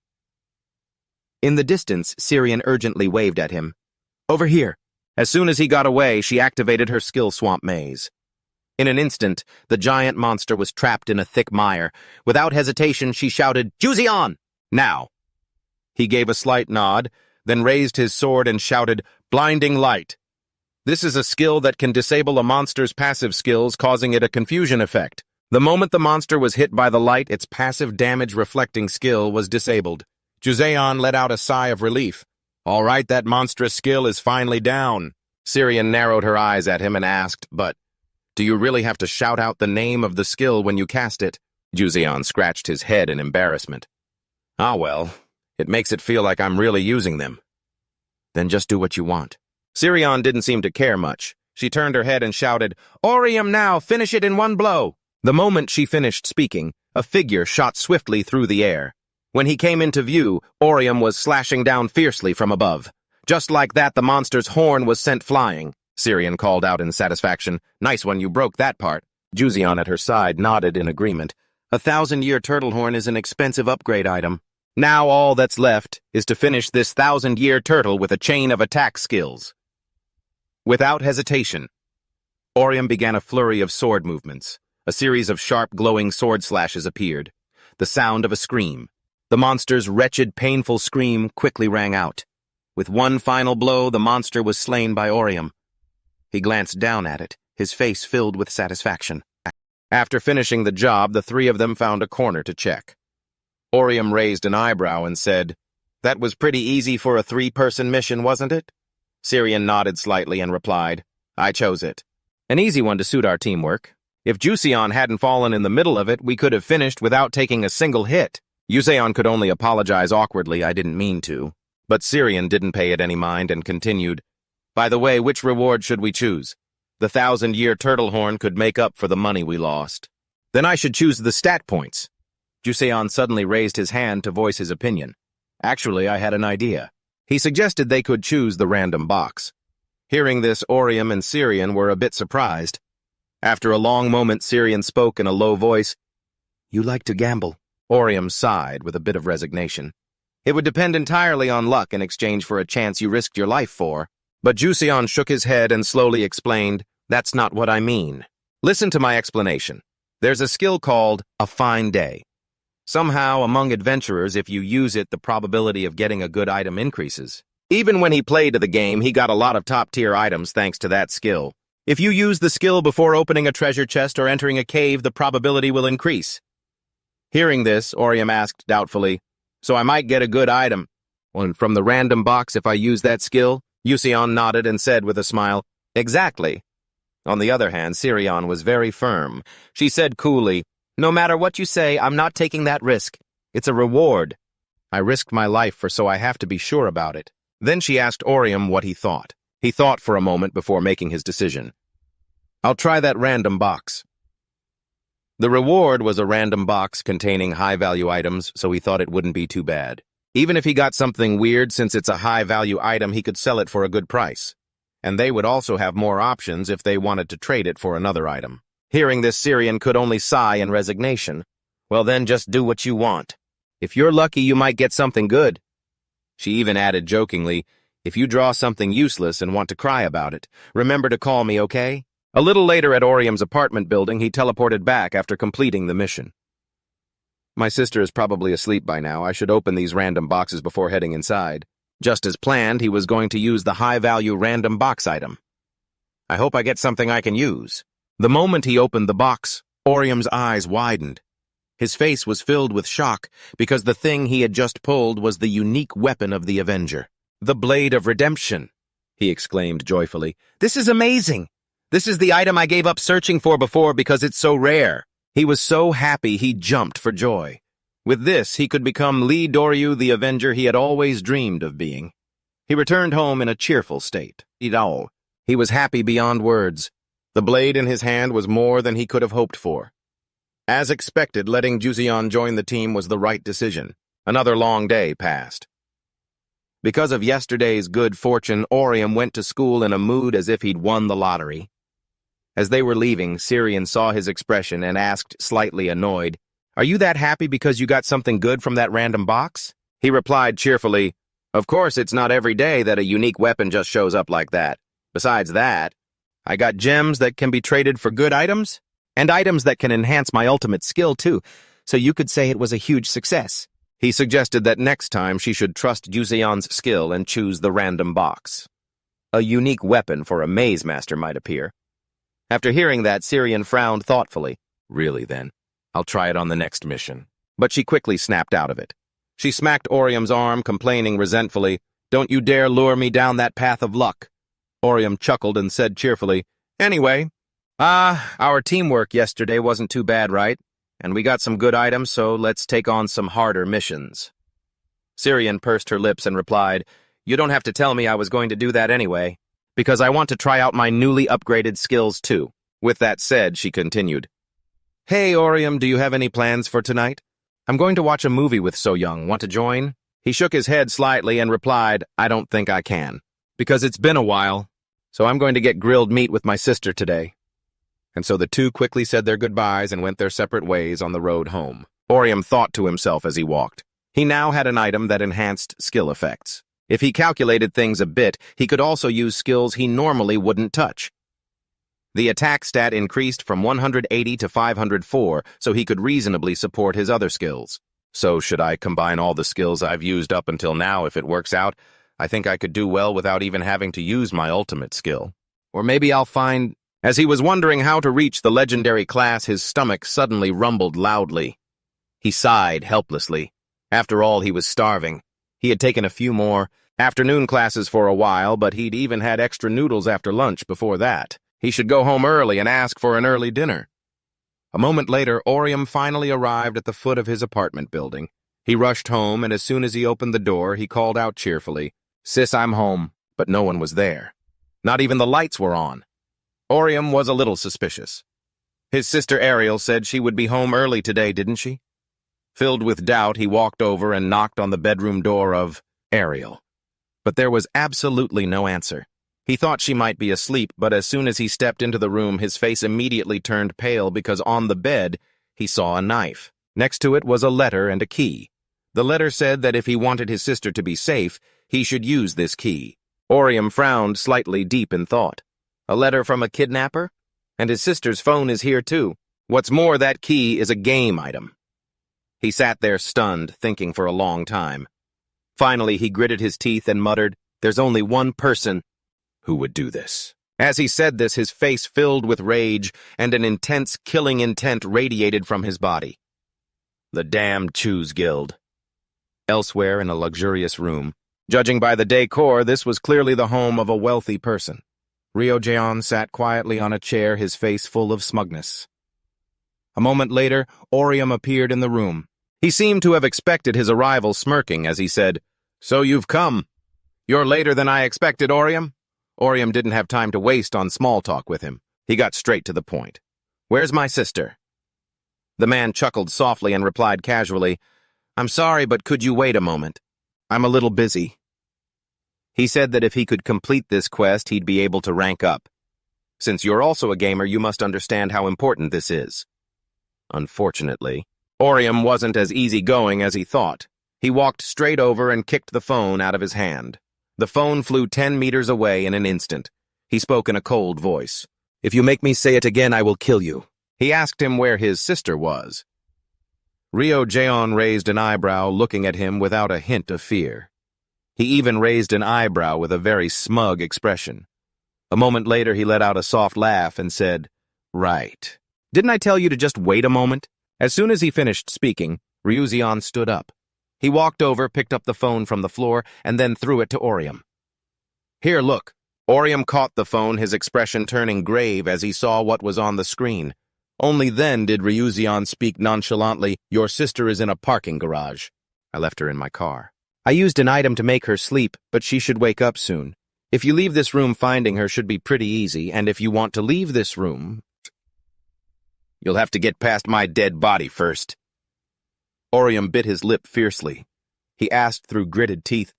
In the distance, Syrian urgently waved at him. "Over here." As soon as he got away, she activated her skill swamp maze. In an instant, the giant monster was trapped in a thick mire. Without hesitation, she shouted, "Jujion! Now!" He gave a slight nod, then raised his sword and shouted, "Blinding Light." This is a skill that can disable a monster's passive skills, causing it a confusion effect. The moment the monster was hit by the light, its passive damage-reflecting skill was disabled. Jujion let out a sigh of relief. "All right, that monstrous skill is finally down." Syrian narrowed her eyes at him and asked, "But do you really have to shout out the name of the skill when you cast it?" Jujion scratched his head in embarrassment. "Ah, well, it makes it feel like I'm really using them." "Then just do what you want." Syrian didn't seem to care much. She turned her head and shouted, "Orium now, finish it in one blow." The moment she finished speaking, a figure shot swiftly through the air. When he came into view, Orium was slashing down fiercely from above. Just like that, the monster's horn was sent flying. Syrian called out in satisfaction, "Nice one, you broke that part." Jujion at her side nodded in agreement. A 1,000-year turtle horn is an expensive upgrade item. Now all that's left is to finish this 1,000-year turtle with a chain of attack skills. Without hesitation, Orium began a flurry of sword movements. A series of sharp, glowing sword slashes appeared. The sound of a scream. The monster's wretched, painful scream quickly rang out. With one final blow, the monster was slain by Orium. He glanced down at it, his face filled with satisfaction. After finishing the job, the three of them found a corner to check. Orium raised an eyebrow and said, "That was pretty easy for a 3-person mission, wasn't it?" Syrian nodded slightly and replied, "I chose it. An easy one to suit our teamwork. If Jujion hadn't fallen in the middle of it, we could have finished without taking a single hit." Jujion could only apologize awkwardly, "I didn't mean to." But Syrian didn't pay it any mind and continued, "By the way, which reward should we choose? The 1,000-year turtle horn could make up for the money we lost." "Then I should choose the stat points." Jujion suddenly raised his hand to voice his opinion. "Actually, I had an idea." He suggested they could choose the random box. Hearing this, Orium and Syrian were a bit surprised. After a long moment, Syrian spoke in a low voice. "You like to gamble." Orium sighed with a bit of resignation. "It would depend entirely on luck in exchange for a chance you risked your life for." But Jujion shook his head and slowly explained, "That's not what I mean. Listen to my explanation. There's a skill called a fine day. Somehow, among adventurers, if you use it, the probability of getting a good item increases. Even when he played the game, he got a lot of top-tier items thanks to that skill. If you use the skill before opening a treasure chest or entering a cave, the probability will increase." Hearing this, Orium asked doubtfully, "So I might get a good item from the random box if I use that skill?" Jujion nodded and said with a smile, "Exactly." On the other hand, Syrian was very firm. She said coolly, "No matter what you say, I'm not taking that risk. It's a reward. I risked my life so I have to be sure about it." Then she asked Orium what he thought. He thought for a moment before making his decision. "I'll try that random box." The reward was a random box containing high-value items, so he thought it wouldn't be too bad. Even if he got something weird, since it's a high-value item, he could sell it for a good price. And they would also have more options if they wanted to trade it for another item. Hearing this, Syrian could only sigh in resignation. "Well then, just do what you want. If you're lucky, you might get something good." She even added jokingly, "If you draw something useless and want to cry about it, remember to call me, okay?" A little later at Orium's apartment building, he teleported back after completing the mission. "My sister is probably asleep by now. I should open these random boxes before heading inside." Just as planned, he was going to use the high-value random box item. "I hope I get something I can use." The moment he opened the box, Orium's eyes widened. His face was filled with shock because the thing he had just pulled was the unique weapon of the Avenger. "The Blade of Redemption," he exclaimed joyfully. "This is amazing! This is the item I gave up searching for before because it's so rare." He was so happy he jumped for joy. With this, he could become Lee Doryu, the Avenger he had always dreamed of being. He returned home in a cheerful state. He was happy beyond words. The blade in his hand was more than he could have hoped for. As expected, letting Jujion join the team was the right decision. Another long day passed. Because of yesterday's good fortune, Orium went to school in a mood as if he'd won the lottery. As they were leaving, Syrian saw his expression and asked, slightly annoyed, "Are you that happy because you got something good from that random box?" He replied cheerfully, "Of course, it's not every day that a unique weapon just shows up like that. Besides that, I got gems that can be traded for good items, and items that can enhance my ultimate skill too, so you could say it was a huge success." He suggested that next time she should trust Juzion's skill and choose the random box. A unique weapon for a maze master might appear. After hearing that, Syrian frowned thoughtfully. "Really then? I'll try it on the next mission." But she quickly snapped out of it. She smacked Orium's arm, complaining resentfully, "Don't you dare lure me down that path of luck." Orium chuckled and said cheerfully, "Anyway, our teamwork yesterday wasn't too bad, right? And we got some good items, so let's take on some harder missions." Syrian pursed her lips and replied, "You don't have to tell me I was going to do that anyway, because I want to try out my newly upgraded skills too." With that said, she continued, "Hey, Orium, do you have any plans for tonight? I'm going to watch a movie with So Young. Want to join?" He shook his head slightly and replied, "I don't think I can, because it's been a while, so I'm going to get grilled meat with my sister today." And so the two quickly said their goodbyes and went their separate ways on the road home. Orium thought to himself as he walked. He now had an item that enhanced skill effects. If he calculated things a bit, he could also use skills he normally wouldn't touch. The attack stat increased from 180 to 504, so he could reasonably support his other skills. So should I combine all the skills I've used up until now if it works out? I think I could do well without even having to use my ultimate skill. Or maybe I'll find... As he was wondering how to reach the legendary class, his stomach suddenly rumbled loudly. He sighed helplessly. After all, he was starving. He had taken a few more afternoon classes for a while, but he'd even had extra noodles after lunch before that. He should go home early and ask for an early dinner. A moment later, Orium finally arrived at the foot of his apartment building. He rushed home, and as soon as he opened the door, he called out cheerfully, "Sis, I'm home," but no one was there. Not even the lights were on. Orium was a little suspicious. His sister Ariel said she would be home early today, didn't she? Filled with doubt, he walked over and knocked on the bedroom door of Ariel. But there was absolutely no answer. He thought she might be asleep, but as soon as he stepped into the room, his face immediately turned pale because on the bed, he saw a knife. Next to it was a letter and a key. The letter said that if he wanted his sister to be safe, he should use this key. Orium frowned slightly, deep in thought. A letter from a kidnapper? And his sister's phone is here too. What's more, that key is a game item. He sat there stunned, thinking for a long time. Finally, he gritted his teeth and muttered, "There's only one person who would do this." As he said this, his face filled with rage, and an intense killing intent radiated from his body. The damned Choose Guild. Elsewhere in a luxurious room, judging by the decor, this was clearly the home of a wealthy person. Jujion sat quietly on a chair, his face full of smugness. A moment later, Orium appeared in the room. He seemed to have expected his arrival, smirking as he said, "So you've come. You're later than I expected, Orium." Orium didn't have time to waste on small talk with him. He got straight to the point. "Where's my sister?" The man chuckled softly and replied casually, "I'm sorry, but could you wait a moment? I'm a little busy." He said that if he could complete this quest, he'd be able to rank up. Since you're also a gamer, you must understand how important this is. Unfortunately, Orium wasn't as easygoing as he thought. He walked straight over and kicked the phone out of his hand. The phone flew 10 meters away in an instant. He spoke in a cold voice. "If you make me say it again, I will kill you." He asked him where his sister was. Jujion raised an eyebrow, looking at him without a hint of fear. He even raised an eyebrow with a very smug expression. A moment later, he let out a soft laugh and said, "Right. Didn't I tell you to just wait a moment?" As soon as he finished speaking, Jujion stood up. He walked over, picked up the phone from the floor, and then threw it to Orium. "Here, look." Orium caught the phone, his expression turning grave as he saw what was on the screen. Only then did Jujion speak nonchalantly, "Your sister is in a parking garage. I left her in my car. I used an item to make her sleep, but she should wake up soon. If you leave this room, finding her should be pretty easy, and if you want to leave this room, you'll have to get past my dead body first." Orium bit his lip fiercely. He asked through gritted teeth,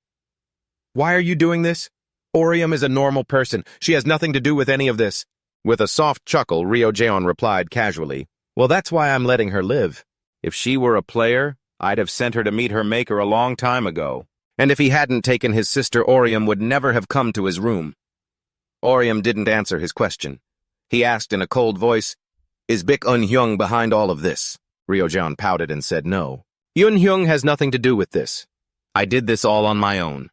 "Why are you doing this? Orium is a normal person. She has nothing to do with any of this." With a soft chuckle, Jujion replied casually, "Well, that's why I'm letting her live. If she were a player, I'd have sent her to meet her maker a long time ago. And if he hadn't taken his sister, Orium would never have come to his room." Orium didn't answer his question. He asked in a cold voice, "Is Bik Unyong behind all of this?" Jujion pouted and said no. "Unyong has nothing to do with this. I did this all on my own.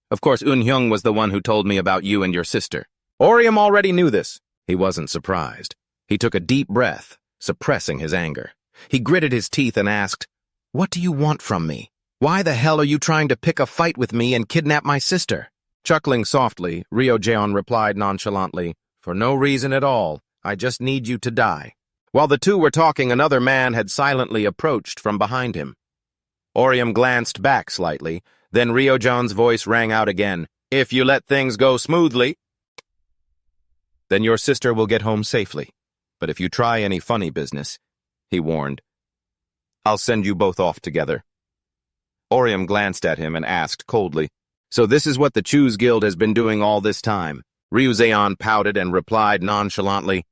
Of course, Unyong was the one who told me about you and your sister." Orium already knew this. He wasn't surprised. He took a deep breath, suppressing his anger. He gritted his teeth and asked, "What do you want from me? Why the hell are you trying to pick a fight with me and kidnap my sister?" Chuckling softly, Jujion replied nonchalantly, "For no reason at all. I just need you to die." While the two were talking, another man had silently approached from behind him. Orium glanced back slightly, then Jujion's voice rang out again, "If you let things go smoothly, then your sister will get home safely. But if you try any funny business," he warned, "I'll send you both off together." Orium glanced at him and asked coldly, "So this is what the Choose Guild has been doing all this time?" Jujion pouted and replied nonchalantly,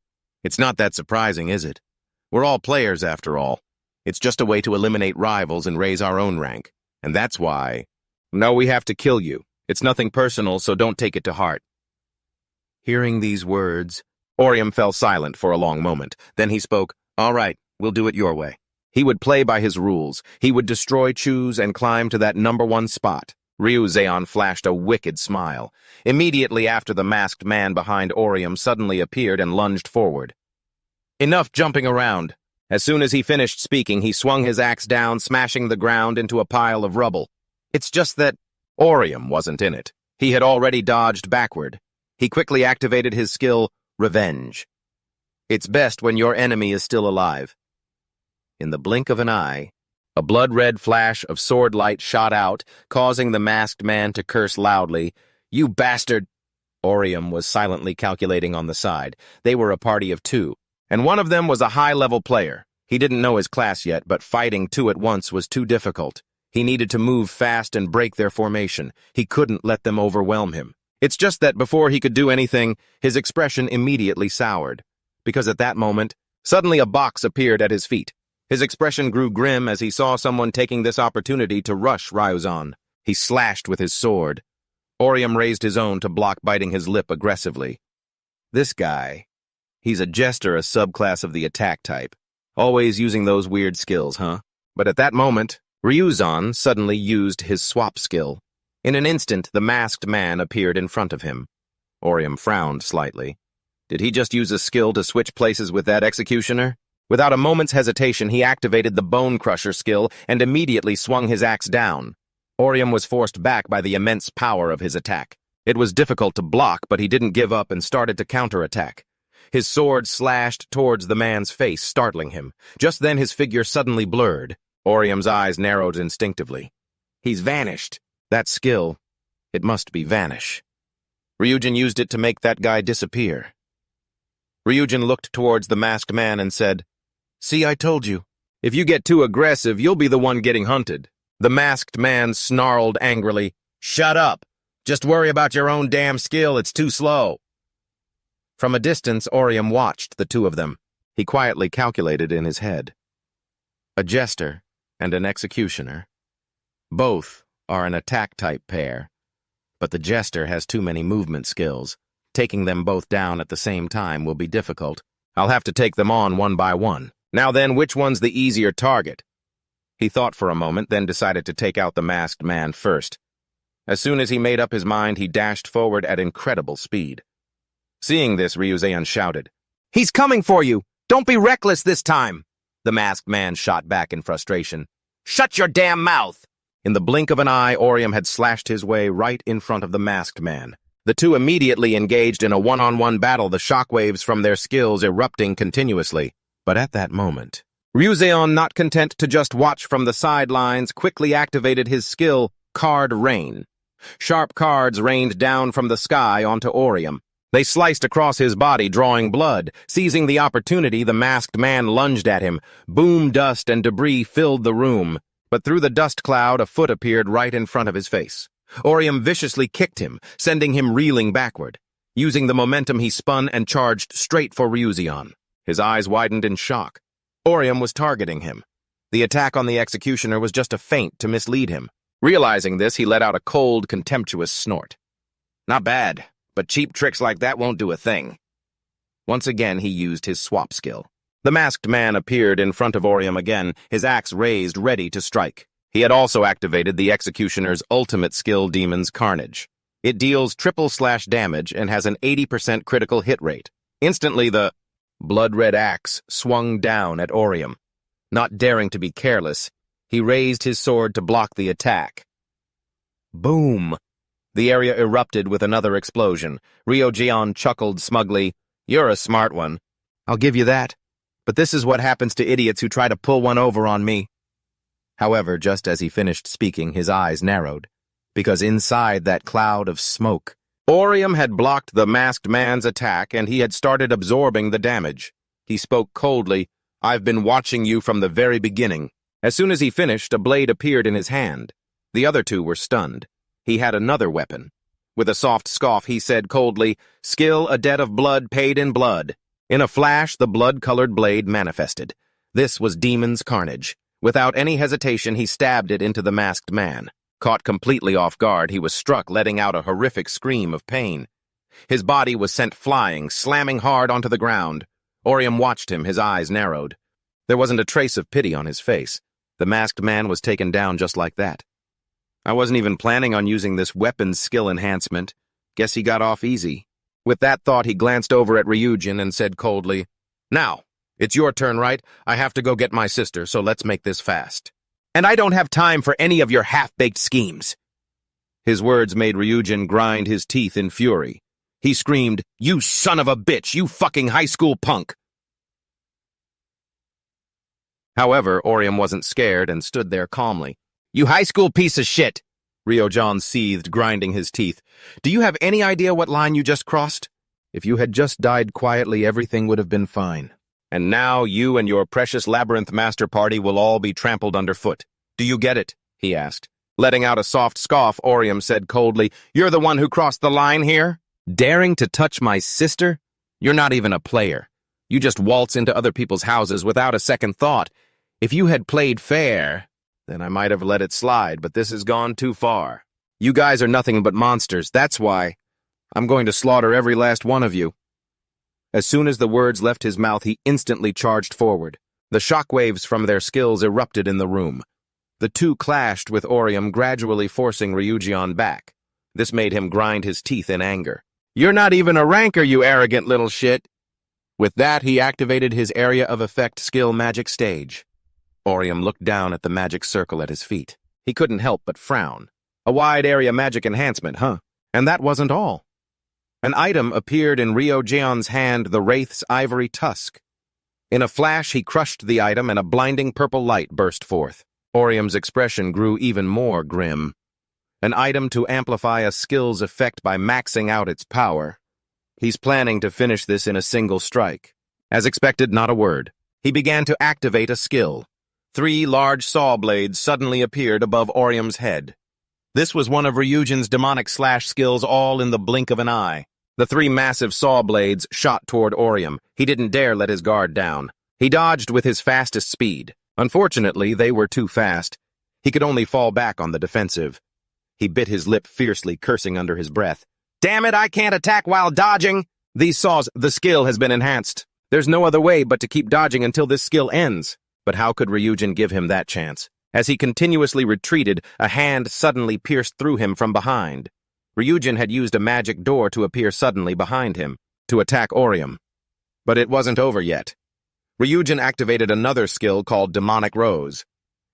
"It's not that surprising, is it? We're all players after all. It's just a way to eliminate rivals and raise our own rank. And that's why... No, we have to kill you. It's nothing personal, so don't take it to heart." Hearing these words, Orium fell silent for a long moment. Then he spoke, "All right, we'll do it your way." He would play by his rules. He would destroy Choose and climb to that #1 spot. Jujion flashed a wicked smile. Immediately after, the masked man behind Orium suddenly appeared and lunged forward. "Enough jumping around." As soon as he finished speaking, he swung his axe down, smashing the ground into a pile of rubble. It's just that Orium wasn't in it. He had already dodged backward. He quickly activated his skill, Revenge. It's best when your enemy is still alive. In the blink of an eye, a blood-red flash of sword light shot out, causing the masked man to curse loudly. "You bastard!" Orium was silently calculating on the side. They were a party of 2, and one of them was a high-level player. He didn't know his class yet, but fighting 2 at once was too difficult. He needed to move fast and break their formation. He couldn't let them overwhelm him. It's just that before he could do anything, his expression immediately soured, because at that moment, suddenly a box appeared at his feet. His expression grew grim as he saw someone taking this opportunity to rush Ryuzan. He slashed with his sword. Orium raised his own to block, biting his lip aggressively. This guy, he's a jester, a subclass of the attack type. Always using those weird skills, huh? But at that moment, Ryuzan suddenly used his swap skill. In an instant, the masked man appeared in front of him. Orium frowned slightly. Did he just use a skill to switch places with that executioner? Without a moment's hesitation, he activated the Bone Crusher skill and immediately swung his axe down. Orium was forced back by the immense power of his attack. It was difficult to block, but he didn't give up and started to counterattack. His sword slashed towards the man's face, startling him. Just then his figure suddenly blurred. Orium's eyes narrowed instinctively. He's vanished. That skill, it must be vanish. Ryujin used it to make that guy disappear. Ryujin looked towards the masked man and said, "See, I told you. If you get too aggressive, you'll be the one getting hunted." The masked man snarled angrily, "Shut up! Just worry about your own damn skill, it's too slow." From a distance, Orium watched the two of them. He quietly calculated in his head. A jester and an executioner. Both are an attack-type pair, but the jester has too many movement skills. Taking them both down at the same time will be difficult. I'll have to take them on one by one. Now then, which one's the easier target? He thought for a moment, then decided to take out the masked man first. As soon as he made up his mind, he dashed forward at incredible speed. Seeing this, Ryuzan shouted, "He's coming for you! Don't be reckless this time!" The masked man shot back in frustration. "Shut your damn mouth!" In the blink of an eye, Orium had slashed his way right in front of the masked man. The two immediately engaged in a one-on-one battle, the shockwaves from their skills erupting continuously. But at that moment, Ryuzan, not content to just watch from the sidelines, quickly activated his skill, Card Rain. Sharp cards rained down from the sky onto Orium. They sliced across his body, drawing blood. Seizing the opportunity, the masked man lunged at him. Boom, dust, and debris filled the room. But through the dust cloud, a foot appeared right in front of his face. Orium viciously kicked him, sending him reeling backward. Using the momentum, he spun and charged straight for Ryuzan. His eyes widened in shock. Orium was targeting him. The attack on the executioner was just a feint to mislead him. Realizing this, he let out a cold, contemptuous snort. "Not bad, but cheap tricks like that won't do a thing." Once again, he used his swap skill. The masked man appeared in front of Orium again, his axe raised, ready to strike. He had also activated the executioner's ultimate skill, Demon's Carnage. It deals triple-slash damage and has an 80% critical hit rate. Instantly, the blood-red axe swung down at Orium. Not daring to be careless, he raised his sword to block the attack. Boom! The area erupted with another explosion. Jujion chuckled smugly. "You're a smart one. I'll give you that. But this is what happens to idiots who try to pull one over on me." However, just as he finished speaking, his eyes narrowed, because inside that cloud of smoke, Orium had blocked the masked man's attack and he had started absorbing the damage. He spoke coldly, "I've been watching you from the very beginning." As soon as he finished, a blade appeared in his hand. The other two were stunned. He had another weapon. With a soft scoff, he said coldly, "Skill, a debt of blood paid in blood." In a flash, the blood-colored blade manifested. This was Demon's Carnage. Without any hesitation, he stabbed it into the masked man. Caught completely off guard, he was struck, letting out a horrific scream of pain. His body was sent flying, slamming hard onto the ground. Orium watched him, his eyes narrowed. There wasn't a trace of pity on his face. The masked man was taken down just like that. "I wasn't even planning on using this weapons skill enhancement. Guess he got off easy." With that thought, he glanced over at Ryujin and said coldly, "Now, it's your turn, right? I have to go get my sister, so let's make this fast. And I don't have time for any of your half-baked schemes." His words made Ryujin grind his teeth in fury. He screamed, "You son of a bitch, you fucking high school punk!" However, Orium wasn't scared and stood there calmly. "You high school piece of shit!" Ryujin seethed, grinding his teeth. "Do you have any idea what line you just crossed? If you had just died quietly, everything would have been fine. And now you and your precious Labyrinth Master Party will all be trampled underfoot. Do you get it?" he asked. Letting out a soft scoff, Orium said coldly, "You're the one who crossed the line here? Daring to touch my sister? You're not even a player. You just waltz into other people's houses without a second thought. If you had played fair, then I might have let it slide, but this has gone too far. You guys are nothing but monsters. That's why I'm going to slaughter every last one of you." As soon as the words left his mouth, he instantly charged forward. The shockwaves from their skills erupted in the room. The two clashed with Orium, gradually forcing Jujion back. This made him grind his teeth in anger. "You're not even a ranker, you arrogant little shit." With that, he activated his area of effect skill magic stage. Orium looked down at the magic circle at his feet. He couldn't help but frown. A wide area magic enhancement, huh? And that wasn't all. An item appeared in Ryujion's hand, the Wraith's ivory tusk. In a flash, he crushed the item and a blinding purple light burst forth. Orium's expression grew even more grim. An item to amplify a skill's effect by maxing out its power. He's planning to finish this in a single strike. As expected, not a word. He began to activate a skill. 3 large saw blades suddenly appeared above Orium's head. This was one of Ryujin's demonic slash skills, all in the blink of an eye. The 3 massive saw blades shot toward Orium. He didn't dare let his guard down. He dodged with his fastest speed. Unfortunately, they were too fast. He could only fall back on the defensive. He bit his lip fiercely, cursing under his breath. "Damn it, I can't attack while dodging! These saws, the skill has been enhanced. There's no other way but to keep dodging until this skill ends." But how could Ryujin give him that chance? As he continuously retreated, a hand suddenly pierced through him from behind. Ryujin had used a magic door to appear suddenly behind him, to attack Orium. But it wasn't over yet. Ryujin activated another skill called Demonic Rose.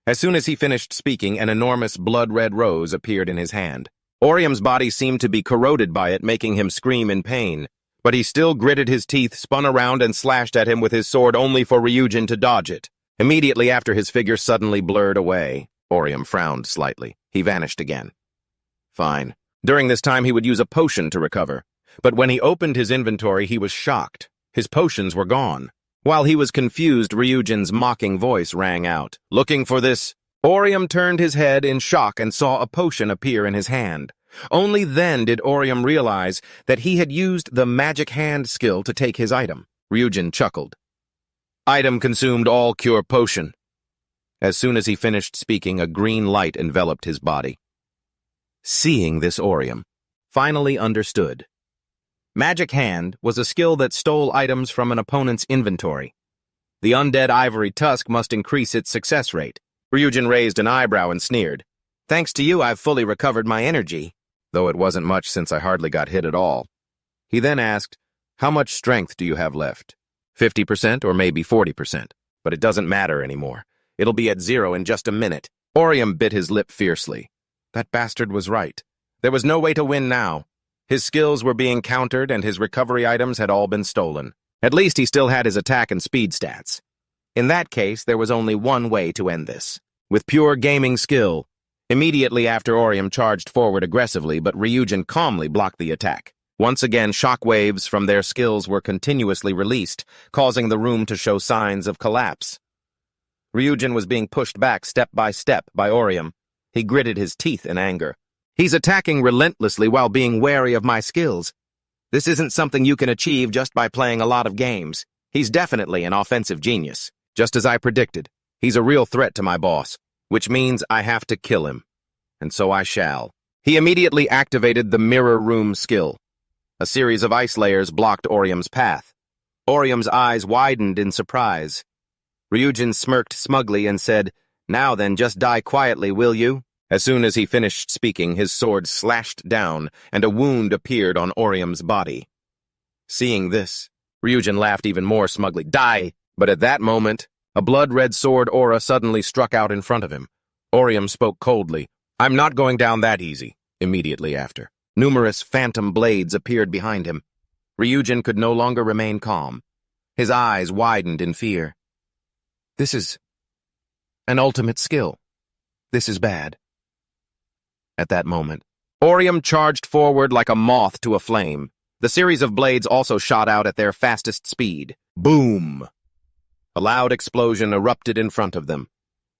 As soon as he finished speaking, an enormous blood-red rose appeared in his hand. Orium's body seemed to be corroded by it, making him scream in pain. But he still gritted his teeth, spun around, and slashed at him with his sword only for Ryujin to dodge it. Immediately after, his figure suddenly blurred away. Orium frowned slightly. He vanished again. Fine. During this time, he would use a potion to recover. But when he opened his inventory, he was shocked. His potions were gone. While he was confused, Ryujin's mocking voice rang out. "Looking for this?" Orium turned his head in shock and saw a potion appear in his hand. Only then did Orium realize that he had used the magic hand skill to take his item. Ryujin chuckled. "Item consumed all cure potion." As soon as he finished speaking, a green light enveloped his body. Seeing this, Orium finally understood. Magic Hand was a skill that stole items from an opponent's inventory. The undead ivory tusk must increase its success rate. Ryujin raised an eyebrow and sneered. "Thanks to you, I've fully recovered my energy, though it wasn't much since I hardly got hit at all." He then asked, "How much strength do you have left?" 50% or maybe 40%, but it doesn't matter anymore. It'll be at 0 in just a minute. Orium bit his lip fiercely. That bastard was right. There was no way to win now. His skills were being countered and his recovery items had all been stolen. At least he still had his attack and speed stats. In that case, there was only one way to end this. With pure gaming skill. Immediately after, Orium charged forward aggressively, but Ryujin calmly blocked the attack. Once again, shockwaves from their skills were continuously released, causing the room to show signs of collapse. Ryujin was being pushed back step by Orium. He gritted his teeth in anger. "He's attacking relentlessly while being wary of my skills. This isn't something you can achieve just by playing a lot of games. He's definitely an offensive genius. Just as I predicted, he's a real threat to my boss, which means I have to kill him. And so I shall." He immediately activated the Mirror Room skill. A series of ice layers blocked Orium's path. Orium's eyes widened in surprise. Ryujin smirked smugly and said, "Now then, just die quietly, will you?" As soon as he finished speaking, his sword slashed down, and a wound appeared on Orium's body. Seeing this, Ryujin laughed even more smugly. "Die!" But at that moment, a blood-red sword aura suddenly struck out in front of him. Orium spoke coldly. "I'm not going down that easy." Immediately after, numerous phantom blades appeared behind him. Ryujin could no longer remain calm. His eyes widened in fear. This is an ultimate skill. This is bad. At that moment, Orium charged forward like a moth to a flame. The series of blades also shot out at their fastest speed. Boom! A loud explosion erupted in front of them.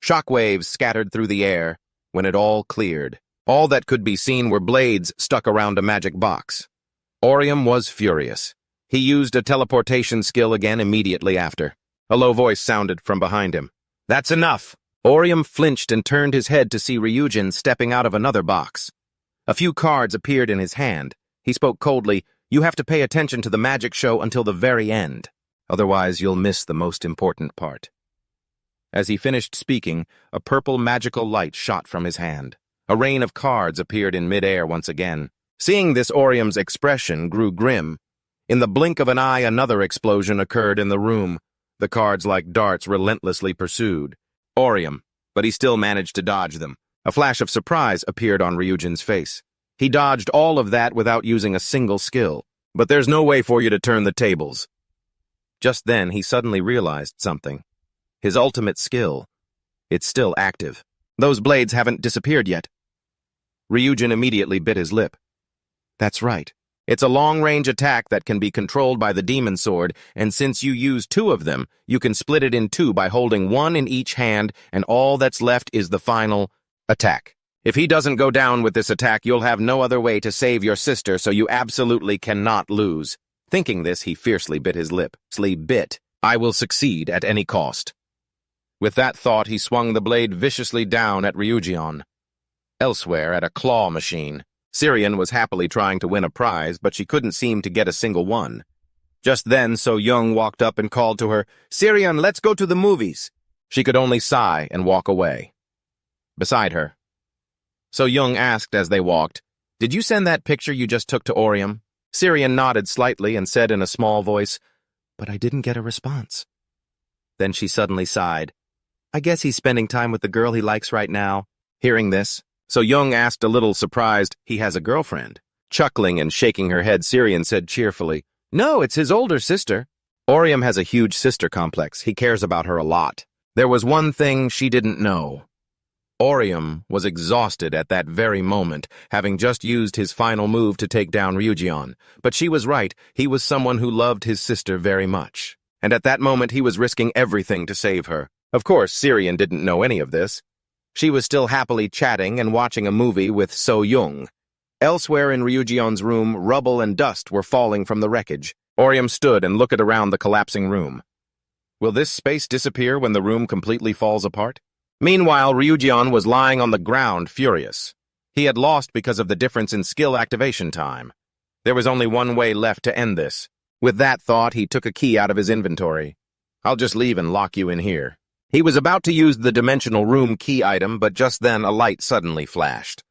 Shockwaves scattered through the air. when it all cleared. All that could be seen were blades stuck around a magic box. Orium was furious. He used a teleportation skill again immediately after. A low voice sounded from behind him. "That's enough!" Orium flinched and turned his head to see Ryujin stepping out of another box. A few cards appeared in his hand. He spoke coldly, "You have to pay attention to the magic show until the very end. Otherwise, you'll miss the most important part." As he finished speaking, a purple magical light shot from his hand. A rain of cards appeared in midair once again. Seeing this, Orium's expression grew grim. In the blink of an eye, another explosion occurred in the room. The cards, like darts, relentlessly pursued Orium, but he still managed to dodge them. A flash of surprise appeared on Ryujin's face. He dodged all of that without using a single skill. "But there's no way for you to turn the tables." Just then, he suddenly realized something. His ultimate skill. It's still active. Those blades haven't disappeared yet. Ryujin immediately bit his lip. That's right. It's a long-range attack that can be controlled by the demon sword, and since you use two of them, you can split it in two by holding one in each hand, and all that's left is the final attack. If he doesn't go down with this attack, you'll have no other way to save your sister, so you absolutely cannot lose. Thinking this, he fiercely bit his lip. I will succeed at any cost. With that thought, he swung the blade viciously down at Jujion. Elsewhere, at a claw machine, Syrian was happily trying to win a prize, but she couldn't seem to get a single one. Just then, Unyong walked up and called to her, "Syrian, let's go to the movies." She could only sigh and walk away. Beside her, Unyong asked as they walked, "Did you send that picture you just took to Orium?" Syrian nodded slightly and said in a small voice, "But I didn't get a response." Then she suddenly sighed. "I guess he's spending time with the girl he likes right now." Hearing this, Unyong asked a little surprised, "He has a girlfriend?" Chuckling and shaking her head, Syrian said cheerfully, "No, it's his older sister." Orium has a huge sister complex. He cares about her a lot. There was one thing she didn't know. Orium was exhausted at that very moment, having just used his final move to take down Jujion. But she was right, he was someone who loved his sister very much. And at that moment he was risking everything to save her. Of course, Syrian didn't know any of this. She was still happily chatting and watching a movie with Unyong. Elsewhere in Ryujion's room, rubble and dust were falling from the wreckage. Orium stood and looked around the collapsing room. Will this space disappear when the room completely falls apart? Meanwhile, Jujion was lying on the ground, furious. He had lost because of the difference in skill activation time. There was only one way left to end this. With that thought, he took a key out of his inventory. "I'll just leave and lock you in here." He was about to use the dimensional room key item, but just then a light suddenly flashed.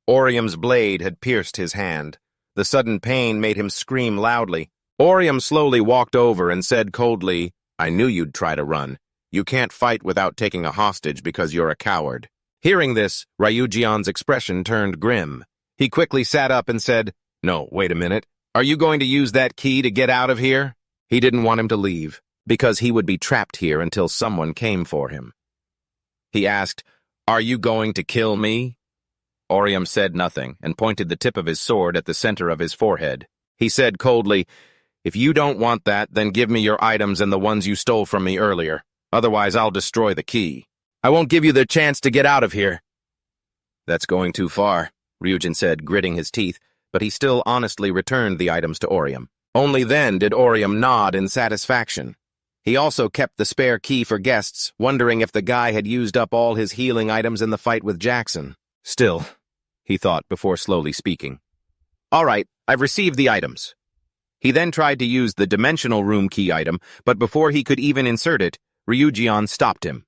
Orium's blade had pierced his hand. The sudden pain made him scream loudly. Orium slowly walked over and said coldly, "I knew you'd try to run. You can't fight without taking a hostage because you're a coward." Hearing this, Ryujion's expression turned grim. He quickly sat up and said, "No, wait a minute. Are you going to use that key to get out of here?" He didn't want him to leave, because he would be trapped here until someone came for him. He asked, "Are you going to kill me?" Orium said nothing and pointed the tip of his sword at the center of his forehead. He said coldly, "If you don't want that, then give me your items and the ones you stole from me earlier. Otherwise, I'll destroy the key. I won't give you the chance to get out of here." "That's going too far," Ryujin said, gritting his teeth, but he still honestly returned the items to Orium. Only then did Orium nod in satisfaction. He also kept the spare key for guests, wondering if the guy had used up all his healing items in the fight with Jackson. "Still," he thought before slowly speaking. "All right, I've received the items." He then tried to use the dimensional room key item, but before he could even insert it, Ryujion stopped him.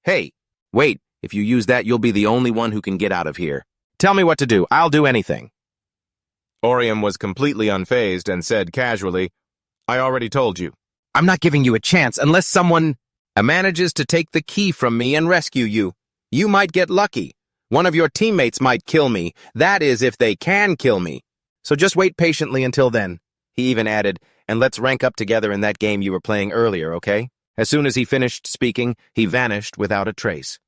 "Hey, wait, if you use that, you'll be the only one who can get out of here. Tell me what to do, I'll do anything." Orium was completely unfazed and said casually, "I already told you. I'm not giving you a chance unless someone manages to take the key from me and rescue you. You might get lucky. One of your teammates might kill me. That is, if they can kill me. So just wait patiently until then." He even added, "And let's rank up together in that game you were playing earlier, okay?" As soon as he finished speaking, he vanished without a trace.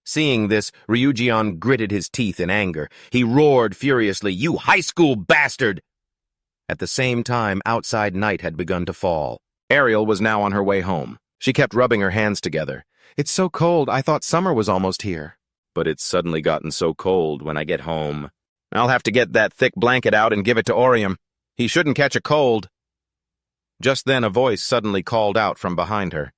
Seeing this, Ryujion gritted his teeth in anger. He roared furiously, "You high school bastard!" At the same time, outside night had begun to fall. Ariel was now on her way home. She kept rubbing her hands together. "It's so cold, I thought summer was almost here." But it's suddenly gotten so cold when I get home. I'll have to get that thick blanket out and give it to Orium. He shouldn't catch a cold. Just then a voice suddenly called out from behind her.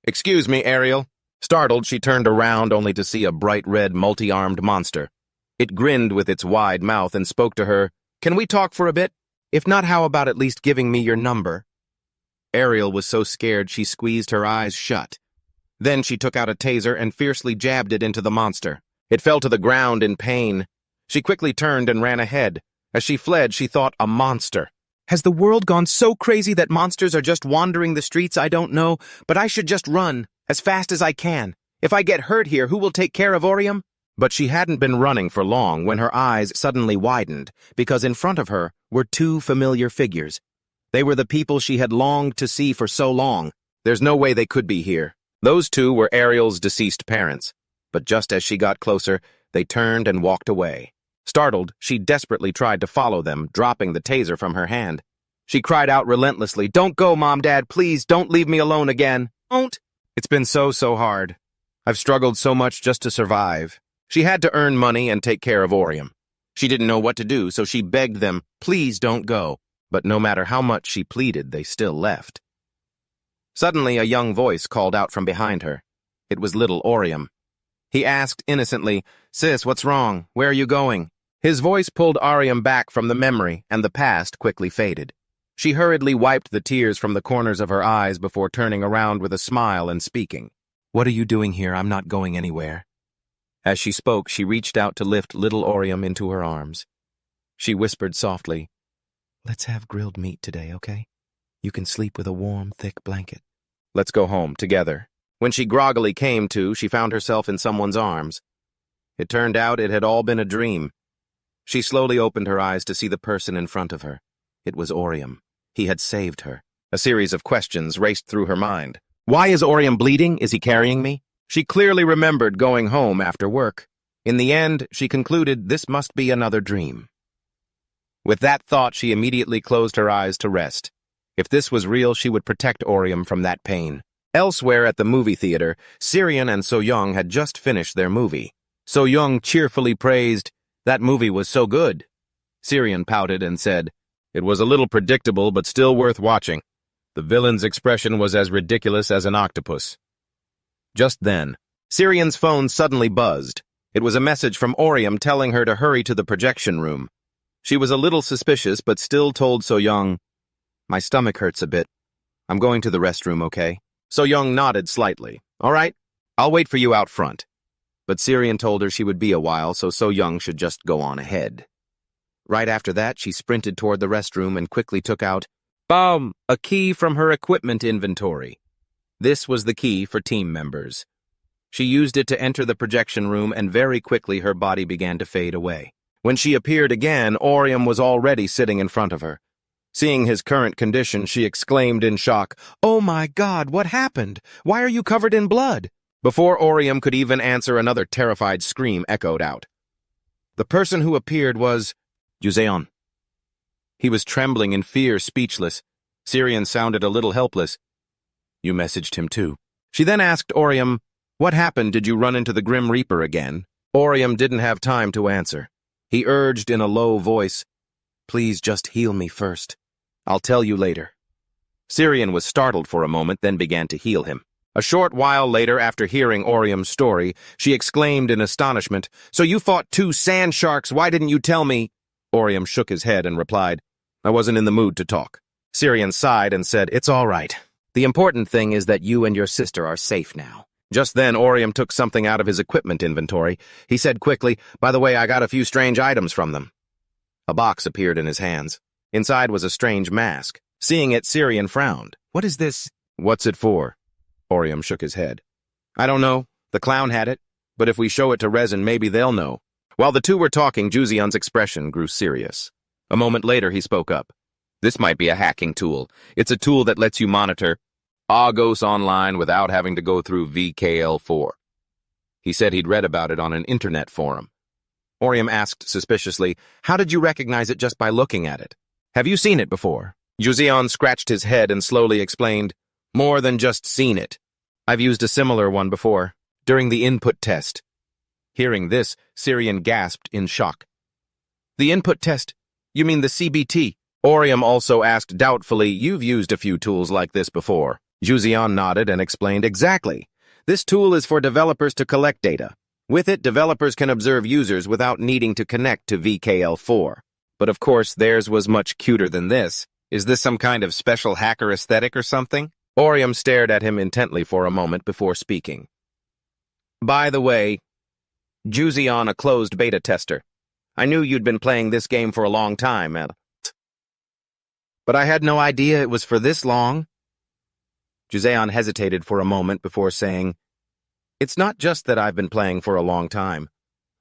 "Excuse me, Ariel." Startled, she turned around only to see a bright red, multi-armed monster. It grinned with its wide mouth and spoke to her. "Can we talk for a bit? If not, how about at least giving me your number?" Ariel was so scared she squeezed her eyes shut. Then she took out a taser and fiercely jabbed it into the monster. It fell to the ground in pain. She quickly turned and ran ahead. As she fled, she thought, a monster. Has the world gone so crazy that monsters are just wandering the streets? I don't know, but I should just run, as fast as I can. If I get hurt here, who will take care of Orium? But she hadn't been running for long when her eyes suddenly widened, because in front of her were two familiar figures. They were the people she had longed to see for so long. There's no way they could be here. Those two were Ariel's deceased parents. But just as she got closer, they turned and walked away. Startled, she desperately tried to follow them, dropping the taser from her hand. She cried out relentlessly, "Don't go, Mom, Dad, please, don't leave me alone again. Don't." It's been so hard. I've struggled so much just to survive. She had to earn money and take care of Orium. She didn't know what to do, so she begged them, "Please don't go." But no matter how much she pleaded, they still left. Suddenly, a young voice called out from behind her. It was little Orium. He asked innocently, "Sis, what's wrong? Where are you going?" His voice pulled Orium back from the memory, and the past quickly faded. She hurriedly wiped the tears from the corners of her eyes before turning around with a smile and speaking. "What are you doing here? I'm not going anywhere." As she spoke, she reached out to lift little Orium into her arms. She whispered softly, "Let's have grilled meat today, okay? You can sleep with a warm, thick blanket. Let's go home, together." When she groggily came to, she found herself in someone's arms. It turned out it had all been a dream. She slowly opened her eyes to see the person in front of her. It was Orium. He had saved her. A series of questions raced through her mind. Why is Orium bleeding? Is he carrying me? She clearly remembered going home after work. In the end, she concluded this must be another dream. With that thought, she immediately closed her eyes to rest. If this was real, she would protect Orium from that pain. Elsewhere at the movie theater, Syrian and So-young had just finished their movie. So-young cheerfully praised, "That movie was so good." Syrian pouted and said, "It was a little predictable, but still worth watching. The villain's expression was as ridiculous as an octopus." Just then, Syrian's phone suddenly buzzed. It was a message from Orium telling her to hurry to the projection room. She was a little suspicious, but still told So-young, "My stomach hurts a bit. I'm going to the restroom, okay?" So-young nodded slightly. "All right, I'll wait for you out front." But Syrian told her she would be a while, so So-young should just go on ahead. Right after that, she sprinted toward the restroom and quickly took out, a key from her equipment inventory. This was the key for team members. She used it to enter the projection room, and very quickly her body began to fade away. When she appeared again, Orium was already sitting in front of her. Seeing his current condition, she exclaimed in shock, "Oh my God, what happened? Why are you covered in blood?" Before Orium could even answer, another terrified scream echoed out. The person who appeared was Jujion. He was trembling in fear, speechless. Syrian sounded a little helpless. "You messaged him too." She then asked Orium, "What happened? Did you run into the Grim Reaper again?" Orium didn't have time to answer. He urged in a low voice, "Please just heal me first. I'll tell you later." Syrian was startled for a moment, then began to heal him. A short while later, after hearing Orium's story, she exclaimed in astonishment, "So you fought two sand sharks, why didn't you tell me?" Orium shook his head and replied, "I wasn't in the mood to talk." Syrian sighed and said, "It's all right. The important thing is that you and your sister are safe now." Just then, Orium took something out of his equipment inventory. He said quickly, "By the way, I got a few strange items from them." A box appeared in his hands. Inside was a strange mask. Seeing it, Syrian frowned. "What is this?" "What's it for?" Orium shook his head. "I don't know. The clown had it. But if we show it to Resin, maybe they'll know." While the two were talking, Juzion's expression grew serious. A moment later, he spoke up. "This might be a hacking tool. It's a tool that lets you monitor Argos online without having to go through VKL4. He said he'd read about it on an internet forum." Orium asked suspiciously, "How did you recognize it just by looking at it? Have you seen it before?" Jujion scratched his head and slowly explained, "More than just seen it. I've used a similar one before, during the input test." Hearing this, Syrian gasped in shock. The input test? You mean the CBT? Orium also asked doubtfully, you've used a few tools like this before. Jujion nodded and explained, exactly. This tool is for developers to collect data. With it, developers can observe users without needing to connect to VKL4. But of course, theirs was much cuter than this. Is this some kind of special hacker aesthetic or something? Orium stared at him intently for a moment before speaking. By the way, Jujion, a closed beta tester. I knew you'd been playing this game for a long time, but I had no idea it was for this long. Jujion hesitated for a moment before saying, it's not just that I've been playing for a long time.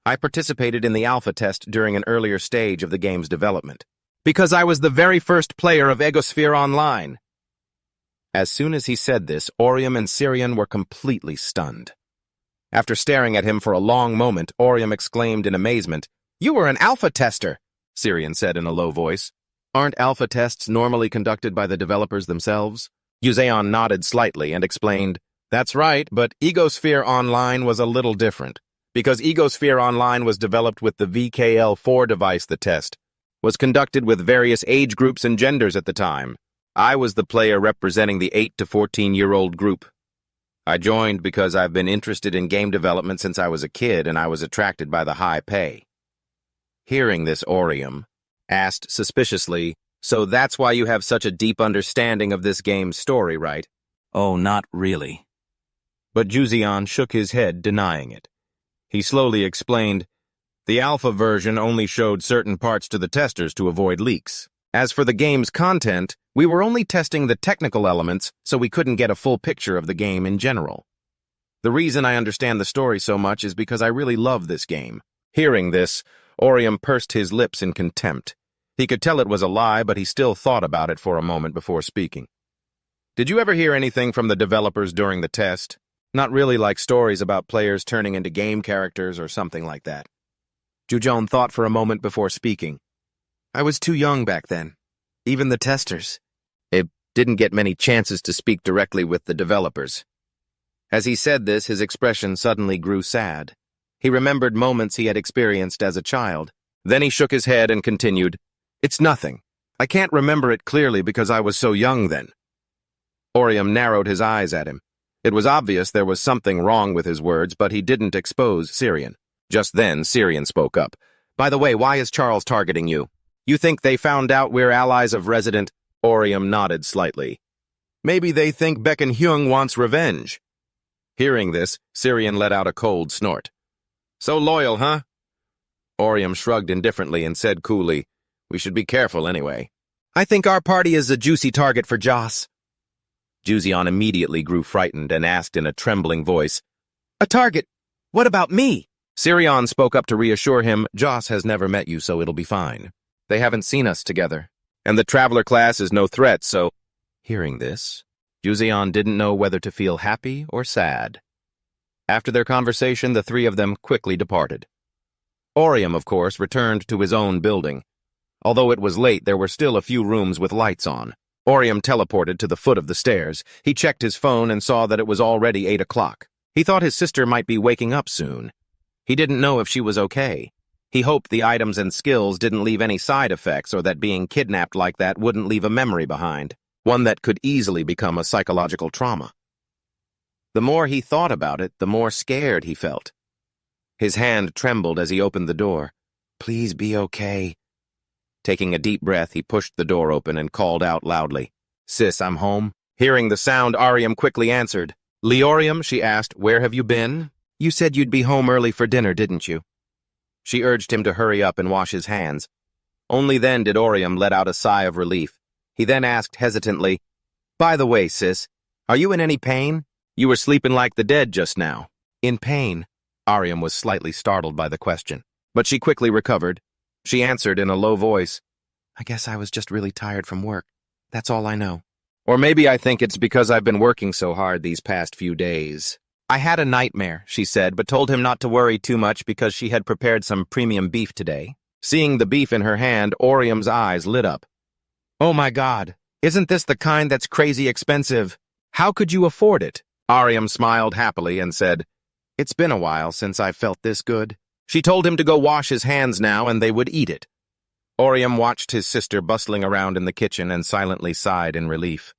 I participated in the alpha test during an earlier stage of the game's development, because I was the very first player of Egosphere Online. As soon as he said this, Orium and Syrian were completely stunned. After staring at him for a long moment, Orium exclaimed in amazement, You were an alpha tester, Syrian said in a low voice. Aren't alpha tests normally conducted by the developers themselves? Jujion nodded slightly and explained, That's right, but Egosphere Online was a little different, because Egosphere Online was developed with the VKL4 device. The test was conducted with various age groups and genders at the time. I was the player representing the 8 to 14-year-old group. I joined because I've been interested in game development since I was a kid, and I was attracted by the high pay. Hearing this, Orium asked suspiciously, So that's why you have such a deep understanding of this game's story, right? Oh, not really. But Jujion shook his head, denying it. He slowly explained, The alpha version only showed certain parts to the testers to avoid leaks. As for the game's content, we were only testing the technical elements, so we couldn't get a full picture of the game in general. The reason I understand the story so much is because I really love this game. Hearing this, Orium pursed his lips in contempt. He could tell it was a lie, but he still thought about it for a moment before speaking. Did you ever hear anything from the developers during the test? Not really like stories about players turning into game characters or something like that. Jujion thought for a moment before speaking. I was too young back then. Even the testers. It didn't get many chances to speak directly with the developers. As he said this, his expression suddenly grew sad. He remembered moments he had experienced as a child. Then he shook his head and continued, It's nothing. I can't remember it clearly because I was so young then. Orium narrowed his eyes at him. It was obvious there was something wrong with his words, but he didn't expose Syrian. Just then, Syrian spoke up. By the way, why is Charles targeting you? You think they found out we're allies of Resident? Orium nodded slightly. Maybe they think Unyong wants revenge. Hearing this, Syrian let out a cold snort. So loyal, huh? Orium shrugged indifferently and said coolly, We should be careful anyway. I think our party is a juicy target for Joss. Jujion immediately grew frightened and asked in a trembling voice, A target? What about me? Syrian spoke up to reassure him, Joss has never met you, so it'll be fine. They haven't seen us together, and the traveler class is no threat, so... Hearing this, Jujion didn't know whether to feel happy or sad. After their conversation, the three of them quickly departed. Orium, of course, returned to his own building. Although it was late, there were still a few rooms with lights on. Orium teleported to the foot of the stairs. He checked his phone and saw that it was already 8 o'clock. He thought his sister might be waking up soon. He didn't know if she was okay. He hoped the items and skills didn't leave any side effects or that being kidnapped like that wouldn't leave a memory behind, one that could easily become a psychological trauma. The more he thought about it, the more scared he felt. His hand trembled as he opened the door. Please be okay. Taking a deep breath, he pushed the door open and called out loudly, Sis, I'm home. Hearing the sound, Orium quickly answered. Leorium, she asked, where have you been? You said you'd be home early for dinner, didn't you? She urged him to hurry up and wash his hands. Only then did Orium let out a sigh of relief. He then asked hesitantly, By the way, sis, are you in any pain? You were sleeping like the dead just now. In pain? Orium was slightly startled by the question, but she quickly recovered. She answered in a low voice, I guess I was just really tired from work. That's all I know. Or maybe I think it's because I've been working so hard these past few days. I had a nightmare, she said, but told him not to worry too much because she had prepared some premium beef today. Seeing the beef in her hand, Orium's eyes lit up. Oh my God, isn't this the kind that's crazy expensive? How could you afford it? Orium smiled happily and said, It's been a while since I felt this good. She told him to go wash his hands now and they would eat it. Orium watched his sister bustling around in the kitchen and silently sighed in relief.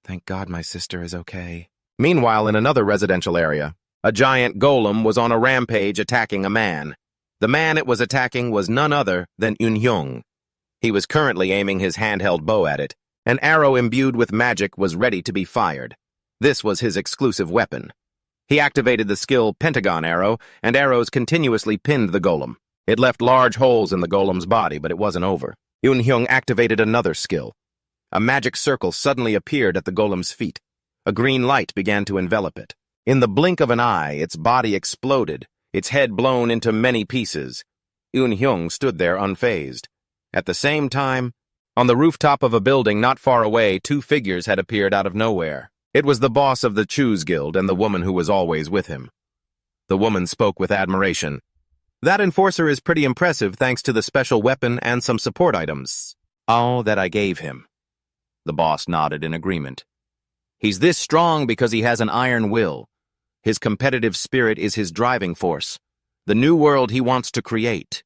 Thank God my sister is okay. Meanwhile, in another residential area, a giant golem was on a rampage attacking a man. The man it was attacking was none other than Unyong. He was currently aiming his handheld bow at it. An arrow imbued with magic was ready to be fired. This was his exclusive weapon. He activated the skill Pentagon Arrow, and arrows continuously pinned the golem. It left large holes in the golem's body, but it wasn't over. Unyong activated another skill. A magic circle suddenly appeared at the golem's feet. A green light began to envelop it. In the blink of an eye, its body exploded, its head blown into many pieces. Unyong stood there unfazed. At the same time, on the rooftop of a building not far away, two figures had appeared out of nowhere. It was the boss of the Jon Guild and the woman who was always with him. The woman spoke with admiration. That enforcer is pretty impressive thanks to the special weapon and some support items. All that I gave him. The boss nodded in agreement. He's this strong because he has an iron will. His competitive spirit is his driving force. The new world he wants to create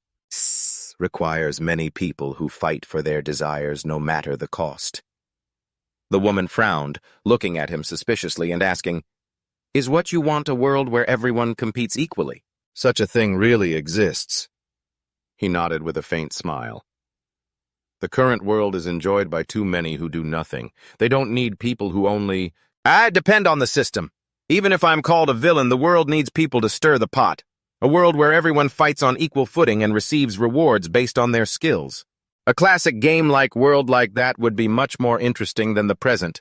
requires many people who fight for their desires no matter the cost. The woman frowned, looking at him suspiciously and asking, Is what you want a world where everyone competes equally? Such a thing really exists. He nodded with a faint smile. The current world is enjoyed by too many who do nothing. They don't need people who only... I depend on the system. Even if I'm called a villain, the world needs people to stir the pot. A world where everyone fights on equal footing and receives rewards based on their skills. A classic game-like world like that would be much more interesting than the present.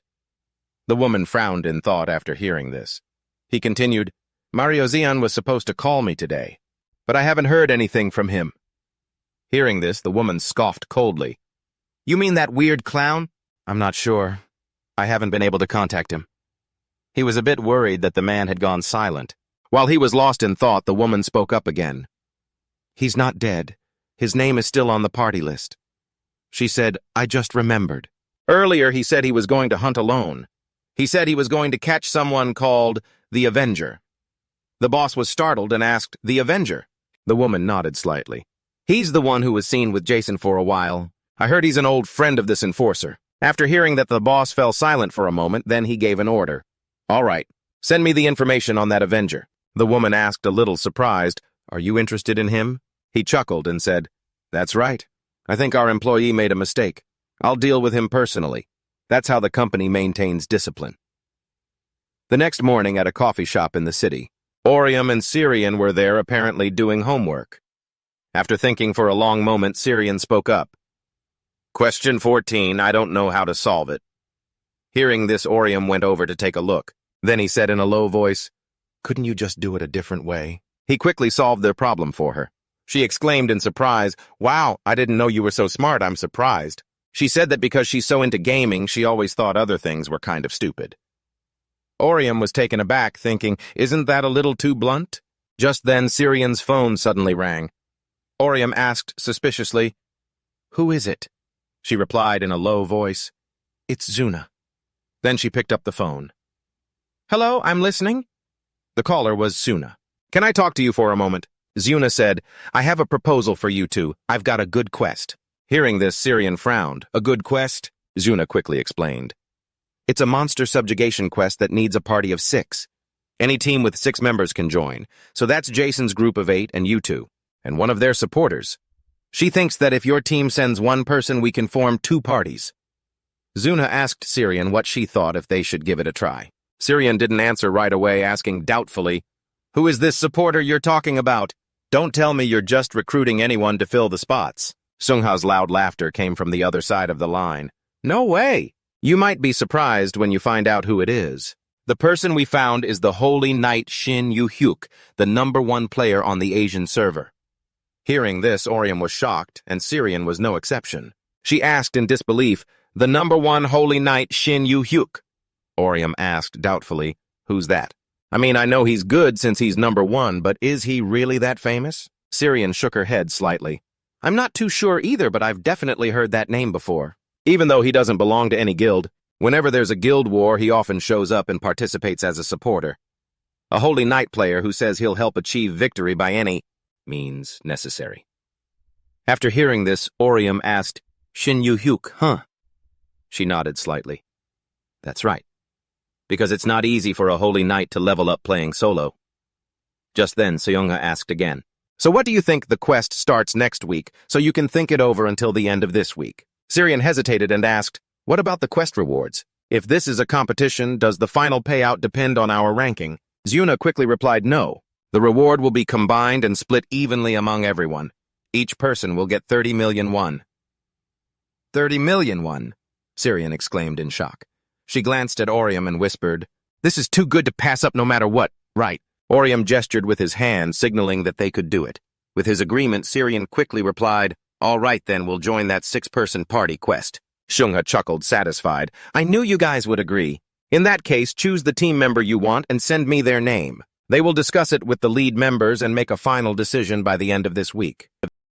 The woman frowned in thought after hearing this. He continued, Mario Zion was supposed to call me today, but I haven't heard anything from him. Hearing this, the woman scoffed coldly. You mean that weird clown? I'm not sure. I haven't been able to contact him. He was a bit worried that the man had gone silent. While he was lost in thought, the woman spoke up again. He's not dead. His name is still on the party list. She said, I just remembered. Earlier, he said he was going to hunt alone. He said he was going to catch someone called the Avenger. The boss was startled and asked, The Avenger? The woman nodded slightly. He's the one who was seen with Jason for a while. I heard he's an old friend of this enforcer. After hearing that, the boss fell silent for a moment, then he gave an order. All right, send me the information on that Avenger. The woman asked, a little surprised, Are you interested in him? He chuckled and said, That's right. I think our employee made a mistake. I'll deal with him personally. That's how the company maintains discipline. The next morning at a coffee shop in the city, Orium and Syrian were there apparently doing homework. After thinking for a long moment, Syrian spoke up. Question 14, I don't know how to solve it. Hearing this, Orium went over to take a look. Then he said in a low voice, Couldn't you just do it a different way? He quickly solved their problem for her. She exclaimed in surprise, Wow, I didn't know you were so smart, I'm surprised. She said that because she's so into gaming, she always thought other things were kind of stupid. Orium was taken aback, thinking, Isn't that a little too blunt? Just then, Syrian's phone suddenly rang. Orium asked suspiciously, Who is it? She replied in a low voice, It's Zuna. Then she picked up the phone. Hello, I'm listening. The caller was Zuna. Can I talk to you for a moment? Zuna said, I have a proposal for you two. I've got a good quest. Hearing this, Syrian frowned. A good quest? Zuna quickly explained. It's a monster subjugation quest that needs a party of 6. Any team with 6 members can join. So that's Jason's group of 8 and you two, and one of their supporters. She thinks that if your team sends one person, we can form 2 parties. Zuna asked Syrian what she thought if they should give it a try. Syrian didn't answer right away, asking doubtfully, Who is this supporter you're talking about? Don't tell me you're just recruiting anyone to fill the spots. Sungha's loud laughter came from the other side of the line. No way! You might be surprised when you find out who it is. The person we found is the Holy Knight Shin Yu-hyuk, the #1 player on the Asian server. Hearing this, Orium was shocked, and Syrian was no exception. She asked in disbelief, The #1 Holy Knight Shin Yu-hyuk. Orium asked doubtfully, Who's that? I mean, I know he's good since he's #1, but is he really that famous? Syrian shook her head slightly. I'm not too sure either, but I've definitely heard that name before. Even though he doesn't belong to any guild, whenever there's a guild war, he often shows up and participates as a supporter. A Holy Knight player who says he'll help achieve victory by any means necessary. After hearing this, Orium asked, Shin Yu Hyuk, huh? She nodded slightly. That's right. Because it's not easy for a Holy Knight to level up playing solo. Just then, Seonga asked again, So what do you think the quest starts next week, so you can think it over until the end of this week? Syrian hesitated and asked, What about the quest rewards? If this is a competition, does the final payout depend on our ranking? Zuna quickly replied no. The reward will be combined and split evenly among everyone. Each person will get 30 million won. 30 million won? Syrian exclaimed in shock. She glanced at Orium and whispered, This is too good to pass up no matter what, right? Orium gestured with his hand, signaling that they could do it. With his agreement, Syrian quickly replied, All right then, we'll join that 6-person party quest. Shungha chuckled, satisfied. I knew you guys would agree. In that case, choose the team member you want and send me their name. They will discuss it with the lead members and make a final decision by the end of this week.